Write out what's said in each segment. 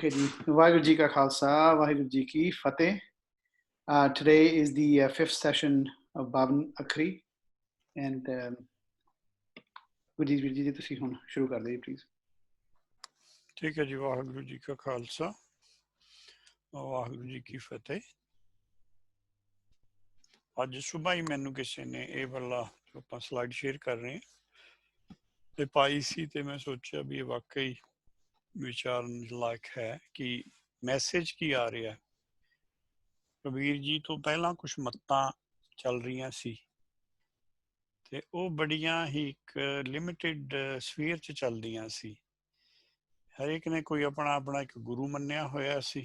Okay, ji. Vaheguru Ji Ka Khalsa, Vaheguru Ji Ki Fateh. Today is the fifth session of Bavan Akhri, and Guru Ji, ਤੁਸੀਂ ਹੁਣ ਸ਼ੁਰੂ ਕਰ ਦਿਓ please. ठीक है जी। वाहिगुरु जी का खालसा वाहिगुरु जी की फतेह। ਅੱਜ ਸੁਬਾਹ ਹੀ ਮੈਨੂੰ ਕਿਸੇ ਨੇ ਇਹ ਵਾਲਾ ਜੋ ਆਪਾਂ ਸਲਾਈਡ ਸ਼ੇਅਰ ਕਰ ਰਹੇ ਹਾਂ ਤੇ ਪਾਈ ਸੀ ਤੇ ਮੈਂ ਸੋਚਿਆ ਵੀ ਇਹ ਵਾਕਈ ਵਿਚਾਰਨ ਲਾਇਕ ਹੈ ਕਿ ਮੈਸੇਜ ਕੀ ਆ ਰਿਹਾ। ਕਬੀਰ ਜੀ ਤੋਂ ਪਹਿਲਾਂ ਕੁਝ ਮੱਤਾਂ ਚੱਲ ਰਹੀਆਂ ਸੀ ਤੇ ਉਹ ਬੜੀਆਂ ਹੀ ਇੱਕ ਲਿਮਿਟਿਡ ਸਫੀਅਰ 'ਚ ਚੱਲਦੀਆਂ ਸੀ। ਹਰੇਕ ਨੇ ਕੋਈ ਆਪਣਾ ਆਪਣਾ ਇੱਕ ਗੁਰੂ ਮੰਨਿਆ ਹੋਇਆ ਸੀ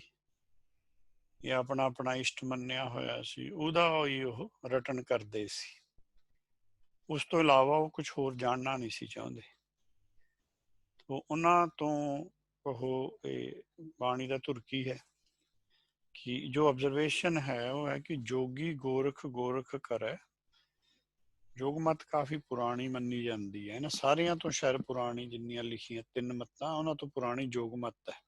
ਜਾਂ ਆਪਣਾ ਆਪਣਾ ਇਸ਼ਟ ਮੰਨਿਆ ਹੋਇਆ ਸੀ, ਉਹਦਾ ਹੀ ਉਹ ਰਟਨ ਕਰਦੇ ਸੀ। ਉਸ ਤੋਂ ਇਲਾਵਾ ਉਹ ਕੁਝ ਹੋਰ ਜਾਣਨਾ ਨਹੀਂ ਸੀ ਚਾਹੁੰਦੇ। ਉਹਨਾਂ ਤੋਂ ਉਹ ਇਹ ਬਾਣੀ ਦਾ ਧੁਰਕੀ ਹੈ ਕਿ ਜੋ ਆਬਜ਼ਰਵੇਸ਼ਨ ਹੈ ਉਹ ਹੈ ਕਿ ਜੋਗੀ ਗੋਰਖ ਗੋਰਖ ਕਰੈ। ਜੋਗਮਤ ਕਾਫੀ ਪੁਰਾਣੀ ਮੰਨੀ ਜਾਂਦੀ ਹੈ ਨਾ, ਸਾਰਿਆਂ ਤੋਂ ਸ਼ਾਇਦ ਪੁਰਾਣੀ ਜਿੰਨੀਆਂ ਲਿਖੀਆਂ 3 ਮੱਤਾਂ ਉਹਨਾਂ ਤੋਂ ਪੁਰਾਣੀ ਜੋਗਮਤ ਹੈ।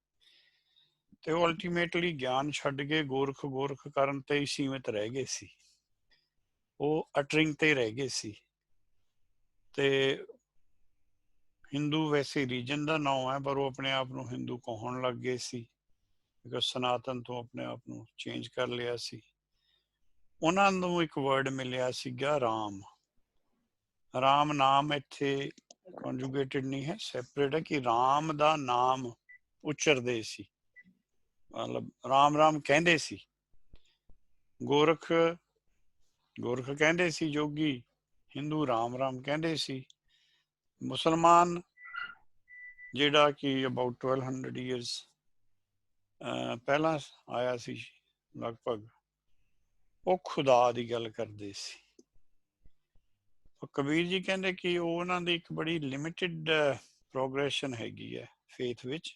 ਤੇ ਉਹ ਅਲਟੀਮੇਟਲੀ ਗਿਆਨ ਛੱਡ ਕੇ ਗੋਰਖ ਗੋਰਖ ਕਰਨ ਤੇ ਹੀ ਸੀਮਿਤ ਰਹਿ ਗਏ ਸੀ। ਉਹ ਅਟਰਿੰਗ ਤੇ ਰਹਿ ਗਏ ਸੀ। ਤੇ ਹਿੰਦੂ ਵੈਸੇ ਰੀਜਨ ਦਾ ਨਾਮ ਹੈ ਪਰ ਉਹ ਆਪਣੇ ਆਪ ਨੂੰ ਹਿੰਦੂ ਕਹਾਉਣ ਲੱਗ ਗਏ ਸੀ ਬਿਕਾਜ਼ ਸਨਾਤਨ ਤੋਂ ਆਪਣੇ ਆਪ ਨੂੰ ਚੇਂਜ ਕਰ ਲਿਆ ਸੀ। ਉਹਨਾਂ ਨੂੰ ਇੱਕ ਵਰਡ ਮਿਲਿਆ ਸੀਗਾ ਰਾਮ। ਰਾਮ ਨਾਮ ਇੱਥੇ ਕੰਜੂਗੇਟਡ ਨਹੀਂ ਹੈ, ਸੈਪਰੇਟ ਹੈ ਕਿ ਰਾਮ ਦਾ ਨਾਮ ਉਚਰਦੇ ਸੀ, ਮਤਲਬ ਰਾਮ ਰਾਮ ਕਹਿੰਦੇ ਸੀ। ਗੋਰਖ ਗੋਰਖ ਕਹਿੰਦੇ ਸੀ, ਜੋਗੀ ਹਿੰਦੂ ਰਾਮ ਰਾਮ ਕਹਿੰਦੇ ਸੀ। ਮੁਸਲਮਾਨ ਜਿਹੜਾ ਕਿ ਅਬਾਊਟ 1200 years ਪਹਿਲਾਂ ਆਇਆ ਸੀ ਲਗਭਗ, ਉਹ ਖੁਦਾ ਦੀ ਗੱਲ ਕਰਦੇ ਸੀ। ਕਬੀਰ ਜੀ ਕਹਿੰਦੇ ਕਿ ਉਹ ਉਹਨਾਂ ਦੀ ਇੱਕ ਬੜੀ ਲਿਮਿਟਿਡ ਪ੍ਰੋਗਰੈਸ਼ਨ ਹੈਗੀ ਹੈ ਫੇਥ ਵਿੱਚ,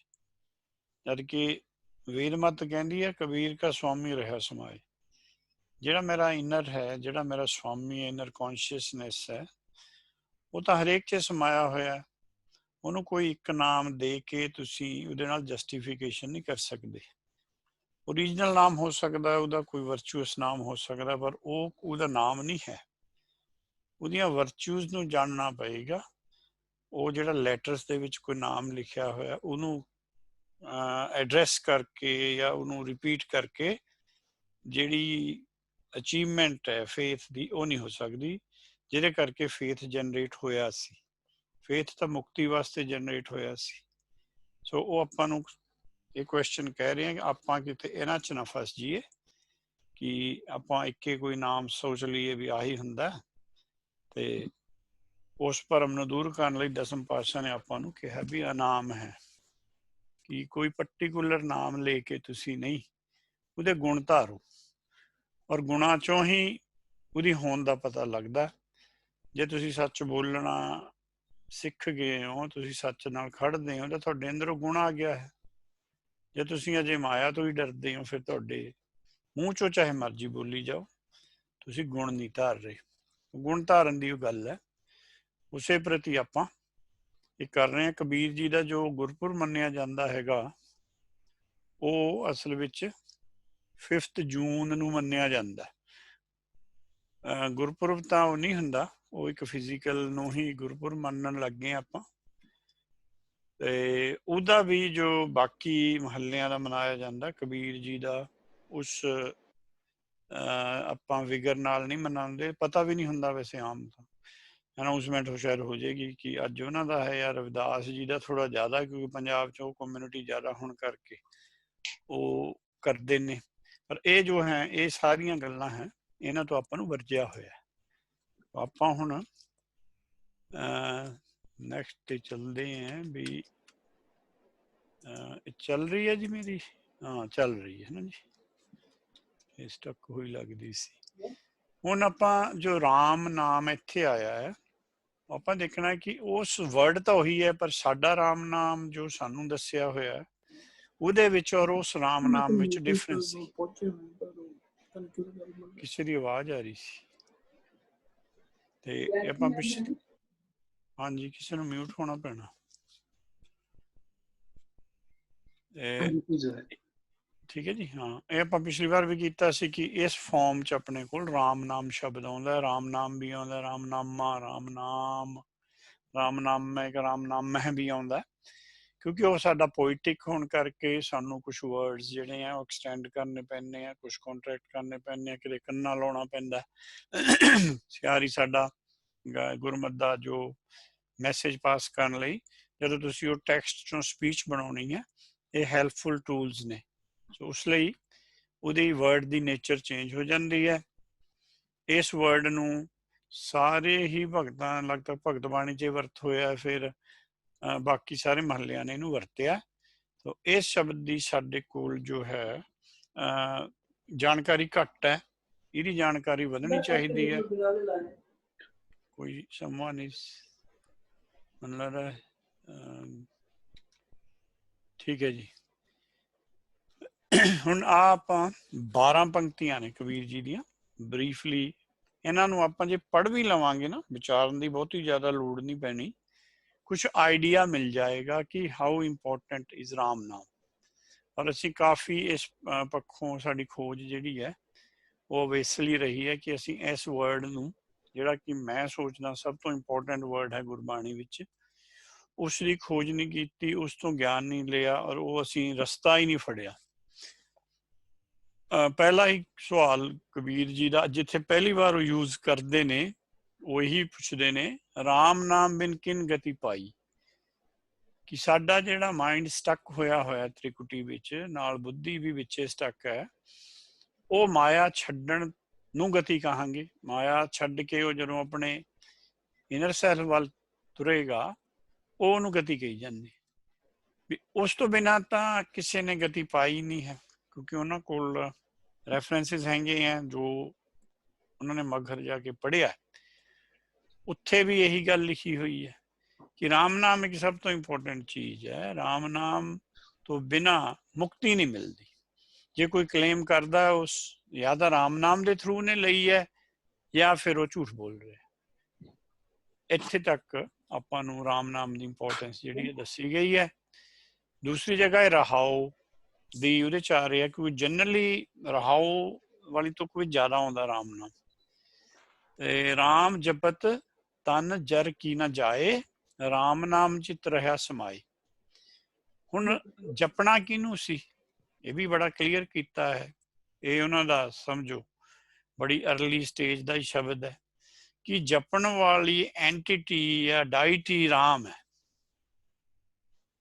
ਜਦ ਕਿ ਵੇਦ ਮਤ ਕਹਿੰਦੀ ਹੈ ਕਬੀਰ ਕਾ ਸਵਾਮੀ ਰਿਹਾ ਸਮਾਏ। ਜਿਹੜਾ ਮੇਰਾ ਇਨਰ ਹੈ, ਜਿਹੜਾ ਮੇਰਾ ਸਵਾਮੀ ਇਨਰ ਕੌਨਸ਼ੀਅਸਨੈਸ ਹੈ, ਉਹ ਤਾਂ ਹਰੇਕ 'ਚ ਸਮਾਇਆ ਹੋਇਆ। ਉਹਨੂੰ ਕੋਈ ਇੱਕ ਨਾਮ ਦੇ ਕੇ ਤੁਸੀਂ ਉਹਦੇ ਨਾਲ ਜਸਟੀਫਿਕੇਸ਼ਨ ਨਹੀਂ ਕਰ ਸਕਦੇ। ਓਰੀਜਨਲ ਨਾਮ ਹੋ ਸਕਦਾ, ਉਹਦਾ ਕੋਈ ਵਰਚੂਅਸ ਨਾਮ ਹੋ ਸਕਦਾ, ਪਰ ਉਹ ਉਹਦਾ ਨਾਮ ਨਹੀਂ ਹੈ। ਉਹਦੀਆਂ ਵਰਚੂਜ਼ ਨੂੰ ਜਾਣਨਾ ਪਏਗਾ। ਉਹ ਜਿਹੜਾ ਲੈਟਰਸ ਦੇ ਵਿੱਚ ਕੋਈ ਨਾਮ ਲਿਖਿਆ ਹੋਇਆ ਉਹਨੂੰ ਐਡਰੈਸ ਕਰਕੇ ਜਾਂ ਉਹਨੂੰ ਰਿਪੀਟ ਕਰਕੇ ਜਿਹੜੀ ਅਚੀਵਮੈਂਟ ਹੈ ਫੇਥ ਦੀ ਉਹ ਨਹੀਂ ਹੋ ਸਕਦੀ, ਜਿਹਦੇ ਕਰਕੇ ਫੇਥ ਜਨਰੇਟ ਹੋਇਆ ਸੀ। ਫੇਥ ਤਾਂ ਮੁਕਤੀ ਵਾਸਤੇ ਜਨਰੇਟ ਹੋਇਆ ਸੀ। ਸੋ ਉਹ ਆਪਾਂ ਨੂੰ ਇਹ ਕੁਐਸਚਨ ਕਹਿ ਰਹੇ ਹਾਂ ਕਿ ਆਪਾਂ ਕਿਤੇ ਇਹਨਾਂ 'ਚ ਨਾ ਫਸ ਜਾਈਏ ਕਿ ਆਪਾਂ ਇੱਕੇ ਕੋਈ ਨਾਮ ਸੋਚ ਲਈਏ ਵੀ ਆਹੀ ਹੁੰਦਾ। ਤੇ ਉਸ ਭਰਮ ਨੂੰ ਦੂਰ ਕਰਨ ਲਈ ਦਸਮ ਪਾਤਸ਼ਾਹ ਨੇ ਆਪਾਂ ਨੂੰ ਕਿਹਾ ਵੀ ਅਨਾਮ ਹੈ, ਕਿ ਕੋਈ ਪਰਟੀਕੂਲਰ ਨਾਮ ਲੈ ਕੇ ਤੁਸੀਂ ਨਹੀਂ, ਉਹਦੇ ਗੁਣ ਧਾਰੋ। ਔਰ ਗੁਣਾਂ 'ਚੋਂ ਹੀ ਉਹਦੀ ਹੋਂਦ ਦਾ ਪਤਾ ਲੱਗਦਾ। ਜੇ ਤੁਸੀਂ ਸੱਚ ਬੋਲਣਾ ਸਿੱਖ ਗਏ ਹੋ, ਤੁਸੀਂ ਸੱਚ ਨਾਲ ਖੜਦੇ ਹੋ, ਤਾਂ ਤੁਹਾਡੇ ਅੰਦਰੋਂ ਗੁਣ ਆ ਗਿਆ ਹੈ। ਜੇ ਤੁਸੀਂ ਅਜੇ ਮਾਇਆ ਤੋਂ ਹੀ ਡਰਦੇ ਹੋ, ਫਿਰ ਤੁਹਾਡੇ ਮੂੰਹ 'ਚੋਂ ਚਾਹੇ ਮਰਜ਼ੀ ਬੋਲੀ ਜਾਓ, ਤੁਸੀਂ ਗੁਣ ਨਹੀਂ ਧਾਰ ਰਹੇ। ਗੁਣ ਧਾਰਨ ਦੀ ਉਹ ਗੱਲ ਹੈ। ਉਸੇ ਪ੍ਰਤੀ ਆਪਾਂ ਇਹ ਕਰ ਰਹੇ ਹਾਂ। ਕਬੀਰ ਜੀ ਦਾ ਜੋ ਗੁਰਪੁਰਬ ਮੰਨਿਆ ਜਾਂਦਾ ਹੈਗਾ, ਉਹ ਅਸਲ ਵਿੱਚ 5 ਜੂਨ ਨੂੰ ਮੰਨਿਆ ਜਾਂਦਾ। ਗੁਰਪੁਰਬ ਤਾਂ ਉਹ ਨਹੀਂ ਹੁੰਦਾ, ਉਹ ਇੱਕ ਫਿਜ਼ੀਕਲ ਨੂੰ ਹੀ ਗੁਰਪੁਰਬ ਮੰਨਣ ਲੱਗੇ ਆਪਾਂ। ਤੇ ਉਹਦਾ ਵੀ ਜੋ ਬਾਕੀ ਮਹੱਲਿਆਂ ਦਾ ਮਨਾਇਆ ਜਾਂਦਾ, ਕਬੀਰ ਜੀ ਦਾ ਉਸ ਆਪਾਂ ਵਿਗਰ ਨਾਲ ਨਹੀਂ ਮਨਾਉਂਦੇ। ਪਤਾ ਵੀ ਨਹੀਂ ਹੁੰਦਾ ਵੈਸੇ। ਆਮ ਤਾਂ ਅਨਾਊਂਸਮੈਂਟ ਸ਼ਾਇਦ ਹੋ ਜਾਏਗੀ ਕਿ ਅੱਜ ਉਹਨਾਂ ਦਾ ਹੈ ਜਾਂ ਰਵਿਦਾਸ ਜੀ ਦਾ ਥੋੜ੍ਹਾ ਜ਼ਿਆਦਾ, ਕਿਉਂਕਿ ਪੰਜਾਬ 'ਚ ਉਹ ਕਮਿਊਨਿਟੀ ਜ਼ਿਆਦਾ ਹੋਣ ਕਰਕੇ ਉਹ ਕਰਦੇ ਨੇ। ਪਰ ਇਹ ਜੋ ਹੈ, ਇਹ ਸਾਰੀਆਂ ਗੱਲਾਂ ਹੈ, ਇਹਨਾਂ ਤੋਂ ਆਪਾਂ ਨੂੰ ਵਰਜਿਆ ਹੋਇਆ। ਆਪਾਂ ਹੁਣ ਨੈਕਸਟ ਤੇ ਚੱਲਦੇ ਹਾਂ ਵੀ ਚੱਲ ਰਹੀ ਹੈ ਜੀ ਮੇਰੀ? ਹਾਂ ਚੱਲ ਰਹੀ ਹੈ ਨਾ ਜੀ, ਇਹ ਸਟਕ ਹੋਈ ਲੱਗਦੀ ਸੀ। ਹੁਣ ਆਪਾਂ ਜੋ ਰਾਮ ਨਾਮ ਇੱਥੇ ਆਇਆ ਹੈ, ਆਪਾਂ ਦੇਖਣਾ ਕਿ ਉਸ ਵਰਡ ਤਾਂ ਉਹੀ ਹੈ, ਪਰ ਸਾਡਾ ਰਾਮ ਨਾਮ ਜੋ ਸਾਨੂੰ ਦੱਸਿਆ ਹੋਇਆ ਉਹਦੇ ਵਿੱਚ ਔਰ ਉਸ ਰਾਮ ਨਾਮ ਵਿੱਚ ਡਿਫਰੈਂਸ ਸੀ। ਕਿਸੇ ਦੀ ਆਵਾਜ਼ ਆ ਰਹੀ ਸੀ ਤੇ ਆਪਾਂ ਪਿੱਛੇ, ਹਾਂਜੀ ਕਿਸੇ ਨੂੰ ਮਿਊਟ ਹੋਣਾ ਪੈਣਾ। ਠੀਕ ਹੈ ਜੀ। ਹਾਂ, ਇਹ ਆਪਾਂ ਪਿਛਲੀ ਵਾਰ ਵੀ ਕੀਤਾ ਸੀ ਕਿ ਇਸ ਫਾਰਮ 'ਚ ਆਪਣੇ ਕੋਲ ਰਾਮ ਨਾਮ ਸ਼ਬਦ ਆਉਂਦਾ, ਰਾਮ ਨਾਮ ਵੀ ਆਉਂਦਾ, ਰਾਮ ਨਾਮਾ, ਰਾਮ ਨਾਮ, ਰਾਮ ਨਾਮ ਇੱਕ ਰਾਮ ਨਾਮ ਮਹਿ ਵੀ ਆਉਂਦਾ, ਕਿਉਂਕਿ ਉਹ ਸਾਡਾ ਪੋਇਟਿਕ ਹੋਣ ਕਰਕੇ ਸਾਨੂੰ ਕੁਛ ਵਰਡਸ ਜਿਹੜੇ ਆ ਉਹ ਐਕਸਟੈਂਡ ਕਰਨੇ ਪੈਂਦੇ ਆ, ਕੁਛ ਕੰਟਰੈਕਟ ਕਰਨੇ ਪੈਂਦੇ ਆ, ਕਿਤੇ ਕੰਨਾ ਲਾਉਣਾ ਪੈਂਦਾ। ਸਿਆਰੀ ਸਾਡਾ ਗੁਰਮਤ ਦਾ ਜੋ ਮੈਸੇਜ ਪਾਸ ਕਰਨ ਲਈ ਜਦੋਂ ਤੁਸੀਂ ਉਹ ਟੈਕਸਟ ਚੋਂ ਸਪੀਚ ਬਣਾਉਣੀ ਹੈ, ਇਹ ਹੈਲਪਫੁਲ ਟੂਲਸ ਨੇ। ਸੋ ਉਸ ਲਈ ਉਹਦੀ ਵਰਡ ਦੀ ਨੇਚਰ ਚੇਂਜ ਹੋ ਜਾਂਦੀ ਹੈ। ਇਸ ਵਰਡ ਨੂੰ ਸਾਰੇ ਹੀ ਭਗਤਾਂ ਲਗਭਗ ਭਗਤ ਬਾਣੀ 'ਚ ਵਰਤ ਹੋਇਆ, ਫਿਰ ਬਾਕੀ ਸਾਰੇ ਮਹੱਲਿਆਂ ਨੇ ਇਹਨੂੰ ਵਰਤਿਆ। ਸੋ ਇਸ ਸ਼ਬਦ ਦੀ ਸਾਡੇ ਕੋਲ ਜੋ ਹੈ ਜਾਣਕਾਰੀ ਘੱਟ ਹੈ, ਇਹਦੀ ਜਾਣਕਾਰੀ ਵਧਣੀ ਚਾਹੀਦੀ ਹੈ। ਕੋਈ ਸਮਾਂ ਨਹੀਂ ਮੈਨੂੰ ਲੱਗਦਾ। ਠੀਕ ਹੈ ਜੀ। ਹੁਣ ਆ ਆਪਾਂ 12 ਪੰਕਤੀਆਂ ਨੇ ਕਬੀਰ ਜੀ ਦੀਆਂ, ਬਰੀਫਲੀ ਇਹਨਾਂ ਨੂੰ ਆਪਾਂ ਜੇ ਪੜ੍ਹ ਵੀ ਲਵਾਂਗੇ ਨਾ, ਵਿਚਾਰਨ ਦੀ ਬਹੁਤੀ ਜ਼ਿਆਦਾ ਲੋੜ ਨਹੀਂ ਪੈਣੀ, ਕੁਛ ਆਈਡੀਆ ਮਿਲ ਜਾਏਗਾ ਕਿ ਹਾਊ ਇੰਪੋਰਟੈਂਟ ਇਜ਼ ਰਾਮ ਨਾਮ। ਔਰ ਅਸੀਂ ਕਾਫੀ ਇਸ ਪੱਖੋਂ ਸਾਡੀ ਖੋਜ ਜਿਹੜੀ ਹੈ ਉਹ ਵੇਸਲੀ ਰਹੀ ਹੈ ਕਿ ਅਸੀਂ ਇਸ ਵਰਡ ਨੂੰ, ਜਿਹੜਾ ਕਿ ਮੈਂ ਸੋਚਦਾ ਸਭ ਤੋਂ ਇੰਪੋਰਟੈਂਟ ਵਰਡ ਹੈ ਗੁਰਬਾਣੀ ਵਿੱਚ, ਉਸ ਦੀ ਖੋਜ ਨਹੀਂ ਕੀਤੀ, ਉਸ ਤੋਂ ਗਿਆਨ ਨਹੀਂ ਲਿਆ, ਔਰ ਉਹ ਅਸੀਂ ਰਸਤਾ ਹੀ ਨਹੀਂ ਫੜਿਆ। ਪਹਿਲਾ ਹੀ ਸਵਾਲ ਕਬੀਰ ਜੀ ਦਾ, ਜਿੱਥੇ ਪਹਿਲੀ ਵਾਰ ਉਹ ਯੂਜ਼ ਕਰਦੇ ਨੇ, ਉਹ ਇਹੀ ਪੁੱਛਦੇ ਨੇ, ਰਾਮ ਨਾਮ ਬਿਨ ਕਿਨ ਗਤੀ ਪਾਈ। ਕਿ ਸਾਡਾ ਜਿਹੜਾ ਮਾਈਂਡ ਸਟਕ ਹੋਇਆ ਤ੍ਰਿਕੁਟੀ ਵਿੱਚ, ਨਾਲ ਬੁੱਧੀ ਵੀ ਵਿੱਚੇ ਸਟਕ ਹੈ, ਉਹ ਮਾਇਆ ਛੱਡਣ ਨੂੰ ਗਤੀ ਕਹਾਂਗੇ। ਮਾਇਆ ਛੱਡ ਕੇ ਉਹ ਜਦੋਂ ਆਪਣੇ ਇਨਰ ਸੈਲਫ ਵੱਲ ਤੁਰੇਗਾ, ਉਹ ਉਹਨੂੰ ਗਤੀ ਕਹੀ ਜਾਂਦੀ। ਵੀ ਉਸ ਤੋਂ ਬਿਨਾਂ ਤਾਂ ਕਿਸੇ ਨੇ ਗਤੀ ਪਾਈ ਨਹੀਂ ਹੈ, ਕਿਉਂਕਿ ਉਹਨਾਂ ਕੋਲ ਰੈਫਰੈਂਸਿਸ ਹੈਗੇ ਆ ਜੋ ਉਹਨਾਂ ਨੇ ਮਗਰ ਜਾ ਕੇ ਪੜ੍ਹਿਆ, ਉੱਥੇ ਵੀ ਇਹੀ ਗੱਲ ਲਿਖੀ ਹੋਈ ਹੈ ਕਿ ਰਾਮ ਨਾਮ ਇੱਕ ਸਭ ਤੋਂ ਇੰਪੋਰਟੈਂਟ ਚੀਜ਼ ਹੈ। ਰਾਮ ਨਾਮ ਤੋਂ ਬਿਨਾਂ ਮੁਕਤੀ ਨਹੀਂ ਮਿਲਦੀ। ਜੇ ਕੋਈ ਕਲੇਮ ਕਰਦਾ, ਉਸ ਜਾਂ ਤਾਂ ਰਾਮ ਨਾਮ ਦੇ ਥਰੂ ਨੇ ਲਈ ਹੈ ਜਾਂ ਫਿਰ ਉਹ ਝੂਠ ਬੋਲ ਰਿਹਾ। ਇੱਥੇ ਤੱਕ ਆਪਾਂ ਨੂੰ ਰਾਮ ਨਾਮ ਦੀ ਇੰਪੋਰਟੈਂਸ ਜਿਹੜੀ ਹੈ ਦੱਸੀ ਗਈ ਹੈ। ਦੂਸਰੀ ਜਗ੍ਹਾ ਰਹਾਓ ਦੀ ਉਹਦੇ 'ਚ ਆ ਰਿਹਾ, ਕਿਉਂਕਿ ਜਨਰਲੀ ਰਹਾਓ ਵਾਲੀ ਤੋਂ ਕੋਈ ਜ਼ਿਆਦਾ ਆਉਂਦਾ ਰਾਮ ਨਾਮ। ਤੇ ਰਾਮ ਜਪਤ ਤਨ ਜਰ ਕੀ ਨਾ ਜਾਏ, ਰਾਮ ਨਾਮ ਚਿਤ ਰਿਹਾ ਸਮਾਏ। ਹੁਣ ਜਪਣਾ ਕਿਹਨੂੰ ਸੀ, ਇਹ ਵੀ ਬੜਾ ਕਲੀਅਰ ਕੀਤਾ ਹੈ। ਇਹ ਉਹਨਾਂ ਦਾ ਸਮਝੋ ਬੜੀ ਅਰਲੀ ਸਟੇਜ ਦਾ ਹੀ ਸ਼ਬਦ ਹੈ ਕਿ ਜਪਣ ਵਾਲੀ ਐਂਟੀਟੀ ਜਾਂ ਡਾਇਟੀ ਰਾਮ ਹੈ।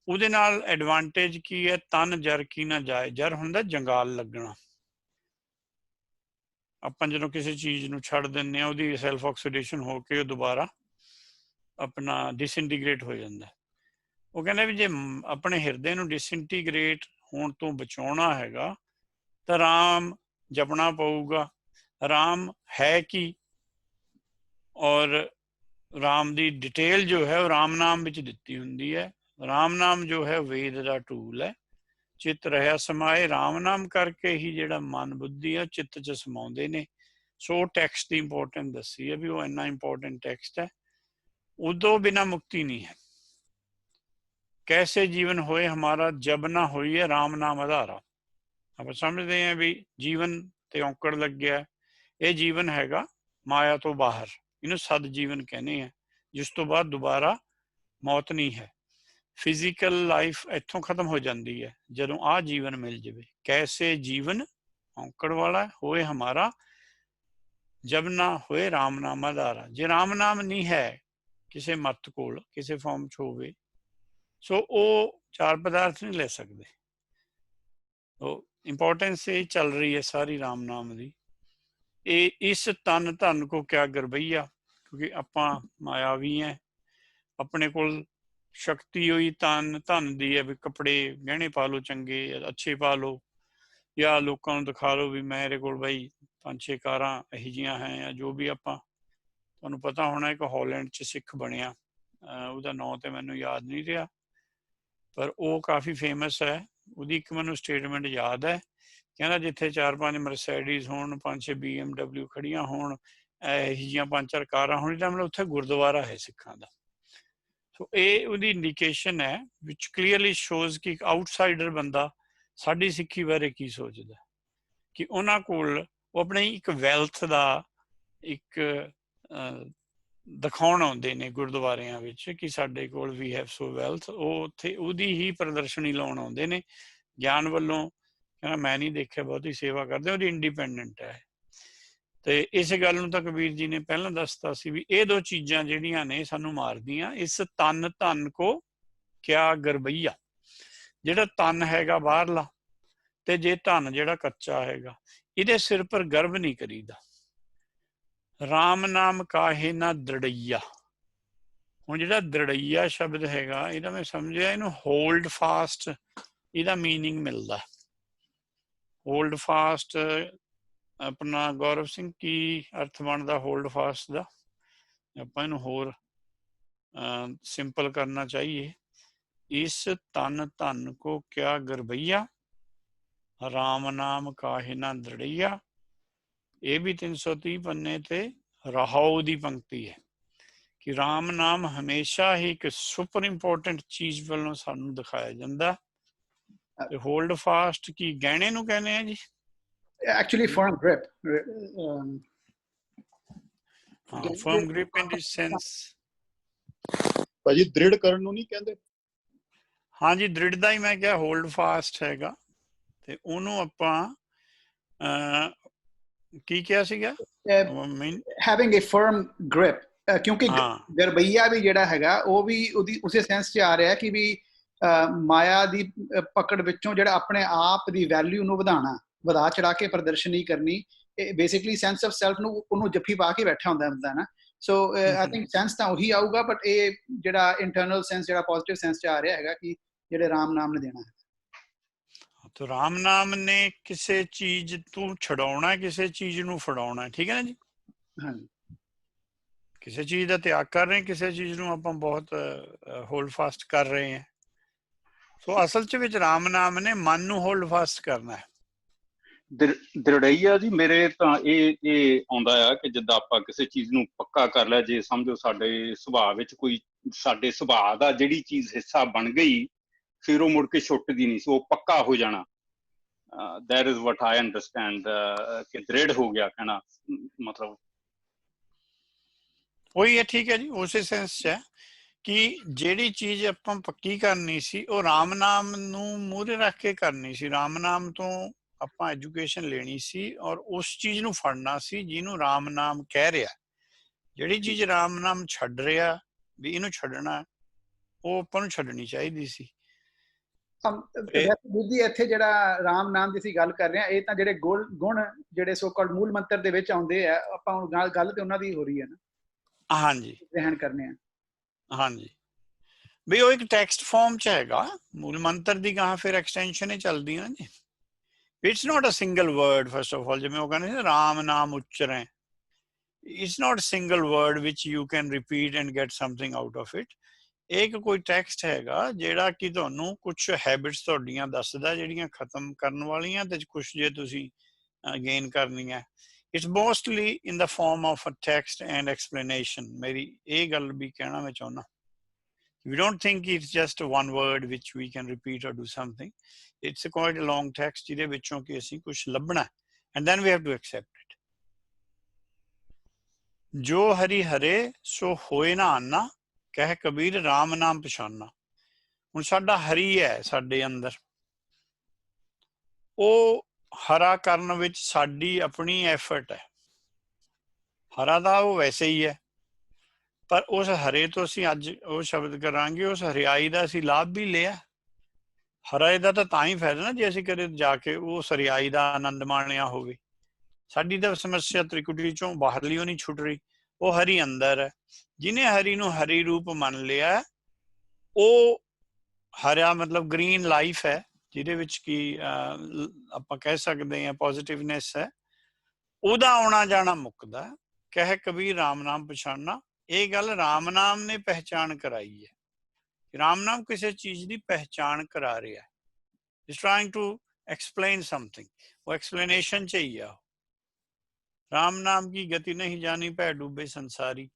ਉਹਦੇ ਨਾਲ ਐਡਵਾਂਟੇਜ ਕੀ ਹੈ, ਤਨ ਜਰ ਕੀ ਨਾ ਜਾਏ। ਜਰ ਹੁੰਦਾ ਜੰਗਾਲ ਲੱਗਣਾ। ਆਪਾਂ ਜਦੋਂ ਕਿਸੇ ਚੀਜ਼ ਨੂੰ ਛੱਡ ਦਿੰਦੇ ਹਾਂ, ਉਹਦੀ ਸੈਲਫ ਆਕਸੀਡੇਸ਼ਨ ਹੋ ਕੇ ਉਹ ਦੁਬਾਰਾ ਆਪਣਾ ਡਿਸਇੰਟੀਗ੍ਰੇਟ ਹੋ ਜਾਂਦਾ। ਉਹ ਕਹਿੰਦੇ ਵੀ ਜੇ ਆਪਣੇ ਹਿਰਦੇ ਨੂੰ ਡਿਸਇੰਟੀਗ੍ਰੇਟ ਹੋਣ ਤੋਂ ਬਚਾਉਣਾ ਹੈਗਾ ਤਾਂ ਰਾਮ ਜਪਣਾ ਪਊਗਾ। ਰਾਮ ਹੈ ਕੀ, ਔਰ ਰਾਮ ਦੀ ਡਿਟੇਲ ਜੋ ਹੈ ਉਹ ਰਾਮ ਨਾਮ ਵਿੱਚ ਦਿੱਤੀ ਹੁੰਦੀ ਹੈ। ਰਾਮ ਨਾਮ ਜੋ ਹੈ ਵੇਦ ਦਾ ਟੂਲ ਹੈ। ਚਿੱਤ ਰਹਿਆ ਸਮਾਏ, ਰਾਮ ਨਾਮ ਕਰਕੇ ਹੀ ਜਿਹੜਾ ਮਨ ਬੁੱਧੀ ਹੈ ਚਿੱਤ 'ਚ ਸਮਾਉਂਦੇ ਨੇ। ਸੋ ਟੈਕਸਟ ਦੀ ਇੰਪੋਰਟੈਂਸ ਦੱਸੀ ਹੈ ਵੀ ਉਹ ਇੰਨਾ ਇੰਪੋਰਟੈਂਟ ਟੈਕਸਟ ਹੈ। ਉਦੋਂ ਬਿਨਾਂ ਮੁਕਤੀ ਨਹੀਂ ਹੈ। ਕੈਸੇ ਜੀਵਨ ਹੋਏ ਹਮਾਰਾ ਜਬ ਨਾ ਹੋਈ ਹੈ ਰਾਮ ਨਾਮ ਆਧਾਰਾ। ਆਪਾਂ ਸਮਝਦੇ ਹਾਂ ਵੀ ਜੀਵਨ ਤੇ ਔਂਕੜ ਲੱਗਿਆ, ਇਹ ਜੀਵਨ ਹੈਗਾ ਮਾਇਆ ਤੋਂ ਬਾਹਰ, ਇਹਨੂੰ ਸਦ ਜੀਵਨ ਕਹਿੰਦੇ ਆ, ਜਿਸ ਤੋਂ ਬਾਅਦ ਦੁਬਾਰਾ ਮੌਤ ਨਹੀਂ ਹੈ। ਫਿਜ਼ੀਕਲ ਲਾਈਫ ਇੱਥੋਂ ਖਤਮ ਹੋ ਜਾਂਦੀ ਹੈ ਜਦੋਂ ਆਹ ਜੀਵਨ ਮਿਲ ਜਾਵੇ। ਕੈਸੇ ਜੀਵਨ ਔਂਕੜ ਵਾਲਾ ਹੋਏ ਹਮਾਰਾ ਜਬ ਨਾ ਹੋਏ ਰਾਮ ਨਾਮ ਆਧਾਰਾ। ਜੇ ਰਾਮ ਨਾਮ ਨਹੀਂ ਹੈ ਕਿਸੇ ਮੱਤ ਕੋਲ, ਕਿਸੇ ਫਾਰਮ 'ਚ ਹੋਵੇ, ਸੋ ਉਹ ਚਾਰ ਪਦਾਰਥ ਨਹੀਂ ਲੈ ਸਕਦੇ। ਉਹ ਇੰਪੋਰਟੈਂਸ ਇਹ ਚੱਲ ਰਹੀ ਹੈ ਸਾਰੀ ਰਾਮ ਨਾਮ ਦੀ। ਇਹ ਇਸ ਤਨ ਧਨ ਕੋ ਕਿਆ ਗਰਬਈਆ, ਕਿਉਂਕਿ ਆਪਾਂ ਮਾਇਆਵੀ ਹੈ, ਆਪਣੇ ਕੋਲ ਸ਼ਕਤੀ ਹੋਈ ਤਨ ਧਨ ਦੀ ਹੈ ਵੀ ਕੱਪੜੇ ਗਹਿਣੇ ਪਾ ਲਓ, ਚੰਗੇ ਅੱਛੇ ਪਾ ਲਓ, ਜਾਂ ਲੋਕਾਂ ਨੂੰ ਦਿਖਾ ਲਓ ਵੀ ਮੇਰੇ ਕੋਲ ਬਾਈ 5-6 ਕਾਰਾਂ ਇਹੋ ਜਿਹੀਆਂ ਹੈ, ਜਾਂ ਜੋ ਵੀ। ਆਪਾਂ ਤੁਹਾਨੂੰ ਪਤਾ ਹੋਣਾ ਇੱਕ ਹਾਲੈਂਡ 'ਚ ਸਿੱਖ ਬਣਿਆ, ਉਹਦਾ ਨਾਂ ਤੇ ਮੈਨੂੰ ਯਾਦ ਨਹੀਂ ਰਿਹਾ, ਪਰ ਉਹ ਕਾਫੀ ਫੇਮਸ ਹੈ। ਉਹਦੀ ਇੱਕ ਮੈਨੂੰ ਸਟੇਟਮੈਂਟ ਯਾਦ ਹੈ, ਕਹਿੰਦਾ ਜਿੱਥੇ 4-5 ਮਰਸੈਡੀਜ਼ ਹੋਣ, 5-6 BMW ਖੜੀਆਂ ਹੋਣ, ਇਹੋ ਜਿਹੀਆਂ 5-4 ਕਾਰਾਂ ਹੋਣ, ਤਾਂ ਮਤਲਬ ਉੱਥੇ ਗੁਰਦੁਆਰਾ ਹੈ ਸਿੱਖਾਂ ਦਾ। ਸੋ ਇਹ ਉਹਦੀ ਇੰਡੀਕੇਸ਼ਨ ਹੈ ਵਿਚ ਕਲੀਅਰਲੀ ਸ਼ੋਜ਼ ਕਿ ਇੱਕ ਆਊਟਸਾਈਡਰ ਬੰਦਾ ਸਾਡੀ ਸਿੱਖੀ ਬਾਰੇ ਕੀ ਸੋਚਦਾ, ਕਿ ਉਹਨਾਂ ਕੋਲ ਉਹ ਆਪਣੇ ਇੱਕ ਵੈਲਥ ਦਾ ਇੱਕ ਦਿਖਾਉਣ ਆਉਂਦੇ ਨੇ ਗੁਰਦੁਆਰਿਆਂ ਵਿੱਚ ਕਿ ਸਾਡੇ ਕੋਲ ਵੀ ਹੈਵ ਸੋ ਵੈਲਥ। ਉਹ ਉੱਥੇ ਉਹਦੀ ਹੀ ਪ੍ਰਦਰਸ਼ਨੀ ਲਾਉਣ ਆਉਂਦੇ ਨੇ। ਗਿਆਨ ਵੱਲੋਂ ਕਹਿੰਦਾ ਮੈਂ ਨਹੀਂ ਦੇਖਿਆ ਬਹੁਤੀ ਸੇਵਾ ਕਰਦੇ, ਉਹਦੀ ਇੰਡੀਪੈਂਡੈਂਟ ਹੈ। ਤੇ ਇਸ ਗੱਲ ਨੂੰ ਤਾਂ ਕਬੀਰ ਜੀ ਨੇ ਪਹਿਲਾਂ ਦੱਸਤਾ ਸੀ ਵੀ ਇਹ ਦੋ ਚੀਜ਼ਾਂ ਜਿਹੜੀਆਂ ਨੇ ਸਾਨੂੰ ਮਾਰਦੀਆਂ। ਇਸ ਤਨ ਧਨ ਕੋ ਕਿਆ ਗਰਬਈਆ, ਜਿਹੜਾ ਤਨ ਹੈਗਾ ਬਾਹਰਲਾ ਤੇ ਜੇ ਧਨ ਜਿਹੜਾ ਕੱਚਾ ਹੈਗਾ, ਇਹਦੇ ਸਿਰ ਪਰ ਗਰਭ ਨਹੀਂ ਕਰੀਦਾ। ਰਾਮ ਨਾਮ ਕਾਹੇ ਨਾ ਦ੍ਰਿੜਈਆ। ਹੁਣ ਜਿਹੜਾ ਦ੍ਰਿੜਈਆ ਸ਼ਬਦ ਹੈਗਾ, ਇਹਦਾ ਮੈਂ ਸਮਝਿਆ ਇਹਨੂੰ ਹੋਲਡ ਫਾਸਟ, ਇਹਦਾ ਮੀਨਿੰਗ ਮਿਲਦਾ। ਹੋਲਡ ਫਾਸਟ ਆਪਣਾ ਗੌਰਵ ਸਿੰਘ ਕੀ ਅਰਥ ਬਣਦਾ ਹੋਲਡ ਫਾਸਟ ਦਾ? ਆਪਾਂ ਇਹਨੂੰ ਹੋਰ ਸਿੰਪਲ ਕਰਨਾ ਚਾਹੀਏ। ਇਸ ਤਨ ਧਨ ਕੋ ਕਿਆ ਗਰਬਈਆ, ਰਾਮ ਨਾਮ ਕਾਹੇ ਨਾ ਦ੍ਰਿੜਈਆ। ਇਹ ਵੀ 330 ਪੰਨੇ ਤੇ ਰਹਾਉ ਦੀ ਪੰਕਤੀ ਹੈ ਕਿ ਰਾਮ ਨਾਮ ਹਮੇਸ਼ਾ ਹੀ ਇੱਕ ਸੁਪਰ ਇੰਪੋਰਟੈਂਟ ਚੀਜ਼ ਵੱਲੋਂ ਸਾਨੂੰ ਦਿਖਾਇਆ ਜਾਂਦਾ। ਤੇ ਹੋਲਡ ਫਾਸਟ ਕੀ ਗਹਿਣੇ ਨੂੰ ਕਹਿੰਦੇ ਆ ਜੀ? Actually firm grip. Firm grip in this sense। ਭਾਜੀ ਦ੍ਰਿੜ ਕਰਨ ਨੂੰ ਨਹੀਂ ਕਹਿੰਦੇ? ਹਾਂਜੀ, ਦ੍ਰਿੜ ਦਾ ਹੀ ਮੈਂ ਕਿਹਾ ਹੋਲਡ ਫਾਸਟ ਹੈਗਾ। ਤੇ ਉਹਨੂੰ ਆਪਾਂ ਕੀ ਕਿਹਾ ਸੀਗਾ? Having a firm grip। ਕਿਉਂਕਿ ਗਰਬਈਆ ਵੀ ਜਿਹੜਾ ਹੈਗਾ ਉਹ ਵੀ ਉਹਦੀ ਉਸੇ ਸੈਂਸ 'ਚ ਆ ਰਿਹਾ ਕਿ ਵੀ ਮਾਇਆ ਦੀ ਪਕੜ ਵਿੱਚੋਂ ਜਿਹੜਾ ਆਪਣੇ ਆਪ ਦੀ ਵੈਲਿਊ ਨੂੰ ਵਧਾ ਚੜਾ ਕੇ ਪ੍ਰਦਰਸ਼ਨੀ ਕਰਨੀ, ਬੇਸਿਕਲੀ ਸੈਂਸ ਆਫ ਸੈਲਫ ਨੂੰ ਉਹਨੂੰ ਜੱਫੀ ਪਾ ਕੇ ਬੈਠਾ ਹੁੰਦਾ ਨਾ। ਸੋ ਆਈ ਥਿੰਕ ਸੈਂਸ ਤਾਂ ਉਹੀ ਆਊਗਾ, ਬਟ ਇਹ ਜਿਹੜਾ ਇੰਟਰਨਲ ਸੈਂਸ ਜਿਹੜਾ ਪੋਜ਼ਿਟਿਵ ਸੈਂਸ 'ਚ ਆ ਰਿਹਾ ਹੈਗਾ ਕਿ ਜਿਹੜੇ ਰਾਮ ਨਾਮ ਨੇ ਦੇਣਾ ਹੈ। ਤਾਂ ਰਾਮ ਨਾਮ ਨੇ ਕਿਸੇ ਚੀਜ਼ ਤੋਂ ਛਡਾਉਣਾ, ਕਿਸੇ ਚੀਜ਼ ਨੂੰ ਫੜਾਉਣਾ, ਠੀਕ ਹੈ ਨਾ ਜੀ? ਹਾਂਜੀ, ਕਿਸੇ ਚੀਜ਼ ਦਾ ਤਿਆਗ ਕਰ ਰਹੇ, ਕਿਸੇ ਚੀਜ਼ ਨੂੰ ਆਪਾਂ ਬਹੁਤ ਹੋਲਡ ਫਾਸਟ ਕਰ ਰਹੇ ਹਾਂ। ਸੋ ਅਸਲ 'ਚ ਵਿੱਚ ਰਾਮ ਨਾਮ ਨੇ ਮਨ ਨੂੰ ਹੋਲਡ ਫਾਸਟ ਕਰਨਾ ਹੈ। ਦ੍ਰਿੜਈਆ ਜੀ ਮੇਰੇ ਤਾਂ ਇਹ ਆਉਂਦਾ ਆ ਕਿ ਜਿੱਦਾਂ ਆਪਾਂ ਕਿਸੇ ਚੀਜ਼ ਨੂੰ ਪੱਕਾ ਕਰ ਲਿਆ, ਜੇ ਸਮਝੋ ਸਾਡੇ ਸੁਭਾਅ ਵਿੱਚ ਕੋਈ ਸਾਡੇ ਸੁਭਾਅ ਦਾ ਜਿਹੜੀ ਚੀਜ਼ ਹਿੱਸਾ ਬਣ ਗਈ, ਫਿਰ ਉਹ ਮੁੜ ਕੇ ਛੁੱਟਦੀ ਨਹੀਂ, ਸੋ ਉਹ ਪੱਕਾ ਹੋ ਜਾਣਾ। that is what I understand ਕਿ ਦ੍ਰਿੜ ਹੋ ਗਿਆ ਕਹਿਣਾ ਮਤਲਬ ਉਹੀ ਹੈ। ਠੀਕ ਹੈ ਜੀ, ਉਸੇ ਸੈਂਸ 'ਚ ਹੈ ਕਿ ਜਿਹੜੀ ਚੀਜ਼ ਆਪਾਂ ਪੱਕੀ ਕਰਨੀ ਸੀ ਉਹ ਰਾਮ ਨਾਮ ਨੂੰ ਮੂਹਰੇ ਰੱਖ ਕੇ ਕਰਨੀ ਸੀ। ਰਾਮ ਨਾਮ ਤੋਂ ਆਪਾਂ ਐਜੂਕੇਸ਼ਨ ਲੈਣੀ ਸੀ ਔਰ ਉਸ ਚੀਜ਼ ਨੂੰ ਫੜਨਾ ਸੀ ਜਿਹਨੂੰ ਰਾਮ ਨਾਮ ਕਹਿ ਰਿਹਾ। ਜਿਹੜੀ ਚੀਜ਼ ਰਾਮ ਨਾਮ ਛੱਡ ਰਿਹਾ ਵੀ ਇਹਨੂੰ ਛੱਡਣਾ, ਉਹ ਆਪਾਂ ਨੂੰ ਛੱਡਣੀ ਚਾਹੀਦੀ ਸੀ। ਬੁੱਧੀ ਇੱਥੇ ਜਿਹੜਾ ਰਾਮ ਨਾਮ ਦੀ ਅਸੀਂ ਗੱਲ ਕਰ ਰਹੇ ਹਾਂ, ਇਹ ਤਾਂ ਜਿਹੜੇ ਗੁਣ ਜਿਹੜੇ ਸੋ ਕਾਲਡ ਮੂਲ ਮੰਤਰ ਦੇ ਵਿੱਚ ਆਉਂਦੇ ਆ, ਆਪਾਂ ਹੁਣ ਗੱਲ ਤੇ ਉਹਨਾਂ ਦੀ ਹੋ ਰਹੀ ਹੈ ਨਾ। ਹਾਂਜੀ, ਗ੍ਰਹਿਣ ਕਰਨੇ ਆ। ਹਾਂਜੀ, ਵੀ ਉਹ ਇੱਕ ਟੈਕਸਟ ਫਾਰਮ 'ਚ ਹੈਗਾ। ਮੂਲ ਮੰਤਰ ਦੀ ਗਾਹਾਂ ਫਿਰ ਐਕਸਟੈਂਸ਼ਨ ਹੀ ਚੱਲਦੀ ਨਾ ਜੀ। It's not a single word. First of all, ਜਿਵੇਂ ਉਹ ਕਹਿੰਦੇ ਸੀ ਰਾਮ ਨਾਮ ਉਚਰੇ, it's not single word which you can repeat and get something out of it. ਇੱਕ ਕੋਈ ਟੈਕਸਟ ਹੈਗਾ ਜਿਹੜਾ ਕਿ ਤੁਹਾਨੂੰ ਕੁਛ ਹੈਬਿਟਸ ਤੁਹਾਡੀਆਂ ਦੱਸਦਾ ਜਿਹੜੀਆਂ ਖਤਮ ਕਰਨ ਵਾਲੀਆਂ, ਤੇ ਕੁਛ ਜੇ ਤੁਸੀਂ ਗੇਨ ਕਰਨੀਆਂ। It's mostly in the form of a text and explanation. ਮੇਰੀ ਇਹ ਗੱਲ ਵੀ ਕਹਿਣਾ ਮੈਂ ਚਾਹੁੰਦਾ। We don't think it's just one word which we can repeat or do something. It's a quite a long text ਜਿਹਦੇ ਵਿੱਚੋਂ ਕਿ ਅਸੀਂ ਕੁਛ ਲੱਭਣਾ, and then we have to accept it. ਜੋ ਹਰੀ ਹਰੇ ਸੋ ਹੋਏ ਨਾ ਆਨਾ, ਕਹਿ ਕਬੀਰ ਰਾਮ ਨਾਮ ਪਛਾਨਾ। ਹੁਣ ਸਾਡਾ ਹਰੀ ਹੈ ਸਾਡੇ ਅੰਦਰ, ਉਹ ਹਰਾ ਕਰਨ ਵਿੱਚ ਸਾਡੀ ਆਪਣੀ ਐਫਰਟ ਹੈ। ਹਰਾ ਤਾਂ ਉਹ ਵੈਸੇ ਹੀ ਹੈ, ਪਰ ਉਸ ਹਰੇ ਤੋਂ ਅਸੀਂ ਅੱਜ ਉਹ ਸ਼ਬਦ ਕਰਾਂਗੇ, ਉਸ ਹਰਿਆਈ ਦਾ ਅਸੀਂ ਲਾਭ ਵੀ ਲਿਆ। ਹਰੇ ਦਾ ਤਾਂ ਹੀ ਫਾਇਦਾ ਨਾ ਜੇ ਅਸੀਂ ਕਦੇ ਜਾ ਕੇ ਉਸ ਹਰਿਆਈ ਦਾ ਆਨੰਦ ਮਾਣਿਆ ਹੋਵੇ। ਸਾਡੀ ਤਾਂ ਸਮੱਸਿਆ ਤ੍ਰਿਕੁਟੀ ਚੋਂ ਬਾਹਰਲੀ ਉਹ ਨਹੀਂ ਛੁੱਟ ਰਹੀ, ਉਹ ਹਰੀ ਅੰਦਰ ਹੈ। ਜਿਹਨੇ ਹਰੀ ਨੂੰ ਹਰੀ ਰੂਪ ਮੰਨ ਲਿਆ, ਉਹ ਹਰਾ ਮਤਲਬ ਗ੍ਰੀਨ ਲਾਈਫ ਹੈ, ਜਿਹਦੇ ਵਿੱਚ ਕੀ ਆਪਾਂ ਕਹਿ ਸਕਦੇ ਹਾਂ ਪੋਜ਼ਿਟਿਵਨੈਸ ਹੈ। ਉਹਦਾ ਆਉਣਾ ਜਾਣਾ ਮੁੱਕਦਾ। ਕਹਿ ਕਬੀਰ ਰਾਮ ਨਾਮ ਪਛਾਨਾ। ਇਹ ਗੱਲ ਰਾਮ ਨਾਮ ਨੇ ਪਹਿਚਾਣ ਕਰਾਈ ਹੈ। ਰਾਮ ਨਾਮ ਕਿਸੇ ਚੀਜ਼ ਦੀ ਪਹਿਚਾਣ ਕਰਾ ਰਿਹਾ। Is trying to explain something. ਉਹ ਐਕਸਪਲੇਨੇਸ਼ਨ ਚ ਹੀ ਆ। ਰਾਮ ਨਾਮ ਕੀ ਗਤੀ ਨਹੀਂ ਜਾਣੀ, ਭੈ ਡੂਬੇ ਸੰਸਾਰੀ।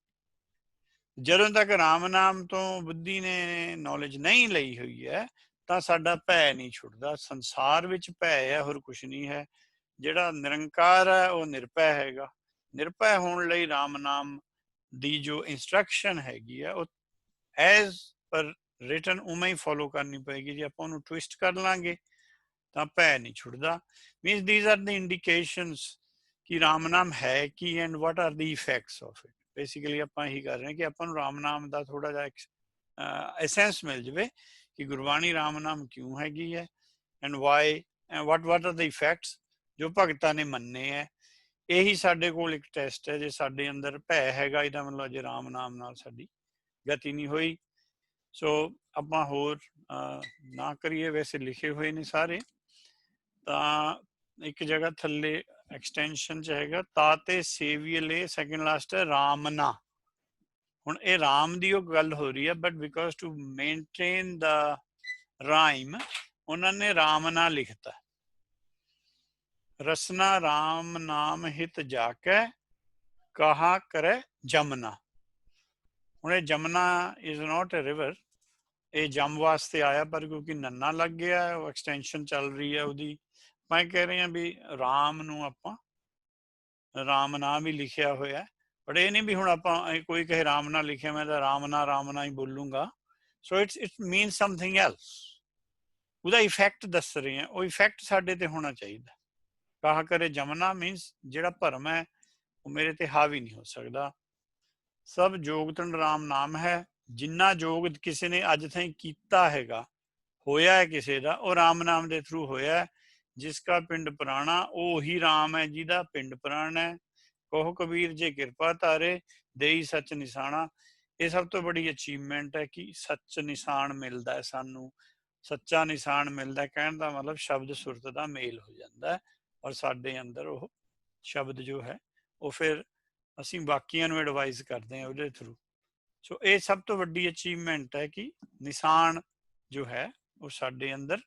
ਜਦੋਂ ਤੱਕ ਰਾਮ ਨਾਮ ਤੋਂ ਬੁੱਧੀ ਨੇ ਨੌਲੇਜ ਨਹੀਂ ਲਈ ਹੋਈ ਹੈ ਤਾਂ ਸਾਡਾ ਭੈ ਨਹੀਂ ਛੁੱਟਦਾ। ਸੰਸਾਰ ਵਿੱਚ ਭੈ ਹੈ, ਹੋਰ ਕੁਛ ਨਹੀਂ ਹੈ। ਜਿਹੜਾ ਨਿਰੰਕਾਰ ਹੈ ਉਹ ਨਿਰਭੈ ਹੈਗਾ। ਨਿਰਭੈ ਹੋਣ ਲਈ ਰਾਮ ਨਾਮ ਦੀ ਜੋ ਇੰਸਟਰਕਸ਼ਨ ਹੈਗੀ ਆ ਉਹ ਐਜ਼ ਪਰ ਰਿਟਨ ਉਵੇਂ ਹੀ ਫੋਲੋ ਕਰਨੀ ਪਏਗੀ। ਜੇ ਆਪਾਂ ਉਹਨੂੰ ਟਵਿਸਟ ਕਰ ਲਾਂਗੇ ਤਾਂ ਭੈ ਨਹੀਂ ਛੁੱਟਦਾ। Means these are the indications ਕਿ ਰਾਮ ਨਾਮ ਹੈ ਕੀ and what are the effects of it. Basically ਆਪਾਂ ਇਹੀ ਕਰ ਰਹੇ ਹਾਂ ਕਿ ਆਪਾਂ ਨੂੰ ਰਾਮ ਨਾਮ ਦਾ ਥੋੜਾ ਜਿਹਾ ਐਸੈਂਸ ਮਿਲ ਜਾਵੇ ਕਿ ਗੁਰਬਾਣੀ ਰਾਮ ਨਾਮ ਕਿਉਂ ਹੈਗੀ ਹੈ and why and what are the effects ਜੋ ਭਗਤਾਂ ਨੇ ਮੰਨੇ ਹੈ। ਇਹੀ ਸਾਡੇ ਕੋਲ ਇੱਕ ਟੈਸਟ ਹੈ। ਜੇ ਸਾਡੇ ਅੰਦਰ ਭੈ ਹੈਗਾ ਇਹਦਾ ਮਤਲਬ ਜੇ ਰਾਮ ਨਾਮ ਨਾਲ ਸਾਡੀ ਗਤੀ ਨਹੀਂ ਹੋਈ। ਸੋ ਆਪਾਂ ਹੋਰ ਨਾ ਕਰੀਏ, ਵੈਸੇ ਲਿਖੇ ਹੋਏ ਨੇ ਸਾਰੇ। ਤਾਂ ਇੱਕ ਜਗ੍ਹਾ ਥੱਲੇ ਐਕਸਟੈਂਸ਼ਨ ਚ ਹੈਗਾ ਤਾਤੇ ਸੇਵੀਅਲੇ, ਸੈਕਿੰਡ ਲਾਸਟ ਹੈ ਰਾਮਨਾ। ਹੁਣ ਇਹ ਰਾਮ ਦੀ ਉਹ ਗੱਲ ਹੋ ਰਹੀ ਹੈ ਬਟ ਬਿਕੋਜ਼ ਟੂ ਮੇਨਟੇਨ ਦਾ ਰਾਈਮ ਉਹਨਾਂ ਨੇ ਰਾਮਨਾ ਲਿਖਤਾ। ਰਸਨਾ ਰਾਮ ਨਾਮ ਹਿਤ ਜਾਕੈ ਕਹਾ ਕਰੇ ਜਮਨਾ। ਹੁਣ ਇਹ Jamuna is not a river, ਇਹ ਜਮ ਵਾਸਤੇ ਆਇਆ ਪਰ ਕਿਉਂਕਿ ਨੰਨਾ ਲੱਗ ਗਿਆ ਉਹ ਐਕਸਟੈਂਸ਼ਨ ਚੱਲ ਰਹੀ ਹੈ ਉਹਦੀ। ਮੈਂ ਕਹਿ ਰਿਹਾ ਵੀ ਰਾਮ ਨੂੰ ਆਪਾਂ ਰਾਮ ਨਾਮ ਹੀ ਲਿਖਿਆ ਹੋਇਆ ਬਟ ਇਹ ਨਹੀਂ ਵੀ ਹੁਣ ਆਪਾਂ ਕੋਈ ਕਹੇ ਰਾਮ ਨਾਲ ਲਿਖਿਆ ਮੈਂ ਤਾਂ ਰਾਮ ਨਾਲ ਹੀ ਬੋਲੂੰਗਾ। So it means something else. ਉਹਦਾ ਇਫੈਕਟ ਦੱਸ ਰਹੇ ਆ, ਉਹ ਇਫੈਕਟ ਸਾਡੇ ਤੇ ਹੋਣਾ ਚਾਹੀਦਾ। ਕਹਾ ਕਰੇ ਜਮਨਾ ਮੀਨਸ ਜਿਹੜਾ ਭਰਮ ਹੈ ਉਹ ਮੇਰੇ ਤੇ ਹਾਵੀ ਨਹੀਂ ਹੋ ਸਕਦਾ। ਸਭ ਜੋਗਤਨ ਰਾਮ ਨਾਮ ਹੈ। ਜਿੰਨਾ ਯੋਗ ਕਿਸੇ ਨੇ ਅੱਜ ਤਾਈਂ ਕੀਤਾ ਹੈਗਾ ਹੋਇਆ ਹੈ ਕਿਸੇ ਦਾ ਉਹ ਰਾਮ ਨਾਮ ਦੇ ਥਰੂ ਹੋਇਆ। ਜਿਸ ਕਾ ਪਿੰਡ ਪੁਰਾਣਾ ਉਹ ਹੀ ਰਾਮ ਹੈ ਜਿਹਦਾ ਪਿੰਡ ਪੁਰਾਣਾ ਹੈ। ਕਹੋ ਕਬੀਰ ਜੇ ਕਿਰਪਾ ਧਾਰੇ ਦੇਈ ਸੱਚ ਨਿਸ਼ਾਨਾ। ਇਹ ਸਭ ਤੋਂ ਬੜੀ ਅਚੀਵਮੈਂਟ ਹੈ ਕਿ ਸੱਚ ਨਿਸ਼ਾਨ ਮਿਲਦਾ ਹੈ ਸਾਨੂੰ, ਸੱਚਾ ਨਿਸ਼ਾਨ ਮਿਲਦਾ। ਕਹਿਣ ਦਾ ਮਤਲਬ ਸ਼ਬਦ ਸੁਰਤ ਦਾ ਮੇਲ ਹੋ ਜਾਂਦਾ ਔਰ ਸਾਡੇ ਅੰਦਰ ਉਹ ਸ਼ਬਦ ਜੋ ਹੈ ਉਹ ਫਿਰ ਅਸੀਂ ਬਾਕੀਆਂ ਨੂੰ ਐਡਵਾਈਜ਼ ਕਰਦੇ ਹਾਂ ਉਹਦੇ ਥਰੂ। ਸੋ ਇਹ ਸਭ ਤੋਂ ਵੱਡੀ ਅਚੀਵਮੈਂਟ ਹੈ ਕਿ ਨਿਸ਼ਾਨ ਜੋ ਹੈ ਉਹ ਸਾਡੇ ਅੰਦਰ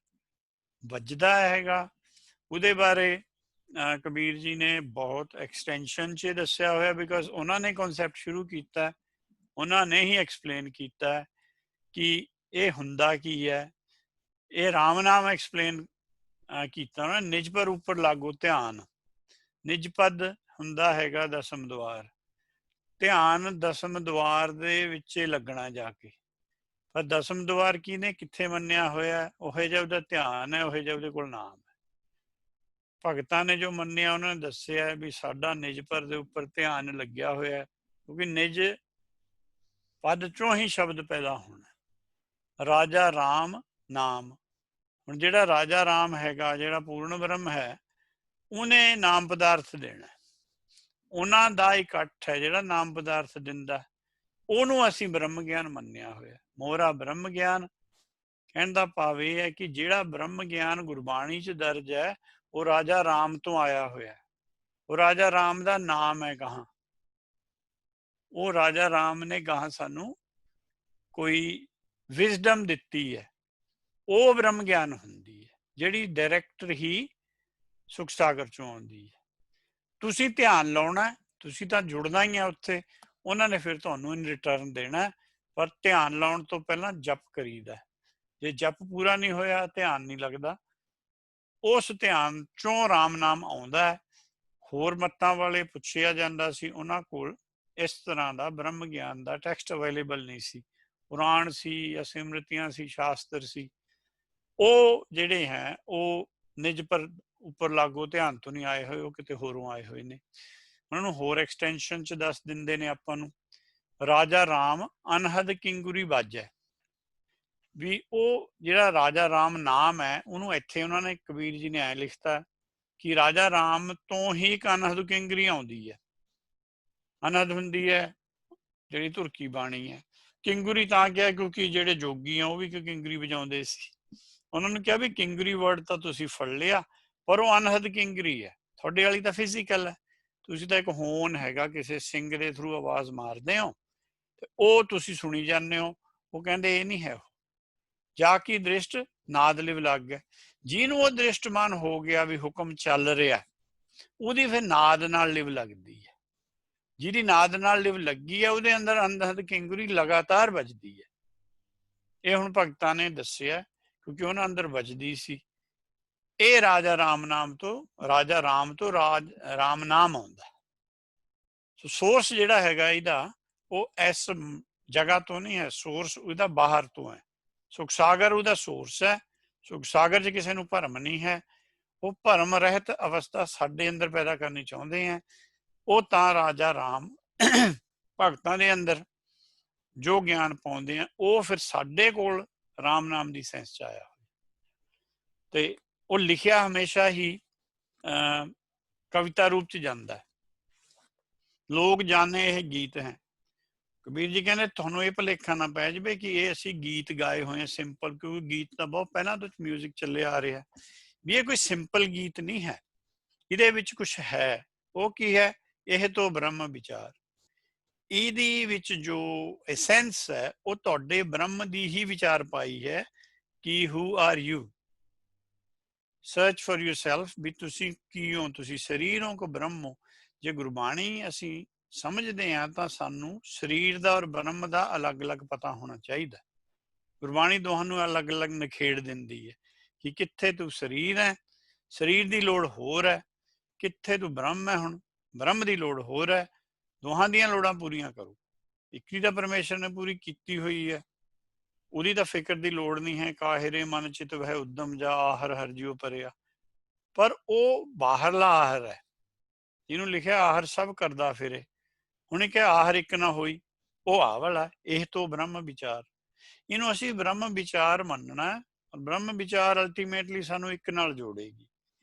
ਵੱਜਦਾ ਹੈਗਾ। ਉਹਦੇ ਬਾਰੇ ਕਬੀਰ ਜੀ ਨੇ ਬਹੁਤ ਐਕਸਟੈਂਸ਼ਨ 'ਚ ਦੱਸਿਆ ਹੋਇਆ ਬਿਕੋਜ਼ ਉਹਨਾਂ ਨੇ ਕਨਸੈਪਟ ਸ਼ੁਰੂ ਕੀਤਾ, ਉਹਨਾਂ ਨੇ ਹੀ ਐਕਸਪਲੇਨ ਕੀਤਾ ਕਿ ਇਹ ਹੁੰਦਾ ਕੀ ਹੈ। ਇਹ ਰਾਮ ਨਾਮ ਐਕਸਪਲੇਨ ਕੀਤਾ ਨਾ, ਨਿਜ ਪਰ ਉੱਪਰ ਲਾਗੋ ਧਿਆਨ। ਨਿਜ ਪਦ ਹੁੰਦਾ ਹੈਗਾ ਦਸਮ ਦੁਆਰ, ਧਿਆਨ ਦਸਮ ਦੁਆਰ ਦੇ ਵਿੱਚ ਲੱਗਣਾ ਜਾ ਕੇ। ਪਰ ਦਸਮ ਦੁਆਰ ਕਿਹਨੇ ਕਿੱਥੇ ਮੰਨਿਆ ਹੋਇਆ, ਉਹੋ ਜਿਹਾ ਉਹਦਾ ਧਿਆਨ ਹੈ, ਉਹੋ ਜਿਹਾ ਉਹਦੇ ਕੋਲ ਨਾਮ ਹੈ। ਭਗਤਾਂ ਨੇ ਜੋ ਮੰਨਿਆ ਉਹਨਾਂ ਨੇ ਦੱਸਿਆ ਵੀ ਸਾਡਾ ਨਿਜ ਪਰ ਦੇ ਉੱਪਰ ਧਿਆਨ ਲੱਗਿਆ ਹੋਇਆ ਕਿਉਂਕਿ ਨਿਜ ਪਦ ਚੋਂ ਹੀ ਸ਼ਬਦ ਪੈਦਾ ਹੋਣਾ। ਰਾਜਾ ਰਾਮ ਨਾਮ, ਹੁਣ ਜਿਹੜਾ ਰਾਜਾ ਰਾਮ ਹੈਗਾ ਜਿਹੜਾ ਪੂਰਨ ਬ੍ਰਹਮ ਹੈ ਉਹਨੇ ਨਾਮ ਪਦਾਰਥ ਦੇਣਾ। ਉਹਨਾਂ ਦਾ ਇਕੱਠ ਹੈ ਜਿਹੜਾ ਨਾਮ ਪਦਾਰਥ ਦਿੰਦਾ, ਉਹਨੂੰ ਅਸੀਂ ਬ੍ਰਹਮ ਗਿਆਨ ਮੰਨਿਆ ਹੋਇਆ। ਮੋਹਰਾ ਬ੍ਰਹਮ ਗਿਆਨ ਕਹਿਣ ਦਾ ਭਾਵ ਇਹ ਹੈ ਕਿ ਜਿਹੜਾ ਬ੍ਰਹਮ ਗਿਆਨ ਗੁਰਬਾਣੀ 'ਚ ਦਰਜ ਹੈ ਉਹ ਰਾਜਾ ਰਾਮ ਤੋਂ ਆਇਆ ਹੋਇਆ। ਉਹ ਰਾਜਾ ਰਾਮ ਦਾ ਨਾਮ ਹੈ ਗਾਹਾਂ, ਉਹ ਰਾਜਾ ਰਾਮ ਨੇ ਗਾਹਾਂ ਸਾਨੂੰ ਕੋਈ ਵਿਜ਼ਡਮ ਦਿੱਤੀ ਹੈ। ਉਹ ਬ੍ਰਹਮ ਗਿਆਨ ਹੁੰਦੀ ਹੈ ਜਿਹੜੀ ਡਾਇਰੈਕਟ ਹੀ ਸੁਖ ਸਾਗਰ ਚੋਂ ਆਉਂਦੀ ਹੈ। ਤੁਸੀਂ ਧਿਆਨ ਲਾਉਣਾ, ਤੁਸੀਂ ਤਾਂ ਜੁੜਨਾ ਹੀ ਆ ਉੱਥੇ, ਉਹਨਾਂ ਨੇ ਫਿਰ ਤੁਹਾਨੂੰ ਇਨ ਰਿਟਰਨ ਦੇਣਾ। ਪਰ ਧਿਆਨ ਲਾਉਣ ਤੋਂ ਪਹਿਲਾਂ ਜਪ ਕਰੀਦਾ। ਜੇ ਜਪ ਪੂਰਾ ਨਹੀਂ ਹੋਇਆ ਧਿਆਨ ਨਹੀਂ ਲੱਗਦਾ। ਉਸ ਧਿਆਨ ਚੋਂ ਰਾਮ ਨਾਮ ਆਉਂਦਾ ਹੈ। ਹੋਰ ਮੱਤਾਂ ਵਾਲੇ ਪੁੱਛਿਆ ਜਾਂਦਾ ਸੀ, ਉਹਨਾਂ ਕੋਲ ਇਸ ਤਰ੍ਹਾਂ ਦਾ ਬ੍ਰਹਮ ਗਿਆਨ ਦਾ ਟੈਕਸਟ ਅਵੇਲੇਬਲ ਨਹੀਂ ਸੀ। ਪੁਰਾਣ ਸੀ ਜਾਂ ਸਿਮਰਤੀਆਂ ਸੀ, ਸ਼ਾਸਤਰ ਸੀ, ਉਹ ਜਿਹੜੇ ਹੈ ਉਹ ਨਿਜ ਪਰ ਉੱਪਰ ਲਾਗੋ ਧਿਆਨ ਤੋਂ ਨਹੀਂ ਆਏ ਹੋਏ, ਉਹ ਕਿਤੇ ਹੋਰੋਂ ਆਏ ਹੋਏ ਨੇ। ਉਹਨਾਂ ਨੂੰ ਹੋਰ ਐਕਸਟੈਂਸ਼ਨ 'ਚ ਦੱਸ ਦਿੰਦੇ ਨੇ ਆਪਾਂ ਨੂੰ। ਰਾਜਾ ਰਾਮ ਅਨਹਦ ਕਿੰਗੁਰੀ ਬਾਜੈ, ਵੀ ਉਹ ਜਿਹੜਾ ਰਾਜਾ ਰਾਮ ਨਾਮ ਹੈ ਉਹਨੂੰ ਇੱਥੇ ਉਹਨਾਂ ਨੇ ਕਬੀਰ ਜੀ ਨੇ ਐਂ ਲਿਖਤਾ ਕਿ ਰਾਜਾ ਰਾਮ ਤੋਂ ਹੀ ਇੱਕ ਅਨਹਦ ਕਿੰਗਰੀ ਆਉਂਦੀ ਹੈ। ਅਨਹਦ ਹੁੰਦੀ ਹੈ ਜਿਹੜੀ ਧੁਰਕੀ ਬਾਣੀ ਹੈ। ਕਿੰਗੁਰੀ ਤਾਂ ਕਿਹਾ ਕਿਉਂਕਿ ਜਿਹੜੇ ਜੋਗੀ ਆ ਉਹ ਵੀ ਕਿੰਗਰੀ ਵਜਾਉਂਦੇ ਸੀ। ਉਹਨਾਂ ਨੂੰ ਕਿਹਾ ਵੀ ਕਿੰਗਰੀ ਵਰਡ ਤਾਂ ਤੁਸੀਂ ਫੜ ਲਿਆ ਪਰ ਉਹ ਅਨਹਦ ਕਿੰਗਰੀ ਹੈ, ਤੁਹਾਡੇ ਵਾਲੀ ਤਾਂ ਫਿਜ਼ੀਕਲ ਹੈ। ਤੁਸੀਂ ਤਾਂ ਇੱਕ ਹੋਨ ਹੈਗਾ ਕਿਸੇ ਸਿੰਘ ਦੇ ਥਰੂ ਆਵਾਜ਼ ਮਾਰਦੇ ਹੋ ਤੇ ਉਹ ਤੁਸੀਂ ਸੁਣੀ ਜਾਂਦੇ ਹੋ। ਉਹ ਕਹਿੰਦੇ ਇਹ ਨਹੀਂ ਹੈ। ਜਾ ਕੀ ਦ੍ਰਿਸ਼ਟ ਨਾਦ ਲਿਵ ਲੱਗ ਗਿਆ, ਜਿਹਨੂੰ ਉਹ ਦ੍ਰਿਸ਼ਟਮਾਨ ਹੋ ਗਿਆ ਵੀ ਹੁਕਮ ਚੱਲ ਰਿਹਾ ਉਹਦੀ ਫਿਰ ਨਾਦ ਨਾਲ ਲਿਵ ਲੱਗਦੀ ਹੈ। ਜਿਹਦੀ ਨਾਦ ਨਾਲ ਲਿਵ ਲੱਗੀ ਹੈ ਉਹਦੇ ਅੰਦਰ ਅਨਹਦ ਕਿੰਗਰੀ ਲਗਾਤਾਰ ਵੱਜਦੀ ਹੈ। ਇਹ ਹੁਣ ਭਗਤਾਂ ਨੇ ਦੱਸਿਆ ਕਿਉਂਕਿ ਉਹਨਾਂ ਅੰਦਰ ਵੱਜਦੀ ਸੀ। ਇਹ ਰਾਜਾ ਰਾਮ ਨਾਮ ਤੋਂ, ਰਾਜਾ ਰਾਮ ਤੋਂ ਰਾਮ ਨਾਮ ਆਉਂਦਾ। ਸੋ ਸੋਰਸ ਜਿਹੜਾ ਹੈਗਾ ਇਹਦਾ ਉਹ ਇਸ ਜਗ੍ਹਾ ਤੋਂ ਨਹੀਂ ਹੈ, ਸੋਰਸ ਉਹਦਾ ਬਾਹਰ ਤੋਂ ਹੈ। ਸੁਖ ਸਾਗਰ ਉਹਦਾ ਸੋਰਸ ਹੈ। ਸੁਖ ਸਾਗਰ 'ਚ ਕਿਸੇ ਨੂੰ ਭਰਮ ਨਹੀਂ ਹੈ। ਉਹ ਭਰਮ ਰਹਿਤ ਅਵਸਥਾ ਸਾਡੇ ਅੰਦਰ ਪੈਦਾ ਕਰਨੀ ਚਾਹੁੰਦੇ ਹੈ। ਉਹ ਤਾਂ ਰਾਜਾ ਰਾਮ ਭਗਤਾਂ ਦੇ ਅੰਦਰ ਜੋ ਗਿਆਨ ਪਾਉਂਦੇ ਆ ਉਹ ਫਿਰ ਸਾਡੇ ਕੋਲ ਰਾਮ ਨਾਮ ਦੀ ਸੈਂਸ 'ਚ ਆਇਆ ਤੇ ਉਹ ਲਿਖਿਆ ਹਮੇਸ਼ਾ ਹੀ ਕਵਿਤਾ ਰੂਪ 'ਚ ਜਾਂਦਾ ਹੈ। ਲੋਕ ਜਾਣੇ ਇਹ ਗੀਤ ਹੈ। ਕਬੀਰ ਜੀ ਕਹਿੰਦੇ ਤੁਹਾਨੂੰ ਇਹ ਭੁਲੇਖਾ ਨਾ ਪੈ ਜਾਵੇ ਕਿ ਇਹ ਅਸੀਂ ਗੀਤ ਗਾਏ ਹੋਏ ਆ ਸਿੰਪਲ, ਕਿਉਂਕਿ ਗੀਤ ਤਾਂ ਬਹੁਤ ਪਹਿਲਾਂ ਤੋਂ ਮਿਊਜ਼ਿਕ ਚੱਲਿਆ ਆ ਰਿਹਾ ਵੀ ਇਹ ਕੋਈ ਸਿੰਪਲ ਗੀਤ ਨਹੀਂ ਹੈ, ਇਹਦੇ ਵਿੱਚ ਕੁਛ ਹੈ। ਉਹ ਕੀ ਹੈ? ਇਹ ਤੋਂ ਬ੍ਰਹਮ ਵਿਚਾਰ। ਇਹਦੇ ਵਿੱਚ ਜੋ ਐਸੈਂਸ ਹੈ ਉਹ ਤੁਹਾਡੇ ਬ੍ਰਹਮ ਦੀ ਹੀ ਵਿਚਾਰ ਪਾਈ ਹੈ ਕਿ who are you, search for yourself, ਵੀ ਤੁਸੀਂ ਕੀ ਹੋ, ਤੁਸੀਂ ਸਰੀਰ ਹੋ ਕਿ ਬ੍ਰਹਮ ਹੋ। ਜੇ ਗੁਰਬਾਣੀ ਅਸੀਂ ਸਮਝਦੇ ਹਾਂ ਤਾਂ ਸਾਨੂੰ ਸਰੀਰ ਦਾ ਔਰ ਬ੍ਰਹਮ ਦਾ ਅਲੱਗ-ਅਲੱਗ ਪਤਾ ਹੋਣਾ ਚਾਹੀਦਾ। ਗੁਰਬਾਣੀ ਦੋਹਾਂ ਨੂੰ ਅਲੱਗ-ਅਲੱਗ ਨਿਖੇੜ ਦਿੰਦੀ ਹੈ ਕਿ ਕਿੱਥੇ ਤੂੰ ਸਰੀਰ ਹੈ, ਸਰੀਰ ਦੀ ਲੋੜ ਹੋਰ ਹੈ, ਕਿੱਥੇ ਤੂੰ ਬ੍ਰਹਮ ਹੈ, ਹੁਣ ਬ੍ਰਹਮ ਦੀ ਲੋੜ ਹੋਰ ਹੈ। ਦੋਹਾਂ ਦੀਆਂ ਲੋੜਾਂ ਪੂਰੀਆਂ ਕਰੋ। ਇੱਕ ਹੀ ਤਾਂ ਪਰਮੇਸ਼ਰ ਨੇ ਪੂਰੀ ਕੀਤੀ ਹੋਈ ਹੈ, ਉਹਦੀ ਤਾਂ ਫਿਕਰ ਦੀ ਲੋੜ ਨਹੀਂ ਹੈ। ਕਾਹਿਰੇ ਮਨ ਚਿਤ ਵਹਿ ਉਦਮ ਜਾ ਆਹਰ ਹਰ ਜਿਉ ਪਰਿਆ। ਪਰ ਉਹ ਬਾਹਰਲਾ ਆਹਰ ਹੈ ਜਿਹਨੂੰ ਲਿਖਿਆ ਆਹਰ ਸਭ ਕਰਦਾ ਫਿਰੇ। ਹੁਣ ਇਹ ਕਿਹਾ ਆਹਰ ਇੱਕ ਨਾ ਹੋਈ, ਉਹ ਆਹ ਵਾਲਾ ਇਹ ਤੋਂ ਬ੍ਰਹਮ ਵਿਚਾਰ। ਇਹਨੂੰ ਅਸੀਂ ਬ੍ਰਹਮ ਵਿਚਾਰ ਮੰਨਣਾ। ਬ੍ਰਹਮ ਵਿਚਾਰ ਅਲਟੀਮੇਟਲੀ ਸਾਨੂੰ ਇੱਕ ਨਾਲ ਜੋੜੇਗੀ।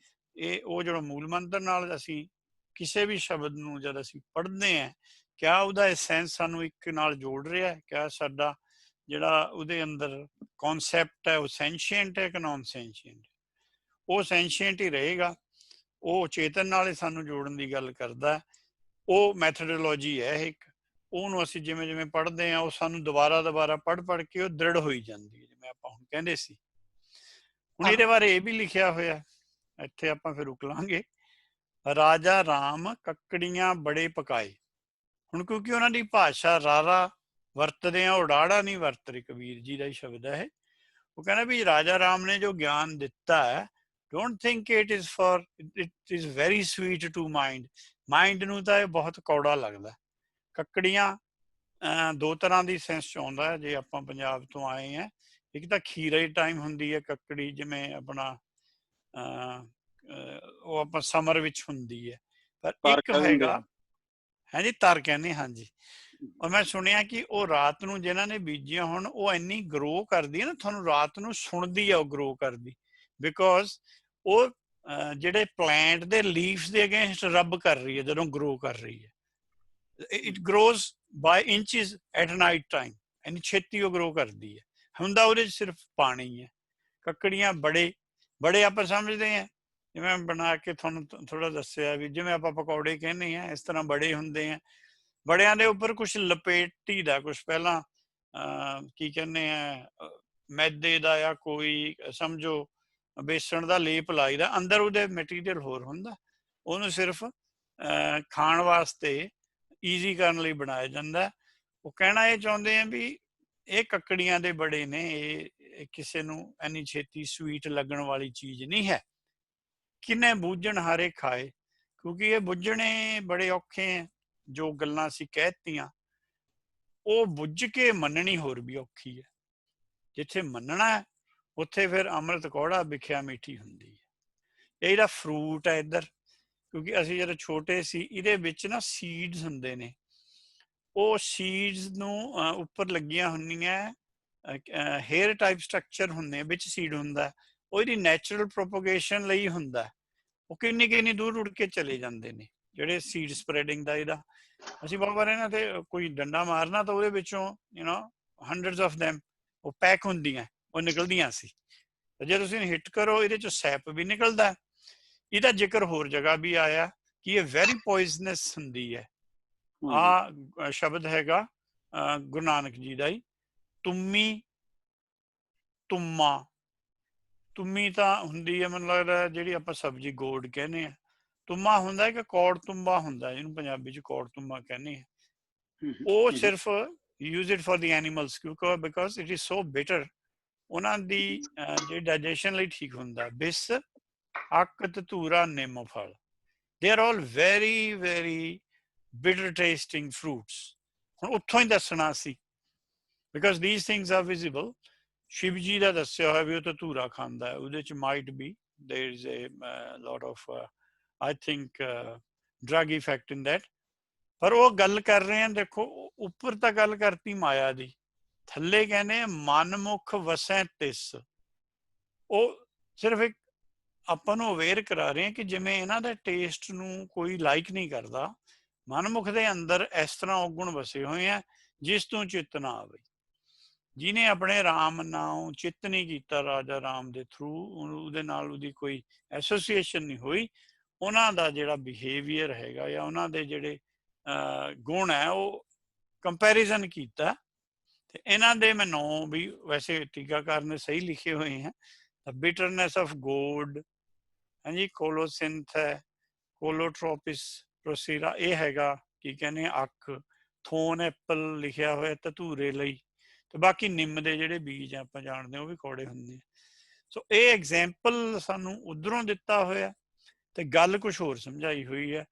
ਇਹ ਉਹ ਜਿਹੜਾ ਮੂਲ ਮੰਤਰ ਨਾਲ ਅਸੀਂ ਕਿਸੇ ਵੀ ਸ਼ਬਦ ਨੂੰ ਜਦ ਅਸੀਂ ਪੜ੍ਹਦੇ ਹਾਂ, ਕਿਆ ਉਹਦਾ ਐਸੈਂਸ ਸਾਨੂੰ ਇੱਕ ਨਾਲ ਜੋੜ ਰਿਹਾ ਹੈ? ਕਿਆ ਸਾਡਾ ਜਿਹੜਾ ਉਹਦੇ ਅੰਦਰ ਕੌਨਸੈਪਟ ਹੈ ਉਹ ਸੈਂਸ਼ੀਐਂਟ ਹੈ ਕਿ ਨॉन ਸੈਂਸ਼ੀਐਂਟ? ਉਹ ਸੈਂਸ਼ੀਐਂਟ ਹੀ ਰਹੇਗਾ। ਉਹ ਚੇਤਨ ਨਾਲ ਹੀ ਸਾਨੂੰ ਜੋੜਨ ਦੀ ਗੱਲ ਕਰਦਾ। ਉਹ ਮੈਥਡੋਲੋਜੀ ਹੈ ਇੱਕ। ਉਹਨੂੰ ਅਸੀਂ ਜਿਵੇਂ ਜਿਵੇਂ ਪੜ੍ਹਦੇ ਹਾਂ ਉਹ ਸਾਨੂੰ ਦੁਬਾਰਾ ਪੜ੍ਹ ਕੇ ਉਹ ਦ੍ਰਿੜ ਹੋਈ ਜਾਂਦੀ ਹੈ, ਜਿਵੇਂ ਆਪਾਂ ਹੁਣ ਕਹਿੰਦੇ ਸੀ। ਹੁਣ ਇਹਦੇ ਬਾਰੇ ਇਹ ਵੀ ਲਿਖਿਆ ਹੋਇਆ, ਇੱਥੇ ਆਪਾਂ ਫਿਰ ਰੁਕ ਲਾਂਗੇ। ਰਾਜਾ ਰਾਮ ਕੱਕੜੀਆਂ ਬੜੇ ਪਕਾਏ। ਹੁਣ ਕਿਉਂਕਿ ਉਹਨਾਂ ਦੀ ਭਾਸ਼ਾ ਰਾਰਾ ਵਰਤਦੇ ਆ, ਉਹ ਡਾੜਾ ਨਹੀਂ ਵਰਤ ਰਹੇ। ਕਬੀਰ ਜੀ ਦਾ ਹੀ ਸ਼ਬਦ ਹੈ। ਉਹ ਕਹਿੰਦਾ ਵੀ ਰਾਜਾ ਰਾਮ ਨੇ ਜੋ ਗਿਆਨ ਦਿੱਤਾ ਹੈ, don't think it is very sweet to mind ਨੂੰ ਤਾਂ ਇਹ ਬਹੁਤ ਕੌੜਾ ਲੱਗਦਾ। ਕੱਕੜੀਆਂ ਦੋ ਤਰ੍ਹਾਂ ਦੀ ਸੈਂਸ 'ਚ ਆਉਂਦਾ ਹੈ। ਜੇ ਆਪਾਂ ਪੰਜਾਬ ਤੋਂ ਆਏ ਹਾਂ, ਇੱਕ ਤਾਂ ਖੀਰੇ ਟਾਈਮ ਹੁੰਦੀ ਹੈ ਕੱਕੜੀ, ਜਿਵੇਂ ਆਪਣਾ ਉਹ ਆਪਾਂ ਸਮਰ ਵਿੱਚ ਹੁੰਦੀ ਹੈ। ਪਰ ਇੱਕ ਹੈਗਾ ਹਾਂਜੀ ਤਰ ਕਹਿੰਦੇ, ਹਾਂਜੀ। ਔਰ ਮੈਂ ਸੁਣਿਆ ਕਿ ਉਹ ਰਾਤ ਨੂੰ ਜਿਹਨਾਂ ਨੇ ਬੀਜੀਆਂ ਹੁਣ ਉਹ ਇੰਨੀ ਗਰੋ ਕਰਦੀ ਹੈ ਨਾ, ਤੁਹਾਨੂੰ ਰਾਤ ਨੂੰ ਸੁਣਦੀ ਆ ਉਹ ਗਰੋ ਕਰਦੀ, ਬਿਕੋਜ਼ ਉਹ ਜਿਹੜੇ ਪਲਾਂਟ ਦੇ ਲੀਵਸ ਦੇ ਅਗੇਂਸਟ ਰੱਬ ਕਰ ਰਹੀ ਹੈ ਜਦੋਂ ਗਰੋ ਕਰ ਰਹੀ ਹੈ। It grows by inches at night time, ਇੰਨੀ ਛੇਤੀ ਉਹ ਗਰੋ ਕਰਦੀ ਹੈ। ਹੁੰਦਾ ਉਹਦੇ 'ਚ ਸਿਰਫ ਪਾਣੀ ਹੈ। ਕੱਕੜੀਆਂ ਬੜੇ ਆਪਾਂ ਸਮਝਦੇ ਹਾਂ, ਜਿਵੇਂ ਬਣਾ ਕੇ ਤੁਹਾਨੂੰ ਥੋੜਾ ਦੱਸਿਆ ਵੀ ਜਿਵੇਂ ਆਪਾਂ ਪਕੌੜੇ ਕਹਿੰਦੇ ਹਾਂ, ਇਸ ਤਰ੍ਹਾਂ ਬੜੇ ਹੁੰਦੇ ਆ। ਬੜਿਆਂ ਦੇ ਉੱਪਰ ਕੁਛ ਲਪੇਟੀ ਦਾ, ਕੁਛ ਪਹਿਲਾਂ ਕੀ ਕਹਿੰਦੇ ਆ ਮੈਦੇ ਦਾ ਜਾਂ ਕੋਈ ਸਮਝੋ ਬੇਸਣ ਦਾ ਲੇਪ ਲਾਈ ਦਾ, ਅੰਦਰ ਉਹਦੇ ਮਟੀਰੀਅਲ ਹੋਰ ਹੁੰਦਾ। ਉਹਨੂੰ ਸਿਰਫ ਖਾਣ ਵਾਸਤੇ ਈਜ਼ੀ ਕਰਨ ਲਈ ਬਣਾਇਆ ਜਾਂਦਾ। ਉਹ ਕਹਿਣਾ ਇਹ ਚਾਹੁੰਦੇ ਆ ਵੀ ਇਹ ਕੱਕੜੀਆਂ ਦੇ ਬੜੇ ਨੇ, ਇਹ ਕਿਸੇ ਨੂੰ ਇੰਨੀ ਛੇਤੀ ਸਵੀਟ ਲੱਗਣ ਵਾਲੀ ਚੀਜ਼ ਨਹੀਂ ਹੈ। ਕਿੰਨੇ ਬੂਝਣ ਹਾਰੇ ਖਾਏ, ਕਿਉਂਕਿ ਇਹ ਬੁੱਝਣੇ ਬੜੇ ਔਖੇ ਹੈ। ਜੋ ਗੱਲਾਂ ਅਸੀਂ ਕਹਿਤੀਆਂ ਉਹ ਬੁੱਝ ਕੇ ਮੰਨਣੀ ਹੋਰ ਵੀ ਔਖੀ ਹੈ। ਜਿੱਥੇ ਮੰਨਣਾ ਹੈ ਉੱਥੇ ਫਿਰ ਅੰਮ੍ਰਿਤ ਕੌੜਾ ਵਿਖਿਆ ਮਿੱਠੀ ਹੁੰਦੀ ਹੈ। ਇਹ ਜਿਹੜਾ ਫਰੂਟ ਹੈ ਇੱਧਰ, ਕਿਉਂਕਿ ਅਸੀਂ ਜਦੋਂ ਛੋਟੇ ਸੀ ਇਹਦੇ ਵਿੱਚ ਨਾ ਸੀਡਸ ਹੁੰਦੇ ਨੇ। ਉਹ ਸੀਡਸ ਨੂੰ ਉੱਪਰ ਲੱਗੀਆਂ ਹੁੰਦੀਆਂ ਹੇਅਰ ਟਾਈਪ ਸਟਰਕਚਰ ਹੁੰਦੇ, ਵਿੱਚ ਸੀਡ ਹੁੰਦਾ। ਉਹ ਇਹਦੀ ਨੈਚੁਰਲ ਪ੍ਰੋਪੋਗੇਸ਼ਨ ਲਈ ਹੁੰਦਾ। ਉਹ ਕਿੰਨੀ ਦੂਰ ਉੜ ਕੇ ਚਲੇ ਜਾਂਦੇ ਨੇ ਜਿਹੜੇ ਸੀਡ ਸਪਰੈਡਿੰਗ ਦਾ ਇਹਦਾ। ਅਸੀਂ ਬਹੁਤ ਵਾਰ ਇਹਨਾਂ ਤੇ ਕੋਈ ਡੰਡਾ ਮਾਰਨਾ ਤਾਂ ਉਹਦੇ ਵਿੱਚੋਂ ਹੰਡਰਡਸ ਆਫ ਦੈਮ ਉਹ ਪੈਕ ਹੁੰਦੀਆਂ, ਉਹ ਨਿਕਲਦੀਆਂ ਸੀ। ਜੇ ਤੁਸੀਂ ਹਿੱਟ ਕਰੋ ਇਹਦੇ ਚੋਂ ਸੈਪ ਵੀ ਨਿਕਲਦਾ। ਇਹਦਾ ਜ਼ਿਕਰ ਹੋਰ ਜਗ੍ਹਾ ਵੀ ਆਇਆ ਕਿ ਇਹ ਵੈਰੀ ਪੋਇਜ਼ਨਸ ਹੁੰਦੀ ਹੈ। ਆਹ ਸ਼ਬਦ ਹੈਗਾ ਗੁਰੂ ਨਾਨਕ ਜੀ ਦਾ ਹੀ, ਤੁੰਮੀ ਤੁੰਮਾ। ਤੁੰਮੀ ਤਾਂ ਹੁੰਦੀ ਹੈ ਮੈਨੂੰ ਲੱਗਦਾ ਜਿਹੜੀ ਆਪਾਂ ਸਬਜ਼ੀ ਗੋਡ ਕਹਿੰਦੇ ਆ, ਤੁੰਮਾ ਹੁੰਦਾ ਇੱਕ ਕੌੜ ਤੁੰਬਾ ਹੁੰਦਾ, ਜਿਹਨੂੰ ਪੰਜਾਬੀ ਚ ਕੌੜ ਤੁੰਬਾ ਕਹਿੰਦੇ ਆ। ਉਹ ਸਿਰਫ use it for the animals because it is so bitter। ਉਹਨਾਂ ਦੀ ਜਿਹੜੀ ਡਾਈਜੈਸ਼ਨ ਲਈ ਠੀਕ ਹੁੰਦਾ। ਬਿਸ, ਅੱਕ, ਧਤੂਰਾ, ਨਿੰਮ ਫਲ, they are all very very bitter tasting fruits। ਹੁਣ ਉੱਥੋਂ ਹੀ ਦੱਸਣਾ ਸੀ because these things are visible। Shiv ji ਦਾ ਦੱਸਿਆ ਹੋਇਆ ਵੀ ਉਹ ਧਤੂਰਾ ਖਾਂਦਾ ਹੈ, ਉਹਦੇ ਚ might be there is a lot of I think drug effect in that। ਪਰ ਉਹ ਗੱਲ ਕਰ ਰਹੇ ਆ, ਦੇਖੋ ਉੱਪਰ ਤਾਂ ਗੱਲ ਕਰਤੀ ਮਾਇਆ ਦੀ, ਥੱਲੇ ਕਹਿੰਦੇ ਮਨਮੁਖ ਵਸੈ ਤਿਸ। ਉਹ ਸਿਰਫ ਇੱਕ ਆਪਾਂ ਨੂੰ ਅਵੇਅਰ ਕਰਾ ਰਹੇ ਆ ਕਿ ਜਿਵੇਂ ਇਹਨਾਂ ਦੇ ਟੇਸਟ ਨੂੰ ਕੋਈ ਲਾਈਕ ਨਹੀਂ ਕਰਦਾ, ਮਨਮੁਖ ਦੇ ਅੰਦਰ ਇਸ ਤਰ੍ਹਾਂ ਔਗੁਣ ਵਸੇ ਹੋਏ ਆ ਜਿਸ ਤੋਂ ਚਿੱਤ ਨਾ ਆਵੇ। ਜਿਹਨੇ ਆਪਣੇ ਰਾਮ ਨਾਮ ਚਿੱਤ ਨਹੀਂ ਕੀਤਾ ਰਾਜਾ ਰਾਮ ਦੇ ਥਰੂ, ਉਹਦੇ ਨਾਲ ਉਹਦੀ ਕੋਈ ਐਸੋਸੀਏਸ਼ਨ ਨਹੀਂ ਹੋਈ, ਉਹਨਾਂ ਦਾ ਜਿਹੜਾ ਬਿਹੇਵੀਅਰ ਹੈਗਾ ਜਾਂ ਉਹਨਾਂ ਦੇ ਜਿਹੜੇ ਗੁਣ ਹੈ ਉਹ ਕੰਪੈਰੀਜ਼ਨ ਕੀਤਾ। ਤੇ ਇਹਨਾਂ ਦੇ ਮੈਂ ਨੌਂ ਵੀ ਵੈਸੇ ਟੀਕਾਕਾਰ ਨੇ ਸਹੀ ਲਿਖੇ ਹੋਏ ਹੈ। ਬਿਟਰਨੈਸ ਆਫ ਗੋਡ, ਹਾਂਜੀ, ਕੋਲੋਸਿੰਥ ਹੈ, ਕੋਲੋਟ੍ਰੋਪਿਸ ਪ੍ਰੋਸੀਰਾ, ਇਹ ਹੈਗਾ ਕੀ ਕਹਿੰਦੇ ਅੱਖ, ਥੋਨ ਐਪਲ ਲਿਖਿਆ ਹੋਇਆ ਧਤੂਰੇ ਲਈ, ਤੇ ਬਾਕੀ ਨਿੰਮ ਦੇ ਜਿਹੜੇ ਬੀਜ ਆ ਆਪਾਂ ਜਾਣਦੇ ਉਹ ਵੀ ਕੌੜੇ ਹੁੰਦੇ ਆ। ਸੋ ਇਹ ਐਗਜ਼ਾਮਪਲ ਸਾਨੂੰ ਉਧਰੋਂ ਦਿੱਤਾ ਹੋਇਆ ਤੇ ਗੱਲ ਕੁਛ ਹੋਰ ਸਮਝਾਈ ਹੋਈ ਹੈ।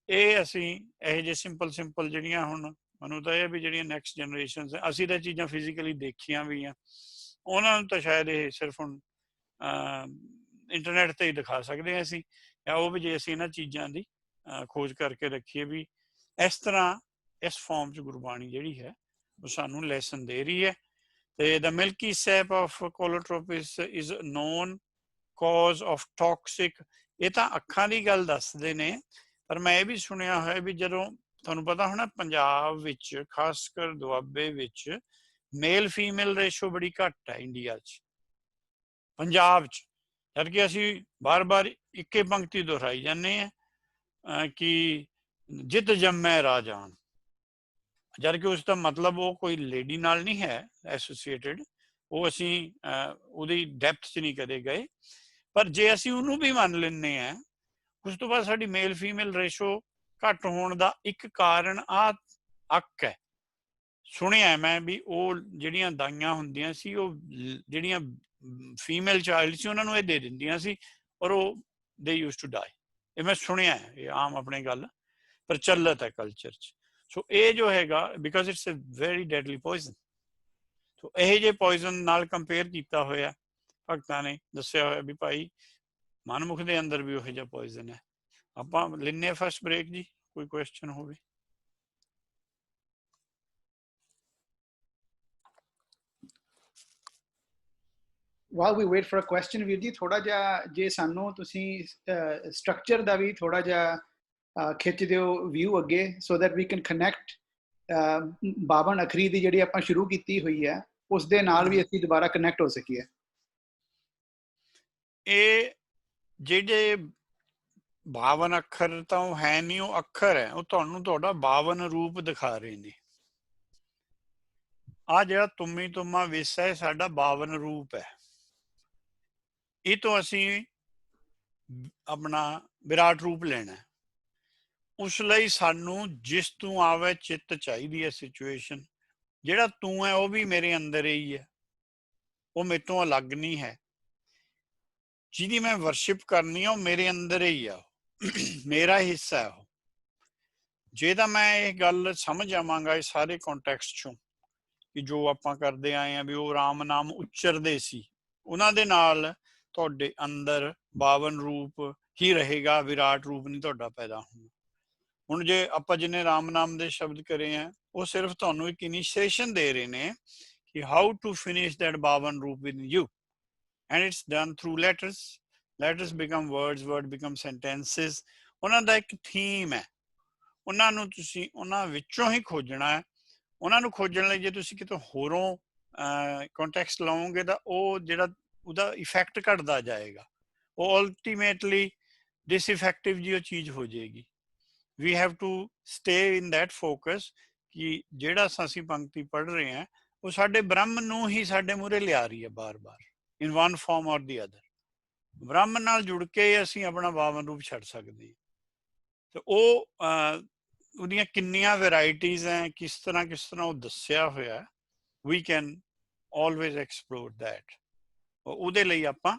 ਇਹ ਅਸੀਂ ਇਹੋ ਜਿਹੇ ਸਿੰਪਲ ਜਿਹੜੀਆਂ, ਹੁਣ ਮੈਨੂੰ ਤਾਂ ਇਹ ਵੀ ਜਿਹੜੀਆਂ ਨੈਕਸਟ ਜਨਰੇਸ਼ਨ, ਅਸੀਂ ਤਾਂ ਚੀਜ਼ਾਂ ਫਿਜ਼ੀਕਲੀ ਦੇਖੀਆਂ ਵੀ ਆ, ਉਹਨਾਂ ਨੂੰ ਤਾਂ ਸ਼ਾਇਦ ਇਹ ਸਿਰਫ ਹੁਣ ਇੰਟਰਨੈਟ ਤੇ ਹੀ ਦਿਖਾ ਸਕਦੇ ਹਾਂ ਅਸੀਂ, ਜਾਂ ਉਹ ਵੀ ਜੇ ਅਸੀਂ ਇਹਨਾਂ ਚੀਜ਼ਾਂ ਦੀ ਖੋਜ ਕਰਕੇ ਰੱਖੀਏ ਵੀ ਇਸ ਤਰ੍ਹਾਂ ਇਸ ਫਾਰਮ 'ਚ ਗੁਰਬਾਣੀ ਜਿਹੜੀ ਹੈ ਉਹ ਸਾਨੂੰ ਲੈਸਨ ਦੇ ਰਹੀ ਹੈ। ਤੇ the milky sap of Calotropis is known cause of toxic. ਇਹ ਤਾਂ ਅੱਖਾਂ ਦੀ ਗੱਲ ਦੱਸਦੇ ਨੇ, ਪਰ ਮੈਂ ਇਹ ਵੀ ਸੁਣਿਆ ਹੋਇਆ ਵੀ ਜਦੋਂ ਤੁਹਾਨੂੰ ਪਤਾ ਹੋਣਾ ਪੰਜਾਬ ਵਿੱਚ ਖਾਸ ਕਰ ਦੁਆਬੇ ਵਿੱਚ ਮੇਲ ਫੀਮੇਲ ਰੇਸ਼ੋ ਬੜੀ ਘੱਟ ਹੈ ਇੰਡੀਆ 'ਚ, ਪੰਜਾਬ 'ਚ, ਜਦਕਿ ਅਸੀਂ ਬਾਰ-ਬਾਰ ਇੱਕੇ ਪੰਕਤੀ ਦੁਹਰਾਈ ਜਾਂਦੇ ਹਾਂ ਕਿ ਜਿੱਤ ਜੰਮੈ ਰਾਜਾਨ, ਜਦਕਿ ਉਸ ਦਾ ਮਤਲਬ ਉਹ ਕੋਈ ਲੇਡੀ ਨਾਲ ਨਹੀਂ ਹੈ ਐਸੋਸੀਏਟਡ, ਉਹ ਅਸੀਂ ਉਹਦੀ ਡੈਪਥ 'ਚ ਨਹੀਂ ਕਦੇ ਗਏ। ਪਰ ਜੇ ਅਸੀਂ ਉਹਨੂੰ ਵੀ ਮੰਨ ਲੈਂਦੇ ਹਾਂ, ਉਸ ਤੋਂ ਬਾਅਦ ਸਾਡੀ ਮੇਲ ਫੀਮੇਲ ਰੇਸ਼ੋ ਘੱਟ ਹੋਣ ਦਾ ਇੱਕ ਕਾਰਨ ਆ ਅੱਕ ਹੈ। ਸੁਣਿਆ ਮੈਂ ਵੀ ਉਹ ਜਿਹੜੀਆਂ ਦਾਈਆਂ ਹੁੰਦੀਆਂ ਸੀ, ਉਹ ਜਿਹੜੀਆਂ ਫੀਮੇਲ ਚਾਈਲਡ ਸੀ ਉਹਨਾਂ ਨੂੰ ਇਹ ਦੇ ਦਿੰਦੀਆਂ ਸੀ ਔਰ ਉਹ ਦੇ ਯੂਜ਼ ਟੂ ਡਾਈ। ਇਹ ਮੈਂ ਸੁਣਿਆ, ਇਹ ਆਮ ਆਪਣੀ ਗੱਲ ਪ੍ਰਚਲਿਤ ਹੈ ਕਲਚਰ 'ਚ। ਸੋ ਇਹ ਜੋ ਹੈਗਾ because it's a very deadly poison. So ਇਹ ਜਿਹੇ ਪੋਇਜ਼ਨ ਨਾਲ ਕੰਪੇਅਰ ਕੀਤਾ ਹੋਇਆ, ਭਗਤਾਂ ਨੇ ਦੱਸਿਆ ਹੋਇਆ ਵੀ ਭਾਈ ਮਨਮੁਖ ਦੇ ਅੰਦਰ ਵੀ ਉਹੋ ਜਿਹਾ ਪੋਇਜ਼ਨ ਹੈ। ਆਪਾਂ ਲੈਂਦੇ ਹਾਂ ਫਸਟ ਬ੍ਰੇਕ ਜੀ, ਕੋਈ ਕੁਐਸਚਨ ਹੋਵੇ। While we wait for a question, ਵੀਰ ਜੀ ਥੋੜਾ ਜਿਹਾ ਜੇ ਸਾਨੂੰ ਤੁਸੀਂ ਸਟਰਕਚਰ ਦਾ ਵੀ ਥੋੜਾ ਜਿਹਾ ਖਿੱਚ ਦਿਓ ਵਿਊ ਅੱਗੇ, so that we can connect ਬਾਵਨ ਅਖਰੀ ਦੀ ਜਿਹੜੀ ਆਪਾਂ ਸ਼ੁਰੂ ਕੀਤੀ ਹੋਈ ਹੈ ਉਸ ਦੇ ਨਾਲ ਵੀ ਅਸੀਂ ਦੁਬਾਰਾ ਕਨੈਕਟ ਹੋ ਸਕੀਏ। ਇਹ ਜਿਹੜੇ 52 ਅੱਖਰ ਤਾਂ ਉਹ ਹੈ ਨਹੀਂ, ਉਹ ਅੱਖਰ ਹੈ, ਉਹ ਤੁਹਾਨੂੰ ਤੁਹਾਡਾ 52 ਰੂਪ ਦਿਖਾ ਰਹੇ ਨੇ। ਆ ਜਿਹੜਾ ਤੁਮੀ ਤੁਮਾ ਵਿਸ ਹੈ ਸਾਡਾ 52 ਰੂਪ ਹੈ। ਇਹ ਤੋਂ ਅਸੀਂ ਆਪਣਾ ਵਿਰਾਟ ਰੂਪ ਲੈਣਾ। ਉਸ ਲਈ ਸਾਨੂੰ ਜਿਸ ਤੂੰ ਆਵੇ ਚਿੱਤ ਚਾਹੀਦੀ ਹੈ ਸਿਚੁਏਸ਼ਨ। ਜਿਹੜਾ ਤੂੰ ਹੈ ਉਹ ਵੀ ਮੇਰੇ ਅੰਦਰ ਹੀ ਹੈ, ਉਹ ਮੇਰੇ ਤੋਂ ਅਲੱਗ ਨਹੀਂ ਹੈ। ਜਿਹਦੀ ਮੈਂ ਵਰਸ਼ਿਪ ਕਰਨੀ ਆ ਉਹ ਮੇਰੇ ਅੰਦਰ ਹੀ ਆ, ਮੇਰਾ ਹਿੱਸਾ ਹੈ ਉਹ। ਜੇ ਤਾਂ ਮੈਂ ਇਹ ਗੱਲ ਸਮਝ ਆਵਾਂਗਾ ਇਸ ਸਾਰੇ ਕੰਟੈਕਸਟ ਚੋਂ ਕਿ ਜੋ ਆਪਾਂ ਕਰਦੇ ਆਏ ਆ ਵੀ ਉਹ ਰਾਮ ਨਾਮ ਉਚਰਦੇ ਸੀ, ਉਹਨਾਂ ਦੇ ਨਾਲ ਤੁਹਾਡੇ ਅੰਦਰ 52 ਰੂਪ ਹੀ ਰਹੇਗਾ, ਵਿਰਾਟ ਰੂਪ ਨਹੀਂ ਤੁਹਾਡਾ ਪੈਦਾ ਹੋਣਾ। ਹੁਣ ਜੇ ਆਪਾਂ ਜਿਹਨੇ ਰਾਮ ਨਾਮ ਦੇ ਸ਼ਬਦ ਕਰੇ ਆ, ਉਹ ਸਿਰਫ ਤੁਹਾਨੂੰ ਇੱਕ ਇਨੀਸ਼ੀਏਸ਼ਨ ਦੇ ਰਹੇ ਨੇ ਕਿ ਹਾਊ ਟੂ ਫਿਨਿਸ਼ ਦੈਟ 52 ਰੂਪ ਇਨ you, and it's done through letters. Letters become words, word become sentences. ਉਹਨਾਂ ਦਾ ਇੱਕ ਥੀਮ ਹੈ, ਉਹਨਾਂ ਨੂੰ ਤੁਸੀਂ ਉਹਨਾਂ ਵਿੱਚੋਂ ਹੀ ਖੋਜਣਾ ਹੈ। ਉਹਨਾਂ ਨੂੰ ਖੋਜਣ ਲਈ ਜੇ ਤੁਸੀਂ ਕਿਤੋਂ ਹੋਰੋਂ ਕੰਟੈਕਸਟ ਲਾਓਗੇ ਤਾਂ ਉਹ ਜਿਹੜਾ ਉਹਦਾ ਇਫੈਕਟ ਘਟਦਾ ਜਾਏਗਾ, ਉਹ ਅਲਟੀਮੇਟਲੀ ਡਿਸਇਫੈਕਟਿਵ ਜੀ ਉਹ ਚੀਜ਼ ਹੋ ਜਾਏਗੀ। We have to stay in that focus ਕਿ ਜਿਹੜਾ ਅਸੀਂ ਪੰਕਤੀ ਪੜ੍ਹ ਰਹੇ ਹਾਂ ਉਹ ਸਾਡੇ ਬ੍ਰਹਮ ਨੂੰ ਹੀ ਸਾਡੇ ਮੂਹਰੇ ਲਿਆ ਰਹੀ ਹੈ ਬਾਰ-ਬਾਰ, in one form or the other। ਬ੍ਰਹਮ ਨਾਲ ਜੁੜ ਕੇ ਅਸੀਂ ਆਪਣਾ 52 ਰੂਪ ਛੱਡ ਸਕਦੇ ਹਾਂ। ਤੇ ਉਹ ਉਹਦੀਆਂ ਕਿੰਨੀਆਂ ਵੈਰਾਈਟੀਜ਼ ਹੈ, ਕਿਸ ਤਰ੍ਹਾਂ ਉਹ ਦੱਸਿਆ ਹੋਇਆ, we can always explore that. ਉਹਦੇ ਲਈ ਆਪਾਂ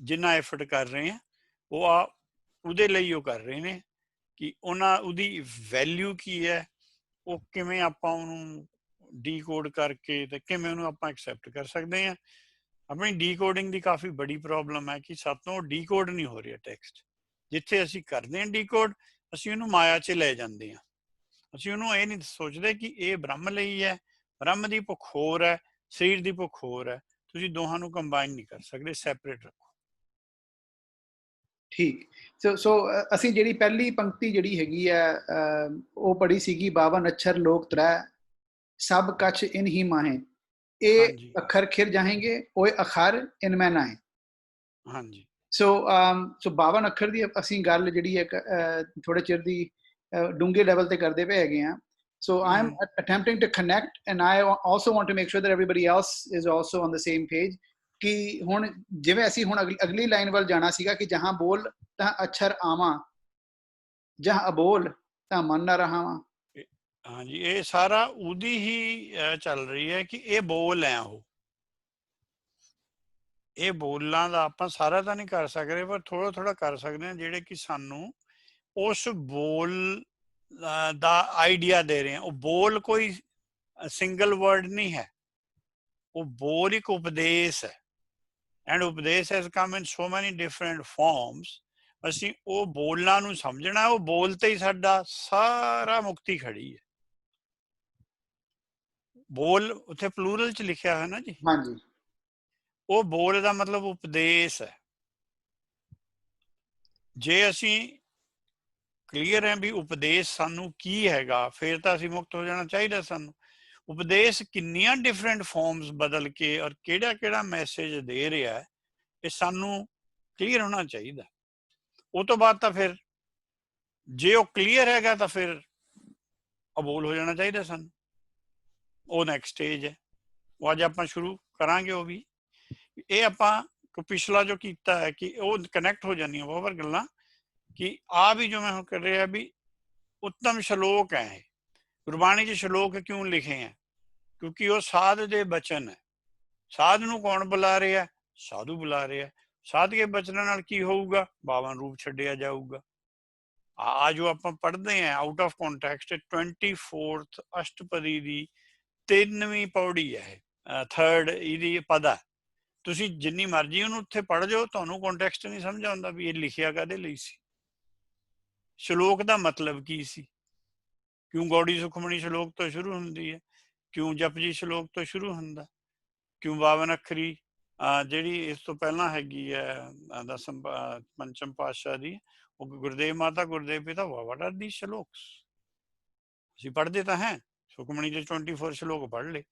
ਜਿੰਨਾ ਐਫਰਟ ਕਰ ਰਹੇ ਹਾਂ ਉਹ ਉਹਦੇ ਲਈ ਉਹ ਕਰ ਰਹੇ ਨੇ ਕਿ ਉਹਦੀ ਵੈਲਿਊ ਕੀ ਹੈ, ਉਹ ਕਿਵੇਂ ਆਪਾਂ ਉਹਨੂੰ ਡੀਕੋਡ ਕਰਕੇ ਤੇ ਕਿਵੇਂ ਉਹਨੂੰ ਆਪਾਂ ਐਕਸੈਪਟ ਕਰ ਸਕਦੇ ਹਾਂ। ਆਪਣੀ ਡੀਕੋਡਿੰਗ ਦੀ ਕਾਫੀ ਬੜੀ ਪ੍ਰੋਬਲਮ ਹੈ ਕਿ ਸਾਤੋਂ ਡੀਕੋਡ ਨਹੀਂ ਹੋ ਰਿਹਾ ਟੈਕਸਟ। ਜਿੱਥੇ ਅਸੀਂ ਕਰਦੇ ਹਾਂ ਡੀਕੋਡ, ਅਸੀਂ ਉਹਨੂੰ ਮਾਇਆ 'ਚ ਲੈ ਜਾਂਦੇ ਹਾਂ। ਅਸੀਂ ਉਹਨੂੰ ਇਹ ਨਹੀਂ ਸੋਚਦੇ ਕਿ ਇਹ ਬ੍ਰਹਮ ਲਈ ਹੈ, ਬ੍ਰਹਮ ਦੀ ਭੁੱਖ ਹੋਰ ਹੈ, ਸਰੀਰ ਦੀ ਭੁੱਖ ਹੋਰ ਹੈ। ਤੁਸੀਂ ਦੋਹਾਂ ਨੂੰ ਕੰਬਾਈਨ ਨਹੀਂ ਕਰ ਸਕਦੇ, ਸੈਪਰੇਟ ਰੱਖੋ। ਠੀਕ। ਸੋ ਅਸੀਂ ਜਿਹੜੀ ਪਹਿਲੀ ਪੰਕਤੀ ਜਿਹੜੀ ਹੈਗੀ ਹੈ ਉਹ ਪੜ੍ਹੀ ਸੀਗੀ, 52 ਅੱਖਰ ਲੋਕ ਤ੍ਰੈ ਸਭ ਕਛ ਇਨ ਹੀ ਮਾਹੇ, ਇਹ ਅੱਖਰ ਖਿਰ ਜਾਏਂਗੇ, ਓਏ ਅਖਰ ਇਨ ਮੈਂ ਨਾਏ। ਹਾਂਜੀ। ਸੋ 52 ਅੱਖਰ ਦੀ ਅਸੀਂ ਗੱਲ ਜਿਹੜੀ ਹੈ ਥੋੜੇ ਚਿਰ ਦੀ ਡੂੰਘੇ ਲੈਵਲ ਤੇ ਕਰਦੇ ਪਏ ਹੈਗੇ ਆ। So I'm attempting to connect, and I also want to make sure that everybody else is also on the same page. ਕਿ ਹੁਣ ਜਿਵੇਂ ਅਸੀਂ ਹੁਣ ਅਗਲੀ ਲਾਈਨ ਵੱਲ ਜਾਣਾ ਸੀਗਾ ਕਿ ਜਹਾਂ ਬੋਲ ਤਾਂ ਅਛਰ ਆਵਾਂ, ਜਹਾਂ ਅਬੋਲ ਤਾਂ ਮਨ ਨਾ ਰਹਾਵਾਂ। ਹਾਂਜੀ, ਇਹ ਸਾਰਾ ਉਹਦੀ ਹੀ ਚੱਲ ਰਹੀ ਹੈ ਕਿ ਇਹ ਬੋਲ ਹੈ, ਇਹ ਬੋਲਾਂ ਦਾ ਆਪਾਂ ਸਾਰਾ ਤਾਂ ਨਹੀਂ ਕਰ ਸਕਦੇ, ਪਰ ਥੋੜਾ ਥੋੜਾ ਕਰ ਸਕਦੇ ਹਾਂ, ਜਿਹੜੇ ਕਿ ਸਾਨੂੰ ਉਸ ਬੋਲ ਦਾ ਆਈਡੀਆ ਦੇ ਰਹੇ ਆ। ਉਹ ਬੋਲ ਕੋਈ ਸਿੰਗਲ ਵਰਡ ਨਹੀਂ ਹੈ, ਉਹ ਬੋਲ ਇੱਕ ਉਪਦੇਸ਼ ਹੈ। ਐਂਡ ਉਪਦੇਸ਼ ਹੈਜ਼ ਕਮ ਇਨ ਸੋ ਮੈਨੀ ਡਿਫਰੈਂਟ ਫਾਰਮਸ। ਅਸੀਂ ਉਹ ਬੋਲਾਂ ਨੂੰ ਸਮਝਣਾ, ਉਹ ਬੋਲ ਤੇ ਹੀ ਸਾਡਾ ਸਾਰਾ ਮੁਕਤੀ ਖੜੀ ਹੈ। ਬੋਲ ਉੱਥੇ ਪਲੂਰਲ ਚ ਲਿਖਿਆ ਹੈ ਨਾ ਜੀ। ਹਾਂਜੀ। ਉਹ ਬੋਲ ਦਾ ਮਤਲਬ ਉਪਦੇਸ਼ ਹੈ। ਜੇ ਅਸੀਂ ਕਲੀਅਰ ਹੈ ਵੀ ਉਪਦੇਸ਼ ਸਾਨੂੰ ਕੀ ਹੈਗਾ, ਫਿਰ ਤਾਂ ਅਸੀਂ ਮੁਕਤ ਹੋ ਜਾਣਾ ਚਾਹੀਦਾ ਸਾਨੂੰ। ਉਪਦੇਸ਼ ਕਿੰਨੀਆਂ ਡਿਫਰੈਂਟ ਫਾਰਮਸ ਬਦਲ ਕੇ ਔਰ ਕਿਹੜਾ ਕਿਹੜਾ ਮੈਸੇਜ ਦੇ ਰਿਹਾ, ਇਹ ਸਾਨੂੰ ਕਲੀਅਰ ਹੋਣਾ ਚਾਹੀਦਾ। ਉਹ ਤੋਂ ਬਾਅਦ ਤਾਂ ਫਿਰ ਜੇ ਉਹ ਕਲੀਅਰ ਹੈਗਾ ਤਾਂ ਫਿਰ ਅਬੋਲ ਹੋ ਜਾਣਾ ਚਾਹੀਦਾ ਸਾਨੂੰ। ਉਹ ਨੈਕਸਟ ਸਟੇਜ ਹੈ, ਉਹ ਅੱਜ ਆਪਾਂ ਸ਼ੁਰੂ ਕਰਾਂਗੇ। ਉਹ ਵੀ ਇਹ ਆਪਾਂ ਪਿਛਲਾ ਜੋ ਕੀਤਾ ਹੈ ਕਿ ਉਹ ਕਨੈਕਟ ਹੋ ਜਾਂਦੀਆਂ ਬਹੁਤ ਗੱਲਾਂ, ਕਿ ਆ ਵੀ ਜੋ ਮੈਂ ਹੁਣ ਕਰ ਰਿਹਾ ਵੀ ਉੱਤਮ ਸ਼ਲੋਕ ਹੈ ਇਹ। ਗੁਰਬਾਣੀ 'ਚ ਸ਼ਲੋਕ ਕਿਉਂ ਲਿਖੇ ਹੈ? ਕਿਉਂਕਿ ਉਹ ਸਾਧ ਦੇ ਬਚਨ ਹੈ। ਸਾਧ ਨੂੰ ਕੌਣ ਬੁਲਾ ਰਿਹਾ? ਸਾਧੂ ਬੁਲਾ ਰਿਹਾ। ਸਾਧ ਕੇ ਬਚਨਾਂ ਨਾਲ ਕੀ ਹੋਊਗਾ? 52 ਰੂਪ ਛੱਡਿਆ ਜਾਊਗਾ। ਆ ਜੋ ਆਪਾਂ ਪੜ੍ਹਦੇ ਹਾਂ ਆਊਟ ਆਫ ਕੰਟੈਕਸਟ, 24th ਅਸ਼ਟਪਦੀ ਦੀ 3ਵੀਂ ਪੌੜੀ ਹੈ ਇਹ, 3rd ਇਹਦੀ ਪਦ ਹੈ। ਤੁਸੀਂ ਜਿੰਨੀ ਮਰਜ਼ੀ ਉਹਨੂੰ ਉੱਥੇ ਪੜ੍ਹ ਜਾਓ, ਤੁਹਾਨੂੰ ਕੰਟੈਕਸਟ ਨਹੀਂ ਸਮਝ ਆਉਂਦਾ ਵੀ ਇਹ ਲਿਖਿਆ ਕਾਹਦੇ ਲਈ ਸੀ, ਸ਼ਲੋਕ ਦਾ ਮਤਲਬ ਕੀ ਸੀ, ਕਿਉਂ ਗੌੜੀ ਸੁਖਮਣੀ ਸ਼ਲੋਕ ਤੋਂ ਸ਼ੁਰੂ ਹੁੰਦੀ ਹੈ, ਕਿਉਂ ਜਪਜੀ ਸ਼ਲੋਕ ਤੋਂ ਸ਼ੁਰੂ ਹੁੰਦਾ, ਕਿਉਂ 52 ਅੱਖਰੀ ਜਿਹੜੀ ਇਸ ਤੋਂ ਪਹਿਲਾਂ ਹੈਗੀ ਹੈ ਪੰਚਮ ਪਾਤਸ਼ਾਹ ਦੀ, ਉਹ ਗੁਰਦੇਵ ਮਾਤਾ ਗੁਰਦੇਵ ਪਿਤਾ, ਵਾਟ ਆਰ ਦੀ ਸ਼ਲੋਕਸ। ਅਸੀਂ ਪੜ੍ਹਦੇ ਤਾਂ ਹੈ, ਸੁਖਮਣੀ ਦੇ 24 ਸ਼ਲੋਕ ਪੜ੍ਹ ਲਏ,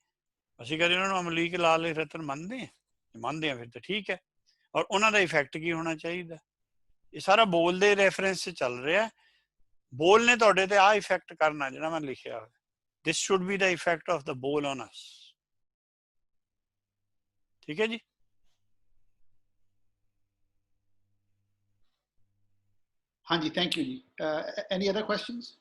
ਅਸੀਂ ਕਦੇ ਉਹਨਾਂ ਨੂੰ ਅਮਲੀਕ ਲਾਲ ਰਤਨ ਮੰਨਦੇ ਹਾਂ? ਮੰਨਦੇ ਹਾਂ, ਫਿਰ ਤਾਂ ਠੀਕ ਹੈ। ਔਰ ਉਹਨਾਂ ਦਾ ਇਫੈਕਟ ਕੀ ਹੋਣਾ ਚਾਹੀਦਾ? ਇਹ ਸਾਰਾ ਬੋਲ ਦੇ ਰੈਫਰੈਂਸ 'ਚ ਚੱਲ ਰਿਹਾ। ਬੋਲ ਨੇ ਤੁਹਾਡੇ ਤੇ ਆਹ ਇਫੈਕਟ ਕਰਨਾ ਜਿਹੜਾ ਮੈਂ ਲਿਖਿਆ ਹੋਇਆ। This should be the effect of the ਬੋਲ ਔਨ ਅਸ। ਠੀਕ ਹੈ ਜੀ। ਹਾਂਜੀ, ਥੈਂਕ ਯੂ ਜੀ। Any other questions?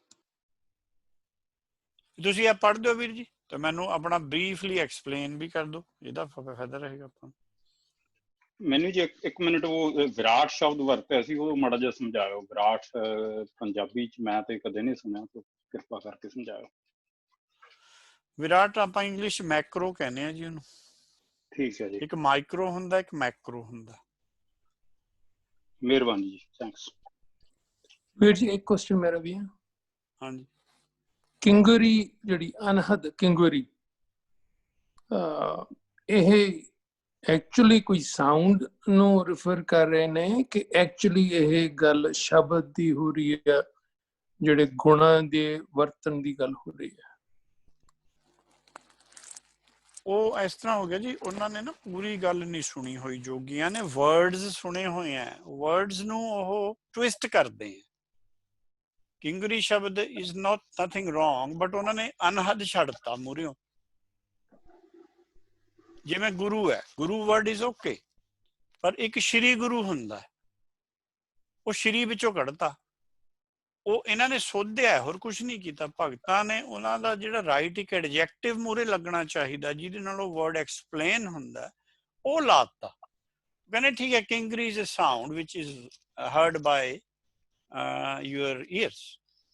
ਤੁਸੀਂ ਇਹ ਪੜ੍ਹ ਦਿਓ ਵੀਰ ਜੀ, ਤੇ ਮੈਨੂੰ ਆਪਣਾ ਬਰੀਫਲੀ ਐਕਸਪਲੇਨ ਵੀ ਕਰ ਦਿਓ, ਇਹਦਾ ਫਾਇਦਾ ਰਹੇਗਾ ਆਪਾਂ ਨੂੰ। ਮੈਨੂੰ ਜੀ ਇੱਕ ਮਿੰਟ ਉਹ ਵਿਰਾਟ ਸ਼ਬਦ ਵਰਤਿਆ ਸੀ, ਉਹ ਮਾੜਾ ਜਿਹਾ ਸਮਝਾਇਓ। ਵਿਰਾਟ ਪੰਜਾਬੀ ਚ ਮੈਂ ਤੇ ਕਦੇ ਨਹੀਂ ਸੁਣਿਆ, ਤਾਂ ਕਿਰਪਾ ਕਰਕੇ ਸਮਝਾਇਓ। ਵਿਰਾਟ ਆਪਾਂ ਇੰਗਲਿਸ਼ ਮੈਕਰੋ ਕਹਿੰਦੇ ਆ ਜੀ ਉਹਨੂੰ। ਠੀਕ ਹੈ ਜੀ। ਇੱਕ ਮਾਈਕਰੋ ਹੁੰਦਾ, ਇੱਕ ਮੈਕਰੋ ਹੁੰਦਾ। ਮਿਹਰਬਾਨੀ ਜੀ, ਥੈਂਕਸ ਵੀਰ ਜੀ। ਇੱਕ ਕੁਐਸਚਨ ਮੇਰਾ ਵੀ ਹੈ। ਹਾਂਜੀ। ਕਿੰਗਰੀ ਜਿਹੜੀ ਅਨਹਦ ਕਿੰਗਰੀ, ਇਹ ਐਕਚੁਅਲੀ ਕੋਈ ਸਾਊਂਡ ਨੂੰ ਰਿਫਰ ਕਰ ਰਹੇ ਨੇ ਕਿ ਐਕਚੁਅਲੀ ਇਹ ਗੱਲ ਸ਼ਬਦ ਦੀ ਹੋ ਰਹੀ ਹੈ, ਜਿਹੜੇ ਗੁਣਾਂ ਦੇ ਵਰਤਨ ਦੀ ਗੱਲ ਹੋ ਰਹੀ ਹੈ? ਉਹ ਇਸ ਤਰ੍ਹਾਂ ਹੋ ਗਿਆ ਜੀ, ਉਹਨਾਂ ਨੇ ਨਾ ਪੂਰੀ ਗੱਲ ਨਹੀਂ ਸੁਣੀ ਹੋਈ, ਜੋਗੀਆਂ ਨੇ ਵਰਡਸ ਸੁਣੇ ਹੋਏ ਆ, ਵਰਡਸ ਨੂੰ ਉਹ ਟਵਿਸਟ ਕਰਦੇ ਆ। ਕਿੰਗਰੀ ਸ਼ਬਦ is not nothing wrong, but ਉਹਨਾਂ ਨੇ ਅਨਹਦ ਛੱਡਤਾ ਮੂਹਰਿਓਂ। ਜਿਵੇਂ ਗੁਰੂ ਹੈ, ਗੁਰੂ ਵਰਡ ਇਜ਼ ਓਕੇ, ਪਰ ਇੱਕ ਸ਼੍ਰੀ ਗੁਰੂ ਹੁੰਦਾ, ਉਹ ਸ਼੍ਰੀ ਵਿੱਚੋਂ ਕੱਢਤਾ। ਉਹ ਇਹਨਾਂ ਨੇ ਸੋਧਿਆ, ਹੋਰ ਕੁਝ ਨਹੀਂ ਕੀਤਾ। ਭਗਤਾਂ ਨੇ ਉਹਨਾਂ ਦਾ ਜਿਹੜਾ ਰਾਈਟ ਇੱਕ ਐਡਜੈਕਟਿਵ ਮੂਹਰੇ ਲੱਗਣਾ ਚਾਹੀਦਾ ਜਿਹਦੇ ਨਾਲ ਉਹ ਵਰਡ ਐਕਸਪਲੇਨ ਹੁੰਦਾ, ਉਹ ਲਾਤਾ। ਕਹਿੰਦੇ ਠੀਕ ਹੈ, ਕਿੰਗਰੀ is a sound which is heard by your ears.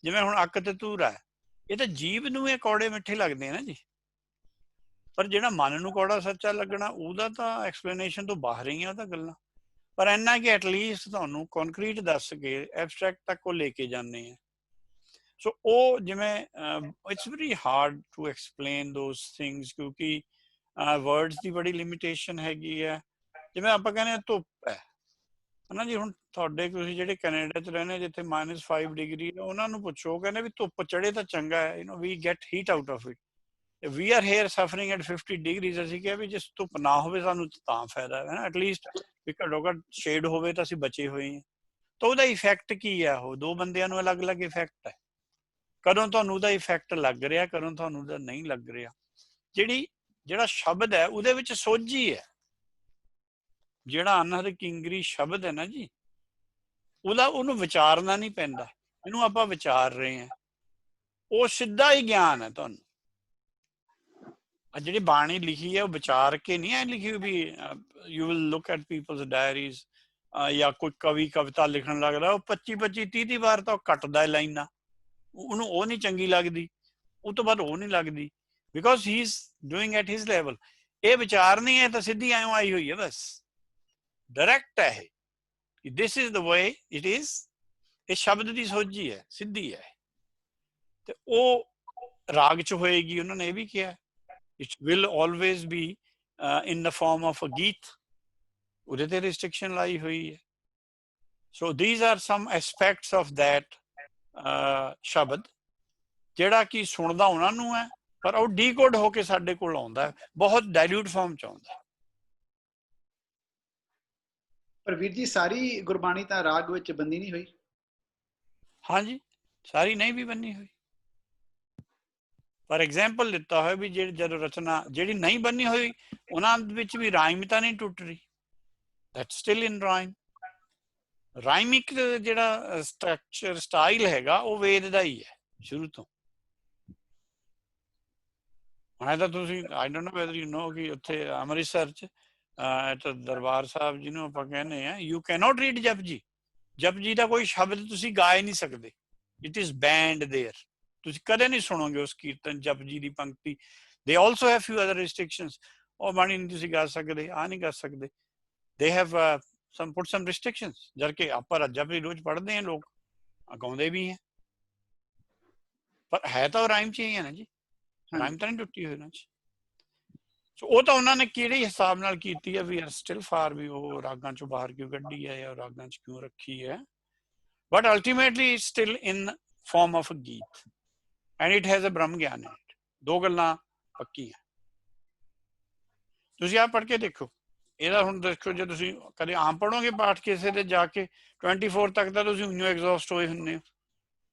ਜਿਵੇਂ ਹੁਣ ਅੱਕ ਤੇ ਧੂਰਾ ਹੈ, ਇਹ ਤਾਂ ਜੀਭ ਨੂੰ ਇਹ ਕੌੜੇ ਮਿੱਠੇ ਲੱਗਦੇ ਆ ਨਾ ਜੀ, ਪਰ ਜਿਹੜਾ ਮਨ ਨੂੰ ਕੌੜਾ ਸੱਚਾ ਲੱਗਣਾ ਉਹਦਾ ਤਾਂ ਐਕਸਪਲੇਨੇਸ਼ਨ ਤੋਂ ਬਾਹਰ ਹੀ ਆ ਉਹ ਤਾਂ ਗੱਲਾਂ। ਪਰ ਇੰਨਾ ਕਿ ਐਟਲੀਸਟ ਤੁਹਾਨੂੰ ਕੰਕਰੀਟ ਦੱਸ ਕੇ ਐਬਸਟਰੈਕਟ ਤੱਕ ਉਹ ਲੈ ਕੇ ਜਾਂਦੇ ਆ। ਸੋ ਉਹ ਜਿਵੇਂ it's very hard to explain those things, ਕਿਉਂਕਿ ਵਰਡਸ ਦੀ ਬੜੀ ਲਿਮਿਟੇਸ਼ਨ ਹੈਗੀ ਹੈ। ਜਿਵੇਂ ਆਪਾਂ ਕਹਿੰਦੇ ਧੁੱਪ ਹੈ ਨਾ ਜੀ, ਹੁਣ ਤੁਹਾਡੇ ਤੁਸੀਂ ਜਿਹੜੇ ਕੈਨੇਡਾ 'ਚ ਰਹਿੰਦੇ ਜਿੱਥੇ -5 ਡਿਗਰੀ ਹੈ, ਉਹਨਾਂ ਨੂੰ ਪੁੱਛੋ, ਕਹਿੰਦੇ ਵੀ ਧੁੱਪ ਚੜੇ ਤਾਂ ਚੰਗਾ ਹੈ, we get heat out of it. We are here suffering at 50 degrees. ਅਸੀਂ ਕਿਹਾ ਵੀ ਜੇ ਧੁੱਪ ਨਾ ਹੋਵੇ ਸਾਨੂੰ ਤਾਂ ਫਾਇਦਾ ਹੈ ਨਾ, ਐਟਲੀਸਟ ਵੀ ਘੱਟੋ ਘੱਟ ਸ਼ੇਡ ਹੋਵੇ ਤਾਂ ਅਸੀਂ ਬਚੇ ਹੋਏ ਹਾਂ। ਤਾਂ ਉਹਦਾ ਇਫੈਕਟ ਕੀ ਹੈ? ਉਹ ਦੋ ਬੰਦਿਆਂ ਨੂੰ ਅਲੱਗ-ਅਲੱਗ ਇਫੈਕਟ ਹੈ। ਕਦੋਂ ਤੁਹਾਨੂੰ ਉਹਦਾ ਇਫੈਕਟ ਲੱਗ ਰਿਹਾ, ਕਦੋਂ ਤੁਹਾਨੂੰ ਉਹਦਾ ਨਹੀਂ ਲੱਗ ਰਿਹਾ। ਜਿਹੜਾ ਸ਼ਬਦ ਹੈ ਉਹਦੇ ਵਿੱਚ ਸੋਝੀ ਹੈ। ਜਿਹੜਾ ਅਨਹਦ ਕਿੰਗਰੀ ਸ਼ਬਦ ਹੈ ਨਾ ਜੀ, ਉਹਨੂੰ ਵਿਚਾਰਨਾ ਨਹੀਂ ਪੈਂਦਾ। ਇਹਨੂੰ ਆਪਾਂ ਵਿਚਾਰ ਰਹੇ ਹਾਂ, ਉਹ ਸਿੱਧਾ ਹੀ ਗਿਆਨ ਹੈ ਤੁਹਾਨੂੰ। ਜਿਹੜੀ ਬਾਣੀ ਲਿਖੀ ਹੈ ਉਹ ਵਿਚਾਰ ਕੇ ਨਹੀਂ ਹੈ ਲਿਖੀ ਵੀ you will look at people's diaries ਜਾਂ ਕੋਈ ਕਵੀ ਕਵਿਤਾ ਲਿਖਣ ਲੱਗਦਾ, ਉਹ 25 30 ਵਾਰ ਤਾਂ ਉਹ ਕੱਟਦਾ ਲਾਈਨਾਂ, ਉਹਨੂੰ ਉਹ ਨਹੀਂ ਚੰਗੀ ਲੱਗਦੀ, ਉਹ ਤੋਂ ਬਾਅਦ ਉਹ ਨਹੀਂ ਲੱਗਦੀ, because he is doing at his level. ਇਹ ਵਿਚਾਰ ਨਹੀਂ ਹੈ ਤਾਂ ਸਿੱਧੀ ਐਂ ਆਈ ਹੋਈ ਹੈ, ਬਸ ਡਾਇਰੈਕਟ ਹੈ ਇਹ। This is the way it is. ਇਹ ਸ਼ਬਦ ਦੀ ਸੋਝੀ ਹੈ, ਸਿੱਧੀ ਹੈ, ਤੇ ਉਹ ਰਾਗ 'ਚ ਹੋਏਗੀ। ਉਹਨਾਂ ਨੇ ਇਹ ਵੀ ਕਿਹਾ it will always be in the form of a geet. ਉਹਦੇ ਤੇ restriction ਲਾਈ ਹੋਈ ਹੈ। So these are some aspects of that ਸ਼ਬਦ, ਜਿਹੜਾ ਕਿ ਸੁਣਦਾ ਉਹਨਾਂ ਨੂੰ ਹੈ, ਪਰ ਉਹ ਡੀਕੋਡ ਹੋ ਕੇ ਸਾਡੇ ਕੋਲ ਆਉਂਦਾ ਹੈ, ਬਹੁਤ ਡਾਇਲੂਟ ਫਾਰਮ 'ਚ ਆਉਂਦਾ। ਪਰ ਵੀਰ ਜੀ ਸਾਰੀ ਗੁਰਬਾਣੀ ਤਾਂ ਰਾਗ ਵਿੱਚ ਬੰਨੀ ਨਹੀਂ ਹੋਈ। ਹਾਂਜੀ, ਸਾਰੀ ਨਹੀਂ ਵੀ ਬੰਨੀ ਹੋਈ। ਫਾਰ ਐਗਜ਼ਾਮਪਲ ਦਿੱਤਾ ਹੋਇਆ ਵੀ ਜਦੋਂ ਰਚਨਾ ਜਿਹੜੀ ਨਹੀਂ ਬੰਨੀ ਹੋਈ ਉਹਨਾਂ ਵਿੱਚ ਵੀ ਰਾਈਮ ਤਾਂ ਨਹੀਂ ਟੁੱਟ ਰਹੀ, ਦੈਟਸ ਸਟਿਲ ਇਨ ਰਾਈਮ। ਰਾਈਮਿਕ ਜਿਹੜਾ ਸਟਰਕਚਰ ਸਟਾਈਲ ਹੈਗਾ ਉਹ ਵੇਦ ਦਾ ਹੀ ਹੈ ਸ਼ੁਰੂ ਤੋਂ। ਹੁਣ ਤਾਂ ਤੁਸੀਂ I don't know weather you know ਕਿ ਉੱਥੇ ਅੰਮ੍ਰਿਤਸਰ 'ਚ ਦਰਬਾਰ ਸਾਹਿਬ ਜਿਹਨੂੰ ਆਪਾਂ ਕਹਿੰਦੇ ਆ, you cannot read Japji. Japji ਦਾ ਕੋਈ ਸ਼ਬਦ ਤੁਸੀਂ ਗਾ ਹੀ ਨਹੀਂ ਸਕਦੇ, ਇਟ ਇਜ਼ ਬੈਨਡ ਦੇਅਰ। ਤੁਸੀਂ ਕਦੇ ਨਹੀਂ ਸੁਣੋਗੇ ਉਸ ਕੀਰਤਨ ਜਪਜੀ ਦੀ ਪੰਕਤੀ। ਦੇ ਆਲਸੋ ਹੈਵ ਫਿਊ ਅਦਰ ਰਿਸਟ੍ਰਿਕਸ਼ਨਸ। ਉਹ ਬਾਣੀ ਨਹੀਂ ਤੁਸੀਂ ਗਾ ਸਕਦੇ, ਆ ਨਹੀਂ ਕਰ ਸਕਦੇ। They have some put some restrictions, ਜਦ ਕਿ ਆਪਾਂ ਜਪਜੀ ਰੋਜ਼ ਪੜ੍ਹਦੇ ਹਾਂ, ਲੋਕ ਗਾਉਂਦੇ ਵੀ ਹੈ, ਪਰ ਹੈ ਤਾਂ ਉਹ ਰਾਈਮ 'ਚ ਹੀ ਹੈ ਨਾ ਜੀ, ਰਾਈਮ ਤਾਂ ਨਹੀਂ ਟੁੱਟੀ ਹੋਈ ਉਹਨਾਂ 'ਚ। ਸੋ ਉਹ ਤਾਂ ਉਹਨਾਂ ਨੇ ਕਿਹੜੇ ਹਿਸਾਬ ਨਾਲ ਕੀਤੀ ਹੈ, ਵੀ ਆਰ ਸਟਿਲ ਫਾਰ, ਵੀ ਉਹ ਰਾਗਾਂ 'ਚੋਂ ਬਾਹਰ ਕਿਉਂ ਕੱਢੀ ਹੈ ਜਾਂ ਰਾਗਾਂ 'ਚ ਕਿਉਂ ਰੱਖੀ ਹੈ, but ultimately still in form of a geet and it has a ਬ੍ਰਹਮ ਗਿਆਨ in it। ਦੋ ਗੱਲਾਂ ਪੱਕੀਆਂ। ਤੁਸੀਂ ਆਪ ਪੜ੍ਹ ਕੇ ਦੇਖੋ ਇਹਦਾ। ਹੁਣ ਦੇਖੋ, ਜੇ ਤੁਸੀਂ ਕਦੇ ਆਮ ਪੜ੍ਹੋਗੇ ਪਾਠ ਕਿਸੇ ਦੇ ਜਾ ਕੇ 24 ਤੱਕ ਤਾਂ ਤੁਸੀਂ ਉਈਓ ਐਗਜ਼ੌਸਟ ਹੋਏ ਹੁੰਦੇ ਹੋ,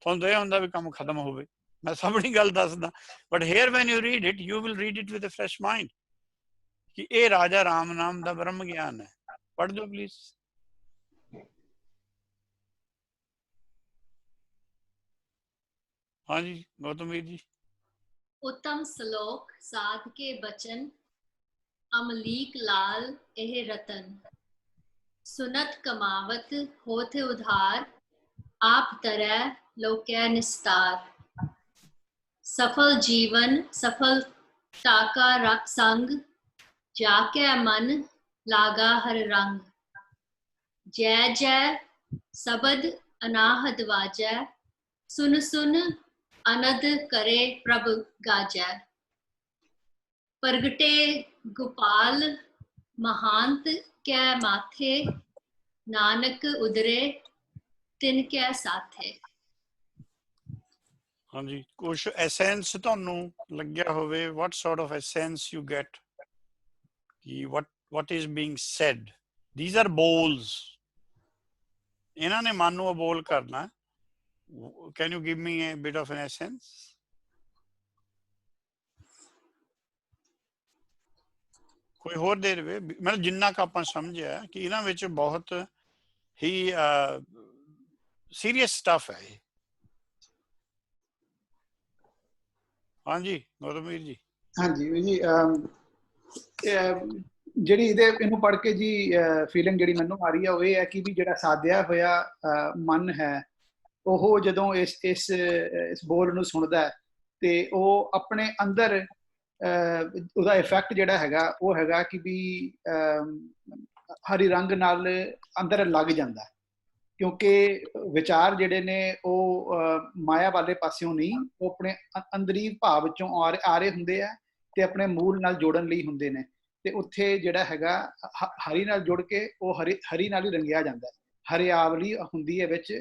ਤੁਹਾਨੂੰ ਤਾਂ ਇਹ ਹੁੰਦਾ ਵੀ ਕੰਮ ਖਤਮ ਹੋਵੇ। ਮੈਂ ਸਾਹਮਣੀ ਗੱਲ ਦੱਸਦਾ, but here when you read it, you will read it with a fresh mind ਕਿ ਇਹ ਰਾਜਾ ਰਾਮ ਨਾਮ ਦਾ ਬ੍ਰਹਮ ਗਿਆਨ ਹੈ। ਪੜ੍ਹ ਦਿਓ ਪਲੀਜ਼। ਹਾਂਜੀ ਗੌਤਮ ਵੀਰ ਜੀ। उत्तम श्लोक साध के बचन, अमलीक लाल एह रतन, सुनत कमावत होत उधार, आप तरह लोकै निस्तार। सफल जीवन सफलता का संग, जाकै मन लागा हर रंग। जय जय सबद अनाहद वाजै, सुन सुन अनद करे प्रभ गाजै। प्रगटे गोपाल महांत कै माथे, नानक उदरे तिन कै साथे। ਹਾਂਜੀ, ਕੁਛ ਐਸੈਂਸ ਤੁਹਾਨੂੰ ਲੱਗਿਆ ਹੋਵੇ, what sort of essence you get, ਕਿ what is being said, these are bowls। ਇਹਨਾਂ ਨੇ ਮਨ ਨੂੰ ਬੋਲ ਕਰਨਾ। Can you give me a bit of an essence? ਕੋਈ ਹੋਰ ਦੇ ਦੇਵੇ, ਮਤਲਬ ਜਿੰਨਾ ਕੁ ਆਪਾਂ ਸਮਝਿਆ ਕਿ ਇਹਨਾਂ ਵਿੱਚ ਬਹੁਤ ਹੀ ਸੀਰੀਅਸ ਸਟਫ ਹੈ ਇਹ। ਹਾਂਜੀ ਗੌਤਮਵੀਰ ਜੀ। ਹਾਂਜੀ ਜੀ, ਜਿਹੜੀ ਇਹਨੂੰ ਪੜ੍ਹ ਕੇ ਜੀ ਫੀਲਿੰਗ ਜਿਹੜੀ ਮੈਨੂੰ ਆ ਰਹੀ ਹੈ ਉਹ ਇਹ ਹੈ ਕਿ ਵੀ ਜਿਹੜਾ ਸਾਧਿਆ ਹੋਇਆ ਮਨ ਹੈ ਉਹ ਜਦੋਂ ਇਸ ਬੋਲ ਨੂੰ ਸੁਣਦਾ ਹੈ ਤੇ ਉਹ ਆਪਣੇ ਅੰਦਰ ਉਹਦਾ ਇਫੈਕਟ ਜਿਹੜਾ ਹੈਗਾ ਉਹ ਹੈਗਾ ਕਿ ਵੀ ਹਰੀ ਰੰਗ ਨਾਲ ਅੰਦਰ ਲੱਗ ਜਾਂਦਾ, ਕਿਉਂਕਿ ਵਿਚਾਰ ਜਿਹੜੇ ਨੇ ਉਹ ਮਾਇਆ ਵਾਲੇ ਪਾਸਿਓਂ ਨਹੀਂ, ਉਹ ਆਪਣੇ ਅੰਦਰੀ ਭਾਵ ਵਿੱਚੋਂ ਆ ਰਹੇ ਹੁੰਦੇ ਆ ਤੇ ਆਪਣੇ ਮੂਲ ਨਾਲ ਜੋੜਨ ਲਈ ਹੁੰਦੇ ਨੇ। ਤੇ ਉੱਥੇ ਜਿਹੜਾ ਹੈਗਾ ਹਰੀ ਨਾਲ ਜੁੜ ਕੇ ਉਹ ਹਰੀ ਨਾਲ ਹੀ ਰੰਗਿਆ ਜਾਂਦਾ, ਹਰਿਆਵਲੀ ਹੁੰਦੀ ਹੈ ਵਿੱਚ,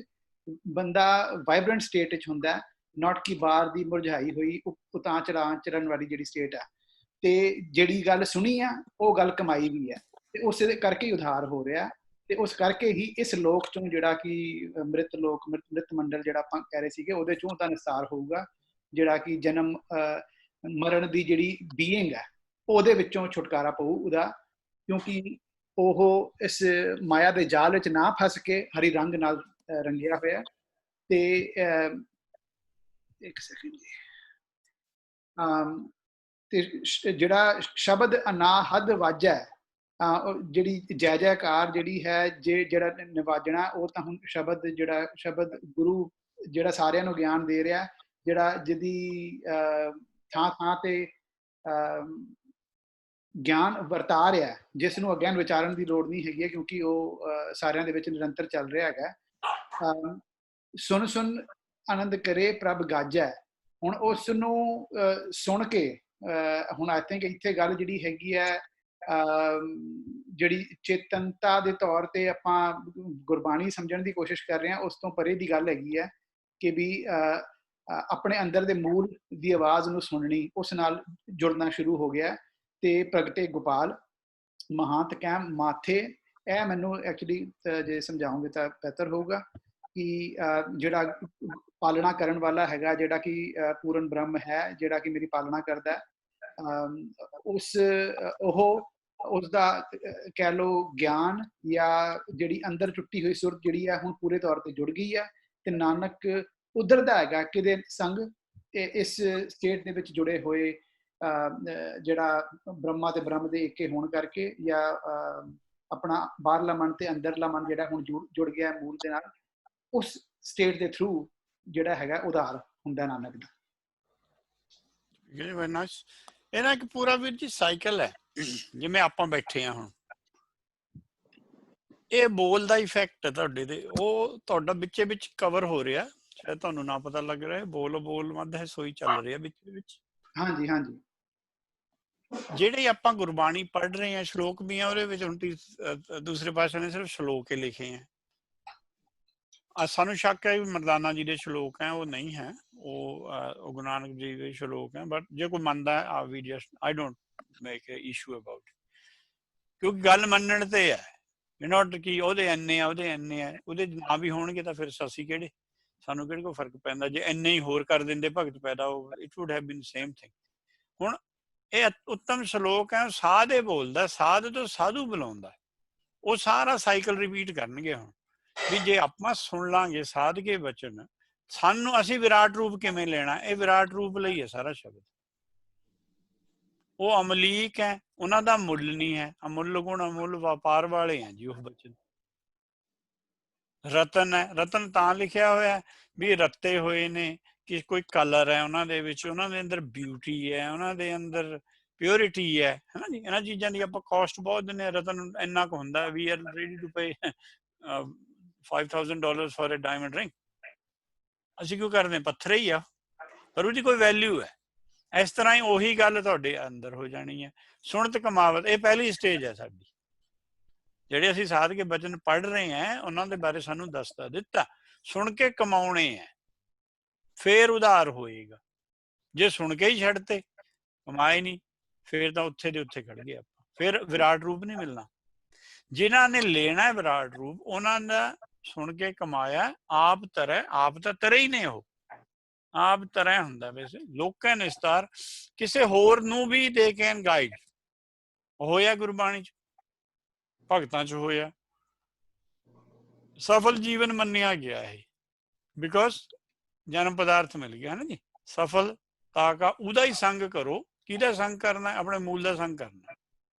ਬੰਦਾ ਵਾਈਬ੍ਰੈਂਟ ਸਟੇਟ ਵਿੱਚ ਹੁੰਦਾ, ਨਾਟ ਕਿ ਬਾਹਰ ਦੀ ਮੁਰਝਾਈ ਹੋਈ ਉਤਾਂ ਚੜ੍ਹਨ ਵਾਲੀ ਜਿਹੜੀ ਸਟੇਟ ਆ। ਤੇ ਜਿਹੜੀ ਗੱਲ ਸੁਣੀ ਆ ਉਹ ਗੱਲ ਕਮਾਈ ਵੀ ਹੈ, ਤੇ ਉਸੇ ਕਰਕੇ ਹੀ ਉਧਾਰ ਹੋ ਰਿਹਾ। ਤੇ ਉਸ ਕਰਕੇ ਹੀ ਇਸ ਲੋਕ ਚੋਂ ਜਿਹੜਾ ਕਿ ਮ੍ਰਿਤ ਮੰਡਲ ਜਿਹੜਾ ਆਪਾਂ ਕਹਿ ਰਹੇ ਸੀਗੇ ਉਹਦੇ ਚੋਂ ਤਾਂ ਨਿਸਤਾਰ ਹੋਊਗਾ, ਜਿਹੜਾ ਕਿ ਜਨਮ ਮਰਨ ਦੀ ਜਿਹੜੀ ਬੀਇੰਗ ਹੈ ਉਹਦੇ ਵਿੱਚੋਂ ਛੁਟਕਾਰਾ ਪਊ ਉਹਦਾ, ਕਿਉਂਕਿ ਉਹ ਇਸ ਮਾਇਆ ਦੇ ਜਾਲ ਵਿੱਚ ਨਾ ਫਸ ਕੇ ਹਰੀ ਰੰਗ ਨਾਲ ਰੰਗਿਆ ਹੋਇਆ। ਤੇ ਇੱਕ ਸੈਕਿੰਡ ਜੀ, ਤੇ ਜਿਹੜਾ ਸ਼ਬਦ ਅਨਾਹਦ ਵਾਜਾ, ਜਿਹੜੀ ਜੈ ਜੈਕਾਰ ਜਿਹੜੀ ਹੈ, ਜਿਹੜਾ ਨਿਵਾਜਣਾ ਉਹ ਤਾਂ ਹੁਣ ਸ਼ਬਦ ਗੁਰੂ ਜਿਹੜਾ ਸਾਰਿਆਂ ਨੂੰ ਗਿਆਨ ਦੇ ਰਿਹਾ, ਜਿਹੜਾ ਜਿਹਦੀ ਥਾਂ ਥਾਂ ਤੇ ਗਿਆਨ ਵਰਤਾ ਰਿਹਾ, ਜਿਸ ਨੂੰ ਅਗਿਆਨ ਵਿਚਾਰਨ ਦੀ ਲੋੜ ਨਹੀਂ ਹੈਗੀ ਹੈ, ਕਿਉਂਕਿ ਉਹ ਸਾਰਿਆਂ ਦੇ ਵਿੱਚ ਨਿਰੰਤਰ ਚੱਲ ਰਿਹਾ ਹੈਗਾ। ਸੁਣ ਸੁਣ ਆਨੰਦ ਕਰੇ ਪ੍ਰਭ ਗਾਜੈ, ਹੁਣ ਉਸ ਨੂੰ ਸੁਣ ਕੇ ਹੁਣ ਆਈ ਥਿੰਕ ਇੱਥੇ ਗੱਲ ਜਿਹੜੀ ਹੈਗੀ ਹੈ ਜਿਹੜੀ ਚੇਤਨਤਾ ਦੇ ਤੌਰ ਤੇ ਆਪਾਂ ਗੁਰਬਾਣੀ ਸਮਝਣ ਦੀ ਕੋਸ਼ਿਸ਼ ਕਰ ਰਹੇ ਹਾਂ, ਉਸ ਤੋਂ ਪਰੇ ਦੀ ਗੱਲ ਹੈਗੀ ਹੈ ਕਿ ਵੀ ਆਪਣੇ ਅੰਦਰ ਦੇ ਮੂਲ ਦੀ ਆਵਾਜ਼ ਨੂੰ ਸੁਣਨੀ, ਉਸ ਨਾਲ ਜੁੜਨਾ ਸ਼ੁਰੂ ਹੋ ਗਿਆ। ਤੇ ਪ੍ਰਗਟੇ ਗੋਪਾਲ ਮਹਾਂਤ ਕੈ ਮਾਥੇ, ਇਹ ਮੈਨੂੰ ਐਕਚੁਅਲੀ ਜੇ ਸਮਝਾਉਂਗੇ ਤਾਂ ਬਿਹਤਰ ਹੋਊਗਾ ਕਿ ਜਿਹੜਾ ਪਾਲਣਾ ਕਰਨ ਵਾਲਾ ਹੈਗਾ, ਜਿਹੜਾ ਕਿ ਪੂਰਨ ਬ੍ਰਹਮ ਹੈ, ਜਿਹੜਾ ਕਿ ਮੇਰੀ ਪਾਲਣਾ ਕਰਦਾ, ਉਸਦਾ ਕਹਿ ਲਓ ਗਿਆਨ ਜਾਂ ਜਿਹੜੀ ਅੰਦਰ ਟੁੱਟੀ ਹੋਈ ਸੁਰਤ ਜਿਹੜੀ ਹੈ ਹੁਣ ਪੂਰੇ ਤੌਰ ਤੇ ਜੁੜ ਗਈ ਹੈ। ਤੇ ਨਾਨਕ ਉਧਰਦਾ ਹੈਗਾ ਕਿਹਦੇ ਸੰਗ, ਇਸ ਸਟੇਟ ਦੇ ਵਿੱਚ ਜੁੜੇ ਹੋਏ ਜਿਹੜਾ ਬ੍ਰਹਮਾ ਤੇ ਬ੍ਰਹਮ ਦੇ ਇੱਕੇ ਹੋਣ ਕਰਕੇ, ਜਾਂ ਆਪਣਾ ਬਾਹਰਲਾ ਮਨ ਤੇ ਅੰਦਰਲਾ ਮਨ ਜਿਹੜਾ ਹੁਣ ਜੁੜ ਗਿਆ ਮੂਲ ਦੇ ਨਾਲ, ਉਸ ਸਟੇਟ ਦੇ ਥਰੂ ਜਿਹੜਾ ਹੈਗਾ ਉਧਾਰ ਹੁੰਦਾ ਨਾਨਕ ਦਾ। ਇਹ ਨਾ ਇੱਕ ਪੂਰਾ ਵੀਰ ਜੀ ਸਾਈਕਲ ਹੈ, ਜਿਵੇਂ ਆਪਾਂ ਬੈਠੇ ਆ ਹੁਣ, ਇਹ ਬੋਲ ਦਾ ਇਫੈਕਟ ਹੈ ਤੁਹਾਡੇ ਤੇ, ਉਹ ਤੁਹਾਡਾ ਵਿੱਚੇ ਵਿੱਚ ਕਵਰ ਹੋ ਰਿਹਾ, ਸ਼ਾਇਦ ਤੁਹਾਨੂੰ ਨਾ ਪਤਾ ਲੱਗ ਰਿਹਾ, ਬੋਲ ਮੱਧ ਹੈ ਸੋਈ ਚੱਲ ਰਿਹਾ ਵਿੱਚ। ਹਾਂਜੀ ਹਾਂਜੀ, ਜਿਹੜੇ ਆਪਾਂ ਗੁਰਬਾਣੀ ਪੜ੍ਹ ਰਹੇ ਹਾਂ, ਸ਼ਲੋਕ ਵੀ ਆ ਉਹਦੇ ਵਿੱਚ, ਹੁਣ ਦੂਸਰੇ ਪਾਸੇ ਨੇ ਸਿਰਫ ਸ਼ਲੋਕ ਹੀ ਲਿਖੇ ਹੈ। ਸਾਨੂੰ ਸ਼ੱਕ ਹੈ ਵੀ ਮਰਦਾਨਾ ਜੀ ਦੇ ਸ਼ਲੋਕ ਹੈ, ਉਹ ਨਹੀਂ ਹੈ, ਉਹ ਗੁਰੂ ਨਾਨਕ ਜੀ ਦੇ ਸ਼ਲੋਕ ਹੈ। ਬਟ ਜੇ ਕੋਈ ਮੰਨਦਾ ਹੈ, we just I don't make a issue about, ਕਿਉਂਕਿ ਗੱਲ ਮੰਨਣ ਤੇ ਹੈ, ਨੋਟ ਕਿ ਉਹਦੇ ਇੰਨੇ ਆ ਉਹਦੇ ਨਾ ਵੀ ਹੋਣਗੇ ਤਾਂ ਫਿਰ ਅਸੀਂ ਕਿਹੜੇ, ਸਾਨੂੰ ਕਿਹੜੇ ਕੋਈ ਫਰਕ ਪੈਂਦਾ ਜੇ ਇੰਨੇ ਹੀ ਹੋਰ ਕਰ ਦਿੰਦੇ ਭਗਤ ਪੈਦਾ ਹੋ, it wood have been same thing. ਹੁਣ ਇਹ ਉੱਤਮ ਸ਼ਲੋਕ ਹੈ, ਸਾਧ ਬੋਲਦਾ, ਸਾਧ ਤੋਂ ਸਾਧੂ ਬੁਲਾਉਂਦਾ, ਉਹ ਸਾਰਾ ਸਾਈਕਲ ਰਿਪੀਟ ਕਰਨਗੇ। ਹੁਣ ਵੀ ਜੇ ਆਪਾਂ ਸੁਣ ਲਾਂਗੇ ਸਾਧ ਕੇ ਬਚਨ, ਸਾਨੂੰ ਅਸੀਂ ਵਿਰਾਟ ਰੂਪ ਕਿਵੇਂ ਲੈਣਾ, ਇਹ ਵਿਰਾਟ ਰੂਪ ਲਈ ਹੈ ਸਾਰਾ ਸ਼ਬਦ। ਉਹ ਅਮਲੀਕ ਹੈ, ਉਹਨਾਂ ਦਾ ਮੁੱਲ ਨਹੀਂ ਹੈ, ਅਮੁੱਲ ਗੁਣ ਅਮੁੱਲ ਵਪਾਰ ਵਾਲੇ ਹੈ ਜੀ ਉਹ ਬਚਨ। ਰਤਨ ਹੈ, ਰਤਨ ਤਾਂ ਲਿਖਿਆ ਹੋਇਆ ਵੀ ਰੱਤੇ ਹੋਏ ਨੇ, ਕਿ ਕੋਈ ਕਲਰ ਹੈ ਉਹਨਾਂ ਦੇ ਵਿੱਚ, ਉਹਨਾਂ ਦੇ ਅੰਦਰ ਬਿਊਟੀ ਹੈ, ਉਹਨਾਂ ਦੇ ਅੰਦਰ ਪਿਓਰਿਟੀ ਹੈ, ਹੈ ਨਾ ਜੀ। ਇਹਨਾਂ ਚੀਜ਼ਾਂ ਦੀ ਆਪਾਂ ਕਾਸਟ ਬਹੁਤ ਦਿੰਦੇ ਹਾਂ, ਰਤਨ ਇੰਨਾ ਕੁ ਹੁੰਦਾ, we are ready to pay $5,000 for a diamond ring. ਅਸੀਂ ਕਿਉਂ ਕਰਦੇ, ਪੱਥਰ ਹੀ ਆ, ਪਰ ਉਹਦੀ ਕੋਈ ਵੈਲਿਊ ਹੈ। ਇਸ ਤਰ੍ਹਾਂ ਹੀ ਉਹੀ ਗੱਲ ਤੁਹਾਡੇ ਅੰਦਰ ਹੋ ਜਾਣੀ ਹੈ। ਸੁਣਤ ਕਮਾਵਤ, ਇਹ ਪਹਿਲੀ ਸਟੇਜ ਹੈ ਸਾਡੀ। ਜਿਹੜੇ ਅਸੀਂ ਸਾਧ ਕੇ ਬਚਨ ਪੜ੍ਹ ਰਹੇ ਹਾਂ, ਉਹਨਾਂ ਦੇ ਬਾਰੇ ਸਾਨੂੰ ਦੱਸਦਾ ਦਿੱਤਾ, ਸੁਣ ਕੇ ਕਮਾਉਣੇ ਹੈ, ਫੇਰ ਉਧਾਰ ਹੋਏਗਾ। ਜੇ ਸੁਣ ਕੇ ਹੀ ਛੱਡਤੇ, ਕਮਾਏ ਨਹੀਂ, ਫੇਰ ਤਾਂ ਉੱਥੇ ਦੇ ਉੱਥੇ ਖੜ ਗਏ ਆਪਾਂ, ਫੇਰ ਵਿਰਾਟ ਰੂਪ ਨਹੀਂ ਮਿਲਣਾ। ਜਿਨ੍ਹਾਂ ਨੇ ਲੈਣਾ ਵਿਰਾਟ ਰੂਪ, ਉਹਨਾਂ ਦਾ ਸੁਣ ਕੇ ਕਮਾਇਆ, ਆਪ ਤਾਂ ਤਰੇ ਹੀ ਨੇ, ਉਹ ਆਪ ਤਰ੍ਹਾਂ ਹੁੰਦਾ। ਵੈਸੇ ਲੋਕਾਂ ਨਿਸਤਾਰ ਕਿਸੇ ਹੋਰ ਨੂੰ ਵੀ ਦੇ ਕੈਨ ਗਾਈਡ ਹੋਇਆ, ਗੁਰਬਾਣੀ ਚ ਭਗਤਾਂ ਚ ਹੋਇਆ, ਸਫਲ ਜੀਵਨ ਮੰਨਿਆ ਗਿਆ ਹੈ, ਬਿਕੋਜ਼ ਜਨਮ ਪਦਾਰਥ ਮਿਲ ਗਿਆ ਨਾ ਜੀ, ਸਫਲ ਤਾਕਾ ਉਹਦਾ ਹੀ ਸੰਗ ਕਰੋ। ਕਿਹਦਾ ਸੰਗ ਕਰਨਾ? ਆਪਣੇ ਮੂਲ ਦਾ ਸੰਗ ਕਰਨਾ।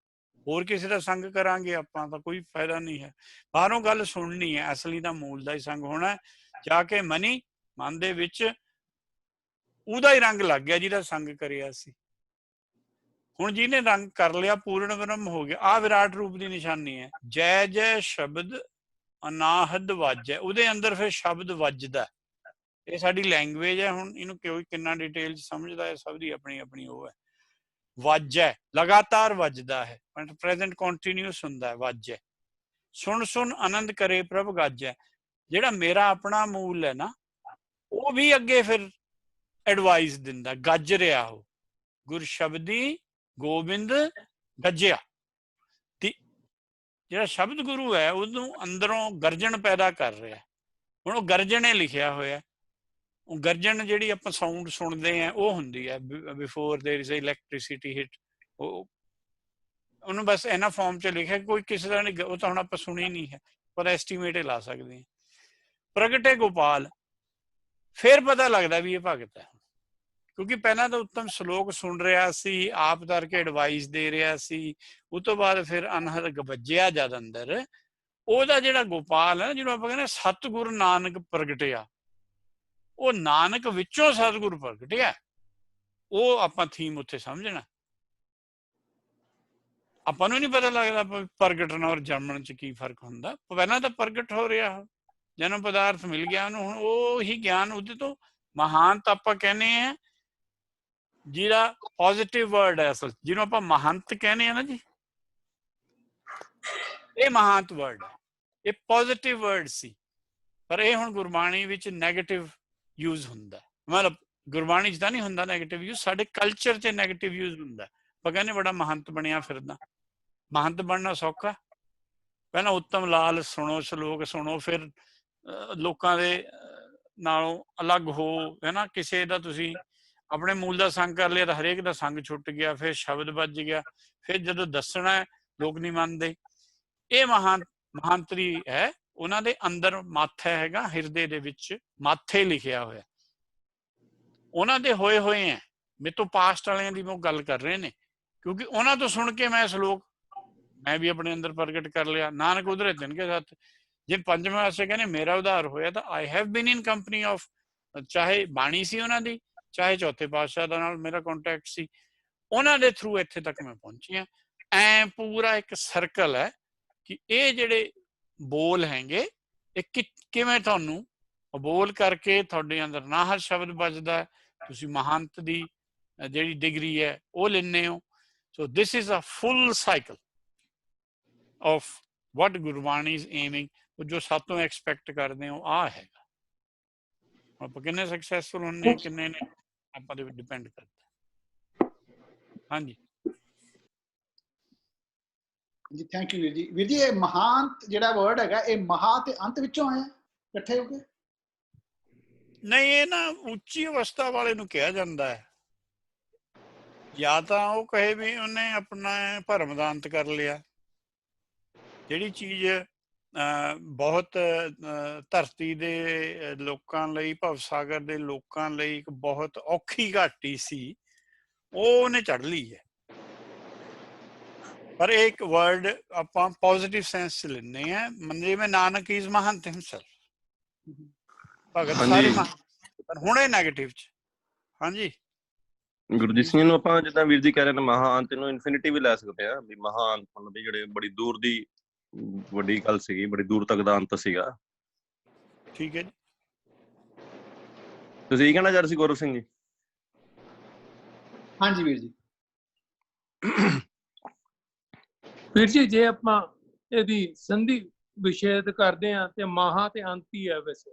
ਹੋਰ ਕਿਸੇ ਦਾ ਸੰਗ ਕਰਾਂਗੇ ਆਪਾਂ ਤਾਂ ਕੋਈ ਫਾਇਦਾ ਨਹੀਂ ਹੈ। ਬਾਹਰੋਂ ਗੱਲ ਸੁਣਨੀ ਹੈ, ਅਸਲੀ ਤਾਂ ਮੂਲ ਦਾ ਹੀ ਸੰਗ ਹੋਣਾ। ਜਾ ਕੇ ਮਨ ਦੇ ਵਿੱਚ ਉਹਦਾ ਹੀ ਰੰਗ ਲੱਗ ਗਿਆ ਜਿਹਦਾ ਸੰਗ ਕਰਿਆ ਸੀ। ਹੁਣ ਜਿਹਨੇ ਰੰਗ ਕਰ ਲਿਆ ਪੂਰਨ ਬ੍ਰਹਮ ਹੋ ਗਿਆ। ਆਹ ਵਿਰਾਟ ਰੂਪ ਦੀ ਨਿਸ਼ਾਨੀ ਹੈ। ਜੈ ਜੈ ਸ਼ਬਦ ਅਨਾਹਦ ਵੱਜ ਹੈ, ਉਹਦੇ ਅੰਦਰ ਫਿਰ ਸ਼ਬਦ ਵੱਜਦਾ। ਇਹ ਸਾਡੀ ਲੈਂਗੁਏਜ ਹੈ। ਹੁਣ ਇਹਨੂੰ ਕਿੰਨਾ ਡਿਟੇਲ ਚ ਸਮਝਦਾ ਹੈ, ਸਭ ਦੀ ਆਪਣੀ ਆਪਣੀ ਉਹ ਹੈ। ਵੱਜ ਹੈ, ਲਗਾਤਾਰ ਵੱਜਦਾ ਹੈ, ਪ੍ਰੈਜ਼ੈਂਟ ਕੰਟੀਨਿਊਸ ਹੁੰਦਾ ਹੈ। ਵੱਜ ਹੈ, ਸੁਣ ਸੁਣ ਆਨੰਦ ਕਰੇ ਪ੍ਰਭ ਗੱਜ ਹੈ। ਜਿਹੜਾ ਮੇਰਾ ਆਪਣਾ ਮੂਲ ਹੈ ਨਾ, ਉਹ ਵੀ ਅੱਗੇ ਫਿਰ ਐਡਵਾਈਸ ਦਿੰਦਾ। ਗੱਜ ਰਿਹਾ ਉਹ, ਗੁਰ ਸ਼ਬਦੀ ਗੋਬਿੰਦ ਗੱਜਿਆ। ਤੇ ਜਿਹੜਾ ਸ਼ਬਦ ਗੁਰੂ ਹੈ ਉਹਨੂੰ ਅੰਦਰੋਂ ਗਰਜਣ ਪੈਦਾ ਕਰ ਰਿਹਾ। ਹੁਣ ਉਹ ਗਰਜਣੇ ਲਿਖਿਆ ਹੋਇਆ। ਉਹ ਗਰਜਣ ਜਿਹੜੀ ਆਪਾਂ ਸਾਊਂਡ ਸੁਣਦੇ ਆ ਉਹ ਹੁੰਦੀ ਹੈ before there is electricity hit. ਉਹਨੂੰ ਬਸ ਇਹਨਾਂ ਫਾਰਮ 'ਚ ਲਿਖਿਆ, ਕੋਈ ਕਿਸੇ ਦਾ ਨਹੀਂ। ਉਹ ਤਾਂ ਹੁਣ ਆਪਾਂ ਸੁਣੀ ਨਹੀਂ ਹੈ, ਪਰ ਐਸਟੀਮੇਟ ਲਾ ਸਕਦੇ ਹਾਂ। ਪ੍ਰਗਟੇ ਗੋਪਾਲ, ਫਿਰ ਪਤਾ ਲੱਗਦਾ ਵੀ ਇਹ ਭਗਤ ਹੈ। ਕਿਉਂਕਿ ਪਹਿਲਾਂ ਤਾਂ ਉੱਤਮ ਸ਼ਲੋਕ ਸੁਣ ਰਿਹਾ ਸੀ, ਆਪ ਧਰ ਕੇ ਐਡਵਾਈਸ ਦੇ ਰਿਹਾ ਸੀ। ਉਹ ਤੋਂ ਬਾਅਦ ਫਿਰ ਅਨਹਦ ਵੱਜਿਆ ਜਦ ਅੰਦਰ, ਉਹਦਾ ਜਿਹੜਾ ਗੋਪਾਲ ਹੈ, ਜਿਹਨੂੰ ਆਪਾਂ ਕਹਿੰਦੇ ਸਤਿਗੁਰ ਨਾਨਕ ਪ੍ਰਗਟਿਆ, ਉਹ ਨਾਨਕ ਵਿੱਚੋਂ ਸਤਿਗੁਰ ਪ੍ਰਗਟਿਆ। ਉਹ ਆਪਾਂ ਥੀਮ ਉੱਥੇ ਸਮਝਣਾ। ਆਪਾਂ ਨੂੰ ਨਹੀਂ ਪਤਾ ਲੱਗਦਾ ਪ੍ਰਗਟਣ ਔਰ ਜਨਮਣ ਚ ਕੀ ਫਰਕ ਹੁੰਦਾ। ਪਹਿਲਾਂ ਤਾਂ ਪ੍ਰਗਟ ਹੋ ਰਿਹਾ, ਜਨਮ ਪਦਾਰਥ ਮਿਲ ਗਿਆ ਉਹਨੂੰ। ਹੁਣ ਉਹ ਹੀ ਗਿਆਨ ਉਹਦੇ ਤੋਂ ਮਹਾਨਤ ਆਪਾਂ ਕਹਿੰਦੇ ਆ, ਜਿਹਦਾ ਪੋਜ਼ਿਟਿਵ ਵਰਡ ਹੈ ਅਸਲ, ਜਿਹਨੂੰ ਆਪਾਂ ਮਹੰਤ ਕਹਿੰਦੇ ਆ ਨਾ ਜੀ, ਇਹ ਮਹਾਨਤ ਵਰਡ ਹੈ। ਇਹ ਪੋਜ਼ਿਟਿਵ ਵਰਡ ਸੀ, ਪਰ ਇਹ ਹੁਣ ਗੁਰਬਾਣੀ ਵਿੱਚ ਨੈਗੇਟਿਵ ਯੂਜ਼ ਹੁੰਦਾ। ਮਤਲਬ ਗੁਰਬਾਣੀ 'ਚ ਤਾਂ ਨਹੀਂ ਹੁੰਦਾ ਨੈਗੇਟਿਵ ਯੂਜ਼, ਸਾਡੇ ਕਲਚਰ 'ਚ ਨੈਗੇਟਿਵ ਯੂਜ਼ ਹੁੰਦਾ। ਆਪਾਂ ਕਹਿੰਦੇ ਬੜਾ ਮਹੰਤ ਬਣਿਆ ਫਿਰਦਾ। ਮਹੰਤ ਬਣਨਾ ਸੌਖਾ? ਪਹਿਲਾਂ ਉੱਤਮ ਲਾਲ ਸੁਣੋ, ਸ਼ਲੋਕ ਸੁਣੋ, ਫਿਰ ਲੋਕਾਂ ਦੇ ਨਾਲੋਂ ਅਲੱਗ ਹੋ, ਹੈ ਨਾ। ਕਿਸੇ ਦਾ ਤੁਸੀਂ ਆਪਣੇ ਮੂਲ ਦਾ ਸੰਗ ਕਰ ਲਿਆ ਤਾਂ ਹਰੇਕ ਦਾ ਸੰਗ ਛੁੱਟ ਗਿਆ, ਫਿਰ ਸ਼ਬਦ ਵੱਜ ਗਿਆ। ਫਿਰ ਜਦੋਂ ਦੱਸਣਾ ਲੋਕ ਨਹੀਂ ਮੰਨਦੇ। ਇਹ ਮਹਾਂਤਰੀ ਹੈ। ਉਹਨਾਂ ਦੇ ਅੰਦਰ ਮਾਥਾ ਹੈਗਾ, ਹਿਰਦੇ ਦੇ ਵਿੱਚ ਮਾਥੇ ਲਿਖਿਆ ਹੋਇਆ। ਉਹਨਾਂ ਦੇ ਹੋਏ ਹੋਏ ਹੈ। ਮੇਰੇ ਤੋਂ ਪਾਸਟ ਵਾਲਿਆਂ ਦੀ ਉਹ ਗੱਲ ਕਰ ਰਹੇ ਨੇ, ਕਿਉਂਕਿ ਉਹਨਾਂ ਤੋਂ ਸੁਣ ਕੇ ਮੈਂ ਸ਼ਲੋਕ ਮੈਂ ਵੀ ਆਪਣੇ ਅੰਦਰ ਪ੍ਰਗਟ ਕਰ ਲਿਆ। ਨਾਨਕ ਉਧਰੇ ਤਿਨਕੇ ਸੱਤ। ਜੇ ਪੰਜਵੇਂ ਪਾਸੇ ਕਹਿੰਦੇ ਮੇਰਾ ਉਧਾਰ ਹੋਇਆ, ਤਾਂ I have been in company of, ਚਾਹੇ ਬਾਣੀ ਸੀ ਉਹਨਾਂ ਦੀ, ਚਾਹੇ ਚੌਥੇ ਪਾਤਸ਼ਾਹ ਦਾ ਨਾਲ ਮੇਰਾ ਕੰਟੈਕਟ ਸੀ, ਉਹਨਾਂ ਦੇ ਥਰੂ ਇੱਥੇ ਤੱਕ ਮੈਂ ਪਹੁੰਚੀ ਹਾਂ। ਐ ਪੂਰਾ ਇੱਕ ਸਰਕਲ ਹੈ ਕਿ ਇਹ ਜਿਹੜੇ ਬੋਲ ਹੈਗੇ, ਇਹ ਕਿਵੇਂ ਤੁਹਾਨੂੰ ਬੋਲ ਕਰਕੇ ਤੁਹਾਡੇ ਅੰਦਰ ਨਾਹਰ ਸ਼ਬਦ ਵੱਜਦਾ, ਤੁਸੀਂ ਮਹੰਤ ਦੀ ਜਿਹੜੀ ਡਿਗਰੀ ਹੈ ਉਹ ਲੈਂਦੇ ਹੋ। So this is a full cycle of what Gurbani is aiming, ਜੋ ਸਾਤੋਂ ਐਕਸਪੈਕਟ ਕਰਦੇ ਹੋ ਆਹ ਹੈਗਾ। ਆਪਾਂ ਕਿੰਨੇ ਸਕਸੈਸਫੁਲ ਹੁੰਦੇ, ਕਿੰਨੇ ਨੇ, ਆਪਾਂ ਦੇ ਡਿਪੈਂਡ ਕਰਦਾ। ਹਾਂਜੀ ਜੀ, ਥੈਂਕ ਯੂ ਵੀਰ ਜੀ। ਵੀਰ ਜੀ, ਇਹ ਮਹਾਂਤ ਜਿਹੜਾ ਵਰਡ ਹੈਗਾ, ਇਹ ਮਹਾ ਤੇ ਅੰਤ ਵਿੱਚੋਂ ਆਇਆ ਇਕੱਠੇ ਹੋ ਕੇ? ਨਹੀਂ, ਇਹ ਨਾ ਉੱਚੀ ਅਵਸਥਾ ਵਾਲੇ ਨੂੰ ਕਿਹਾ ਜਾਂਦਾ ਹੈ। ਜਾਂ ਤਾਂ ਉਹ ਕਹੇ ਵੀ ਉਹਨੇ ਆਪਣਾ ਭਰਮ ਦਾ ਅੰਤ ਕਰ ਲਿਆ। ਜਿਹੜੀ ਚੀਜ਼ ਬਹੁਤ ਧਰਤੀ ਦੇ ਲੋਕਾਂ ਲਈ, ਭਵਸਾਗਰ ਦੇ ਲੋਕਾਂ ਲਈ ਇੱਕ ਬਹੁਤ ਔਖੀ ਘਾਟੀ ਸੀ, ਉਹ ਉਹਨੇ ਚੜ੍ਹ ਲਈ ਹੈ। ਪਰ ਇਹ ਇੱਕ ਵਰਡ ਆਪਾਂ ਪੋਜ਼ਿਟਿਵ ਸੈਂਸ 'ਚ ਲੈਂਦੇ ਹਾਂ। ਜਿਵੇਂ ਨਾਨਕ ਇਜ਼ ਮਹੰਤ ਹਿਮਸੈਲਫ, ਭਗਤ ਸਾਰੇ ਮਹੰਤ, ਪਰ ਹੁਣ ਇਹ ਨੈਗੇਟਿਵ 'ਚ। ਹਾਂਜੀ ਗੁਰਜੀਤ ਸਿੰਘ ਨੂੰ ਆਪਾਂ ਜਿੱਦਾਂ ਵੀਰ ਜੀ ਕਹਿ ਰਹੇ ਨੇ ਮਹਾਂਤ, ਇਹਨੂੰ ਇਨਫਿਨਿਟੀ ਵੀ ਲੈ ਸਕਦੇ ਆ ਵੀ ਮਹਾਂਤ ਮਤਲਬ ਵੀ ਜਿਹੜੇ ਬੜੀ ਦੂਰ ਦੀ ਵੱਡੀ ਗੱਲ ਸੀਗੀ, ਬੜੀ ਦੂਰ ਤੱਕ ਦਾ ਅੰਤ ਸੀਗਾ। ਠੀਕ ਹੈ ਜੀ, ਤੁਸੀਂ ਇਹ ਕਹਿਣਾ ਚਾਹ ਰਹੇ ਸੀ ਗੌਰਵ ਸਿੰਘ ਜੀ? ਹਾਂਜੀ ਵੀਰ ਜੀ। ਵੀਰ ਜੀ, ਜੇ ਆਪਾਂ ਇਹਦੀ ਸੰਧੀ ਵਿਸ਼ੇਦ ਕਰਦੇ ਹਾਂ ਤੇ ਮਹਾ ਤੇ ਅੰਤ ਹੀ ਹੈ। ਵੈਸੇ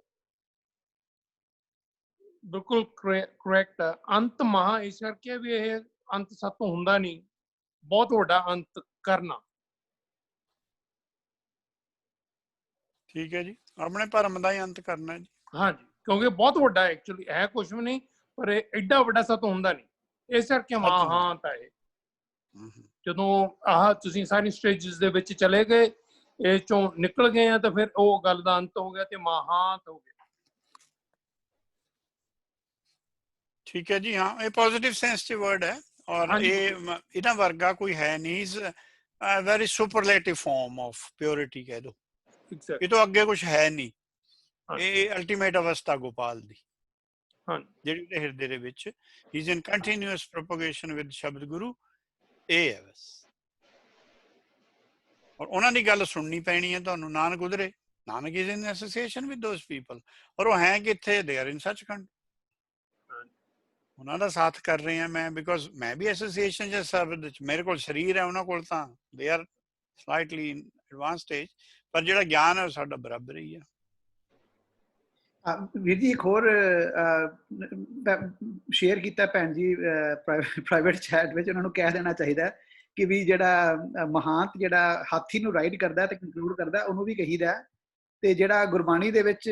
ਬਿਲਕੁਲ ਕਰੈਕਟ ਹੈ। ਅੰਤ ਮਹਾ ਇਸ ਕਰਕੇ ਵੀ ਇਹ ਅੰਤ ਸਾਤੋਂ ਹੁੰਦਾ ਨਹੀਂ, ਬਹੁਤ ਵੱਡਾ ਅੰਤ ਕਰਨਾ। ਠੀਕ ਹੈ ਜੀ, ਆਪਣੇ ਭਰਮ ਦਾ ਹੀ ਅੰਤ ਕਰਨਾ ਜੀ। ਹਾਂਜੀ, ਕਿਉਂਕਿ ਬਹੁਤ ਵੱਡਾ ਐਕਚੁਅਲੀ ਹੈ, ਕੁਛ ਵੀ ਨਹੀਂ, ਪਰ ਇਹ ਐਡਾ ਵੱਡਾ ਸਾਤੋਂ ਹੁੰਦਾ ਨਹੀਂ, ਇਸ ਕਰਕੇ ਮਹਾਂਤ ਹੈ। ਜਦੋਂ ਆਹ ਤੁਸੀਂ ਸਾਰੀ ਸਟੇਜਿਸ ਦੇ ਵਿੱਚ ਚਲੇ ਗਏ, ਇਹ ਚੋਂ ਨਿਕਲ ਗਏ ਆ, ਤਾਂ ਫਿਰ ਉਹ ਗੱਲ ਦਾ ਅੰਤ ਹੋ ਗਿਆ ਤੇ ਮਹਾਂਤ ਹੋ ਗਿਆ। ਠੀਕ ਹੈ ਜੀ, ਹਾਂ ਇਹ ਪੋਜ਼ਿਟਿਵ ਸੈਂਸ 'ਚ ਵਰਡ ਹੈ ਔਰ ਇਹ ਇਹਨਾਂ ਵਰਗਾ ਕੋਈ ਹੈ ਨਹੀਂ। Is very superlative form of purity ਕਹਿ ਦੋ, ਇਹ ਤੋਂ ਅੱਗੇ ਕੁਝ ਹੈ ਨਹੀਂ। ਇਹ ਅਲਟੀਮੇਟ ਅਵਸਥਾ ਗੋਪਾਲ ਦੀ ਜਿਹੜੀ ਉਹਦੇ ਹਿਰਦੇ ਦੇ ਵਿੱਚ ਹੀ is in continuous propagation with ਸ਼ਬਦ ਗੁਰੂ, ਇਹ ਹੈ ਬਸ। ਔਰ ਉਹਨਾਂ ਦੀ ਗੱਲ ਸੁਣਨੀ ਪੈਣੀ ਹੈ ਤੁਹਾਨੂੰ। ਨਾਨਕ ਉਧਰੇ, Nanak is in association with those people, ਔਰ ਉਹ ਹੈ ਕਿੱਥੇ? They are in Sachkhand. ਉਹਨਾਂ ਦਾ ਸਾਥ ਕਰ ਰਹੇ ਹਾਂ ਮੈਂ, ਬਿਕੋਜ਼ ਮੈਂ ਵੀ ਐਸੋਸੀਏਸ਼ਨ ਚ ਸ਼ਬਦ ਚ, ਮੇਰੇ ਕੋਲ ਸਰੀਰ ਹੈ, ਉਹਨਾਂ ਕੋਲ ਤਾਂ they are slightly in advance stage, ਪਰ ਜਿਹੜਾ ਗਿਆਨ ਹੈ ਉਹ ਸਾਡਾ ਬਰਾਬਰ ਹੀ ਆ। ਵੀਰ ਜੀ ਇੱਕ ਹੋਰ ਸ਼ੇਅਰ ਕੀਤਾ ਭੈਣ ਜੀ ਪ੍ਰਾਈਵੇਟ ਚੈਟ ਵਿੱਚ, ਉਹਨਾਂ ਨੂੰ ਕਹਿ ਦੇਣਾ ਚਾਹੀਦਾ ਕਿ ਵੀ ਜਿਹੜਾ ਮਹਾਂਤ ਜਿਹੜਾ ਹਾਥੀ ਨੂੰ ਰਾਈਡ ਕਰਦਾ ਤੇ ਕੰਕਲੂਡ ਕਰਦਾ, ਉਹਨੂੰ ਵੀ ਕਹੀਦਾ। ਤੇ ਜਿਹੜਾ ਗੁਰਬਾਣੀ ਦੇ ਵਿੱਚ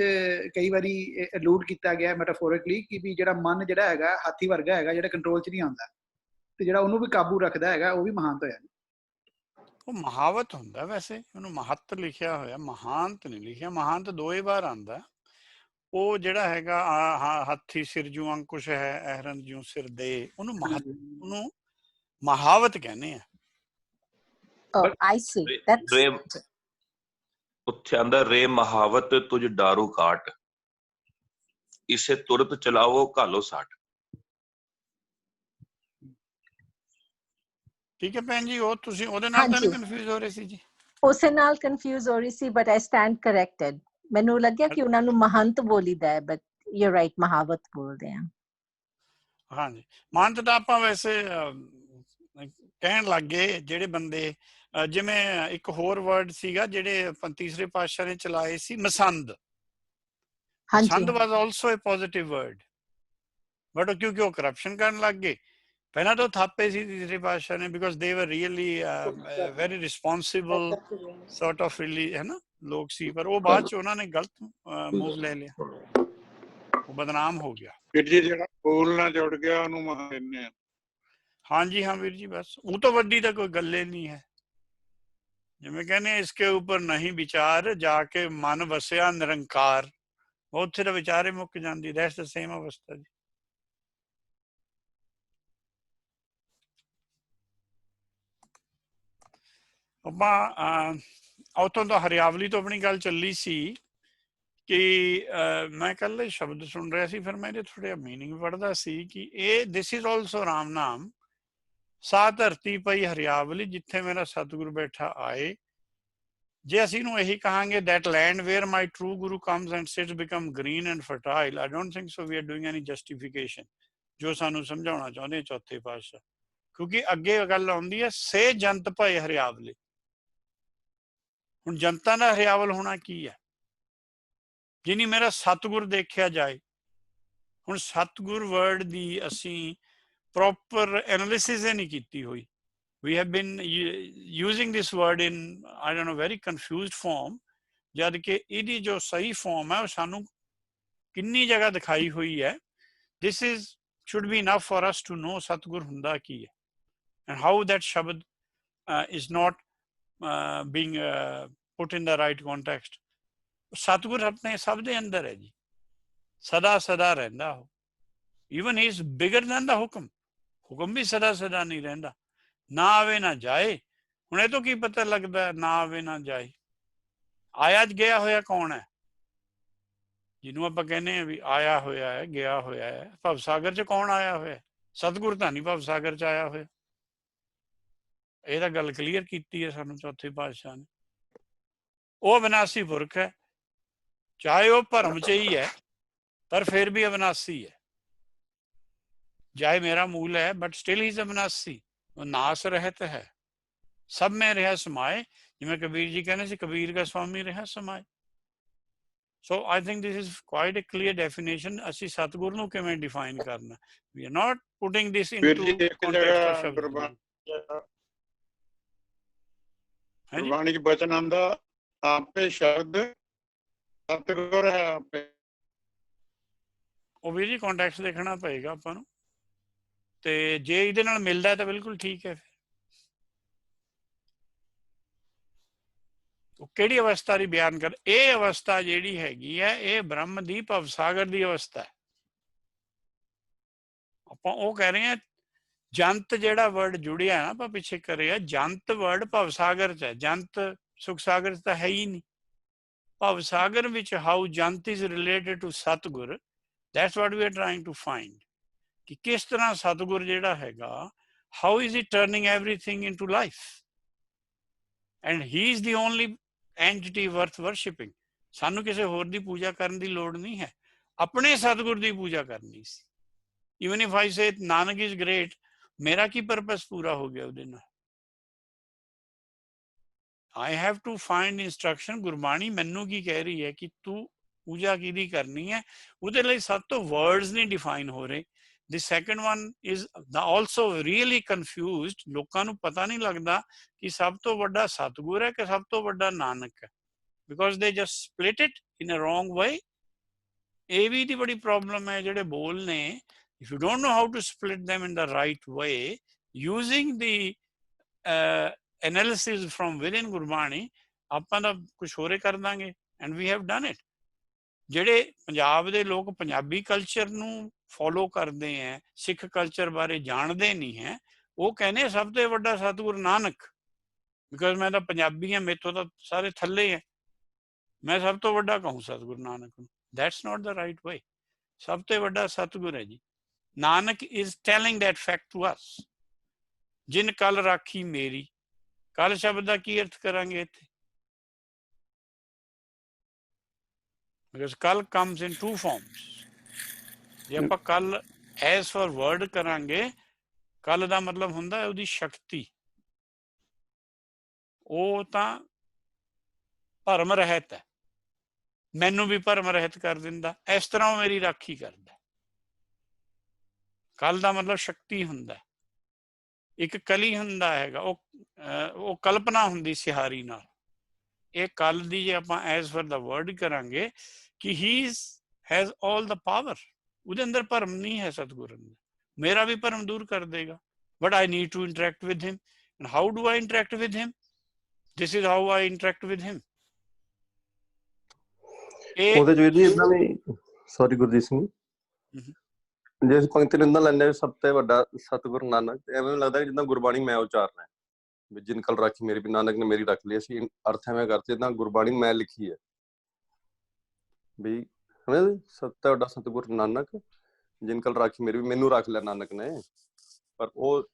ਕਈ ਵਾਰੀ ਅਲੂਡ ਕੀਤਾ ਗਿਆ ਮੈਟਾਫੋਰਿਕਲੀ ਕਿ ਵੀ ਜਿਹੜਾ ਮਨ ਜਿਹੜਾ ਹੈਗਾ ਹਾਥੀ ਵਰਗਾ ਹੈਗਾ, ਜਿਹੜਾ ਕੰਟਰੋਲ 'ਚ ਨਹੀਂ ਆਉਂਦਾ, ਤੇ ਜਿਹੜਾ ਉਹਨੂੰ ਵੀ ਕਾਬੂ ਰੱਖਦਾ ਹੈਗਾ, ਉਹ ਵੀ ਮਹਾਂਤ ਹੋਇਆ। ਉਹ ਮਹਾਵਤ ਹੁੰਦਾ, ਵੈਸੇ ਉਹਨੂੰ ਮਹੱਤ ਲਿਖਿਆ ਹੋਇਆ, ਮਹਾਂਤ ਨਹੀਂ ਲਿਖਿਆ। ਮਹਾਂਤ 2 ਵਾਰ ਆਉਂਦਾ। ਉਹ ਜਿਹੜਾ ਹੈਗਾ ਹਾਥੀ ਸਿਰ ਜੂ ਅੰਕੁਸ਼ ਹੈ, ਅਹਰਨ ਜੂ ਸਿਰ ਦੇ, ਉਹਨੂੰ ਉਹਨੂੰ ਮਹਾਵਤ ਕਹਿੰਦੇ ਆ। ਉੱਥੇ ਆਂਦਾ ਰੇ ਮਹਾਵਤ ਤੁਝ ਡਾਰੂ ਕਾਟ, ਇਸੇ ਤੁਰਤ ਚਲਾਵੋ ਘਾਲੋ ਸਾਟ। ਠੀਕ ਹੈ ਭੈਣ ਜੀ, ਉਹ ਤੁਸੀਂ ਉਹਦੇ ਨਾਲ ਤਾਂ ਕਨਫਿਊਜ਼ ਹੋ ਰਹੇ ਸੀ ਜੀ? ਉਸੇ ਨਾਲ ਕਨਫਿਊਜ਼ ਹੋ ਰਹੀ ਸੀ, ਬਟ ਆਈ ਸਟੈਂਡ ਕਰੈਕਟਡ। ਮੈਨੂੰ ਲੱਗਿਆ ਕਿ ਉਹਨਾਂ ਨੂੰ ਮਹੰਤ ਬੋਲੀਦਾ ਹੈ, ਬਟ ਯੂ ਆਰ ਰਾਈਟ, ਮਹਾਵਤ ਬੋਲਦੇ ਆ। ਹਾਂਜੀ, ਮਹੰਤ ਤਾਂ ਆਪਾਂ ਵੈਸੇ ਕਹਿਣ ਲੱਗ ਗਏ ਜਿਹੜੇ ਬੰਦੇ, ਜਿਵੇਂ ਇੱਕ ਹੋਰ ਵਰਡ ਸੀਗਾ ਜਿਹੜੇ ਤੀਸਰੇ ਪਾਤਸ਼ਾਹ ਨੇ ਚਲਾਏ ਸੀ, ਮਸੰਦ। ਮਸੰਦ was also a positive word, but ਕਿਉਂਕਿ ਉਹ ਕਰਪਸ਼ਨ ਕਰਨ ਲੱਗ ਗਏ। ਪਹਿਲਾਂ ਤਾਂ ਥਾਪੇ ਸੀ ਤੀਸਰੇ ਪਾਤਸ਼ਾਹ ਨੇ, ਬਿਕੋਜ਼ ਦੇ ਵਰ really very responsible sort of ਹੈ ਨਾ ਲੋਕ ਸੀ, ਪਰ ਉਹ ਬਾਅਦ ਚ ਉਹਨਾਂ ਨੇ ਗਲਤ ਮੂਵ ਲੈ ਲਿਆ, ਉਹ ਬਦਨਾਮ ਹੋ ਗਿਆ। ਵੀਰ ਜੀ ਜਿਹੜਾ ਬੋਲ ਨਾਲ ਜੁੜ ਗਿਆ ਉਹਨੂੰ ਮਹਾਂ ਕਹਿੰਦੇ ਆ। ਹਾਂਜੀ ਹਾਂ ਵੀਰ ਜੀ, ਬਸ ਉਹ ਤੋਂ ਵੱਡੀ ਤਾਂ ਕੋਈ ਗੱਲ ਹੀ ਨਹੀਂ ਹੈ। ਜਿਵੇਂ ਕਹਿੰਦੇ ਇਸਕੇ ਉੱਪਰ ਨਹੀਂ ਵਿਚਾਰ, ਜਾ ਕੇ ਮਨ ਵਸਿਆ ਨਿਰੰਕਾਰ, ਉੱਥੇ ਤਾਂ ਵਿਚਾਰੇ ਮੁੱਕ ਜਾਂਦੀ। ਦੈਟਸ ਦ ਸੇਮ ਅਵਸਥਾ ਜੀ। ਆਪਾਂ ਉੱਥੋਂ ਤਾਂ ਹਰਿਆਵਲੀ ਤੋਂ ਆਪਣੀ ਗੱਲ ਚੱਲੀ ਸੀ ਕਿ ਮੈਂ ਕੱਲ ਸ਼ਬਦ ਸੁਣ ਰਿਹਾ ਸੀ, ਫਿਰ ਮੈਂ ਇਹਦੇ ਥੋੜ੍ਹਾ ਮੀਨਿੰਗ ਪੜ੍ਹਦਾ ਸੀ ਕਿ ਇਹ ਦਿਸ ਇਜ਼ ਆਲਸੋ ਰਾਮ ਨਾਮ। ਸਾ ਧਰਤੀ ਪਈ ਹਰਿਆਵਲੀ, ਜਿੱਥੇ ਮੇਰਾ ਸਤਿਗੁਰੂ ਬੈਠਾ ਆਏ। ਜੇ ਅਸੀਂ ਨੂੰ ਇਹੀ ਕਹਾਂਗੇ that land where my true guru comes and sits become green and fertile, I don't think so we are doing any justification ਜੋ ਸਾਨੂੰ ਸਮਝਾਉਣਾ ਚਾਹੁੰਦੇ ਚੌਥੇ ਪਾਤਸ਼ਾਹ। ਕਿਉਂਕਿ ਅੱਗੇ ਗੱਲ ਆਉਂਦੀ ਹੈ, ਸੇ ਜੰਤ ਭਏ ਹਰਿਆਵਲੇ। ਹੁਣ ਜਨਤਾ ਦਾ ਹਰਿਆਵਲ ਹੋਣਾ ਕੀ ਹੈ? ਜਿਨੀ ਮੇਰਾ ਸਤਿਗੁਰ ਦੇਖਿਆ ਜਾਏ। ਹੁਣ ਸਤਿਗੁਰ ਵਰਡ ਦੀ ਅਸੀਂ ਪ੍ਰੋਪਰ ਐਨਾਲਿਸਿਸ ਨਹੀਂ ਕੀਤੀ ਹੋਈ। We have been using this word in, I don't know, very confused form, ਜਦ ਕਿ ਇਹਦੀ ਜੋ ਸਹੀ ਫਾਰਮ ਹੈ ਉਹ ਸਾਨੂੰ ਕਿੰਨੀ ਜਗ੍ਹਾ ਦਿਖਾਈ ਹੋਈ ਹੈ। This should be enough for us to know ਸਤਿਗੁਰ ਹੁੰਦਾ ਕੀ ਹੈ and how that ਸ਼ਬਦ is not being put in the right context. ਸਤਿਗੁਰ ਆਪਣੇ ਸਭ ਦੇ ਅੰਦਰ ਹੈ ਜੀ, ਸਦਾ ਸਦਾ ਰਹਿੰਦਾ ਉਹ। Even he is bigger than the ਹੁਕਮ। ਹੁਕਮ ਵੀ ਸਦਾ ਸਦਾ ਨਹੀਂ ਰਹਿੰਦਾ, ਨਾ ਆਵੇ ਨਾ ਜਾਏ। ਹੁਣ ਇਹ ਤੋਂ ਕੀ ਪਤਾ ਲੱਗਦਾ ਨਾ ਆਵੇ ਨਾ ਜਾਏ? ਆਇਆ ਗਿਆ ਹੋਇਆ ਕੌਣ ਹੈ? ਜਿਹਨੂੰ ਆਪਾਂ ਕਹਿੰਦੇ ਹਾਂ ਵੀ ਆਇਆ ਹੋਇਆ ਹੈ, ਗਿਆ ਹੋਇਆ ਹੈ। ਭਵਸਾਗਰ ਚ ਕੌਣ ਆਇਆ ਹੋਇਆ? ਸਤਿਗੁਰ ਤਾਂ ਨਹੀਂ ਭਵਸਾਗਰ ਚ ਆਇਆ ਹੋਇਆ। ਇਹ ਤਾਂ ਗੱਲ ਕਲੀਅਰ ਕੀਤੀ ਹੈ ਸਾਨੂੰ ਚੌਥੇ ਪਾਤਸ਼ਾਹ ਨੇ। ਉਹ ਅਵਿਨਾਸੀ ਪੁਰਖ ਹੈ, ਚਾਹੇ ਉਹ ਭਰਮ ਚ ਹੀ ਹੈ ਪਰ ਫਿਰ ਵੀ ਅਵਿਨਾਸੀ ਹੈ। ਚਾਹੇ ਮੇਰਾ ਮੂਲ ਹੈ ਬਟ ਸਟਿਲ ਹੀ ਇਜ਼ ਅਵਿਨਾਸੀ। ਉਹ ਨਾਸ ਰਹਿਤ ਹੈ, ਸਭ ਮੈਂ ਰਿਹਾ ਸਮਾਏ। ਜਿਵੇਂ ਕਬੀਰ ਜੀ ਕਹਿੰਦੇ ਸੀ, ਕਬੀਰ ਦਾ ਸਵਾਮੀ ਰਿਹਾ ਸਮਾਏ। So I think this is quite a clear definition. ਅਸੀਂ ਸਤਿਗੁਰ ਨੂੰ ਕਿਵੇਂ ਡਿਫਾਈਨ ਕਰਨਾ? We are not putting this into context of ਸ਼ਬਦ। ਗੁਰਬਾਣੀ ਚ ਬਚਨ ਆਂਦਾ, ਆਪੇ ਸ਼ਬਦ ਸਤਿਗੁਰ ਹੈ ਆਪੇ। ਉਹ ਵੀ ਜੀ ਕੰਟੈਕਸਟ ਦੇਖਣਾ ਪਏਗਾ ਆਪਾਂ ਨੂੰ, ਤੇ ਜੇ ਇਹਦੇ ਨਾਲ ਮਿਲਦਾ ਤਾਂ ਬਿਲਕੁਲ ਠੀਕ ਹੈ। ਉਹ ਕਿਹੜੀ ਅਵਸਥਾ ਦੀ ਬਿਆਨ ਕਰ? ਇਹ ਅਵਸਥਾ ਜਿਹੜੀ ਹੈਗੀ ਹੈ ਇਹ ਬ੍ਰਹਮ ਦੀ ਭਵਸਾਗਰ ਦੀ ਅਵਸਥਾ ਹੈ। ਆਪਾਂ ਉਹ ਕਹਿ ਰਹੇ ਹਾਂ ਜੰਤ ਜਿਹੜਾ ਵਰਡ ਜੁੜਿਆ ਨਾ ਆਪਾਂ ਪਿੱਛੇ ਕਰਿਆ, ਜੰਤ ਵਰਡ ਭਵਸਾਗਰ ਚ ਹੈ, ਜੰਤ ਸੁਖ ਸਾਗਰ ਚ ਤਾਂ ਹੈ ਹੀ ਨਹੀਂ। ਭਵਸਾਗਰ ਵਿੱਚ ਹਾਊ ਜੰਤ is related to Satgur, that's what we are trying to find, ਕਿ ਕਿਸ ਤਰ੍ਹਾਂ ਸਤਿਗੁਰ ਜਿਹੜਾ ਹੈਗਾ, how is it turning everything into life, and he is the only entity worth worshipping. ਸਾਨੂੰ ਕਿਸੇ ਹੋਰ ਦੀ ਪੂਜਾ ਕਰਨ ਦੀ ਲੋੜ ਨਹੀਂ ਹੈ, ਆਪਣੇ ਸਤਿਗੁਰ ਦੀ ਪੂਜਾ ਕਰਨੀ ਸੀ। Even if I say Nanak is great, ਮੇਰਾ ਕੀ ਪਰਪਸ ਪੂਰਾ ਹੋ ਗਿਆ ਉਹਦੇ ਨਾਲ? I have to find instruction. Gurbani ਮੈਨੂੰ ਕੀ ਕਹਿ ਰਹੀ ਹੈ ਕਿ ਤੂੰ ਪੂਜਾ ਕਿਹਦੀ ਕਰਨੀ ਹੈ, ਉਹਦੇ ਲਈ ਸਭ ਤੋਂ ਵਰਡਸ ਨਹੀਂ ਡਿਫਾਈਨ ਹੋ ਰਹੇ। The second one is also really confused, ਲੋਕਾਂ ਨੂੰ ਪਤਾ ਨਹੀਂ ਲੱਗਦਾ ਕਿ ਸਭ ਤੋਂ ਵੱਡਾ ਸਤਿਗੁਰ ਹੈ ਕਿ ਸਭ ਤੋਂ ਵੱਡਾ ਨਾਨਕ ਹੈ, because they just split it in a wrong way। ਇਹ ਵੀ ਦੀ ਬੜੀ ਪ੍ਰੋਬਲਮ ਹੈ ਜਿਹੜੇ ਬੋਲ ਨੇ, if you don't know how to split them in the right way using the analysis from within Gurbani, ਆਪਾਂ ਤਾਂ ਕੁਛ ਹੋਰੇ ਕਰ ਦਾਂਗੇ, and we have done it। ਜਿਹੜੇ ਪੰਜਾਬ ਦੇ ਲੋਕ ਪੰਜਾਬੀ ਕਲਚਰ ਨੂੰ ਫੋਲੋ ਕਰਦੇ ਹੈ, ਸਿੱਖ ਕਲਚਰ ਬਾਰੇ ਜਾਣਦੇ ਨਹੀਂ ਹੈ, ਉਹ ਕਹਿੰਦੇ ਸਭ ਤੋਂ ਵੱਡਾ ਸਤਿਗੁਰ ਨਾਨਕ, ਬਿਕਾਜ਼ ਮੈਂ ਤਾਂ ਪੰਜਾਬੀ ਹਾਂ, ਮੇਥੋਂ ਤਾਂ ਸਾਰੇ ਥੱਲੇ ਹੈ, ਮੈਂ ਸਭ ਤੋਂ ਵੱਡਾ ਕਹੂੰ ਸਤਿਗੁਰ ਨਾਨਕ ਨੂੰ। That's not the right way. ਸਭ ਤੋਂ ਵੱਡਾ ਸਤਿਗੁਰ ਹੈ ਜੀ Nanak. Is telling that fact to us. ਜਿਨ ਕਲ ਰਾਖੀ ਮੇਰੀ, ਕਲ ਸ਼ਬਦ ਦਾ ਕੀ ਅਰਥ ਕਰਾਂਗੇ ਇੱਥੇ? Because kal comes in two forms। ਜੇ ਆਪਾਂ ਕੱਲ ਐਜ਼ ਫॉर ਵਰਡ ਕਰਾਂਗੇ, ਕੱਲ ਦਾ ਮਤਲਬ ਹੁੰਦਾ ਹੈ ਉਹਦੀ ਸ਼ਕਤੀ, ਉਹ ਤਾਂ ਭਰਮ ਰਹਿਤ ਹੈ, ਮੈਨੂੰ ਵੀ ਭਰਮ ਰਹਿਤ ਕਰ ਦਿੰਦਾ, ਇਸ ਤਰ੍ਹਾਂ ਉਹ ਮੇਰੀ ਰਾਖੀ ਕਰਦਾ। ਕੱਲ ਦਾ ਮਤਲਬ ਸ਼ਕਤੀ ਹੁੰਦਾ। ਇੱਕ ਕਲੀ ਹੁੰਦਾ ਹੈਗਾ, ਉਹ ਕਲਪਨਾ ਹੁੰਦੀ ਸਿਹਾਰੀ ਨਾਲ। ਇਹ ਕੱਲ ਦੀ ਜੇ ਆਪਾਂ ਐਜ਼ ਫॉर ਦਾ ਵਰਡ ਕਰਾਂਗੇ ਕਿ he has all the power, ਉਹਦੇ ਅੰਦਰ ਭਰਮ ਨਹੀਂ ਹੈ ਸਤਿਗੁਰੂ ਅੰਦਰ। ਮੇਰਾ ਵੀ ਭਰਮ ਦੂਰ ਕਰ ਦੇਗਾ, but I need to interact with him. And how do I interact with him? This is how I interact with him. ਉਹਦੇ ਚ ਜੀ ਇਦਾਂ ਵੀ, ਸੌਰੀ ਗੁਰਜੀਤ ਸਿੰਘ, ਜੇ ਅਸੀਂ ਪੰਕਤੀ ਨੂੰ ਇਦਾਂ ਲੈਂਦੇ ਸਭ ਤੋਂ ਵੱਡਾ ਸਤਿਗੁਰੂ ਨਾਨਕ, ਐਵੇਂ ਲੱਗਦਾ ਜਿੱਦਾਂ ਗੁਰਬਾਣੀ ਮੈਂ ਉਚਾਰਨਾ, ਵੀ ਜਿਨ ਕਲ ਰਾਖੀ ਮੇਰੀ, ਵੀ ਨਾਨਕ ਨੇ ਮੇਰੀ ਰੱਖ ਲਈ। ਅਸੀਂ ਅਰਥ ਐਵੇਂ ਕਰਤੇ ਜਿੱਦਾਂ ਗੁਰਬਾਣੀ ਮੈਂ ਲਿਖੀ ਹੈ, ਵੀ ਸਭ ਤੋਂ ਵੱਡਾ ਸਤਿਗੁਰ ਨਾਨਕ, ਜਿਨ ਕਲ ਰਾਖੀ ਮੇਰੀ, ਵੀ ਮੈਨੂੰ ਰੱਖ ਲਿਆ ਨਾਨਕ ਨੇ। ਪਰ ਉਹ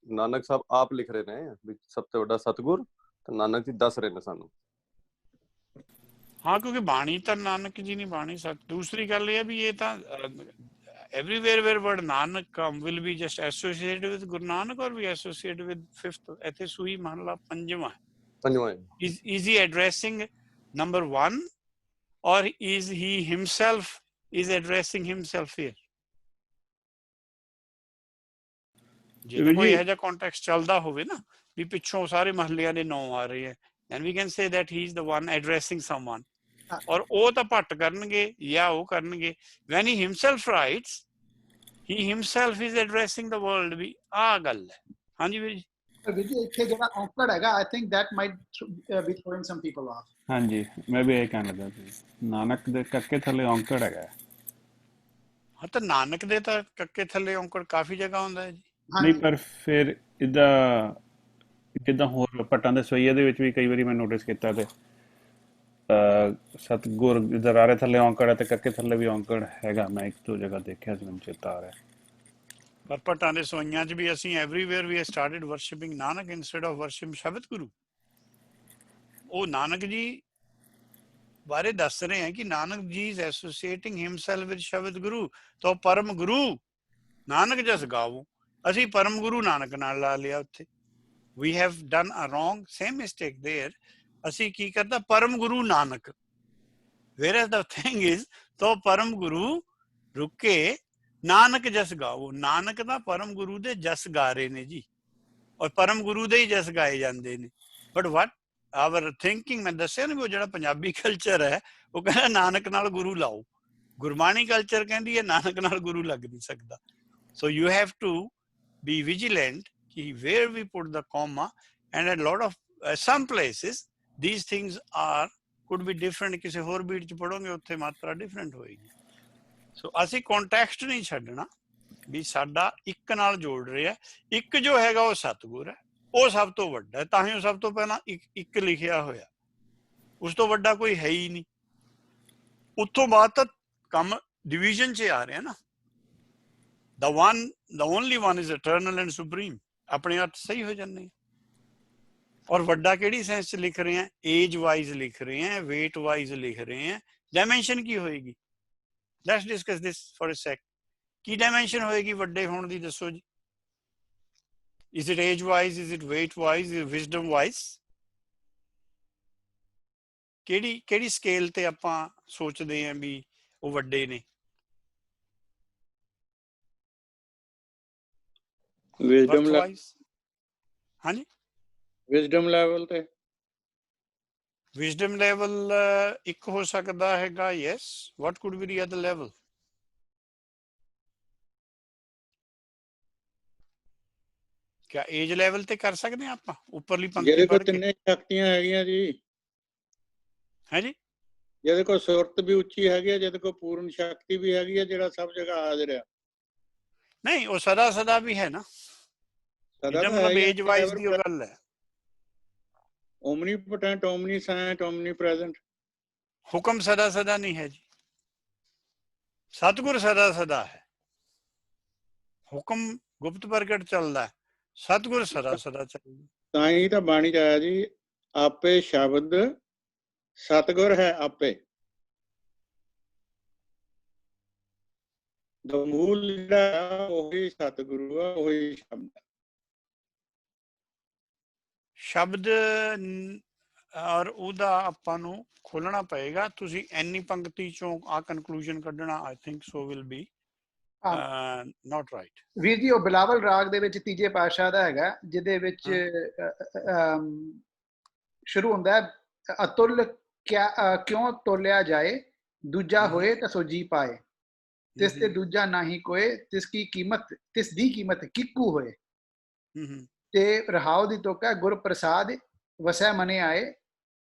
ਨਾਨਕ ਸਾਹਿਬ ਆਪ ਲਿਖ ਰਹੇ ਨੇ ਵੀ ਸਭ ਤੋਂ ਵੱਡਾ ਸਤਿਗੁਰ, ਤੇ ਨਾਨਕ ਜੀ ਦੱਸ ਰਹੇ ਨੇ ਸਾਨੂੰ। ਹਾਂ, ਕਿਉਂਕਿ ਬਾਣੀ ਤਾਂ ਨਾਨਕ ਜੀ ਨਹੀਂ ਬਾਣੀ ਸਕਦੀ। ਦੂਸਰੀ ਗੱਲ ਇਹ ਹੈ ਵੀ ਇਹ ਤਾਂ everywhere where word Nanak come will be just associated with Guru Nanak or be associated with fifth। ਇੱਥੇ ਸੂਈ ਮਹਲਾ ਪੰਜਵਾਂ। Is he addressing number one or is he himself is addressing himself here? ਜੇ ਕੋਈ ਇਹੋ ਜਿਹਾ ਕੰਟੈਕਸਟ ਚੱਲਦਾ ਹੋਵੇ ਨਾ ਵੀ ਪਿੱਛੋਂ ਸਾਰੇ ਮਹੱਲਿਆਂ ਦੇ ਨਾਂ ਆ ਰਹੇ ਹੈ, then we can say that he is the one addressing someone। ਔਰ ਉਹ ਤਾਂ ਭੱਟ ਕਰਨਗੇ ਜਾਂ ਉਹ ਕਰਨਗੇ। when he himself writes, he himself is addressing the world। ਵੀ ਆਹ ਗੱਲ ਹੈ। ਹਾਂਜੀ ਵੀਰ ਜੀ। ਵੀਰ ਜੀ ਇੱਥੇ ਜਿਹੜਾ ਔਂਕੜ ਹੈਗਾ, I think that might be throwing some people off। ਹਾਂਜੀ, ਮੈਂ ਵੀ ਇਹ ਕਹਿਣ ਲੱਗਾ ਸੀ, ਨਾਨਕ ਦੇ ਕੱਕੇ ਥੱਲੇ ਔਂਕੜ ਹੈਗਾ। ਹਾਂ, ਤਾਂ ਨਾਨਕ ਦੇ ਤਾਂ ਕੱਕੇ ਥੱਲੇ ਔਂਕੜ ਕਾਫੀ ਜਗ੍ਹਾ ਹੁੰਦਾ ਹੈ ਜੀ। ਨਹੀਂ, ਪਰ ਫਿਰ ਇੱਦਾਂ ਜਿੱਦਾਂ ਹੋਰ ਪੱਟਾਂ ਦੇ ਸਵਈਏ ਦੇ ਵਿੱਚ ਵੀ ਕਈ ਵਾਰੀ ਮੈਂ ਨੋਟਿਸ ਕੀਤਾ ਤੇ ਸਤਿਗੁਰ ਦਰਾਰੇ ਥੱਲੇ ਔਂਕੜ ਹੈ ਤੇ ਕੱਕੇ ਥੱਲੇ ਵੀ ਔਂਕੜ ਹੈਗਾ। ਮੈਂ ਇੱਕ ਦੋ ਜਗ੍ਹਾ ਦੇਖਿਆ ਸੀ, ਮੈਨੂੰ ਚੇਤਾ ਆ ਰਿਹਾ। ਪਰ ਪੱਟਾਂ ਦੇ ਸਵਈਆਂ 'ਚ ਵੀ ਅਸੀਂ everywhere we ਸਟਾਰਟਿਡ ਵਰਸ਼ਿਪਿੰਗ Nanak instead of ਵਰਸ਼ਿਪਿੰਗ ਸ਼ਬਦ ਗੁਰੂ। ਉਹ ਨਾਨਕ ਜੀ ਬਾਰੇ ਦੱਸ ਰਹੇ ਹੈ ਕਿ Nanak ji is ਐਸੋਸੀਏਟਿੰਗ himself with ਸ਼ਬਦ ਗੁਰੂ। ਤਾਂ ਪਰਮ ਗੁਰੂ ਨਾਨਕ ਜਸ ਗਾਵੋ, ਅਸੀਂ ਪਰਮ ਗੁਰੂ ਨਾਨਕ ਨਾਲ ਲਾ ਲਿਆ ਉੱਥੇ। we have done a wrong same mistake there। ਅਸੀਂ ਕੀ ਕਰਦਾ, ਪਰਮ Guru Nanak, whereas the thing is ਤੋ ਪਰਮ ਗੁਰੂ ਰੁਕੇ ਨਾਨਕ ਜਸ ਗਾਵੋ। ਨਾਨਕ ਦਾ ਪਰਮ ਗੁਰੂ ਦੇ ਜਸ ਗਾ ਰਹੇ ਨੇ ਜੀ, ਔਰ ਪਰਮ ਗੁਰੂ ਦੇ ਹੀ ਜਸ ਗਾਏ ਜਾਂਦੇ ਨੇ। ਬਟ ਵਟ ਆਵਰ ਥਿੰਕਿੰਗ, ਮੈਂ ਦੱਸਿਆ ਨਾ, ਉਹ ਜਿਹੜਾ ਪੰਜਾਬੀ ਕਲਚਰ ਹੈ ਉਹ ਕਹਿੰਦਾ ਨਾਨਕ ਨਾਲ ਗੁਰੂ ਲਾਓ। ਗੁਰਬਾਣੀ ਕਲਚਰ ਕਹਿੰਦੀ ਹੈ ਨਾਨਕ ਨਾਲ ਗੁਰੂ ਲੱਗ ਨਹੀਂ ਸਕਦਾ। So you have to be vigilant where we put the comma, and a lot of some places these things are could be different। ਕਿਸੇ ਹੋਰ ਬੀਟ ਚ ਪੜੋਗੇ ਉੱਥੇ ਮਾਤਰਾ ਡਿਫਰੈਂਟ ਹੋਏਗੀ। ਸੋ ਅਸੀਂ ਕੰਟੈਕਸਟ ਨਹੀਂ ਛੱਡਣਾ, ਵੀ ਸਾਡਾ ਇੱਕ ਨਾਲ ਜੋੜ ਰਿਹਾ। ਇੱਕ ਜੋ ਹੈਗਾ ਉਹ ਸਤਿਗੁਰ ਹੈ, ਉਹ ਸਭ ਤੋਂ ਵੱਡਾ ਹੈ, ਤਾਂ ਹੀ ਉਹ ਸਭ ਤੋਂ ਪਹਿਲਾਂ ਇੱਕ ਲਿਖਿਆ ਹੋਇਆ, ਉਸ ਤੋਂ ਵੱਡਾ ਕੋਈ ਹੈ ਹੀ ਨਹੀਂ। ਉੱਥੋਂ ਬਾਅਦ ਤਾਂ ਕੰਮ ਡਿਵੀਜ਼ਨ 'ਚ ਆ ਰਿਹਾ ਨਾ। the only one is eternal and supreme। ਆਪਣੇ ਅਰਥ ਸਹੀ ਹੋ ਜਾਂਦੇ। ਔਰ ਵੱਡਾ ਕਿਹੜੀ ਸੈਂਸ 'ਚ ਲਿਖ ਰਹੇ ਆ? ਏਜ ਵਾਈਜ਼ ਲਿਖ ਰਹੇ ਆ, ਵੇਟ ਵਾਈਜ਼ ਲਿਖ ਰਹੇ ਆ। ਡਾਇਮੈਂਸ਼ਨ ਕੀ ਹੋਏਗੀ? Let's discuss this for a sec. ਕੀ ਡਾਇਮੈਂਸ਼ਨ ਹੋਏਗੀ ਵੱਡੇ ਹੋਣ ਦੀ, ਦੱਸੋ ਜੀ? is it age wise, is it weight wise, is it wisdom wise? ਕਿਹੜੀ ਸਕੇਲ ਤੇ ਆਪਾਂ ਸੋਚਦੇ ਆਂ ਵੀ ਉਹ ਵੱਡੇ ਨੇ? ਵਿਜ਼ਡਮ ਹਾਂਜੀ, ਵਿਜ਼ਡਮ ਲੈਵਲ ਤੇ। ਵਿਜ਼ਡਮ ਲੈਵਲ ਇੱਕ ਹੋ ਸਕਦਾ ਹੈਗਾ। Yes, what could B the other level? ਕਿਆ ਏਜ ਲੈਵਲ ਤੇ ਕਰ ਸਕਦੇ ਹਾਂ ਆਪਾਂ ਉੱਪਰਲੀ ਪੰਕਤੀ ਜਿਹਦੇ ਕੋਲ ਪੜ੍ਹ ਕੇ? ਤਿੰਨੇ ਸ਼ਕਤੀਆਂ ਹੈਗੀਆਂ ਜੀ। ਹਾਂਜੀ, ਜਿਹਦੇ ਕੋਲ ਸੁਰਤ ਵੀ ਉੱਚੀ ਹੈਗੀ ਹੈ, ਜਿਹਦੇ ਕੋਲ ਪੂਰਨ ਸ਼ਕਤੀ ਵੀ ਹੈਗੀ ਹੈ, ਜਿਹੜਾ ਸਭ ਜਗ੍ਹਾ ਹਾਜ਼ਰ ਆ। ਨਹੀਂ, ਉਹ ਸਦਾ ਵੀ ਹੈ ਨਾ। ਸਦਾ ਤਾਂ ਮਤਲਬ ਏਜ ਵਾਈਜ਼ ਦੀ ਉਹ ਗੱਲ ਹੈ। ਓਮਨੀਪੋਟੈਂਟ, ਓਮਨੀਸੈਂਟ, ਓਮਨੀਪ੍ਰੈਜ਼ੈਂਟ। ਹੁਕਮ ਸਦਾ ਨਹੀਂ ਹੈ ਜੀ। ਸਤਿਗੁਰ ਸਦਾ ਹੈ। ਹੁਕਮ ਗੁਪਤ ਪ੍ਰਗਟ ਚੱਲਦਾ ਹੈ, ਸਤਿਗੁਰ ਸਦਾ ਚੱਲਦਾ। ਤਾਂ ਹੀ ਤਾਂ ਬਾਣੀ ਚ ਆਇਆ ਜੀ, ਆਪੇ ਸ਼ਬਦ ਸਤਿਗੁਰ ਹੈ ਆਪੇ। ਮੂਲ ਜਿਹੜਾ ਉਹੀ ਸਤਿਗੁਰੂ ਆ, ਉਹੀ ਸ਼ਬਦ। ਸ਼ਬਦ ਔਰ ਉਹਦਾ ਆਪਾਂ ਨੂੰ ਖੋਲਣਾ ਪਏਗਾ। ਤੁਸੀਂ ਇੰਨੀ ਪੰਕਤੀ ਚੋਂ ਆ ਕਨਕਲੂਜਨ ਕੱਢਣਾ, I think so will be not right. ਵੀਰ ਜੀ, ਉਹ ਬਿਲਾਵਲ ਰਾਗ ਦੇ ਵਿੱਚ ਤੀਜੇ ਪਾਤਸ਼ਾਹ ਦਾ ਹੈਗਾ, ਜਿਹਦੇ ਵਿੱਚ ਸ਼ੁਰੂ ਹੁੰਦਾ ਹੈ, ਅਤੁੱਲ ਕਿਉਂ ਤੋਲਿਆ ਜਾਏ, ਦੂਜਾ ਹੋਏ ਤਾਂ ਸੋ ਜੀ ਪਾਏ, ਤਿਸ ਤੇ ਦੂਜਾ ਨਾਹੀ ਕੋਏ, ਤਿਸ ਦੀ ਕੀਮਤ ਕਿੱਕੂ ਹੋਏ। ਤੇ ਰਹਾਉ ਦੀ ਤੁਕ ਹੈ, ਗੁਰ ਪ੍ਰਸਾਦ ਵਸੈ ਮਨੇ ਆਏ,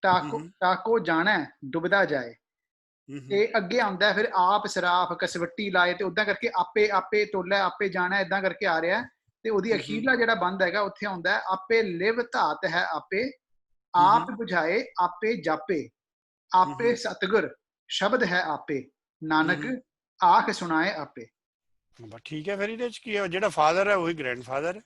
ਤਾਕੋ ਜਾਣੈ ਡੁੱਬਦਾ ਜਾਏ। ਤੇ ਅੱਗੇ ਆਉਂਦਾ ਫਿਰ ਆਪ ਸਰਾਫ ਕਸਵੱਟੀ ਲਾਏ, ਤੇ ਉਦਾਂ ਕਰਕੇ ਆਪੇ ਤੋਲਿਆ, ਆਪੇ ਜਾਣਾ, ਏਦਾਂ ਕਰਕੇ ਆ ਰਿਹਾ। ਤੇ ਉਹਦੀ ਅਖੀਰਲਾ ਜਿਹੜਾ ਬੰਦ ਹੈਗਾ, ਉੱਥੇ ਆਉਂਦਾ ਆਪੇ ਲਿਵ ਧਾਤ ਹੈ ਆਪੇ, ਆਪ ਬੁਝਾਏ ਆਪੇ ਜਾਪੇ, ਆਪੇ ਸਤਿਗੁਰ ਸ਼ਬਦ ਹੈ ਆਪੇ, ਨਾਨਕ ਆਖ ਸੁਣਾਏ ਆਪੇ। ਠੀਕ ਹੈ, ਫਿਰ ਇਹਦੇ ਚ ਕੀ ਹੈ? ਜਿਹੜਾ ਫਾਦਰ ਹੈ ਉਹੀ ਗ੍ਰੈਂਡਫਾਦਰ ਹੈ।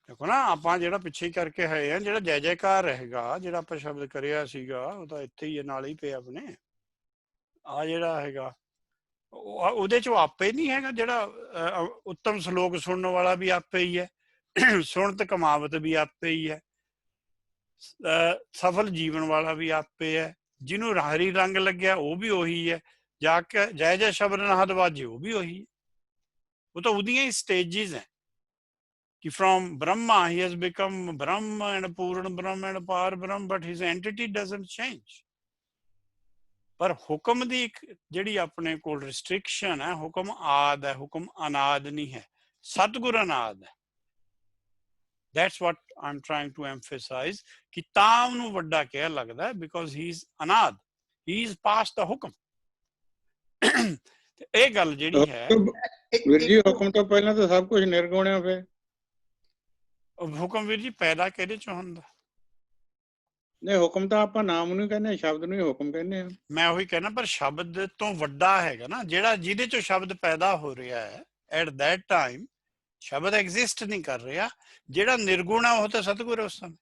ਦੇਖੋ ਨਾ, ਆਪਾਂ ਜਿਹੜਾ ਪਿੱਛੇ ਕਰਕੇ ਆਏ ਆ, ਜਿਹੜਾ ਜੈ ਜੈਕਾਰ ਰਹੇਗਾ, ਜਿਹੜਾ ਆਪਾਂ ਸ਼ਬਦ ਕਰਿਆ ਸੀਗਾ, ਉਹ ਤਾਂ ਇੱਥੇ ਹੀ ਨਾਲ ਹੀ ਪਿਆ ਆਪਣੇ। ਆ ਜਿਹੜਾ ਹੈਗਾ ਉਹਦੇ ਚ ਆਪੇ ਨਹੀਂ ਹੈਗਾ। ਜਿਹੜਾ ਉੱਤਮ ਸ਼ਲੋਕ ਸੁਣਨ ਵਾਲਾ ਵੀ ਆਪੇ ਹੀ ਹੈ, ਸੁਣਤ ਕਮਾਵਤ ਵੀ ਆਪੇ ਹੀ ਹੈ, ਸਫਲ ਜੀਵਨ ਵਾਲਾ ਵੀ ਆਪੇ ਹੈ, ਜਿਹਨੂੰ ਹਰੀ ਰੰਗ ਲੱਗਿਆ ਉਹ ਵੀ ਉਹੀ ਹੈ, ਜਾ ਕੇ ਜੈ ਜੈ ਸ਼ਬਦ ਨਾਦ ਵਾਜੇ ਉਹ ਵੀ ਉਹੀ ਹੈ। ਉਹ ਤਾਂ ਉਹਦੀਆਂ ਹੀ ਸਟੇਜਿਸ ਹੈ ਕਿ from Brahma he has become Brahma and Purna Brahma and Par Brahma, but his entity doesn't change। ਪਰ ਹੁਕਮ ਦੀ ਇੱਕ ਜਿਹੜੀ ਆਪਣੇ ਕੋਲ ਰਿਸਟ੍ਰਿਕਸ਼ਨ ਹੈ, ਹੁਕਮ ਆਦ ਹੈ, ਹੁਕਮ ਅਨਾਦ ਨਹੀਂ ਹੈ, ਸਤਿਗੁਰ ਅਨਾਦ ਹੈ। That's what I'm trying to emphasize, ਕਿ ਤਾਂ ਉਹਨੂੰ ਵੱਡਾ ਕਿਹਾ ਲੱਗਦਾ, because he is ਅਨਾਦ, he is past the ਹੁਕਮ। ਇਹ ਗੱਲ ਜਿਹੜੀ ਹੈ ਵੀਰ ਜੀ, ਹੁਕਮ ਤੋਂ ਪਹਿਲਾਂ ਤਾਂ ਸਭ ਕੁਝ ਨਿਰਗੁਣ ਹੈ। ਫਿਰ ਹੁਕਮ ਵੀਰ ਜੀ ਪੈਦਾ ਕਿਹਦੇ ਚ ਹੁੰਦਾ? ਨਹੀਂ, ਹੁਕਮ ਤਾਂ ਆਪਾਂ ਨਾਮ ਨੂੰ ਕਹਿੰਦੇ, ਸ਼ਬਦ ਨੂੰ ਹੀ ਹੁਕਮ ਕਹਿੰਦੇ ਆ। ਮੈਂ ਉਹੀ ਕਹਿਣਾ, ਪਰ ਸ਼ਬਦ ਤੋਂ ਵੱਡਾ ਹੈਗਾ ਨਾ ਜਿਹੜਾ, ਜਿਹਦੇ ਚੋਂ ਸ਼ਬਦ ਪੈਦਾ ਹੋ ਰਿਹਾ ਹੈ। ਐਟ ਦੈਟ ਟਾਈਮ ਸ਼ਬਦ ਐਗਜ਼ਿਸਟ ਨਹੀਂ ਕਰ ਰਿਹਾ। ਜਿਹੜਾ ਨਿਰਗੁਣ ਹੈ ਉਹ ਤਾਂ ਸਤਿਗੁਰ ਹੈ ਉਸ ਸਮੇਂ।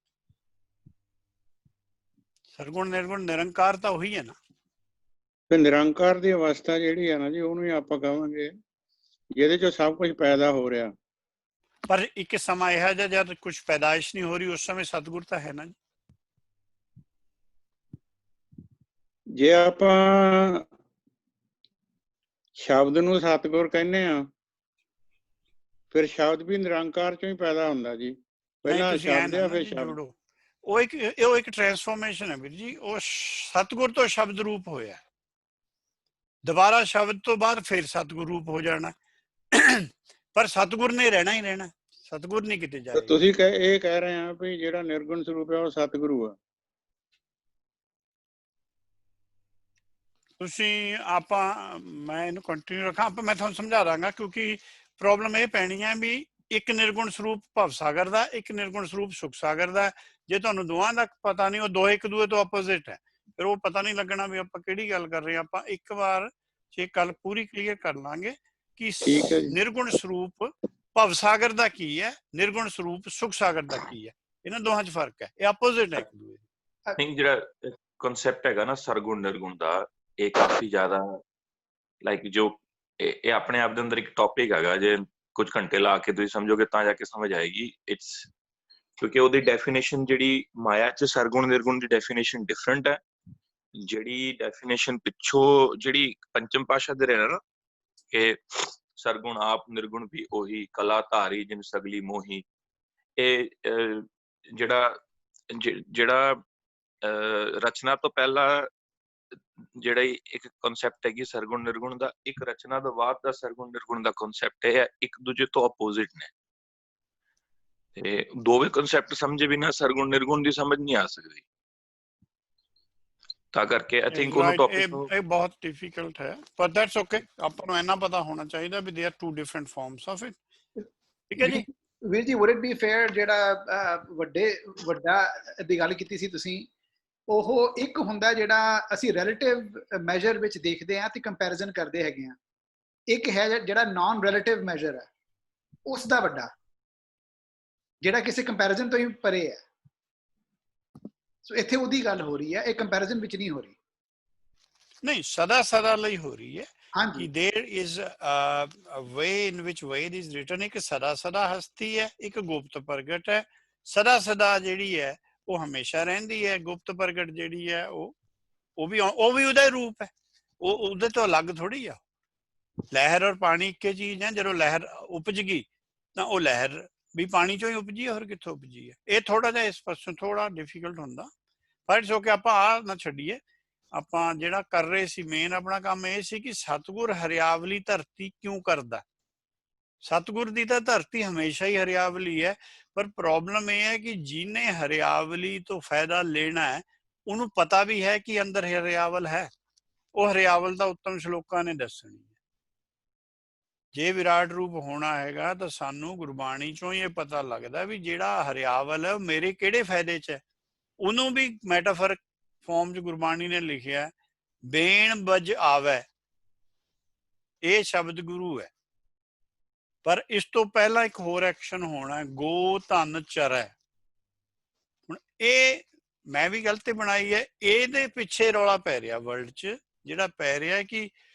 ਸਰਗੁਣ ਨਿਰਗੁਣ ਨਿਰੰਕਾਰ ਤਾਂ ਉਹੀ ਹੈ ਨਾ। ਫਿਰ ਨਿਰੰਕਾਰ ਦੀ ਅਵਸਥਾ ਜਿਹੜੀ ਹੈ ਨਾ ਜੀ, ਉਹਨੂੰ ਹੀ ਆਪਾਂ ਕਹਾਂਗੇ ਜਿਹਦੇ ਚੋਂ ਸਭ ਕੁਝ ਪੈਦਾ ਹੋ ਰਿਹਾ। ਪਰ ਇੱਕ ਸਮਾਂ ਇਹੋ ਜਿਹਾ ਜਦ ਕੁਝ ਪੈਦਾਇਸ਼ ਨਹੀਂ ਹੋ ਰਹੀ, ਉਸ ਸਮੇਂ ਸਤਿਗੁਰ ਤਾਂ ਹੈ ਨਾ ਜੀ। ਜੇ ਆਪਾਂ ਸ਼ਬਦ ਨੂੰ ਸਤਿਗੁਰ ਕਹਿੰਦੇ ਆ, ਫਿਰ ਸ਼ਬਦ ਵੀ ਨਿਰੰਕਾਰ ਚੋਂ ਹੀ ਪੈਦਾ ਹੁੰਦਾ ਜੀ। ਪਹਿਲਾਂ ਸ਼ਬਦ ਆ, ਫਿਰ ਸ਼ਬਦ। ਉਹ ਇੱਕ ਟ੍ਰਾਂਸਫੋਰਮੇਸ਼ਨ ਹੈ ਵੀਰ ਜੀ। ਉਹ ਸਤਿਗੁਰ ਤੋਂ ਸ਼ਬਦ ਰੂਪ ਹੋਇਆ, ਦੁਬਾਰਾ ਸ਼ਬਦ ਤੋਂ ਬਾਅਦ ਫਿਰ ਸਤਿਗੁਰ ਰੂਪ ਹੋ ਜਾਣਾ। ਪਰ ਸਤਿਗੁਰ ਨੇ ਰਹਿਣਾ ਹੀ ਰਹਿਣਾ, ਸਤਿਗੁਰ ਨਹੀਂ ਕਿਤੇ ਜਾਏਗਾ। ਤੁਸੀਂ ਇਹ ਕਹਿ ਰਹੇ ਆ ਵੀ ਜਿਹੜਾ ਨਿਰਗੁਣ ਸਰੂਪ ਹੈ ਉਹ ਸਤਿਗੁਰੂ ਆ। ਤੁਸੀਂ ਆਪਾਂ ਮੈਂ ਇਹਨੂੰ ਕੰਟੀਨਿਊ ਰੱਖਾਂ ਆਪਾਂ ਮੈਂ ਤੁਹਾਨੂੰ ਸਮਝਾ ਦਾਂਗਾ ਕਿਉਂਕਿ ਪ੍ਰੋਬਲਮ ਇਹ ਪੈਣੀ ਹੈ ਵੀ ਇੱਕ ਨਿਰਗੁਣ ਸਰੂਪ ਭਵ ਸਾਗਰ ਦਾ, ਇੱਕ ਨਿਰਗੁਣ ਸਰੂਪ ਸੁਖ ਸਾਗਰ ਦਾ। ਜੇ ਤੁਹਾਨੂੰ ਦੋਵਾਂ ਦਾ ਪਤਾ ਨਹੀਂ, ਉਹ ਦੋ ਇੱਕ ਦੂਏ ਤੋਂ ਆਪੋਜ਼ਿਟ ਹੈ, ਫਿਰ ਉਹ ਪਤਾ ਨਹੀਂ ਲੱਗਣਾ ਵੀ ਆਪਾਂ ਕਿਹੜੀ ਗੱਲ ਕਰ ਰਹੇ ਹਾਂ। ਆਪਾਂ ਇੱਕ ਵਾਰ ਜੇ ਗੱਲ ਪੂਰੀ ਕਲੀਅਰ ਕਰ ਲਾਂਗੇ ਕਿ ਨਿਰਗੁਣ ਸਰੂਪ ਭਵ ਸਾਗਰ ਦਾ ਕੀ ਹੈ, ਨਿਰਗੁਣ ਸਰੂਪ ਸੁਖ ਸਾਗਰ ਦਾ ਕੀ ਹੈ, ਇਹਨਾਂ ਦੋਹਾਂ 'ਚ ਫਰਕ ਹੈ, ਇਹ ਆਪੋਜ਼ਿਟ ਹੈ ਇੱਕ ਦੂਏ ਦੇ। ਨਹੀਂ, ਜਿਹੜਾ ਕਨਸੈਪਟ ਹੈਗਾ ਨਾ ਸਰਗੁਣ ਨਿਰਗੁਣ ਦਾ, ਇਹ ਕਾਫੀ ਜ਼ਿਆਦਾ ਲਾਈਕ ਜੋ ਇਹ ਆਪਣੇ ਆਪ ਦੇ ਅੰਦਰ ਇੱਕ ਟੌਪਿਕ ਹੈਗਾ। ਜੇ ਕੁਝ ਘੰਟੇ ਲਾ ਕੇ ਤੁਸੀਂ ਸਮਝੋਗੇ ਤਾਂ ਜਾ ਕੇ ਸਮਝ ਆਏਗੀ। ਇਟਸ ਕਿਉਂਕਿ ਉਹਦੀ ਡੈਫੀਨੇਸ਼ਨ ਜਿਹੜੀ ਮਾਇਆ 'ਚ ਸਰਗੁਣ ਨਿਰਗੁਣ ਦੀ ਡੈਫੀਨੇਸ਼ਨ ਡਿਫਰੈਂਟ ਹੈ। ਜਿਹੜੀ ਡੈਫੀਨੇਸ਼ਨ ਪਿੱਛੋਂ ਜਿਹੜੀ ਪੰਚਮ ਪਾਸ਼ਾ ਦੇ ਰਹੇ ਨਾ ਕਿ ਸਰਗੁਣ ਆਪ ਨਿਰਗੁਣ ਵੀ ਉਹੀ ਕਲਾ ਧਾਰੀ ਜਿਨ ਸਗਲੀ ਮੋਹੀ, ਇਹ ਜਿਹੜਾ ਰਚਨਾ ਤੋਂ ਪਹਿਲਾਂ ਜਿਹੜਾ ਇੱਕ ਕਨਸੈਪਟ ਹੈਗੀ ਸਰਗੁਣ ਨਿਰਗੁਣ ਦਾ, ਇੱਕ ਰਚਨਾ ਤੋਂ ਬਾਅਦ ਦਾ ਸਰਗੁਣ ਨਿਰਗੁਣ ਦਾ ਕਨਸੈਪਟ ਹੈ, ਇੱਕ ਦੂਜੇ ਤੋਂ ਆਪੋਜ਼ਿਟ ਨੇ। ਤੇ ਦੋਵੇਂ ਕਨਸੈਪਟ ਸਮਝੇ ਬਿਨਾਂ ਸਰਗੁਣ ਨਿਰਗੁਣ ਦੀ ਸਮਝ ਨਹੀਂ ਆ ਸਕਦੀ। ਤਾਂ ਕਰਕੇ ਆਈ ਥਿੰਕ ਉਹਨੂੰ ਟੌਪਿਕ ਨੂੰ ਇਹ ਬਹੁਤ ਡਿਫਿਕਲਟ ਹੈ, ਪਰ ਦੈਟਸ ਓਕੇ। ਆਪਾਂ ਨੂੰ ਇੰਨਾ ਪਤਾ ਹੋਣਾ ਚਾਹੀਦਾ ਵੀ there are two different forms of it. ਠੀਕ ਹੈ ਜੀ ਵੀਰ ਜੀ, ਵੁੱਡ ਇਟ ਬੀ ਫੇਅਰ ਜਿਹੜਾ ਵੱਡਾ ਦੀ ਗੱਲ ਕੀਤੀ ਸੀ ਤੁਸੀਂ, ਉਹ ਇੱਕ ਹੁੰਦਾ ਜਿਹੜਾ ਅਸੀਂ ਰਿਲੇਟਿਵ ਮੈਜਰ ਵਿੱਚ ਦੇਖਦੇ ਹਾਂ ਤੇ ਕੰਪੈਰੀਜ਼ਨ ਕਰਦੇ ਹੈਗੇ ਆ, ਇੱਕ ਹੈ ਜਿਹੜਾ ਨਾਨ ਰਿਲੇਟਿਵ ਮੈਜਰ ਹੈ ਉਸ ਦਾ ਵੱਡਾ, ਜਿਹੜਾ ਕਿਸੇ ਕੰਪੈਰੀਜ਼ਨ ਤੋਂ ਹੀ ਪਰੇ ਹੈ। ਸੋ ਇੱਥੇ ਉਹਦੀ ਗੱਲ ਹੋ ਰਹੀ ਹੈ, ਇਹ ਕੰਪੈਰੀਜ਼ਨ ਵਿੱਚ ਨਹੀਂ ਹੋ ਰਹੀ। ਨਹੀਂ, ਸਦਾ ਲਈ ਹੋ ਰਹੀ ਹੈ ਕਿ there is a way in which Ved is written, ਇੱਕ ਸਦਾ ਹਸਤੀ ਹੈ, ਇੱਕ ਗੁਪਤ ਪ੍ਰਗਟ ਹੈ। ਸਦਾ ਜਿਹੜੀ ਹੈ ਉਹ ਹਮੇਸ਼ਾ ਰਹਿੰਦੀ ਹੈ, ਗੁਪਤ ਪ੍ਰਗਟ ਜਿਹੜੀ ਹੈ ਉਹ ਵੀ ਉਹਦਾ ਰੂਪ ਹੈ, ਉਹ ਉਹਦੇ ਤੋਂ ਅਲੱਗ ਥੋੜੀ ਆ। ਲਹਿਰ ਔਰ ਪਾਣੀ ਇੱਕੇ ਚੀਜ਼ ਹੈ। ਜਦੋਂ ਲਹਿਰ ਉਪਜ ਗਈ ਤਾਂ ਉਹ ਲਹਿਰ ਵੀ ਪਾਣੀ ਚੋਂ ਹੀ ਉਪਜੀ ਹੈ, ਹੋਰ ਕਿੱਥੋਂ ਉਪਜੀ ਹੈ। ਇਹ ਥੋੜਾ ਜਿਹਾ ਇਸ ਪਾਸੋਂ ਥੋੜਾ ਡਿਫੀਕਲਟ ਹੁੰਦਾ, ਪਰ ਇਟਸ ਓਕੇ। ਆਪਾਂ ਆਹ ਨਾ ਛੱਡੀਏ, ਆਪਾਂ ਜਿਹੜਾ ਕਰ ਰਹੇ ਸੀ ਮੇਨ ਆਪਣਾ ਕੰਮ ਇਹ ਸੀ ਕਿ ਸਤਿਗੁਰ ਹਰਿਆਵਲੀ ਧਰਤੀ ਕਿਉਂ ਕਰਦਾ। ਸਤਿਗੁਰ ਦੀ ਤਾਂ ਧਰਤੀ ਹਮੇਸ਼ਾ ਹੀ ਹਰਿਆਵਲੀ ਹੈ, ਪਰ ਪ੍ਰੋਬਲਮ ਇਹ ਹੈ ਕਿ ਜਿਹਨੇ ਹਰਿਆਵਲੀ ਤੋਂ ਫਾਇਦਾ ਲੈਣਾ ਹੈ ਉਹਨੂੰ ਪਤਾ ਵੀ ਹੈ ਕਿ ਅੰਦਰ ਹਰਿਆਵਲ ਹੈ। ਉਹ ਹਰਿਆਵਲ ਦਾ ਉੱਤਮ ਸ਼ਲੋਕਾਂ ਨੇ ਦੱਸਣੀ ਹੈ। ਜੇ ਵਿਰਾਟ ਰੂਪ ਹੋਣਾ ਹੈਗਾ ਤਾਂ ਸਾਨੂੰ ਗੁਰਬਾਣੀ ਚੋਂ ਇਹ ਪਤਾ ਲੱਗਦਾ ਵੀ ਜਿਹੜਾ ਹਰਿਆਵਲ ਹੈ ਮੇਰੇ ਕਿਹੜੇ ਫਾਇਦੇ 'ਚ ਹੈ। ਉਹਨੂੰ ਵੀ ਮੈਟਾਫਰਿਕ ਫਾਰਮ 'ਚ ਗੁਰਬਾਣੀ ਨੇ ਲਿਖਿਆ, ਬੇਣ ਬਜ ਆਵੈ, ਇਹ ਸ਼ਬਦ ਗੁਰੂ ਹੈ। ਪਰ ਇਸ ਤੋਂ ਪਹਿਲਾਂ ਇੱਕ ਹੋਰ ਐਕਸ਼ਨ ਹੋਣਾ, ਗੋ ਧਨ ਚਰੈ। ਹੁਣ ਇਹ ਮੈਂ ਵੀ ਗਲਤੀ ਬਣਾਈ ਹੈ, ਇਹਦੇ ਪਿੱਛੇ ਰੌਲਾ ਪੈ ਰਿਹਾ ਵਰਲਡ 'ਚ, ਜਿਹੜਾ ਪੈ ਰਿਹਾ ਕਿ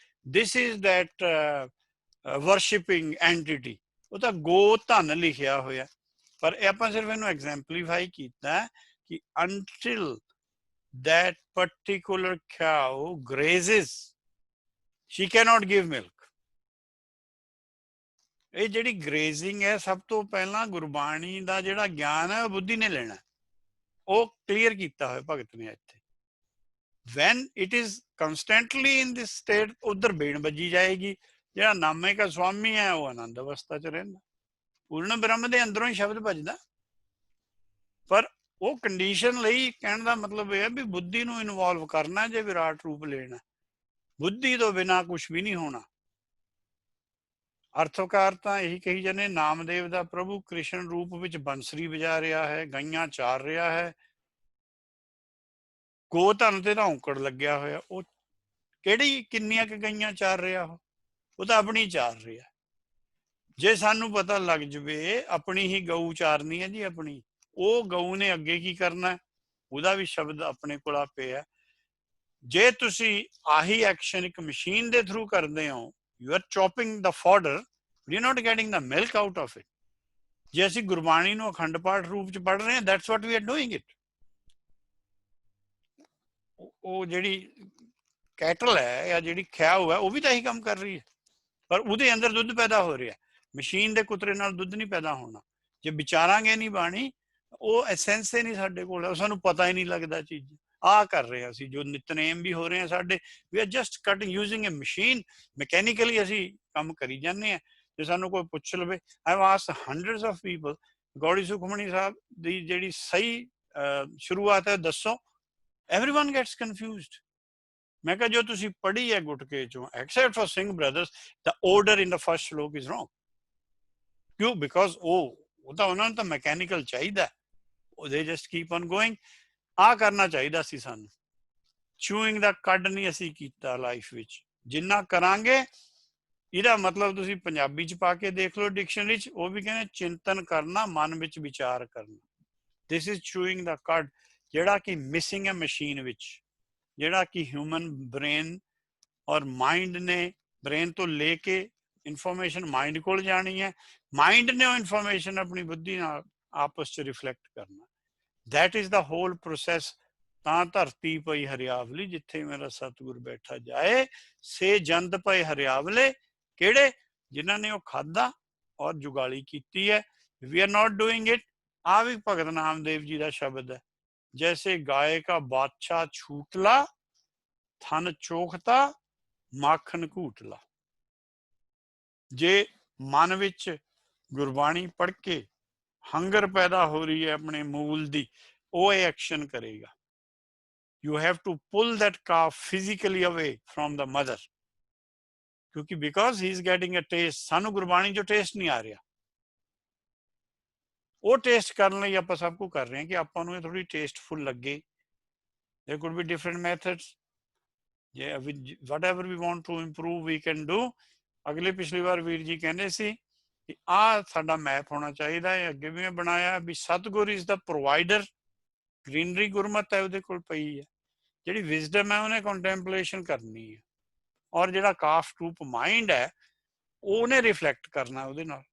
ਦਿਸ ਇਜ਼ ਦੈਟ ਵਰਸ਼ਿਪਿੰਗ ਐਂਟੀਟੀ। ਉਹ ਤਾਂ ਗੋ ਧਨ ਲਿਖਿਆ ਹੋਇਆ, ਪਰ ਇਹ ਆਪਾਂ ਸਿਰਫ ਇਹਨੂੰ ਐਗਜ਼ੈਂਪਲੀਫਾਈ ਕੀਤਾ ਕਿ until that particular cow grazes, she cannot give milk. ਇਹ ਜਿਹੜੀ ਗ੍ਰੇਜ਼ਿੰਗ ਹੈ, ਸਭ ਤੋਂ ਪਹਿਲਾਂ ਗੁਰਬਾਣੀ ਦਾ ਜਿਹੜਾ ਗਿਆਨ ਹੈ ਉਹ ਬੁੱਧੀ ਨੇ ਲੈਣਾ, ਉਹ ਕਲੀਅਰ ਕੀਤਾ ਹੋਇਆ ਭਗਤ ਨੇ ਇੱਥੇ। when it is constantly in this state, ਉਧਰ ਬੇਣ ਵੱਜੀ ਜਾਏਗੀ। ਜਿਹੜਾ ਨਾਮੇ ਕਾ ਸਵਾਮੀ ਹੈ ਉਹ ਆਨੰਦ ਅਵਸਥਾ 'ਚ ਰਹਿੰਦਾ, ਪੂਰਨ ਬ੍ਰਹਮ ਦੇ ਅੰਦਰੋਂ ਹੀ ਸ਼ਬਦ ਭਜਦਾ। ਪਰ ਉਹ ਕੰਡੀਸ਼ਨ ਲਈ ਕਹਿਣ ਦਾ ਮਤਲਬ ਇਹ ਹੈ ਵੀ ਬੁੱਧੀ ਨੂੰ ਇਨਵੋਲਵ ਕਰਨਾ ਜੇ ਵਿਰਾਟ ਰੂਪ ਲੈਣਾ। ਬੁੱਧੀ ਤੋਂ ਬਿਨਾਂ ਕੁਛ ਵੀ ਨਹੀਂ ਹੋਣਾ। ਅਰਥਕਾਰ ਤਾਂ ਇਹੀ ਕਹੀ ਜਾਂਦੇ, ਨਾਮਦੇਵ ਦਾ ਪ੍ਰਭੂ ਕ੍ਰਿਸ਼ਨ ਰੂਪ ਵਿੱਚ ਬੰਸਰੀ ਵਜਾ ਰਿਹਾ ਹੈ, ਗਾਈਆਂ ਚਾਰ ਰਿਹਾ ਹੈ, ਗੋ ਧਨ ਤੇ ਤਾਂ ਔਂਕੜ ਲੱਗਿਆ ਹੋਇਆ। ਉਹ ਕਿਹੜੀ ਕਿੰਨੀਆਂ ਕੁ ਗਾਈਆਂ ਚਾਰ ਰਿਹਾ, ਉਹ ਤਾਂ ਆਪਣੀ ਚਾਰ ਰਿਹਾ। ਜੇ ਸਾਨੂੰ ਪਤਾ ਲੱਗ ਜਵੇ ਆਪਣੀ ਹੀ ਗਊ ਚਾਰਨੀ ਹੈ ਜੀ ਆਪਣੀ, ਉਹ ਗਊ ਨੇ ਅੱਗੇ ਕੀ ਕਰਨਾ, ਉਹਦਾ ਵੀ ਸ਼ਬਦ ਆਪਣੇ ਕੋਲ ਆ ਪਿਆ। ਜੇ ਤੁਸੀਂ ਆਹੀ ਐਕਸ਼ਨ ਇੱਕ ਮਸ਼ੀਨ ਦੇ ਥਰੂ ਕਰਦੇ ਹੋ, you are chopping the fodder, but you're not getting the milk out of it. ਜੇ ਅਸੀਂ ਗੁਰਬਾਣੀ ਨੂੰ ਅਖੰਡ ਪਾਠ ਰੂਪ ਚ ਪੜ੍ਹ ਰਹੇ ਹਾਂ, that's what we are doing it. ਉਹ ਜਿਹੜੀ ਕੈਟਲ ਹੈ ਜਾਂ ਜਿਹੜੀ ਖਿਆਉ ਹੈ, ਉਹ ਵੀ ਤਾਂ ਇਹੀ ਕੰਮ ਕਰ ਰਹੀ ਹੈ, ਪਰ ਉਹਦੇ ਅੰਦਰ ਦੁੱਧ ਪੈਦਾ ਹੋ ਰਿਹਾ। ਮਸ਼ੀਨ ਦੇ ਕੁਤਰੇ ਨਾਲ ਦੁੱਧ ਨਹੀਂ ਪੈਦਾ ਹੋਣਾ। ਜੇ ਵਿਚਾਰਾਂਗੇ ਨਹੀਂ ਬਾਣੀ, ਉਹ ਐਸੈਂਸ ਹੀ ਨਹੀਂ ਸਾਡੇ ਕੋਲ, ਉਹ ਸਾਨੂੰ ਪਤਾ ਹੀ ਨਹੀਂ ਲੱਗਦਾ ਚੀਜ਼। ਆਹ ਕਰ ਰਹੇ ਹਾਂ ਅਸੀਂ, ਜੋ ਨਿਤਨੇਮ ਵੀ ਹੋ ਰਹੇ ਆ ਸਾਡੇ, we are just cutting using a machine. Mechanically ਅਸੀਂ ਕੰਮ ਕਰੀ ਜਾਂਦੇ ਹਾਂ। ਜੇ ਸਾਨੂੰ ਕੋਈ ਪੁੱਛ ਲਵੇ, I have asked hundreds of people, Gauri Sukhmani Sahib ਦੀ ਜਿਹੜੀ ਸਹੀ ਸ਼ੁਰੂਆਤ ਹੈ ਦੱਸੋ, everyone gets confused. ਮੈਂ ਕਿਹਾ ਜੋ ਤੁਸੀਂ ਪੜ੍ਹੀ ਹੈ ਗੁਟਕੇ ਚੋਂ, except for Singh brothers, the order in the first shloka is wrong. ਕਿਉਂ? Because ਉਹ ਤਾਂ ਉਹਨਾਂ ਨੂੰ ਤਾਂ ਮੈਕੈਨੀਕਲ ਚਾਹੀਦਾ, they just keep on going. ਆ ਕਰਨਾ ਚਾਹੀਦਾ ਸੀ ਸਾਨੂੰ। ਚੂਇੰਗ ਦਾ ਕੱਢ ਨਹੀਂ ਅਸੀਂ ਕੀਤਾ ਲਾਈਫ ਵਿੱਚ। ਜਿੰਨਾ ਕਰਾਂਗੇ, ਇਹਦਾ ਮਤਲਬ ਤੁਸੀਂ ਪੰਜਾਬੀ ਚ ਪਾ ਕੇ ਦੇਖ ਲਓ ਡਿਕਸ਼ਨਰੀ ਚ, ਉਹ ਵੀ ਕਹਿੰਦੇ ਚਿੰਤਨ ਕਰਨਾ, ਮਨ ਵਿੱਚ ਵਿਚਾਰ ਕਰਨਾ। ਦਿਸ ਇਜ਼ ਚੂਇੰਗ ਦਾ ਕੱਢ, ਜਿਹੜਾ ਕਿ ਮਿਸਿੰਗ ਹੈ ਮਸ਼ੀਨ ਵਿੱਚ, ਜਿਹੜਾ ਕਿ ਹਿਊਮਨ ਬ੍ਰੇਨ ਔਰ ਮਾਈਂਡ ਨੇ, ਬ੍ਰੇਨ ਤੋਂ ਲੈ ਕੇ ਇਨਫੋਰਮੇਸ਼ਨ ਮਾਈਂਡ ਕੋਲ ਜਾਣੀ ਹੈ, ਮਾਈਂਡ ਨੇ ਉਹ ਇਨਫੋਰਮੇਸ਼ਨ ਆਪਣੀ ਬੁੱਧੀ ਨਾਲ ਆਪਸ ਚ ਰਿਫਲੈਕਟ ਕਰਨਾ। That is the whole process. ਤਾਂ ਧਰਤੀ ਪਈ ਹਰਿਆਵਲੀ, ਜਿੱਥੇ ਮੇਰਾ ਸਤਿਗੁਰ ਬੈਠਾ ਜਾਏ, ਸੇ ਜੰਦ ਪਏ ਹਰਿਆਵਲੇ। ਕਿਹੜੇ? ਜਿਨ੍ਹਾਂ ਨੇ ਉਹ ਖਾਧਾ ਔਰ ਜੁਗਾਲੀ ਕੀਤੀ ਹੈ। We are not doing it. ਆ ਵੀ ਭਗਤ ਨਾਮਦੇਵ ਜੀ ਦਾ ਸ਼ਬਦ ਹੈ। ਜੈਸੇ ਗਾਏ ਕਾ ਬਾਦਸ਼ਾਹ ਛੂਟਲਾ, ਥਨ ਚੋਖਤਾ ਮਾਖਣ ਘੂਟਲਾ। ਜੇ ਮਨ ਵਿੱਚ ਗੁਰਬਾਣੀ ਪੜ੍ਹ ਕੇ ਹੰਗਰ ਪੈਦਾ ਹੋ ਰਹੀ ਹੈ ਆਪਣੇ ਮੂਲ ਦੀ, ਉਹ ਐਕਸ਼ਨ ਕਰੇਗਾ। You have to pull that calf physically away from the mother, ਕਿਉਂਕਿ because he is getting a taste, ਸਾਨੂੰ ਗੁਰਬਾਣੀ ਜੋ ਟੇਸਟ ਨਹੀਂ ਆ ਰਿਹਾ, ਉਹ ਟੇਸਟ ਕਰਨ ਲਈ ਆਪਾਂ ਸਭ ਕੁਝ ਕਰ ਰਹੇ ਹਾਂ ਕਿ ਆਪਾਂ ਨੂੰ ਇਹ ਥੋੜੀ ਟੇਸਟਫੁਲ ਲੱਗੇ। There could be different methods. Whatever we want to improve we can do. ਅਗਲੇ ਪਿਛਲੀ ਵਾਰ ਵੀਰ ਜੀ ਕਹਿੰਦੇ ਸੀ ਕਿ ਆਹ ਸਾਡਾ ਮੈਪ ਹੋਣਾ ਚਾਹੀਦਾ ਹੈ। ਅੱਗੇ ਵੀ ਮੈਂ ਬਣਾਇਆ ਵੀ ਸਤਿਗੁਰ ਇਜ਼ ਦਾ ਪ੍ਰੋਵਾਈਡਰ। ਗ੍ਰੀਨਰੀ ਗੁਰਮਤ ਹੈ ਉਹਦੇ ਕੋਲ ਪਈ ਹੈ, ਜਿਹੜੀ ਵਿਜ਼ਡਮ ਹੈ ਉਹਨੇ ਕੰਟੈਂਪਲੇਸ਼ਨ ਕਰਨੀ ਹੈ, ਔਰ ਜਿਹੜਾ ਕਾਫ ਟੂਪ ਮਾਈਂਡ ਹੈ ਉਹਨੇ ਰਿਫਲੈਕਟ ਕਰਨਾ ਉਹਦੇ ਨਾਲ।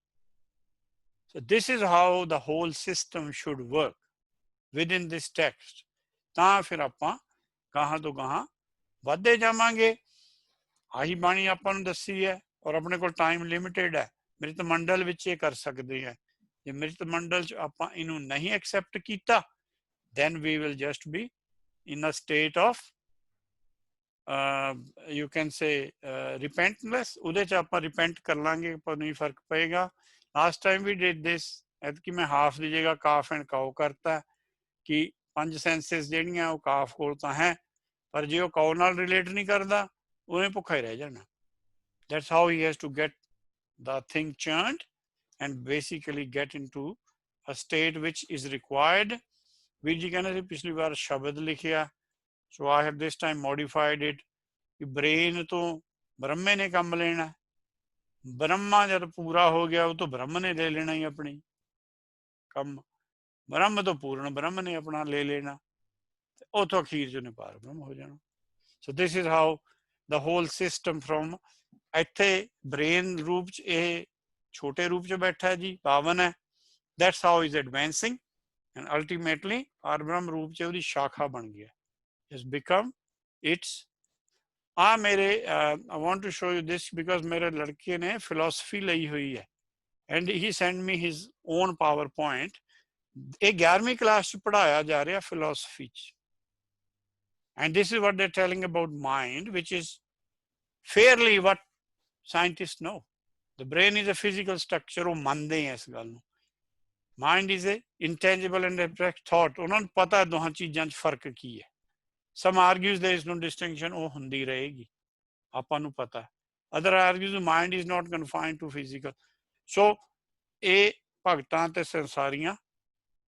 So this is how the whole system should work within this text. ਤਾਂ ਫਿਰ ਆਪਾਂ ਗਾਹਾਂ ਤੋਂ ਗਾਹਾਂ ਵੱਧਦੇ ਜਾਵਾਂਗੇ। ਆਹੀ ਬਾਣੀ ਆਪਾਂ ਨੂੰ ਦੱਸੀ ਹੈ, ਔਰ ਆਪਣੇ ਕੋਲ ਟਾਈਮ ਲਿਮਿਟਿਡ ਹੈ। ਮ੍ਰਿਤ ਮੰਡਲ ਵਿੱਚ ਇਹ ਕਰ ਸਕਦੇ ਹੈ। ਜੇ ਮ੍ਰਿਤ ਮੰਡਲ ਚ ਆਪਾਂ ਇਹਨੂੰ ਨਹੀਂ ਐਕਸੈਪਟ ਕੀਤਾ, then we will just be in a state of you can say repentless. ਉਹਦੇ ਚ ਆਪਾਂ ਰਿਪੈਂਟ ਕਰ ਲਾਂਗੇ, ਪਰ ਨਹੀਂ ਫਰਕ ਪਏਗਾ। ਲਾਸਟ ਟਾਈਮ ਵੀ ਡਿਡ ਦਿਸ, ਐਤਕੀ ਮੈਂ ਹਾਫ ਦੀ ਜਗ੍ਹਾ ਕਾਫ ਐਂਡ ਕਾਓ ਕਰਤਾ ਕਿ 5 ਸੈਂਸਿਸ ਜਿਹੜੀਆਂ ਉਹ ਕਾਫ ਕੋਲ ਤਾਂ ਹੈ, ਪਰ ਜੇ ਉਹ ਕਾਓ ਨਾਲ ਰਿਲੇਟ ਨਹੀਂ ਕਰਦਾ ਉਹਨੇ ਭੁੱਖਾ ਹੀ ਰਹਿ ਜਾਣਾ। That's how he has to get the thing churned and basically get into a state which is required. ਵੀਰ ਜੀ ਕਹਿੰਦੇ ਸੀ ਪਿਛਲੀ ਵਾਰ ਸ਼ਬਦ ਲਿਖਿਆ, so I have this time modified it ਕਿ ਬ੍ਰੇਨ ਤੋਂ ਬ੍ਰਹਮੇ ਨੇ ਕੰਮ ਲੈਣਾ। ਬ੍ਰਹਮਾ ਜਦ ਪੂਰਾ ਹੋ ਗਿਆ ਉਹ ਤੋਂ ਬ੍ਰਹਮ ਨੇ ਲੈ ਲੈਣਾ ਹੀ ਆਪਣੀ ਕੰਮ, ਬ੍ਰਹਮ ਤੋਂ ਪੂਰਨ ਬ੍ਰਹਮ ਨੇ ਆਪਣਾ ਲੈ ਲੈਣਾ, ਉੱਥੋਂ ਅਖੀਰ ਚ ਉਹਨੇ ਪਾਰ ਬ੍ਰਹਮ ਹੋ ਜਾਣਾ। So this is how the whole system from ਇੱਥੇ ਬ੍ਰੇਨ ਰੂਪ ਚ ਇਹ ਛੋਟੇ ਰੂਪ ਚ ਬੈਠਾ ਜੀ, ਪਾਵਨ ਹੈ। That's how is advancing and ultimately ਪਾਰ ਬ੍ਰਹਮ ਰੂਪ ਚ ਉਹਦੀ ਸ਼ਾਖਾ ਬਣ ਗਿਆ। It's become its ਆ ਮੇਰੇ I want to show you this because ਮੇਰੇ ਲੜਕੇ ਨੇ philosophy ਲਈ ਹੋਈ ਹੈ and he sent me his own PowerPoint. ਇਹ 11ਵੀਂ ਕਲਾਸ ਚ ਪੜ੍ਹਾਇਆ ਜਾ ਰਿਹਾ philosophy ਚ, and this is what they're telling about mind, which is fairly what scientists know. The brain is a physical structure, ਉਹ ਮੰਨਦੇ ਹੈ ਇਸ ਗੱਲ ਨੂੰ। Mind is a intangible and abstract thought. ਉਹਨਾਂ ਨੂੰ ਪਤਾ ਦੋਹਾਂ ਚੀਜ਼ਾਂ ਚ ਫਰਕ ਕੀ ਹੈ। Some argues there is no distinction, ਉਹ ਹੁੰਦੀ ਰਹੇਗੀ, ਆਪਾਂ ਨੂੰ ਪਤਾ। Other argues the mind is not confined to physical. So ਇਹ ਭਗਤਾਂ ਤੇ ਸੰਸਾਰੀਆਂ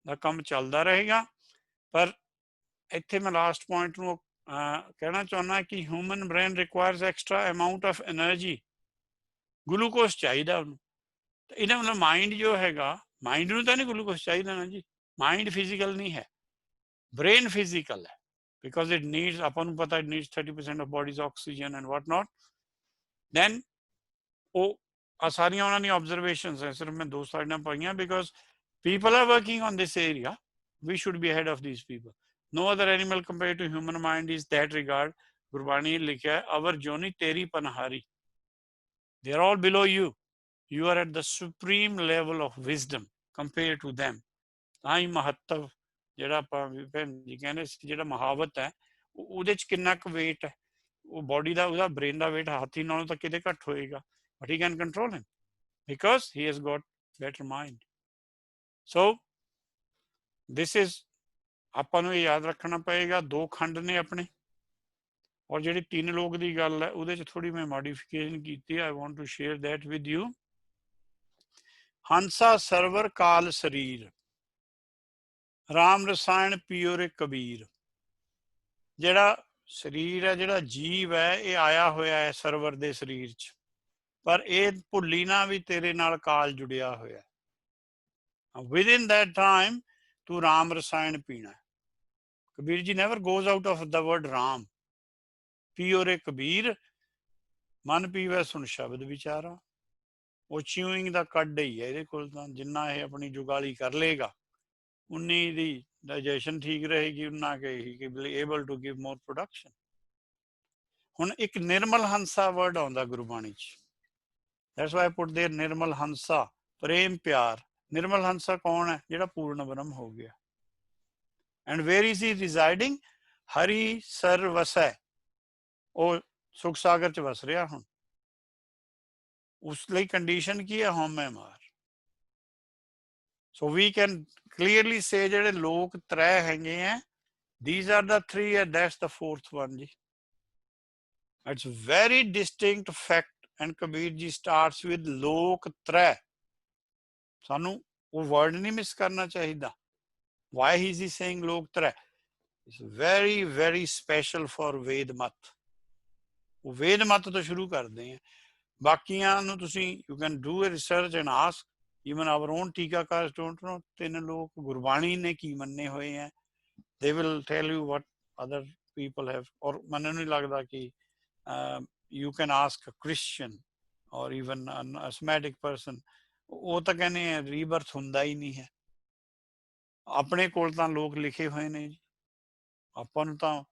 ਦਾ ਕੰਮ ਚੱਲਦਾ ਰਹੇਗਾ। ਪਰ ਇੱਥੇ ਮੈਂ ਲਾਸਟ ਪੁਆਇੰਟ ਨੂੰ ਕਹਿਣਾ ਚਾਹੁੰਦਾ ਕਿ human brain requires extra amount of energy, glucose ਚਾਹੀਦਾ ਉਹਨੂੰ। ਇਹਦਾ ਮਤਲਬ ਮਾਈਂਡ ਜੋ ਹੈਗਾ, ਮਾਈਂਡ ਨੂੰ ਤਾਂ ਨਹੀਂ ਗਲੂਕੋਸ ਚਾਹੀਦਾ ਨਾ ਜੀ। ਮਾਈਂਡ ਫਿਜ਼ੀਕਲ ਨਹੀਂ ਹੈ, ਬ੍ਰੇਨ ਫਿਜ਼ੀਕਲ ਹੈ, ਬਿਕੋਜ਼ ਇਟ ਨੀਡਸ, ਆਪਾਂ ਨੂੰ ਪਤਾ, it needs 30% of body's oxygen and what not. Then ਉਹ ਸਾਰੀਆਂ ਉਹਨਾਂ ਦੀਆਂ ਆਬਜ਼ਰਵੇਸ਼ਨਸ ਹੈ, ਸਿਰਫ ਮੈਂ 2 ਸਲਾਈਡਾਂ ਪਾਈਆਂ because people are working on this area. We should be ahead of these people. No other animal compared to human mind is that regard. Gurbani likha hai, our joni teri panhari. They are all below you. You are at the supreme level of wisdom compared to them. Ai mahattav ਜਿਹੜਾ ਆਪਾਂ ਭੈਣ ਜੀ ਕਹਿੰਦੇ ਜਿਹੜਾ ਮਹਾਵਤ ਹੈ ਉਹਦੇ ਚ ਕਿੰਨਾ ਕੁ weight ਹੈ, ਉਹ ਬੋਡੀ ਦਾ, ਉਹਦਾ ਬ੍ਰੇਨ ਦਾ weight ਹਾਥੀ ਨਾਲੋਂ ਤਾਂ ਕਿਤੇ ਘੱਟ ਹੋਏਗਾ, but he can control him because he has got better mind. So this is, ਆਪਾਂ ਨੂੰ ਇਹ ਯਾਦ ਰੱਖਣਾ ਪਏਗਾ। 2 ਖੰਡ ਨੇ ਆਪਣੇ, ਔਰ ਜਿਹੜੀ 3 ਲੋਕ ਦੀ ਗੱਲ ਹੈ ਉਹਦੇ ਚ ਥੋੜੀ ਮੈਂ ਮੋਡੀਫਿਕੇਸ਼ਨ ਕੀਤੀ। I want to share that with you. ਹੰਸਾ ਸਰਵਰ ਕਾਲ ਸਰੀਰ, ਰਾਮ ਰਸਾਇਣ ਪਿਓਰੇ ਕਬੀਰ। ਜਿਹੜਾ ਸਰੀਰ ਹੈ, ਜਿਹੜਾ ਜੀਵ ਹੈ, ਇਹ ਆਇਆ ਹੋਇਆ ਹੈ ਸਰਵਰ ਦੇ ਸਰੀਰ ਚ, ਪਰ ਇਹ ਭੁੱਲੀ ਨਾ ਵੀ ਤੇਰੇ ਨਾਲ ਕਾਲ ਜੁੜਿਆ ਹੋਇਆ। ਵਿਦਿਨ that time ਤੂੰ ਰਾਮ ਰਸਾਇਣ ਪੀਣਾ। Kabir ji never goes out of the word Ram. ਪਿਓਰੇ Kabir, ਮਨ ਪੀਵੇ ਸੁਣ ਸ਼ਬਦ ਵਿਚਾਰਾ। ਉਹ ਚਿਊਇੰਗ ਦਾ ਕੱਢ ਹੀ ਹੈ ਇਹਦੇ ਕੋਲ ਤਾਂ। ਜਿੰਨਾ ਇਹ ਆਪਣੀ ਜੁਗਾਲੀ ਕਰ ਲਏਗਾ ਉਨੀ ਦੀ ਡਾਈਜੈਸ਼ਨ ਠੀਕ ਰਹੇਗੀ, ਉਨਾ ਕਿ ਹੀ able to give more production. ਹੁਣ ਇੱਕ ਨਿਰਮਲ ਹੰਸਾ ਵਰਡ ਆਉਂਦਾ ਗੁਰਬਾਣੀ ਚ। That's why I put there ਨਿਰਮਲ ਹੰਸਾ, ਪ੍ਰੇਮ ਪਿਆਰ। ਨਿਰਮਲ ਹੰਸਾ ਕੌਣ ਹੈ? ਜਿਹੜਾ ਪੂਰਨ ਬ੍ਰਹਮ ਹੋ ਗਿਆ। And where is he residing? Hari ਸਰ ਵਸੈ। ਉਹ ਸੁਖ ਸਾਗਰ ਚ ਵਸ ਰਿਹਾ ਹੁਣ। ਉਸ ਲਈ ਕੰਡੀਸ਼ਨ ਕੀ ਹੈ? ਹਉਮੈ ਮਾਰ। ਸੋ ਵੀ ਕੈਨ ਕਲੀਅਰਲੀ ਸੇ ਜਿਹੜੇ ਲੋਕ ਤ੍ਰੈ ਹੈਗੇ ਆ, these are the three and that's the fourth one ji. It's very distinct fact and Kabir ji starts with lok trai. ਸਾਨੂੰ ਉਹ word ਨਹੀਂ ਮਿਸ ਕਰਨਾ ਚਾਹੀਦਾ। Why is he saying lok trai? It's very very special for Ved mat। ਉਹ ਵੇਦ ਮਤ ਤੋਂ ਸ਼ੁਰੂ ਕਰਦੇ ਆ। ਬਾਕੀਆਂ ਨੂੰ ਤੁਸੀਂ you can do a research and ask, even our own ਟੀਕਾਕਾਰਸ don't know 3 ਲੋਕ ਗੁਰਬਾਣੀ ਨੇ ਕੀ ਮੰਨੇ ਹੋਏ ਆ। They will tell you what other people have। ਔਰ ਮੈਨੂੰ ਨਹੀਂ ਲੱਗਦਾ ਕਿ you can ask a Christian or even an asthmatic person, ਉਹ ਤਾਂ ਕਹਿੰਦੇ ਆ ਰੀਬਰਥ ਹੁੰਦਾ ਹੀ ਨਹੀਂ ਹੈ। ਆਪਣੇ ਕੋਲ ਤਾਂ ਲੋਕ ਲਿਖੇ ਹੋਏ ਨੇ ਜੀ। ਆਪਾਂ ਨੂੰ ਤਾਂ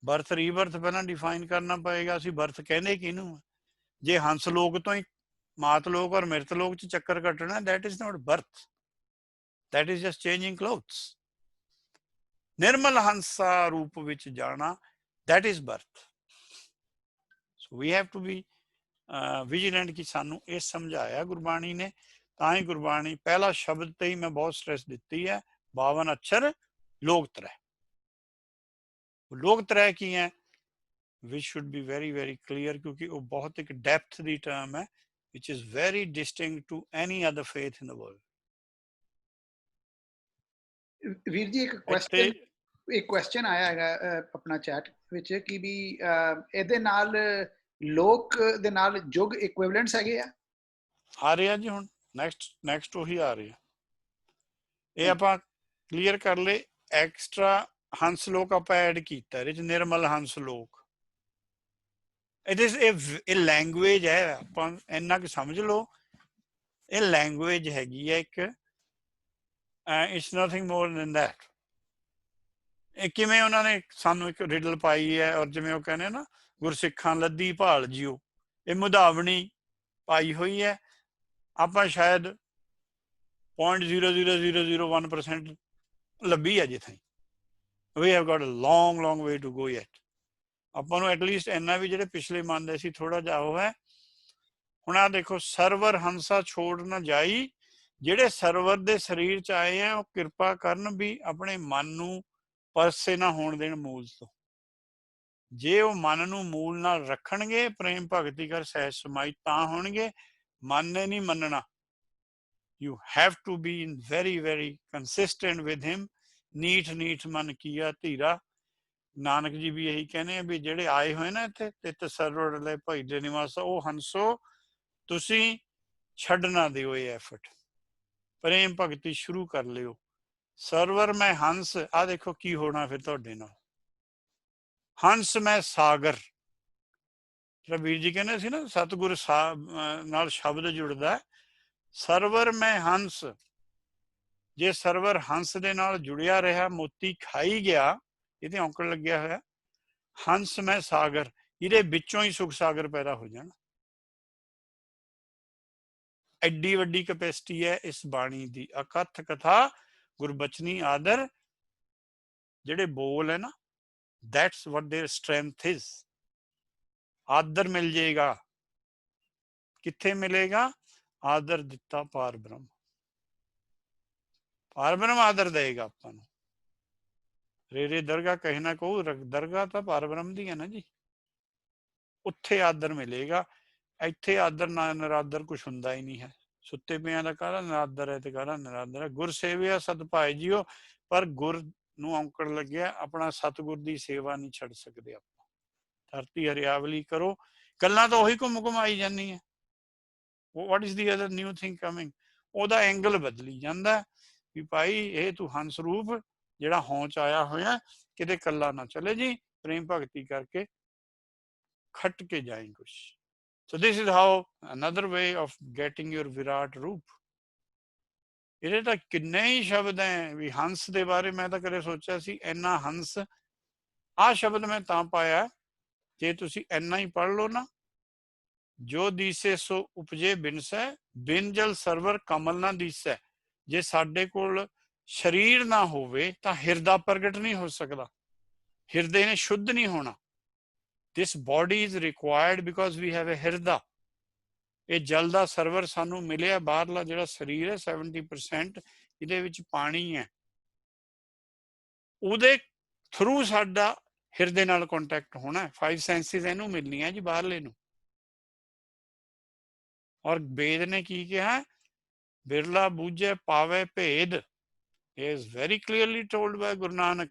ਬਰਥ ਰੀਬਰਥ ਪਹਿਲਾਂ ਡਿਫਾਈਨ ਕਰਨਾ ਪਏਗਾ। ਅਸੀਂ ਬਰਥ ਕਹਿੰਦੇ ਕਿਹਨੂੰ? ਜੇ ਹੰਸ ਲੋਕ ਤੋਂ ਹੀ ਮਾਤ ਲੋਕ ਔਰ ਮਿਰਤ ਲੋਕ ਚ ਚੱਕਰ ਕੱਟਣਾ, that is not birth, that is just changing clothes। ਨਿਰਮਲ ਹੰਸਾ ਰੂਪ ਵਿੱਚ ਜਾਣਾ, that is birth। So we have to be vigilant ਕਿ ਸਾਨੂੰ ਇਹ ਸਮਝਾਇਆ ਗੁਰਬਾਣੀ ਨੇ। ਤਾਂ ਹੀ ਗੁਰਬਾਣੀ ਪਹਿਲਾ ਸ਼ਬਦ ਤੇ ਹੀ ਮੈਂ ਬਹੁਤ ਸਟ੍ਰੈਸ ਦਿੱਤੀ ਹੈ, 52 ਅੱਛਰ ਲੋਕ ਤ੍ਰੈ। ਲੋਕ ਤ੍ਰੈ ਕੀ ਹੈ? We should be very very clear ਕਿਉਂਕਿ ਉਹ ਬਹੁਤ ਇੱਕ ਡੈਪਥ ਦੀ ਟਰਮ ਹੈ which is very distinct to any other faith in the world। ਵੀਰ ਜੀ ਇੱਕ ਕੁਐਸਚਨ ਆਇਆ ਹੈਗਾ ਆਪਣਾ ਚੈਟ ਵਿੱਚ ਕਿ ਵੀ ਇਹਦੇ ਨਾਲ ਲੋਕ ਦੇ ਨਾਲ ਯੁਗ ਇਕੁਇਵਲੈਂਟਸ ਹੈਗੇ ਆ ਰਹੇ ਆ ਜੀ। ਹੁਣ ਨੈਕਸਟ ਉਹੀ ਆ ਰਹੇ ਆ। ਇਹ ਆਪਾਂ ਕਲੀਅਰ ਕਰ ਲਏ। ਐਕਸਟਰਾ ਹੰਸ ਲੋਕ ਆਪਾਂ ਐਡ ਕੀਤਾ ਇਹਦੇ ਚ, ਨਿਰਮਲ ਹੰਸ ਲੋਕ। ਇਹ ਲੈਂਗੁਏਜ ਹੈ। ਆਪਾਂ ਇੰਨਾ ਕੁ ਸਮਝ ਲਓ, ਇਹ ਲੈਂਗੁਏਜ ਹੈਗੀ ਹੈ ਇੱਕ। It's nothing more than that. ਇਹ ਕਿਵੇਂ ਉਹਨਾਂ ਨੇ ਸਾਨੂੰ ਇੱਕ ਰਿਡਲ ਪਾਈ ਹੈ, ਔਰ ਜਿਵੇਂ ਉਹ ਕਹਿੰਦੇ ਨਾ ਗੁਰਸਿੱਖਾਂ ਲੱਦੀ ਭਾਲ ਜਿਓ, ਇਹ ਮੁਧਾਵਣੀ ਪਾਈ ਹੋਈ ਹੈ। ਆਪਾਂ ਸ਼ਾਇਦ 0.00001% ਲੱਭੀ ਹੈ ਜਿੱਥੇ। We have got a long way to go yet। ਆਪਾਂ ਨੂੰ ਐਟਲੀਸਟ ਇੰਨਾ ਵੀ ਜਿਹੜੇ ਪਿਛਲੇ ਮੰਨਦੇ ਸੀ ਥੋੜਾ ਜਿਹਾ ਉਹ ਹੈ। ਹੁਣ ਆਹ ਦੇਖੋ, ਸਰਵਰ ਹੰਸਾ ਛੋੜ ਨਾ ਜਾਈ। ਜਿਹੜੇ ਸਰਵਰ ਦੇ ਸਰੀਰ ਚ ਆਏ ਆ ਉਹ ਕਿਰਪਾ ਕਰਨ ਵੀ ਆਪਣੇ ਮਨ ਨੂੰ ਪਰਸੇ ਨਾ ਹੋਣ ਦੇਣ ਮੂਲ ਤੋਂ। ਜੇ ਉਹ ਮਨ ਨੂੰ ਮੂਲ ਨਾਲ ਰੱਖਣਗੇ, ਪ੍ਰੇਮ ਭਗਤੀ ਕਰ ਸਹਿਜ ਸਮਾਈ, ਤਾਂ ਹੋਣਗੇ। ਮਨ ਨੇ ਨਹੀਂ ਮੰਨਣਾ। You have to be very very consistent with him। ਨੀਠ ਮਨ ਕੀਆ ਧੀਰਾ। ਨਾਨਕ ਜੀ ਵੀ ਇਹੀ ਕਹਿੰਦੇ ਆ ਵੀ ਜਿਹੜੇ ਆਏ ਹੋਏ ਨਾ ਇੱਥੇ ਤਿੱਤ ਸਰਵਰ ਲੈ ਭਾਈ ਦੇ ਨਿਵਾਸ, ਉਹ ਹੰਸੋ ਤੁਸੀਂ ਛੱਡ ਨਾ ਦਿਓ ਇਹ ਐਫਰਟ। ਪ੍ਰੇਮ ਭਗਤੀ ਸ਼ੁਰੂ ਕਰ ਲਿਓ। ਸਰਵਰ ਮੈਂ ਹੰਸ, ਆ ਦੇਖੋ ਕੀ ਹੋਣਾ ਫਿਰ ਤੁਹਾਡੇ ਨਾਲ। ਹੰਸ ਮੈਂ ਸਾਗਰ। ਜਿਹੜਾ ਵੀਰ ਜੀ ਕਹਿੰਦੇ ਸੀ ਨਾ ਸਤਿਗੁਰ ਨਾਲ ਸ਼ਬਦ ਜੁੜਦਾ। ਸਰਵਰ ਮੈਂ ਹੰਸ, ਜੇ ਸਰਵਰ ਹੰਸ ਦੇ ਨਾਲ ਜੁੜਿਆ ਰਿਹਾ, ਮੋਤੀ ਖਾਈ ਗਿਆ, ਇਹਦੇ ਔਂਕੜ ਲੱਗਿਆ ਹੋਇਆ। ਹੰਸ ਮੈਂ ਸਾਗਰ, ਇਹਦੇ ਵਿੱਚੋਂ ਹੀ ਸੁਖ ਸਾਗਰ ਪੈਦਾ ਹੋ ਜਾਣਾ। ਐਡੀ ਵੱਡੀ ਕੈਪੈਸਿਟੀ ਹੈ ਇਸ ਬਾਣੀ ਦੀ। ਅਕਥ ਕਥਾ ਗੁਰਬਚਨੀ ਆਦਰ, ਜਿਹੜੇ ਬੋਲ ਹੈ ਨਾ, that's what their strength is। ਆਦਰ ਮਿਲ ਜਾਏਗਾ। ਕਿੱਥੇ ਮਿਲੇਗਾ? ਆਦਰ ਦਿੱਤਾ ਪਾਰ ਬ੍ਰਹਮ। ਪਾਰ ਬ੍ਰਹਮ ਆਦਰ ਦੇਗਾ ਆਪਾਂ ਨੂੰ। ਰੇ ਦਰਗਾਹ ਕਹੇ ਨਾ ਕਹੋ, ਦਰਗਾਹ ਤਾਂ ਪਾਰ ਬ੍ਰਹਮ ਦੀ ਹੈ ਨਾ ਜੀ। ਉੱਥੇ ਆਦਰ ਮਿਲੇਗਾ। ਇੱਥੇ ਆਦਰ ਨਾ ਨਰਾਦਰ ਕੁਛ ਹੁੰਦਾ ਹੀ ਨਹੀਂ ਹੈ। ਸੁੱਤੇ ਪਿਆਂ ਦਾ ਕਾਹਦਾ ਨਰਾਦਰ ਹੈ ਤੇ ਕਾਹਦਾ ਨਰਾਦਰ ਹੈ। ਗੁਰ ਸੇਵਿਆ ਸਤ ਭਾਏ ਜੀਓ, ਪਰ ਗੁਰ ਨੂੰ ਔਂਕੜ ਲੱਗਿਆ, ਆਪਣਾ ਸਤਿਗੁਰ ਦੀ ਸੇਵਾ ਨਹੀਂ ਛੱਡ ਸਕਦੇ ਆਪਾਂ। ਧਰਤੀ ਹਰਿਆਵਲੀ ਕਰੋ, ਗੱਲਾਂ ਤਾਂ ਉਹੀ ਘੁੰਮ ਘੁਮਾਈ ਜਾਂਦੀ ਹੈ। What is the other new thing coming? ਉਹਦਾ ਐਂਗਲ ਬਦਲੀ ਜਾਂਦਾ ਵੀ ਭਾਈ ਇਹ ਤੂੰ ਹੰਸ ਰੂਪ ਜਿਹੜਾ ਹੌਂਚ ਆਇਆ ਹੋਇਆ ਕਿਤੇ ਕੱਲਾ ਨਾ ਚਲੇ ਜੀ, ਪ੍ਰੇਮ ਭਗਤੀ ਕਰਕੇ ਖੱਟ ਕੇ ਜਾਏ ਕੁਛ। So this is how another way of getting your Virat ਰੂਪ। ਇਹਦੇ ਤਾਂ ਕਿੰਨੇ ਹੀ ਸ਼ਬਦ ਹੈ ਵੀ ਹੰਸ ਦੇ ਬਾਰੇ ਮੈਂ ਤਾਂ ਕਦੇ ਸੋਚਿਆ ਸੀ ਇੰਨਾ ਹੰਸ। ਆਹ ਸ਼ਬਦ ਮੈਂ ਤਾਂ ਪਾਇਆ, ਜੇ ਤੁਸੀਂ ਇੰਨਾ ਹੀ ਪੜ੍ਹ ਲਓ ਨਾ, ਜੋ ਦੀਸੇ ਸੋ ਉਪਜੇ ਬਿਨਸੈ, ਬਿਨ ਜਲ ਸਰਵਰ ਕਮਲ ਨਾ ਦੀਸੈ। ਜੇ ਸਾਡੇ ਕੋਲ ਸਰੀਰ ਨਾ ਹੋਵੇ ਤਾਂ ਹਿਰਦਾ ਪ੍ਰਗਟ ਨਹੀਂ ਹੋ ਸਕਦਾ, ਹਿਰਦੇ ਨੇ ਸ਼ੁੱਧ ਨਹੀਂ ਹੋਣਾ। This body is required because we have a ਹਿਰਦਾ। ਇਹ ਜਲ ਦਾ ਸਰਵਰ ਸਾਨੂੰ ਮਿਲਿਆ, ਬਾਹਰਲਾ ਜਿਹੜਾ ਸਰੀਰ ਹੈ 70% ਇਹਦੇ ਵਿੱਚ ਪਾਣੀ ਹੈ, ਉਹਦੇ ਥਰੂ ਸਾਡਾ ਹਿਰਦੇ ਨਾਲ ਕੰਟੈਕਟ ਹੋਣਾ। 5 ਸੈਂਸਿਸ ਇਹਨੂੰ ਮਿਲਣੀਆਂ ਜੀ ਬਾਹਰਲੇ ਨੂੰ। ਔਰ ਵੇਦ ਨੇ ਕੀ ਕਿਹਾ? ਬਿਰਲਾ ਬੂਝੇ ਪਾਵੇ ਭੇਦ। ਇਹ is very clearly told by Guru Nanak.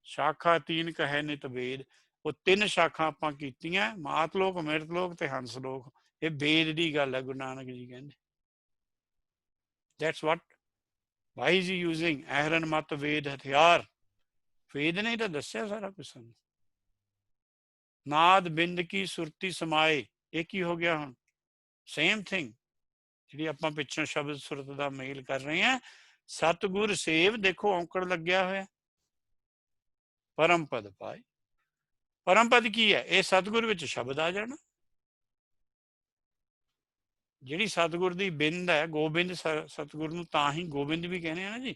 ਸ਼ਾਖਾ ਤੀਨ ਕਹੇ ਨਿਤ ਵੇਦ। ਉਹ 3 ਸ਼ਾਖਾ ਆਪਾਂ ਕੀਤੀਆਂ, ਮਾਤ ਲੋਕ, ਮਿਰਤ ਲੋਕ ਤੇ ਹੰਸ ਲੋਕ। ਇਹ ਵੇਦ ਦੀ ਗੱਲ ਹੈ, ਗੁਰੂ ਨਾਨਕ ਜੀ ਕਹਿੰਦੇ। That's what, why is he using ਅਹਰਨ ਮਤ ਵੇਦ ਹਥਿਆਰ? ਵੇਦ ਨੇ ਤਾਂ ਦੱਸਿਆ ਸਾਰਾ ਕੁਛ ਸਾਨੂੰ। ਨਾਦ ਬਿੰਦ ਕੀ ਸੁਰਤੀ ਸਮਾਏ, ਇਹ ਕੀ ਹੋ ਗਿਆ ਹੁਣ? ਸੇਮ ਥਿੰਗ ਜਿਹੜੀ ਆਪਾਂ ਪਿੱਛੋਂ ਸ਼ਬਦ ਸੁਰਤ ਦਾ ਮੇਲ ਕਰ ਰਹੇ ਹਾਂ। ਸਤਿਗੁਰ ਸੇਵ, ਦੇਖੋ ਔਂਕੜ ਲੱਗਿਆ ਹੋਇਆ। ਪਰਮ ਪਦ ਪਾਏ। ਪਰਮ ਪਦ ਕੀ ਹੈ? ਇਹ ਸਤਿਗੁਰ ਵਿੱਚ ਸ਼ਬਦ ਆ ਜਾਣਾ। ਜਿਹੜੀ ਸਤਿਗੁਰ ਦੀ ਬਿੰਦ ਹੈ, ਗੋਬਿੰਦ, ਸਤਿਗੁਰ ਨੂੰ ਤਾਂ ਹੀ ਗੋਬਿੰਦ ਵੀ ਕਹਿੰਦੇ ਆ ਨਾ ਜੀ।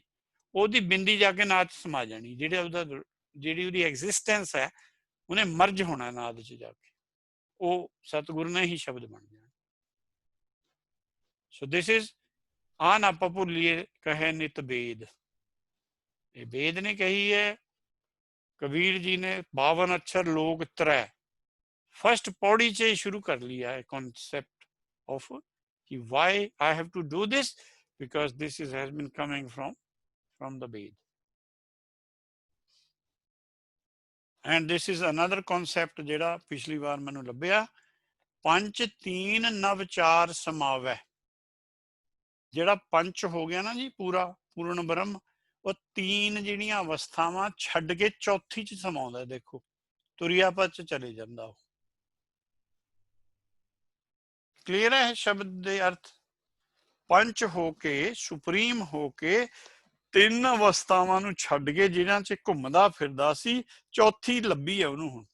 ਉਹਦੀ ਬਿੰਦੀ ਜਾ ਕੇ ਨਾਦ ਚ ਸਮਾ ਜਾਣੀ। ਜਿਹੜੀ ਉਹਦੀ ਐਗਜ਼ਿਸਟੈਂਸ ਹੈ ਉਹਨੇ ਮਰਜ ਹੋਣਾ ਨਾਦ ਚ ਜਾ ਕੇ, ਉਹ ਸਤਿਗੁਰ ਨੇ ਹੀ ਸ਼ਬਦ ਬਣ ਜਾਣਾ। ਸੋ ਦਿਸ ਇਜ਼ ਆ ਨਾ ਆਪਾਂ ਭੁੱਲੀਏ ਕਹੇ ਨਿਤ ਵੇਦ। ਇਹ ਵੇਦ ਨੇ ਕਹੀ ਹੈ। ਕਬੀਰ ਜੀ ਨੇ 52 ਅक्षर ਲੋਕ ਤਰੈ, ਫਸਟ ਪੌੜੀ ਚ ਸ਼ੁਰੂ ਕਰ ਲਿਆ ਹੈ concept of कि why I have to do this, because this has been coming from the Ved. And this is another concept ਜਿਹੜਾ ਪਿਛਲੀ ਵਾਰ ਮੈਨੂੰ ਲੱਭਿਆ, ਪੰਚ ਤੀਨ ਨਵ ਚਾਰ ਸਮਾਵੈ। ਜਿਹੜਾ ਪੰਚ ਹੋ ਗਿਆ ਨਾ ਜੀ ਪੂਰਾ ਪੂਰਨ ਬ੍ਰਹਮ, ਉਹ 3 ਜਿਹੜੀਆਂ ਅਵਸਥਾਵਾਂ ਛੱਡ ਕੇ ਚੌਥੀ ਚ ਸਮਾਉਂਦਾ। ਦੇਖੋ ਤੁਰਿਆਪਤ ਚ ਚਲੇ ਜਾਂਦਾ ਉਹ। ਕਲੀਅਰ ਹੈ ਸ਼ਬਦ ਦੇ ਅਰਥ? ਪੰਚ ਹੋ ਕੇ, ਸੁਪਰੀਮ ਹੋ ਕੇ 3 ਅਵਸਥਾਵਾਂ ਨੂੰ ਛੱਡ ਕੇ ਜਿਹਨਾਂ ਚ ਘੁੰਮਦਾ ਫਿਰਦਾ ਸੀ, ਚੌਥੀ ਲੱਭੀ ਹੈ ਉਹਨੂੰ ਹੁਣ।